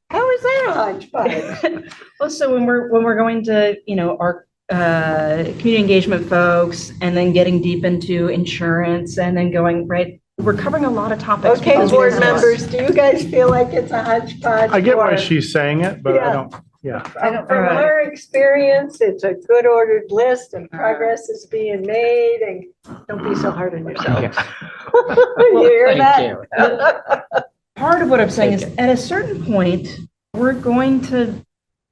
How is that a hodgepodge? Well, so when we're going to, our community engagement folks and then getting deep into insurance and then going, right, we're covering a lot of topics. Okay, because board there's a lot. members, do you guys feel like it's a hodgepodge? I get why or- she's saying it, but I don't, yeah. From our experience, it's a good ordered list and progress is being made and don't be so hard on yourself. You hear Thank that? Part of what I'm saying is at a certain point, we're going to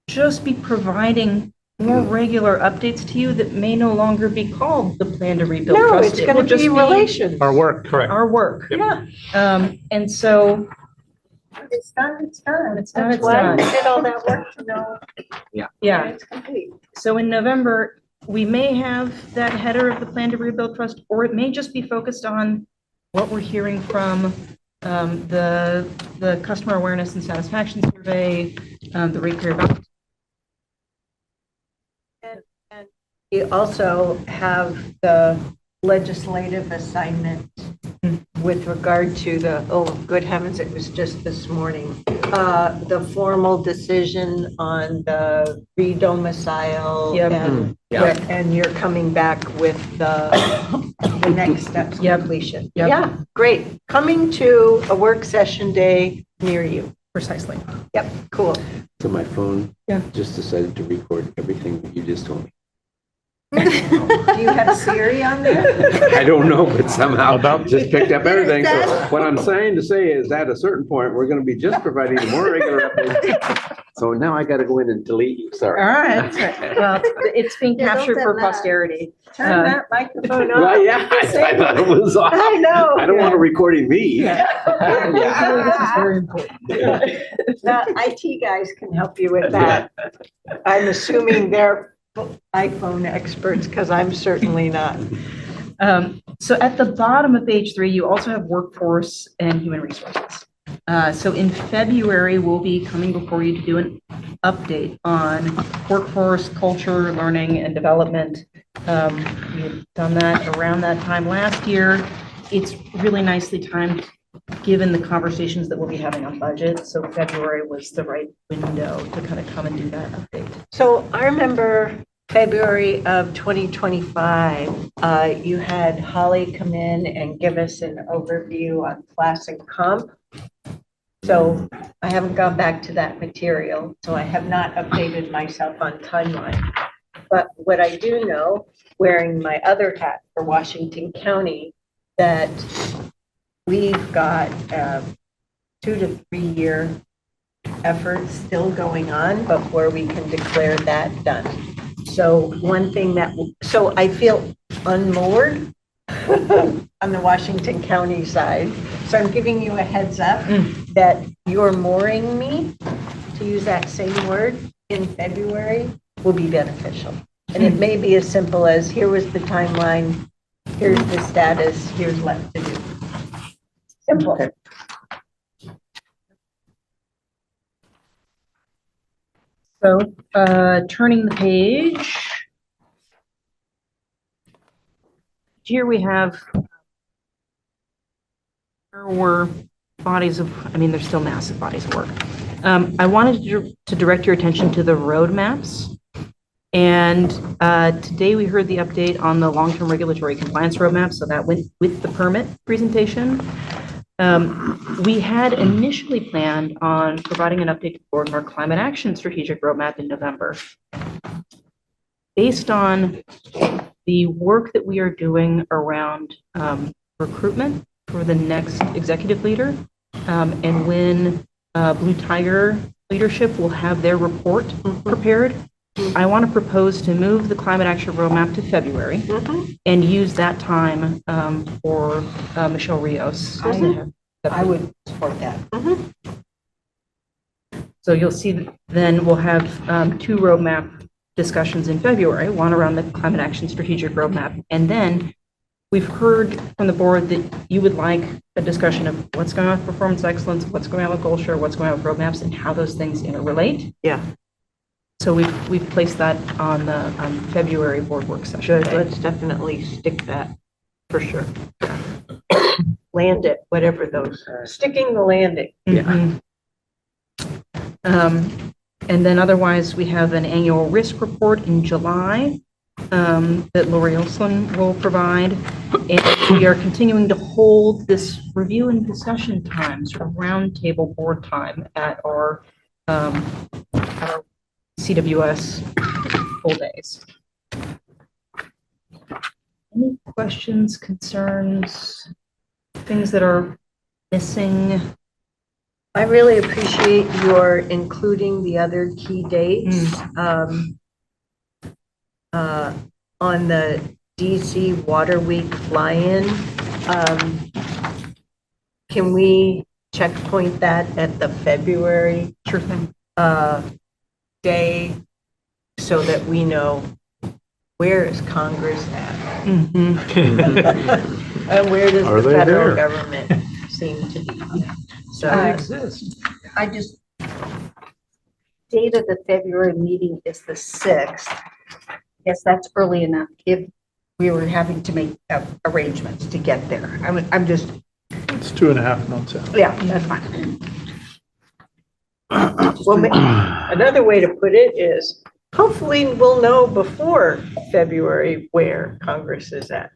just be providing more regular updates to you that may no longer be called the plan to rebuild No, trust. it's It going will to just be relations. Our work, correct. Our work. Yeah, And so it's done, it's done. It's done, That's it's why done. we did all that work to know yeah, it's complete. so in November, we may have that header of the plan to rebuild trust, or it may just be focused on what we're hearing from the customer awareness and satisfaction survey, the rate period. We also have the legislative assignment with regard to the, oh, good heavens, it was just this morning. The formal decision on the redomicile Yep. and, and you're coming back with the next steps completion. Yep. Yeah, great. Coming to a work session day near you. Precisely. Yep, cool. So my phone Yeah. just decided to record everything that you just told me. Do you have Siri on there? I don't know, but somehow just picked up everything. So That- what I'm saying to say is at a certain point, we're going to be just providing more regular updates. So now I got to go in and delete you. Sorry. All right. Well, it's being Yeah, don't captured send for that. posterity. Turn that microphone on. Well, yeah, I thought it was off. I know. I don't want it recording me. This is very important. The IT guys can help you with that. I'm assuming they're iPhone experts because I'm certainly not. So at the bottom of page 3, you also have workforce and human resources. So in February, we'll be coming before you to do an update on workforce, culture, learning, and development. We've done that around that time last year. It's really nicely timed, given the conversations that we'll be having on budget. So February was the right window to kind of come and do that update. So I remember February of 2025, you had Holly come in and give us an overview on class and comp. So I haven't gone back to that material, so I have not updated myself on timeline. But what I do know, wearing my other hat for Washington County, that we've got 2 to 3 year effort still going on before we can declare that done. So one thing so I feel unmoored on the Washington County side. So I'm giving you a heads up that you're mooring me, to use that same word, in February will be beneficial. And it may be as simple as, here was the timeline, here's the status, here's left to do. Simple. Okay. So, turning the page. Here we have our bodies of, there's still massive bodies of work. I wanted to direct your attention to the roadmaps. And today we heard the update on the long-term regulatory compliance roadmap, so that went with the permit presentation. We had initially planned on providing an update to the board on our climate action strategic roadmap in November. Based on the work that we are doing around recruitment for the next executive leader, and when Blue Tiger leadership will have their report prepared, I want to propose to move the climate action roadmap to February and use that time for Michelle Rios. I would support that. So you'll see then we'll have 2 roadmap discussions in February, one around the climate action strategic roadmap. And then we've heard from the board that you would like a discussion of what's going on with performance excellence, what's going on with goal share, what's going on with roadmaps, and how those things interrelate. Yeah. So we've placed that on the February board work session. Good, let's definitely stick that, for sure. Land it, whatever those are. Sticking the landing. And then otherwise, we have an annual risk report in July that Lori Olson will provide. And we are continuing to hold this review and discussion time, sort of roundtable board time at our CWS full days. Any questions, concerns, things that are missing? I really appreciate your including the other key dates on the DC Water Week fly-in. Can we checkpoint that at the February Sure thing. Day so that we know where is Congress at? And where does Are the they federal there? government seem to be? So I just, date of the February meeting is the 6th. Yes, that's early enough if we were having to make arrangements to get there. I'm just, It's 2.5 months out. yeah, that's fine. well, another way to put it is hopefully we'll know before February where Congress is at.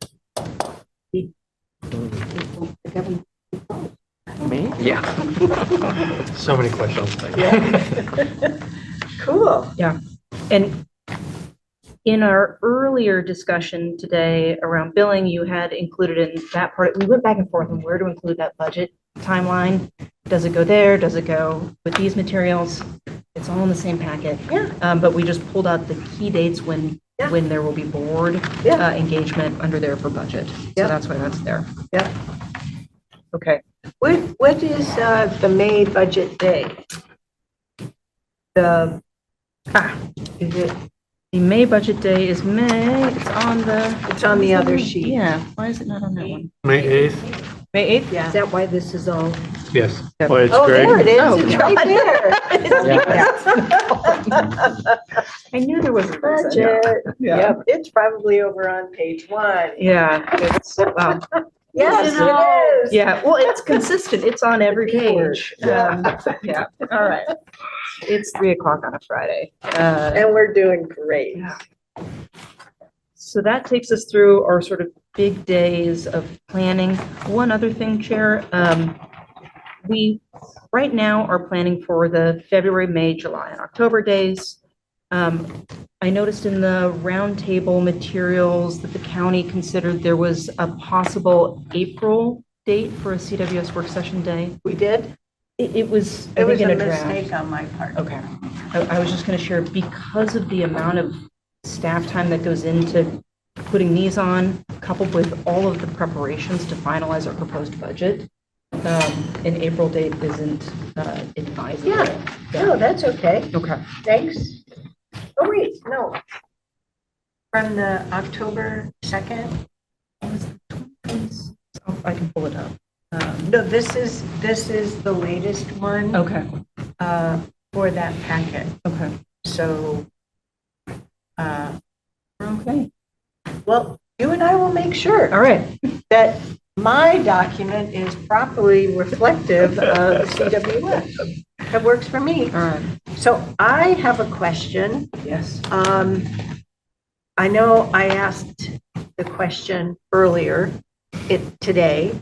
Me? Yeah. So many questions. Yeah. Cool. Yeah. And in our earlier discussion today around billing, you had included in that part, we went back and forth on where to include that budget timeline. Does it go there? Does it go with these materials? It's all in the same packet. Yeah. But we just pulled out the key dates when there will be board engagement under there for budget. So that's why that's there. Yeah. Okay. What is the May budget day? Is it? The May budget day is May. It's on the other sheet. Yeah. Why is it not on that one? May 8th? May 8th? Yeah. Is that why this is all? Yes. Well, it's great. There it is. Oh, It's yeah. right there. I knew there was a Budget. Yeah. Yep, it's probably over on page 1. Yeah. It's, wow. Yes, it is. Yeah. Well, it's consistent. It's on every page. Yeah. Yeah. All right. It's 3:00 on a Friday. And we're doing great. So that takes us through our sort of big days of planning. One other thing, Chair, we right now are planning for the February, May, July, and October days. I noticed in the roundtable materials that the county considered there was a possible April date for a CWS work session day. We did? It was, I It was think, a in a draft. mistake on my part. Okay. I was just going to share, because of the amount of staff time that goes into putting these on, coupled with all of the preparations to finalize our proposed budget, an April date isn't advisable. Yeah, no, that's okay. Okay. Thanks. Oh, wait, no. From the October 2nd? Oh, I can pull it up. No, this is the latest one. Okay. For that packet. Okay. So, Okay. well, you and I will make sure. All right. That my document is properly reflective of CWS. That works for me. All right. So I have a question. Yes. I know I asked the question earlier today.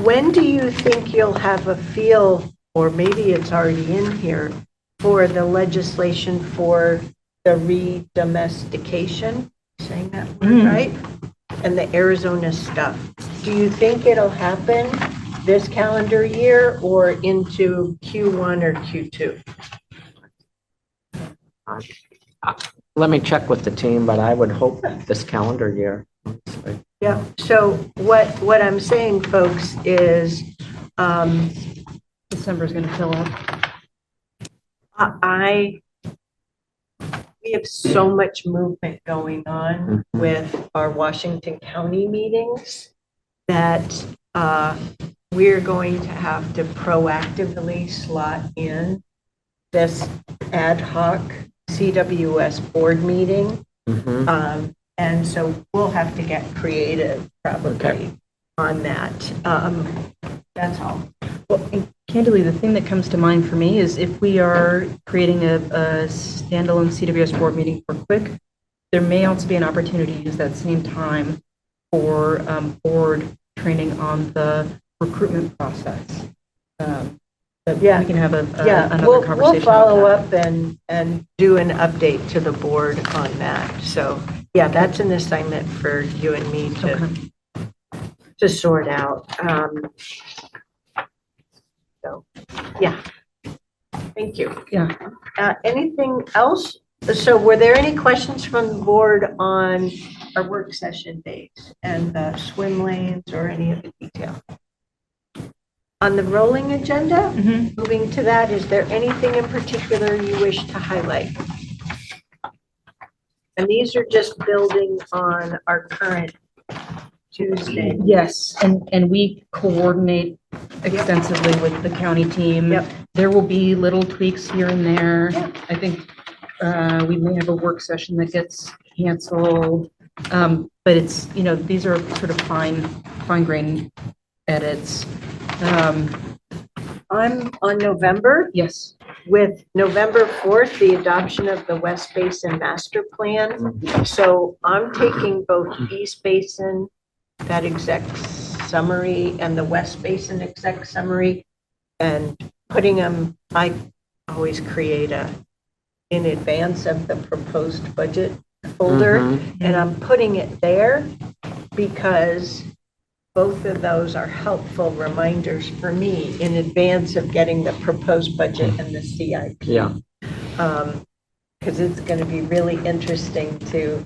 When do you think you'll have a feel, or maybe it's already in here, for the legislation for the re-domestication? Saying that word right? And the Arizona stuff. Do you think it'll happen this calendar year or into Q1 or Q2? Let me check with the team, but I would hope this calendar year. Yeah, so what I'm saying, folks, is December's going to fill up. We have so much movement going on with our Washington County meetings that we're going to have to proactively slot in this ad hoc CWS board meeting. And so we'll have to get creative probably on that. That's all. Well, and candidly, the thing that comes to mind for me is if we are creating a standalone CWS board meeting for Quick, there may also be an opportunity to use that same time for board training on the recruitment process. But Yeah. we can have another We'll conversation. follow about that. up and do an update to the board on that. So, yeah, that's an assignment for you and me to sort out. So, yeah. Thank you. Yeah. Anything else? So were there any questions from the board on our work session dates and the swim lanes or any of the detail? On the rolling agenda, moving to that, is there anything in particular you wish to highlight? And these are just building on our current Tuesday. Yes, and we coordinate extensively with the county team. Yep. There will be little tweaks here and there. I think we may have a work session that gets canceled. But it's, these are sort of fine grain edits. I'm on November. Yes. With November 4th, the adoption of the West Basin Master Plan. So I'm taking both East Basin, that exec summary, and the West Basin exec summary, and putting them, I always create in advance of the proposed budget folder, and I'm putting it there because both of those are helpful reminders for me in advance of getting the proposed budget and the CIP. Yeah. Because it's going to be really interesting to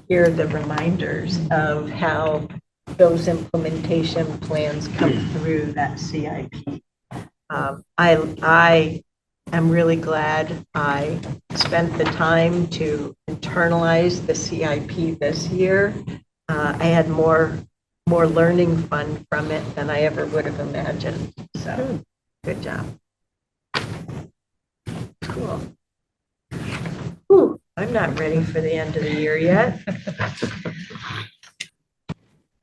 hear the reminders of how those implementation plans come through that CIP. I am really glad I spent the time to internalize the CIP this year. I had more learning fun from it than I ever would have imagined. So good job. Cool. Whew, I'm not ready for the end of the year yet.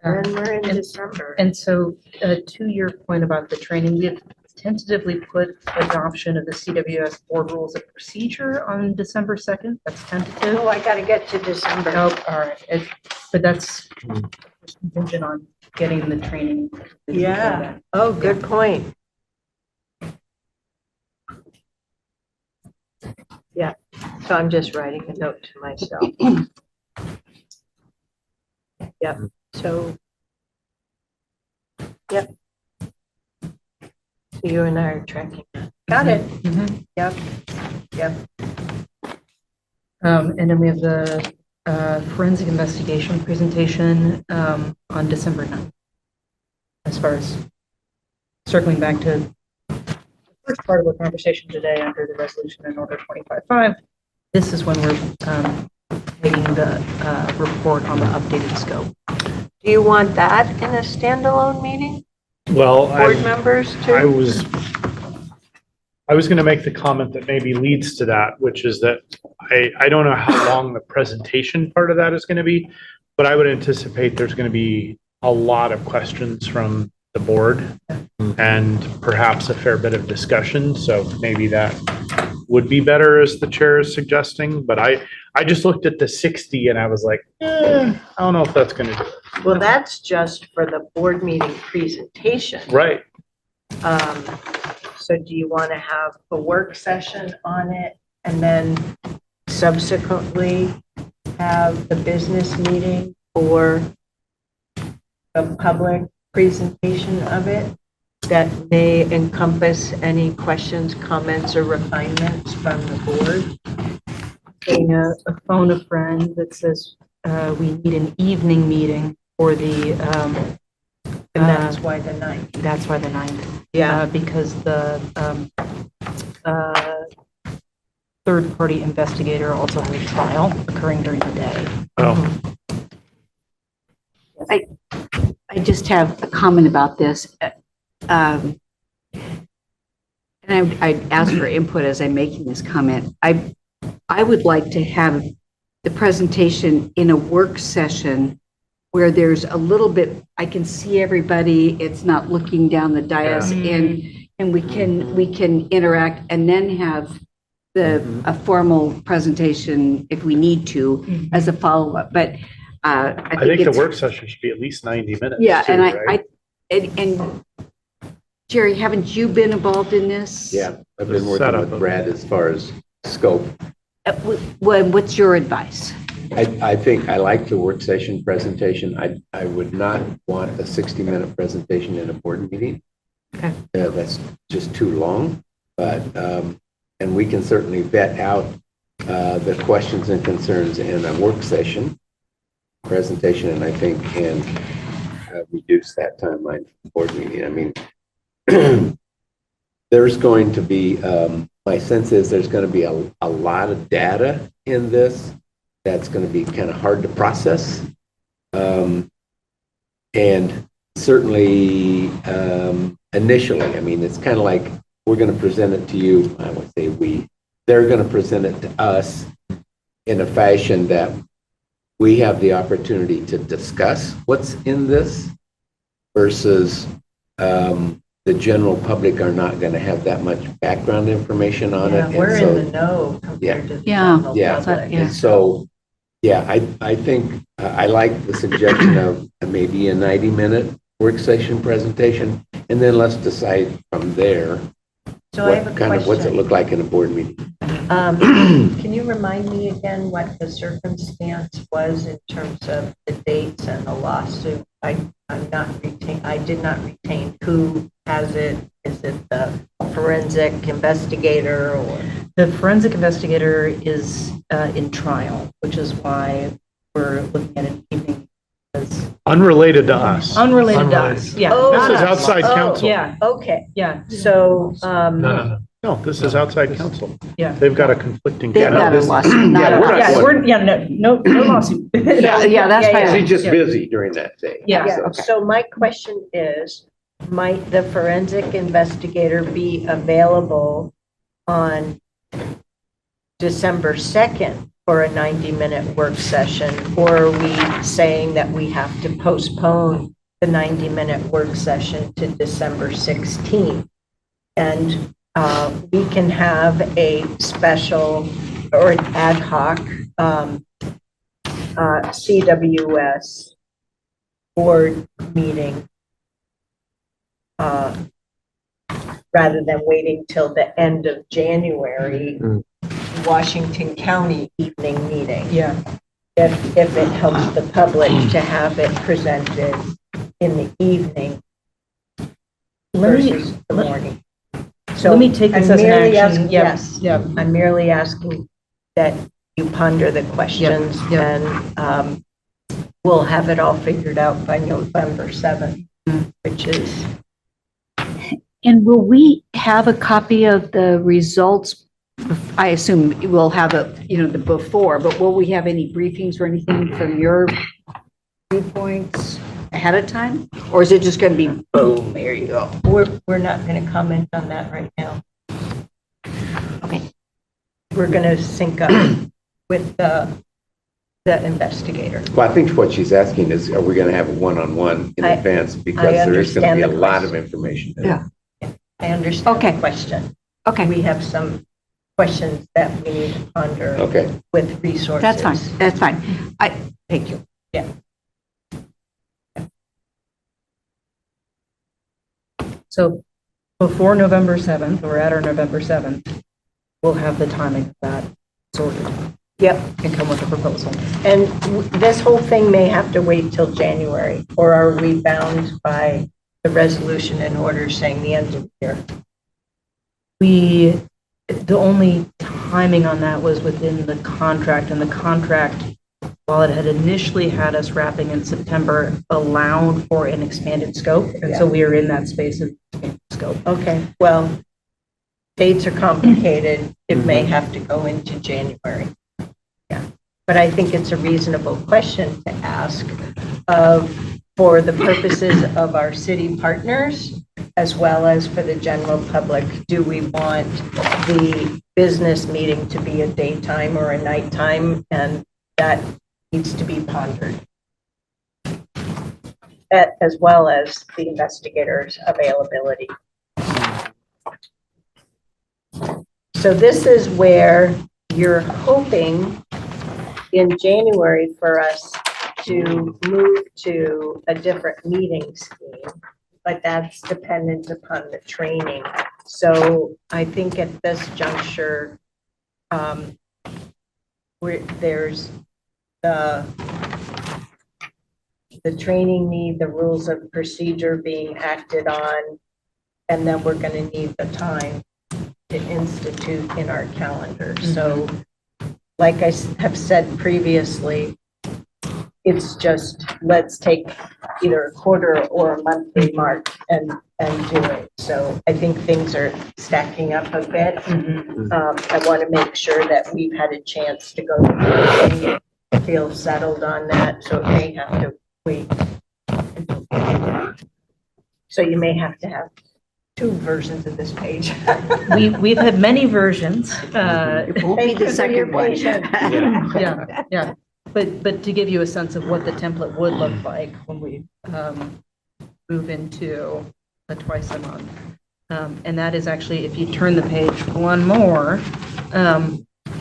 And we're in December. And so to your point about the training, we have tentatively put adoption of the CWS board rules of procedure on December 2nd. That's tentative. Oh, I gotta get to December. Oh, all right. But that's contingent on getting the training. Yeah. Oh, good point. Yeah, so I'm just writing a note to myself. Yep, so. Yep. So you and I are tracking. Got it. Yep, yep. And then we have the forensic investigation presentation on December 9th. As far as circling back to the first part of the conversation today under the resolution in order 25.5, this is when we're making the report on the updated scope. Do you want that in a standalone meeting? Well, Board members too? I was going to make the comment that maybe leads to that, which is that I don't know how long the presentation part of that is going to be, but I would anticipate there's going to be a lot of questions from the board and perhaps a fair bit of discussion. So maybe that would be better as the chair is suggesting, but I just looked at the 60 and I was like, I don't know if that's going to do it. Well, that's just for the board meeting presentation. Right. So do you want to have a work session on it and then subsequently have the business meeting or a public presentation of it that may encompass any questions, comments, or refinements from the board? A phone a friend that says we need an evening meeting for the and that's why the 9th. That's why the 9th. Yeah. Because the third-party investigator also has a trial occurring during the day. Oh. I just have a comment about this. And I'd ask for input as I'm making this comment. I would like to have the presentation in a work session where there's a little bit, I can see everybody, it's not looking down the dais, and we can interact and then have a formal presentation if we need to as a follow-up. But I think the work session should be at least 90 minutes. Yeah, too, and right? and Jerry, haven't you been involved in this? Yeah, I've been working with Brad as far as scope. What's your advice? I think I like the work session presentation. I would not want a 60-minute presentation in a board meeting. Okay. That's just too long, but, and we can certainly vet out the questions and concerns in a work session presentation, and I think can reduce that timeline for board meeting. I mean, there's going to be, my sense is there's going to be a lot of data in this that's going to be kind of hard to process. And certainly initially, I mean, it's kind of like we're going to present it to you, I would say they're going to present it to us in a fashion that we have the opportunity to discuss what's in this versus the general public are not going to have that much background information on it. Yeah, we're in the know compared to the general public. And so, yeah, I think I like the suggestion of maybe a 90-minute work session presentation, and then let's decide from there So I have a question. what's it look like in a board meeting. Can you remind me again what the circumstance was in terms of the dates and the lawsuit? I did not retain who has it. Is it the forensic investigator or? The forensic investigator is in trial, which is why we're looking at an evening. Unrelated to us. Unrelated to us, yeah. Oh, This is outside counsel. Yeah. Okay. Yeah. So, No, this is outside counsel. Yeah. They've got a conflicting. They've got a lawsuit, not no lawsuit. Yeah, that's fine. He's just busy during that day. Yeah. So my question is, might the forensic investigator be available on December 2nd for a 90-minute work session? Or are we saying that we have to postpone the 90-minute work session to December 16th? And we can have a special or an ad hoc CWS board meeting rather than waiting till the end of January, Washington County evening meeting. Yeah. If it helps the public to have it presented in the evening versus the morning. So let me take this I'm as an merely action. asking- Yep, Yes, yep. I'm merely asking that you ponder the questions yep. and we'll have it all figured out by November 7th, which is, And will we have a copy of the results? I assume we'll have the before, but will we have any briefings or anything from your viewpoints ahead of time? Or is it just going to be boom, there you go? we're not going to comment on that right now. Okay. We're going to sync up with the investigator. Well, I think what she's asking is, are we going to have a one-on-one in I- advance? I Because there is going to understand be a the lot of question. information. Yeah. I understand the question. Okay. We have some questions that we need to ponder Okay. with resources. That's fine. That's fine. Thank you. Yeah. So before November 7th, or at our November 7th, we'll have the timing of that sorted. Yep. And come with a proposal. And this whole thing may have to wait till January, or are we bound by the resolution and order saying the end of the year? The only timing on that was within the contract, and the contract, while it had initially had us wrapping in September, allowed for an expanded scope, and so we are in that space of expanded scope. Okay, well, dates are complicated. It may have to go into January. Yeah, but I think it's a reasonable question to ask for the purposes of our city partners, as well as for the general public. Do we want the business meeting to be a daytime or a nighttime? And that needs to be pondered, as well as the investigators' availability. So this is where you're hoping in January for us to move to a different meeting scheme, but that's dependent upon the training. So I think at this juncture, there's the training need, the rules of procedure being acted on, and then we're going to need the time to institute in our calendar. So like I have said previously, it's just, let's take either a quarter or a monthly mark and do it. So I think things are stacking up a bit. I want to make sure that we've had a chance to go through and feel settled on that. So it may have to wait. So you may have to have two versions of this page. We've had many versions. It won't be the second one. Yeah. But to give you a sense of what the template would look like when we move into a twice a month. And that is actually, if you turn the page one more,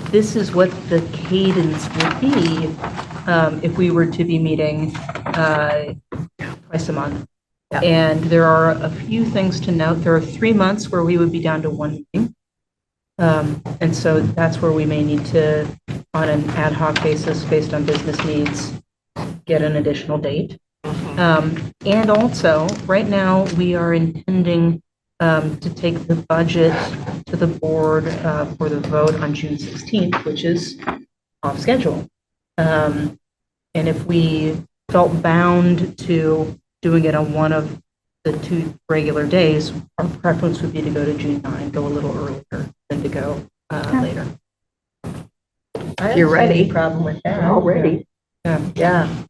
this is what the cadence would be if we were to be meeting twice a month. And there are a few things to note. There are 3 months where we would be down to one meeting. And so that's where we may need to, on an ad hoc basis, based on business needs, get an additional date. And also, right now, we are intending to take the budget to the board for the vote on June 16th, which is off schedule. And if we felt bound to doing it on one of the 2 regular days, our preference would be to go to June 9, go a little earlier than to go later. I don't You're see any ready. problem with that. Already. Yeah.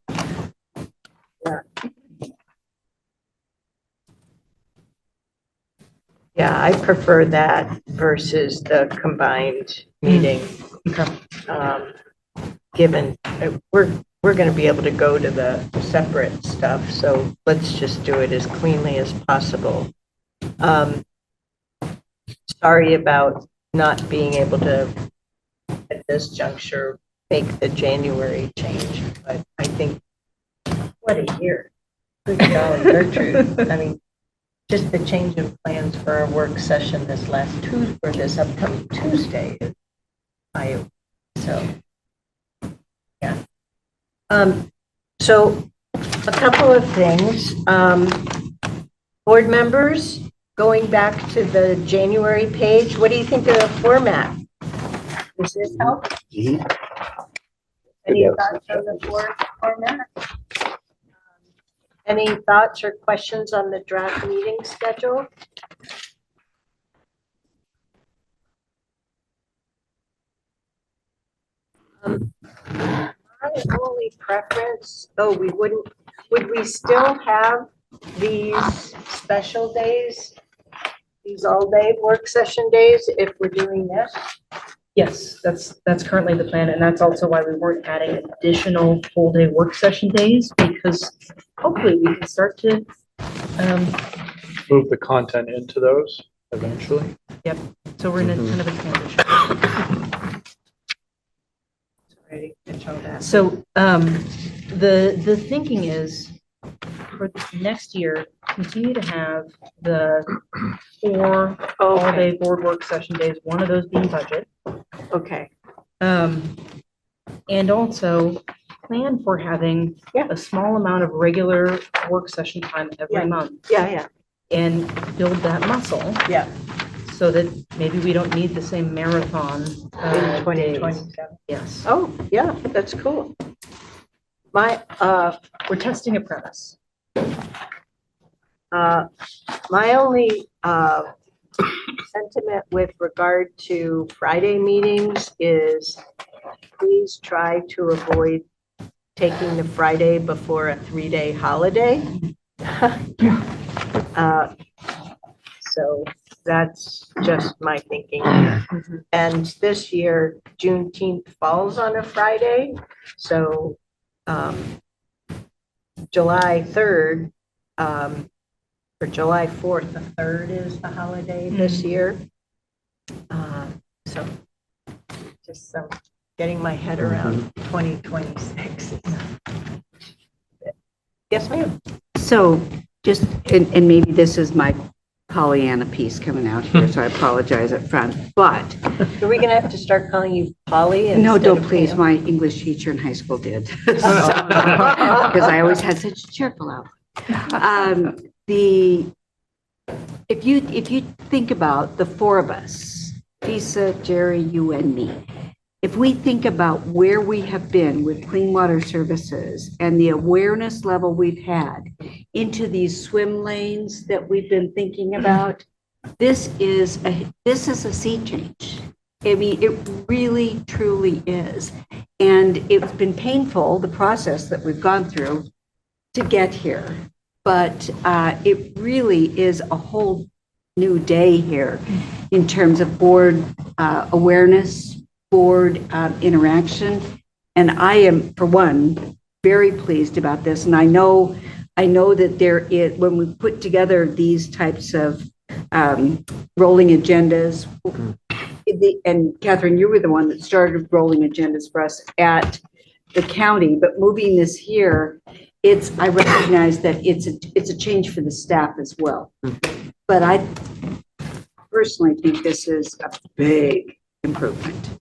Yeah, I prefer that versus the combined meeting. Given, we're going to be able to go to the separate stuff, so let's just do it as cleanly as possible. sorry about not being able to, at this juncture, make the January change, but I think, what a year. Good golly, Gertrude. I mean, just the change of plans for our work session this last Tuesday, or this upcoming Tuesday is eye-opening. So, yeah. So a couple of things. Board members, going back to the January page, what do you think of the format? Does this help? Any thoughts on the format? Any thoughts or questions on the draft meeting schedule? My only preference, would we still have these special days, these all-day work session days if we're doing this? Yes, that's currently the plan, and that's also why we weren't adding additional full-day work session days, because hopefully we can start to, Move the content into those eventually. yep, so we're in a kind of a transition. Ready to show that. So, the thinking is for next year, continue to have the 4 all-day board work session days, one of those being budget. Okay. And also plan for having a small amount of regular work session time every month. Yeah. And build that muscle. Yeah. So that maybe we don't need the same marathon In 2027. Yes. Oh, yeah, that's cool. We're testing a premise. My only sentiment with regard to Friday meetings is please try to avoid taking the Friday before a 3-day holiday. So that's just my thinking. And this year, Juneteenth falls on a Friday, so July 3rd, or July 4th, the 3rd is the holiday this year. So just getting my head around 2026. Yes, ma'am. So just, and maybe this is my Pollyanna piece coming out here, so I apologize up front, but. Are we gonna have to start calling you Polly? No, instead don't of please. Pam? My English teacher in high school did. Because I always had such a cheerful outlook. If you think about the 4 of us, Lisa, Jerry, you and me, if we think about where we have been with Clean Water Services and the awareness level we've had into these swim lanes that we've been thinking about, this is a sea change. I mean, it really, truly is. And it's been painful, the process that we've gone through to get here. But it really is a whole new day here in terms of board awareness, board interaction. And I am, for one, very pleased about this. And I know that there is, when we put together these types of rolling agendas, and Catherine, you were the one that started rolling agendas for us at the county, but moving this here, I recognize that it's a change for the staff as well. But I personally think this is a big improvement.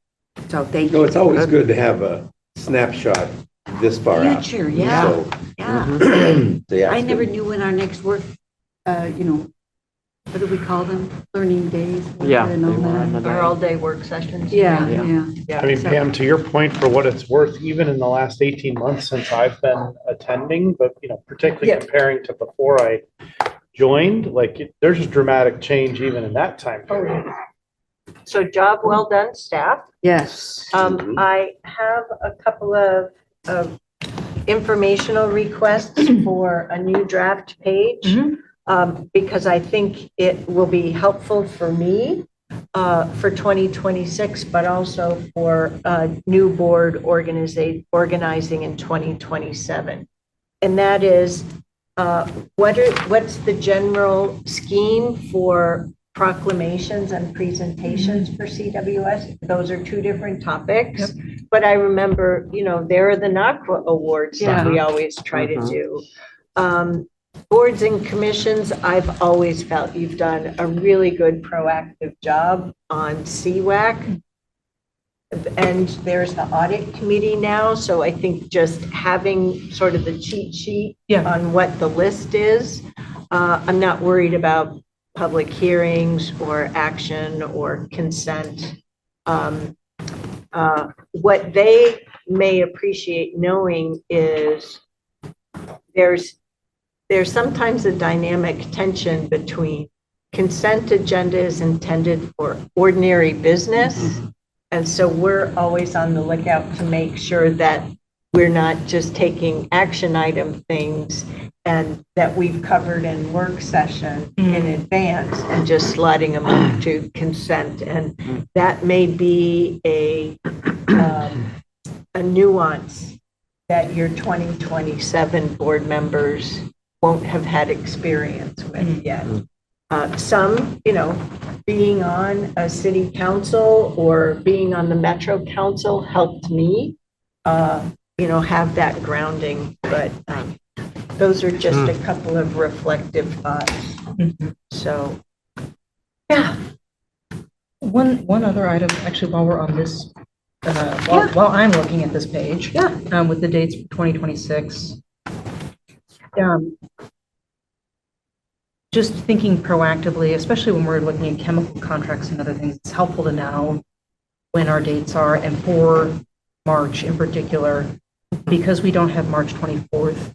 So thank you. No, it's always good to have a snapshot this far out. Future, yeah. So, Yeah. so yeah, I it's never good. knew when our next work, what do we call them? Learning days? Yeah, And all they were on that. the Our all-day work sessions. Yeah, Yeah. yeah. I mean, So- Pam, to your point, for what it's worth, even in the last 18 months since I've been attending, but, particularly Yeah. comparing to before I joined, there's a dramatic change even in that time period. So job well done, staff. Yes. I have a couple of informational requests for a new draft page. Because I think it will be helpful for me for 2026, but also for new board organizing in 2027. And that is, what's the general scheme for proclamations and presentations for CWS. Those are two different topics. But I remember, there are the NACWA awards that we always try to do. Boards and commissions, I've always felt you've done a really good proactive job on CWAC. And there's the audit committee now, so I think just having sort of the cheat sheet on what the list is, I'm not worried about public hearings or action or consent. What they may appreciate knowing is there's sometimes a dynamic tension between consent agenda is intended for ordinary business. And so we're always on the lookout to make sure that we're not just taking action item things and that we've covered in work session in advance and just sliding them up to consent. And that may be a nuance that your 2027 board members won't have had experience with yet. Some, being on a city council or being on the Metro Council helped me, have that grounding. But those are just a couple of reflective thoughts. So, yeah. One other item, actually, while we're on this, while I'm looking at this page, with the dates for 2026. Just thinking proactively, especially when we're looking at chemical contracts and other things, it's helpful to know when our dates are, and for March in particular, because we don't have March 24th.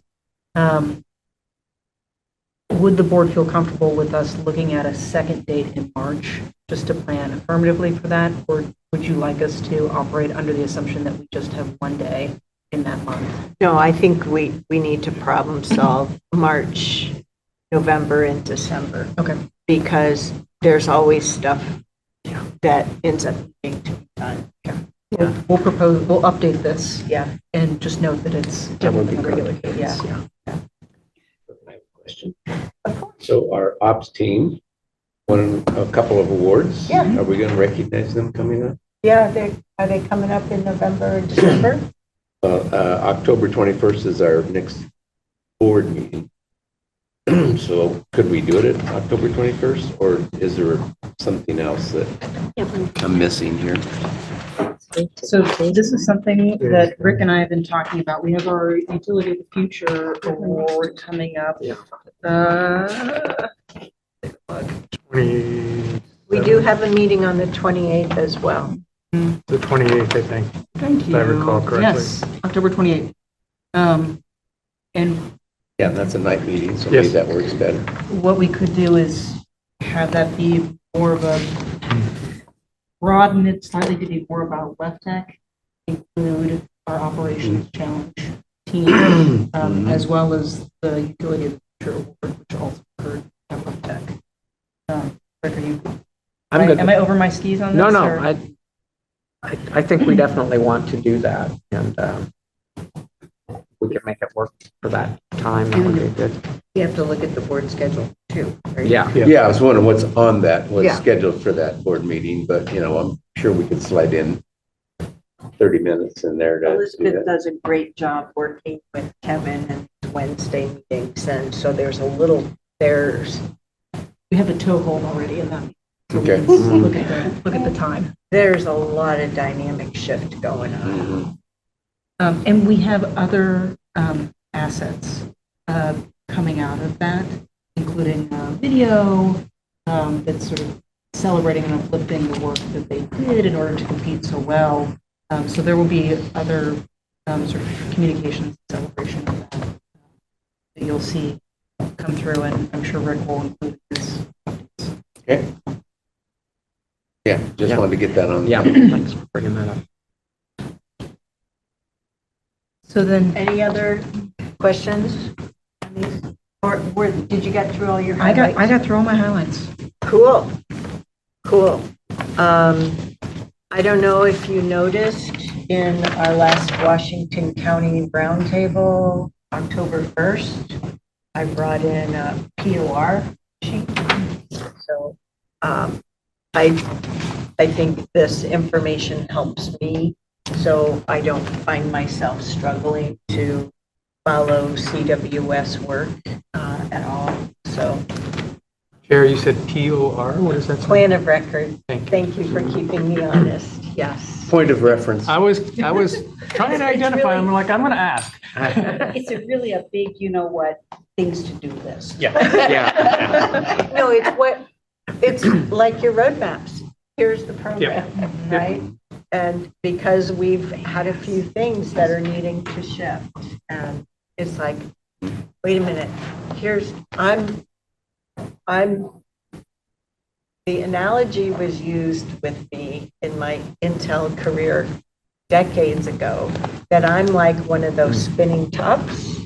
Would the board feel comfortable with us looking at a second date in March, just to plan affirmatively for that? Or would you like us to operate under the assumption that we just have one day in that month? No, I think we need to problem solve March, November, and December. Okay. Because there's always stuff that ends up being to be done. We'll update this. And just note that it's different than the regular cadence. Question. So our ops team won a couple of awards. Yeah. Are we going to recognize them coming up? Yeah, are they coming up in November and December? October 21st is our next board meeting. So could we do it at October 21st, or is there something else that I'm missing here? So this is something that Rick and I have been talking about. We have our Utility of the Future award coming up. We do have a meeting on the 28th as well. The 28th, I think. Thank you. If I recall correctly. Yes, October 28th. And Yeah, that's a night meeting, so maybe that works better. what we could do is have that be more of a, broaden it slightly to be more about WEFTEC, include our operations challenge team, as well as the Utility of the Future award, which also occurred at WEFTEC. Rick, are you? I'm good. Am I over my skis on this? No, or- I think we definitely want to do that, and we can make it work for that time. That would be good. You have to look at the board schedule too, right? Yeah, I was wondering what's on that, what's Yeah. scheduled for that board meeting, but I'm sure we could slide in 30 minutes in there to do Elizabeth that. does a great job working with Kevin and Wednesday meetings, and so there's We have a toehold already in that. So we Okay. can look at the time. there's a lot of dynamic shift going on. And we have other assets coming out of that, including video that's sort of celebrating and uplifting the work that they did in order to compete so well. So there will be other sort of communications celebration of that that you'll see come through, and I'm sure Rick will include his. Okay. Yeah, just wanted to get that on. Yeah, thanks for bringing that up. So then, Any other questions? Or did you get through all your highlights? I got through all my highlights. Cool. I don't know if you noticed in our last Washington County Roundtable, October 1st, I brought in a POR sheet. So I think this information helps me, so I don't find myself struggling to follow CWS work at all. So, Chair, you said POR, what does that stand? plan of record. Thank you. Thank you for keeping me honest. Yes. Point of reference. I was trying to identify, I'm like, I'm gonna ask. It's really a big, you know what, things to do list. Yeah. No, it's like your roadmaps. Here's the program, right? And because we've had a few things that are needing to shift, and it's like, wait a minute, the analogy was used with me in my Intel career decades ago, that I'm like one of those spinning tops,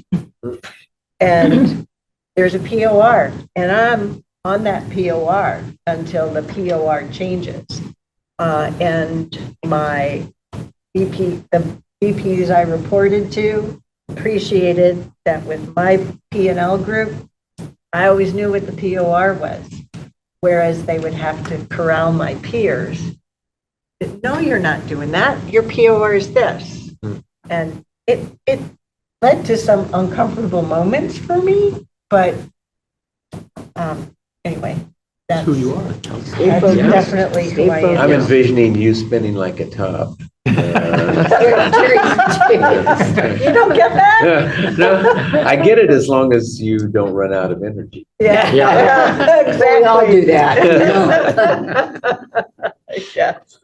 and there's a POR, and I'm on that POR until the POR changes. And my the VPs I reported to appreciated that with my P&L group, I always knew what the POR was, whereas they would have to corral my peers. No, you're not doing that. Your POR is this. And it led to some uncomfortable moments for me, but anyway, that's who you are. That's definitely who I am. I'm envisioning you spinning like a top. You don't get that? No, I get it as long as you don't run out of energy. Yeah, exactly. We all do that. Yes.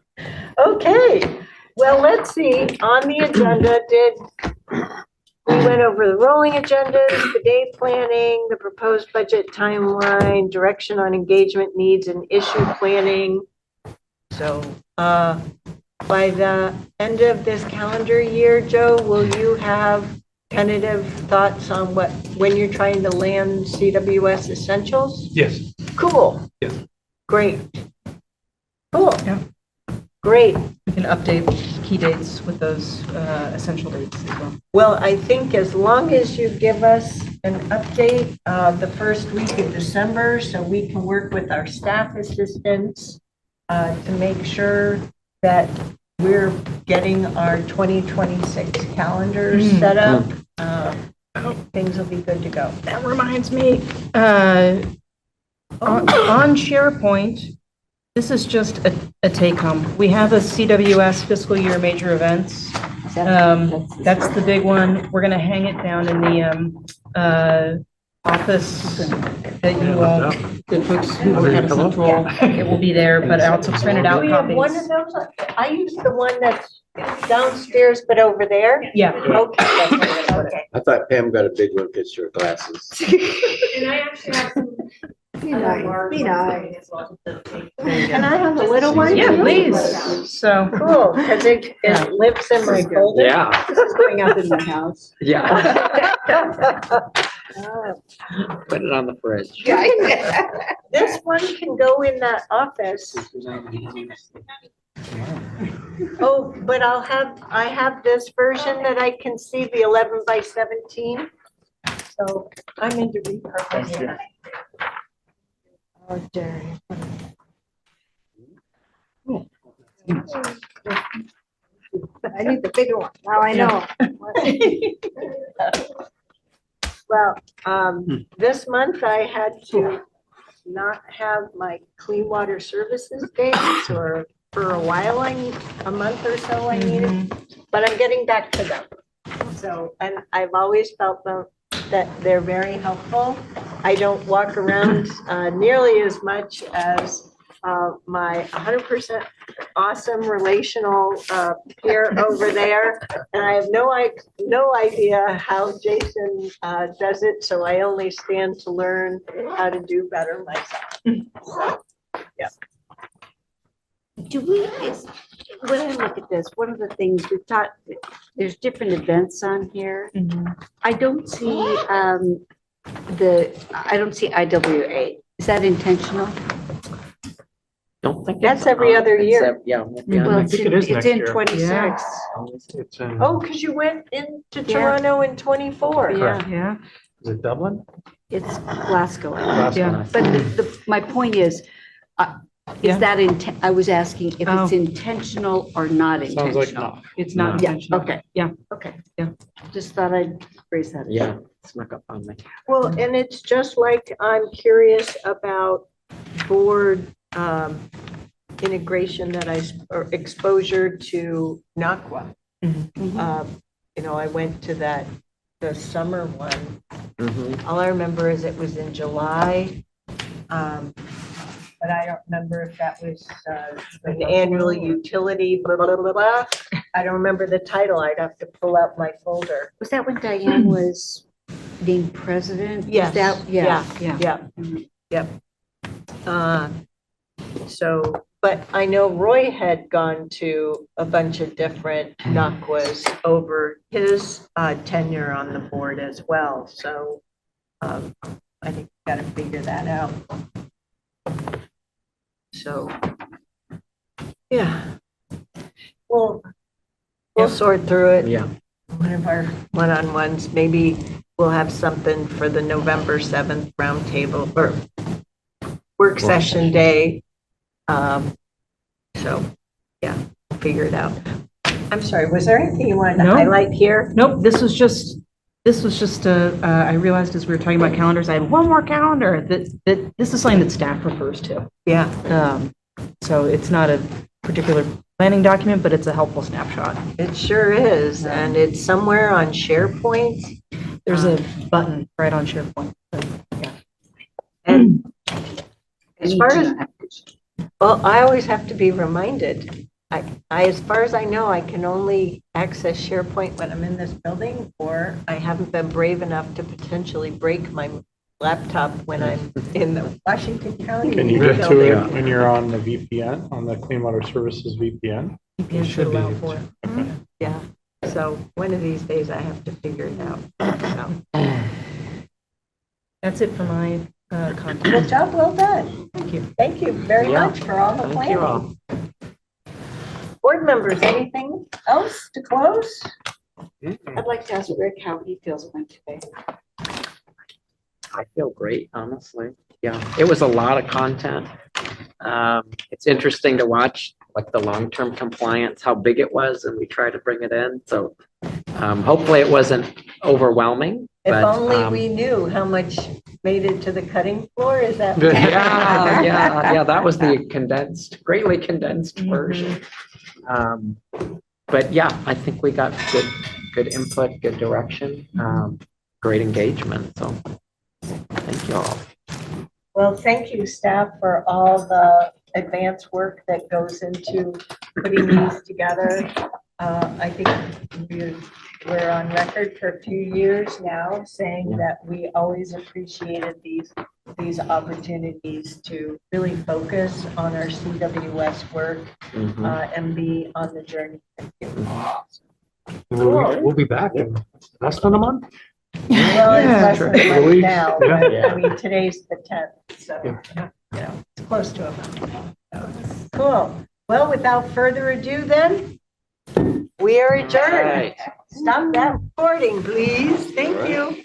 Okay, well, let's see, on the agenda, we went over the rolling agendas, the day planning, the proposed budget timeline, direction on engagement needs and issue planning. So, by the end of this calendar year, Joe, will you have tentative thoughts on when you're trying to land CWS essentials? Yes. Cool. Yes. Great. Cool. Yeah. Great. We can update key dates with those essential dates as well. Well, I think as long as you give us an update the first week of December, so we can work with our staff assistants to make sure that we're getting our 2026 calendars set up. Things will be good to go. That reminds me, on SharePoint, this is just a take-home. We have a CWS fiscal year major events. That's the big one. We're going to hang it down in the office that you all, the folks who have central, it will be there, but I also printed out Do we have one copies. of those? I use the one that's downstairs, but over there? Yeah. Okay. Okay. I thought Pam got a big one picture of glasses. And I actually have some. Be nice, be nice. Can I have a little one? Yeah, please. So. Cool, because it lives in my folder. Yeah. This is going up in my house. Yeah. Put it on the fridge. This one can go in that office. Oh, but I have this version that I can see the 11 by 17. So I'm into repurposing. Oh, Jerry. I need the bigger one. Now I know. Well, this month I had to not have my clean water services days, or for a while, a month or so I needed, but I'm getting back to them. So, and I've always felt that they're very helpful. I don't walk around nearly as much as my 100% awesome relational peer over there. And I have no idea how Jason does it, so I only stand to learn how to do better myself. So, yeah. Do we, when I look at this, one of the things we've taught, there's different events on here. I don't see I don't see IWA. Is that intentional? Don't think That's every other year. Yeah. Well, I think it is it's next in year. 26. It's in, Oh, because you went into Toronto in 24. Yeah, Yeah. is it Dublin? it's Glasgow. Glasgow. Yeah. But my point is, Yeah. Is that I was asking if Oh. it's intentional or not Sounds like intentional. not. It's not Yeah, intentional. okay. Yeah. Okay. Yeah. Just thought I'd raise that. Yeah, snuck up on me. Well, and it's just like I'm curious about board integration or exposure to NACWA. You know, I went to the summer one. All I remember is it was in July. But I don't remember if that was an annual utility, blah, blah, blah, blah. I don't remember the title. I'd have to pull out my folder. Was that when Diane was named president? Was Yes, that- yeah, Yeah. yep. So, but I know Roy had gone to a bunch of different NACWAs over his tenure on the board as well. So I think we got to figure that out. So, yeah. We'll sort through it. Yeah. One of our one-on-ones, maybe we'll have something for the November 7th roundtable or work session day. So, yeah, figure it out. I'm sorry, was there anything you wanted to No. highlight here? Nope, this was just, I realized as we were talking about calendars, I had one more calendar that this is something that staff refers to. Yeah. So it's not a particular planning document, but it's a helpful snapshot. It sure is, and it's somewhere on SharePoint. There's a button right on SharePoint. So, yeah. And as far as, well, I always have to be reminded. As far as I know, I can only access SharePoint when I'm in this building, or I haven't been brave enough to potentially break my laptop when I'm in the Washington County. Can you get to building. it when you're on the VPN, on the Clean Water Services VPN? VPN should allow for it. Yeah, so one of these days I have to figure it out. So. That's it for my content. Good job, well done. Thank you. Thank you very Yeah. much for all the Thank you all. planning. Board members, anything else to close? I'd like to ask Rick how he feels it went today. I feel great, honestly. Yeah, it was a lot of content. It's interesting to watch like the long-term compliance, how big it was, and we try to bring it in. So hopefully it wasn't overwhelming. If but, only we knew how much made it to the cutting floor, is that? yeah, that was the greatly condensed version. But yeah, I think we got good input, good direction, great engagement. So thank you all. Well, thank you, staff, for all the advanced work that goes into putting these together. I think we're on record for a few years now saying that we always appreciated these opportunities to really focus on our CWS work and be on the journey. We'll be back in less than a month. Well, it's less than a month Release, now, yeah. but I mean, today's the 10th, so, you know, it's close to a month. So, cool. Well, without further ado then, we are adjourned. Right. Stop that recording, please. Thank you.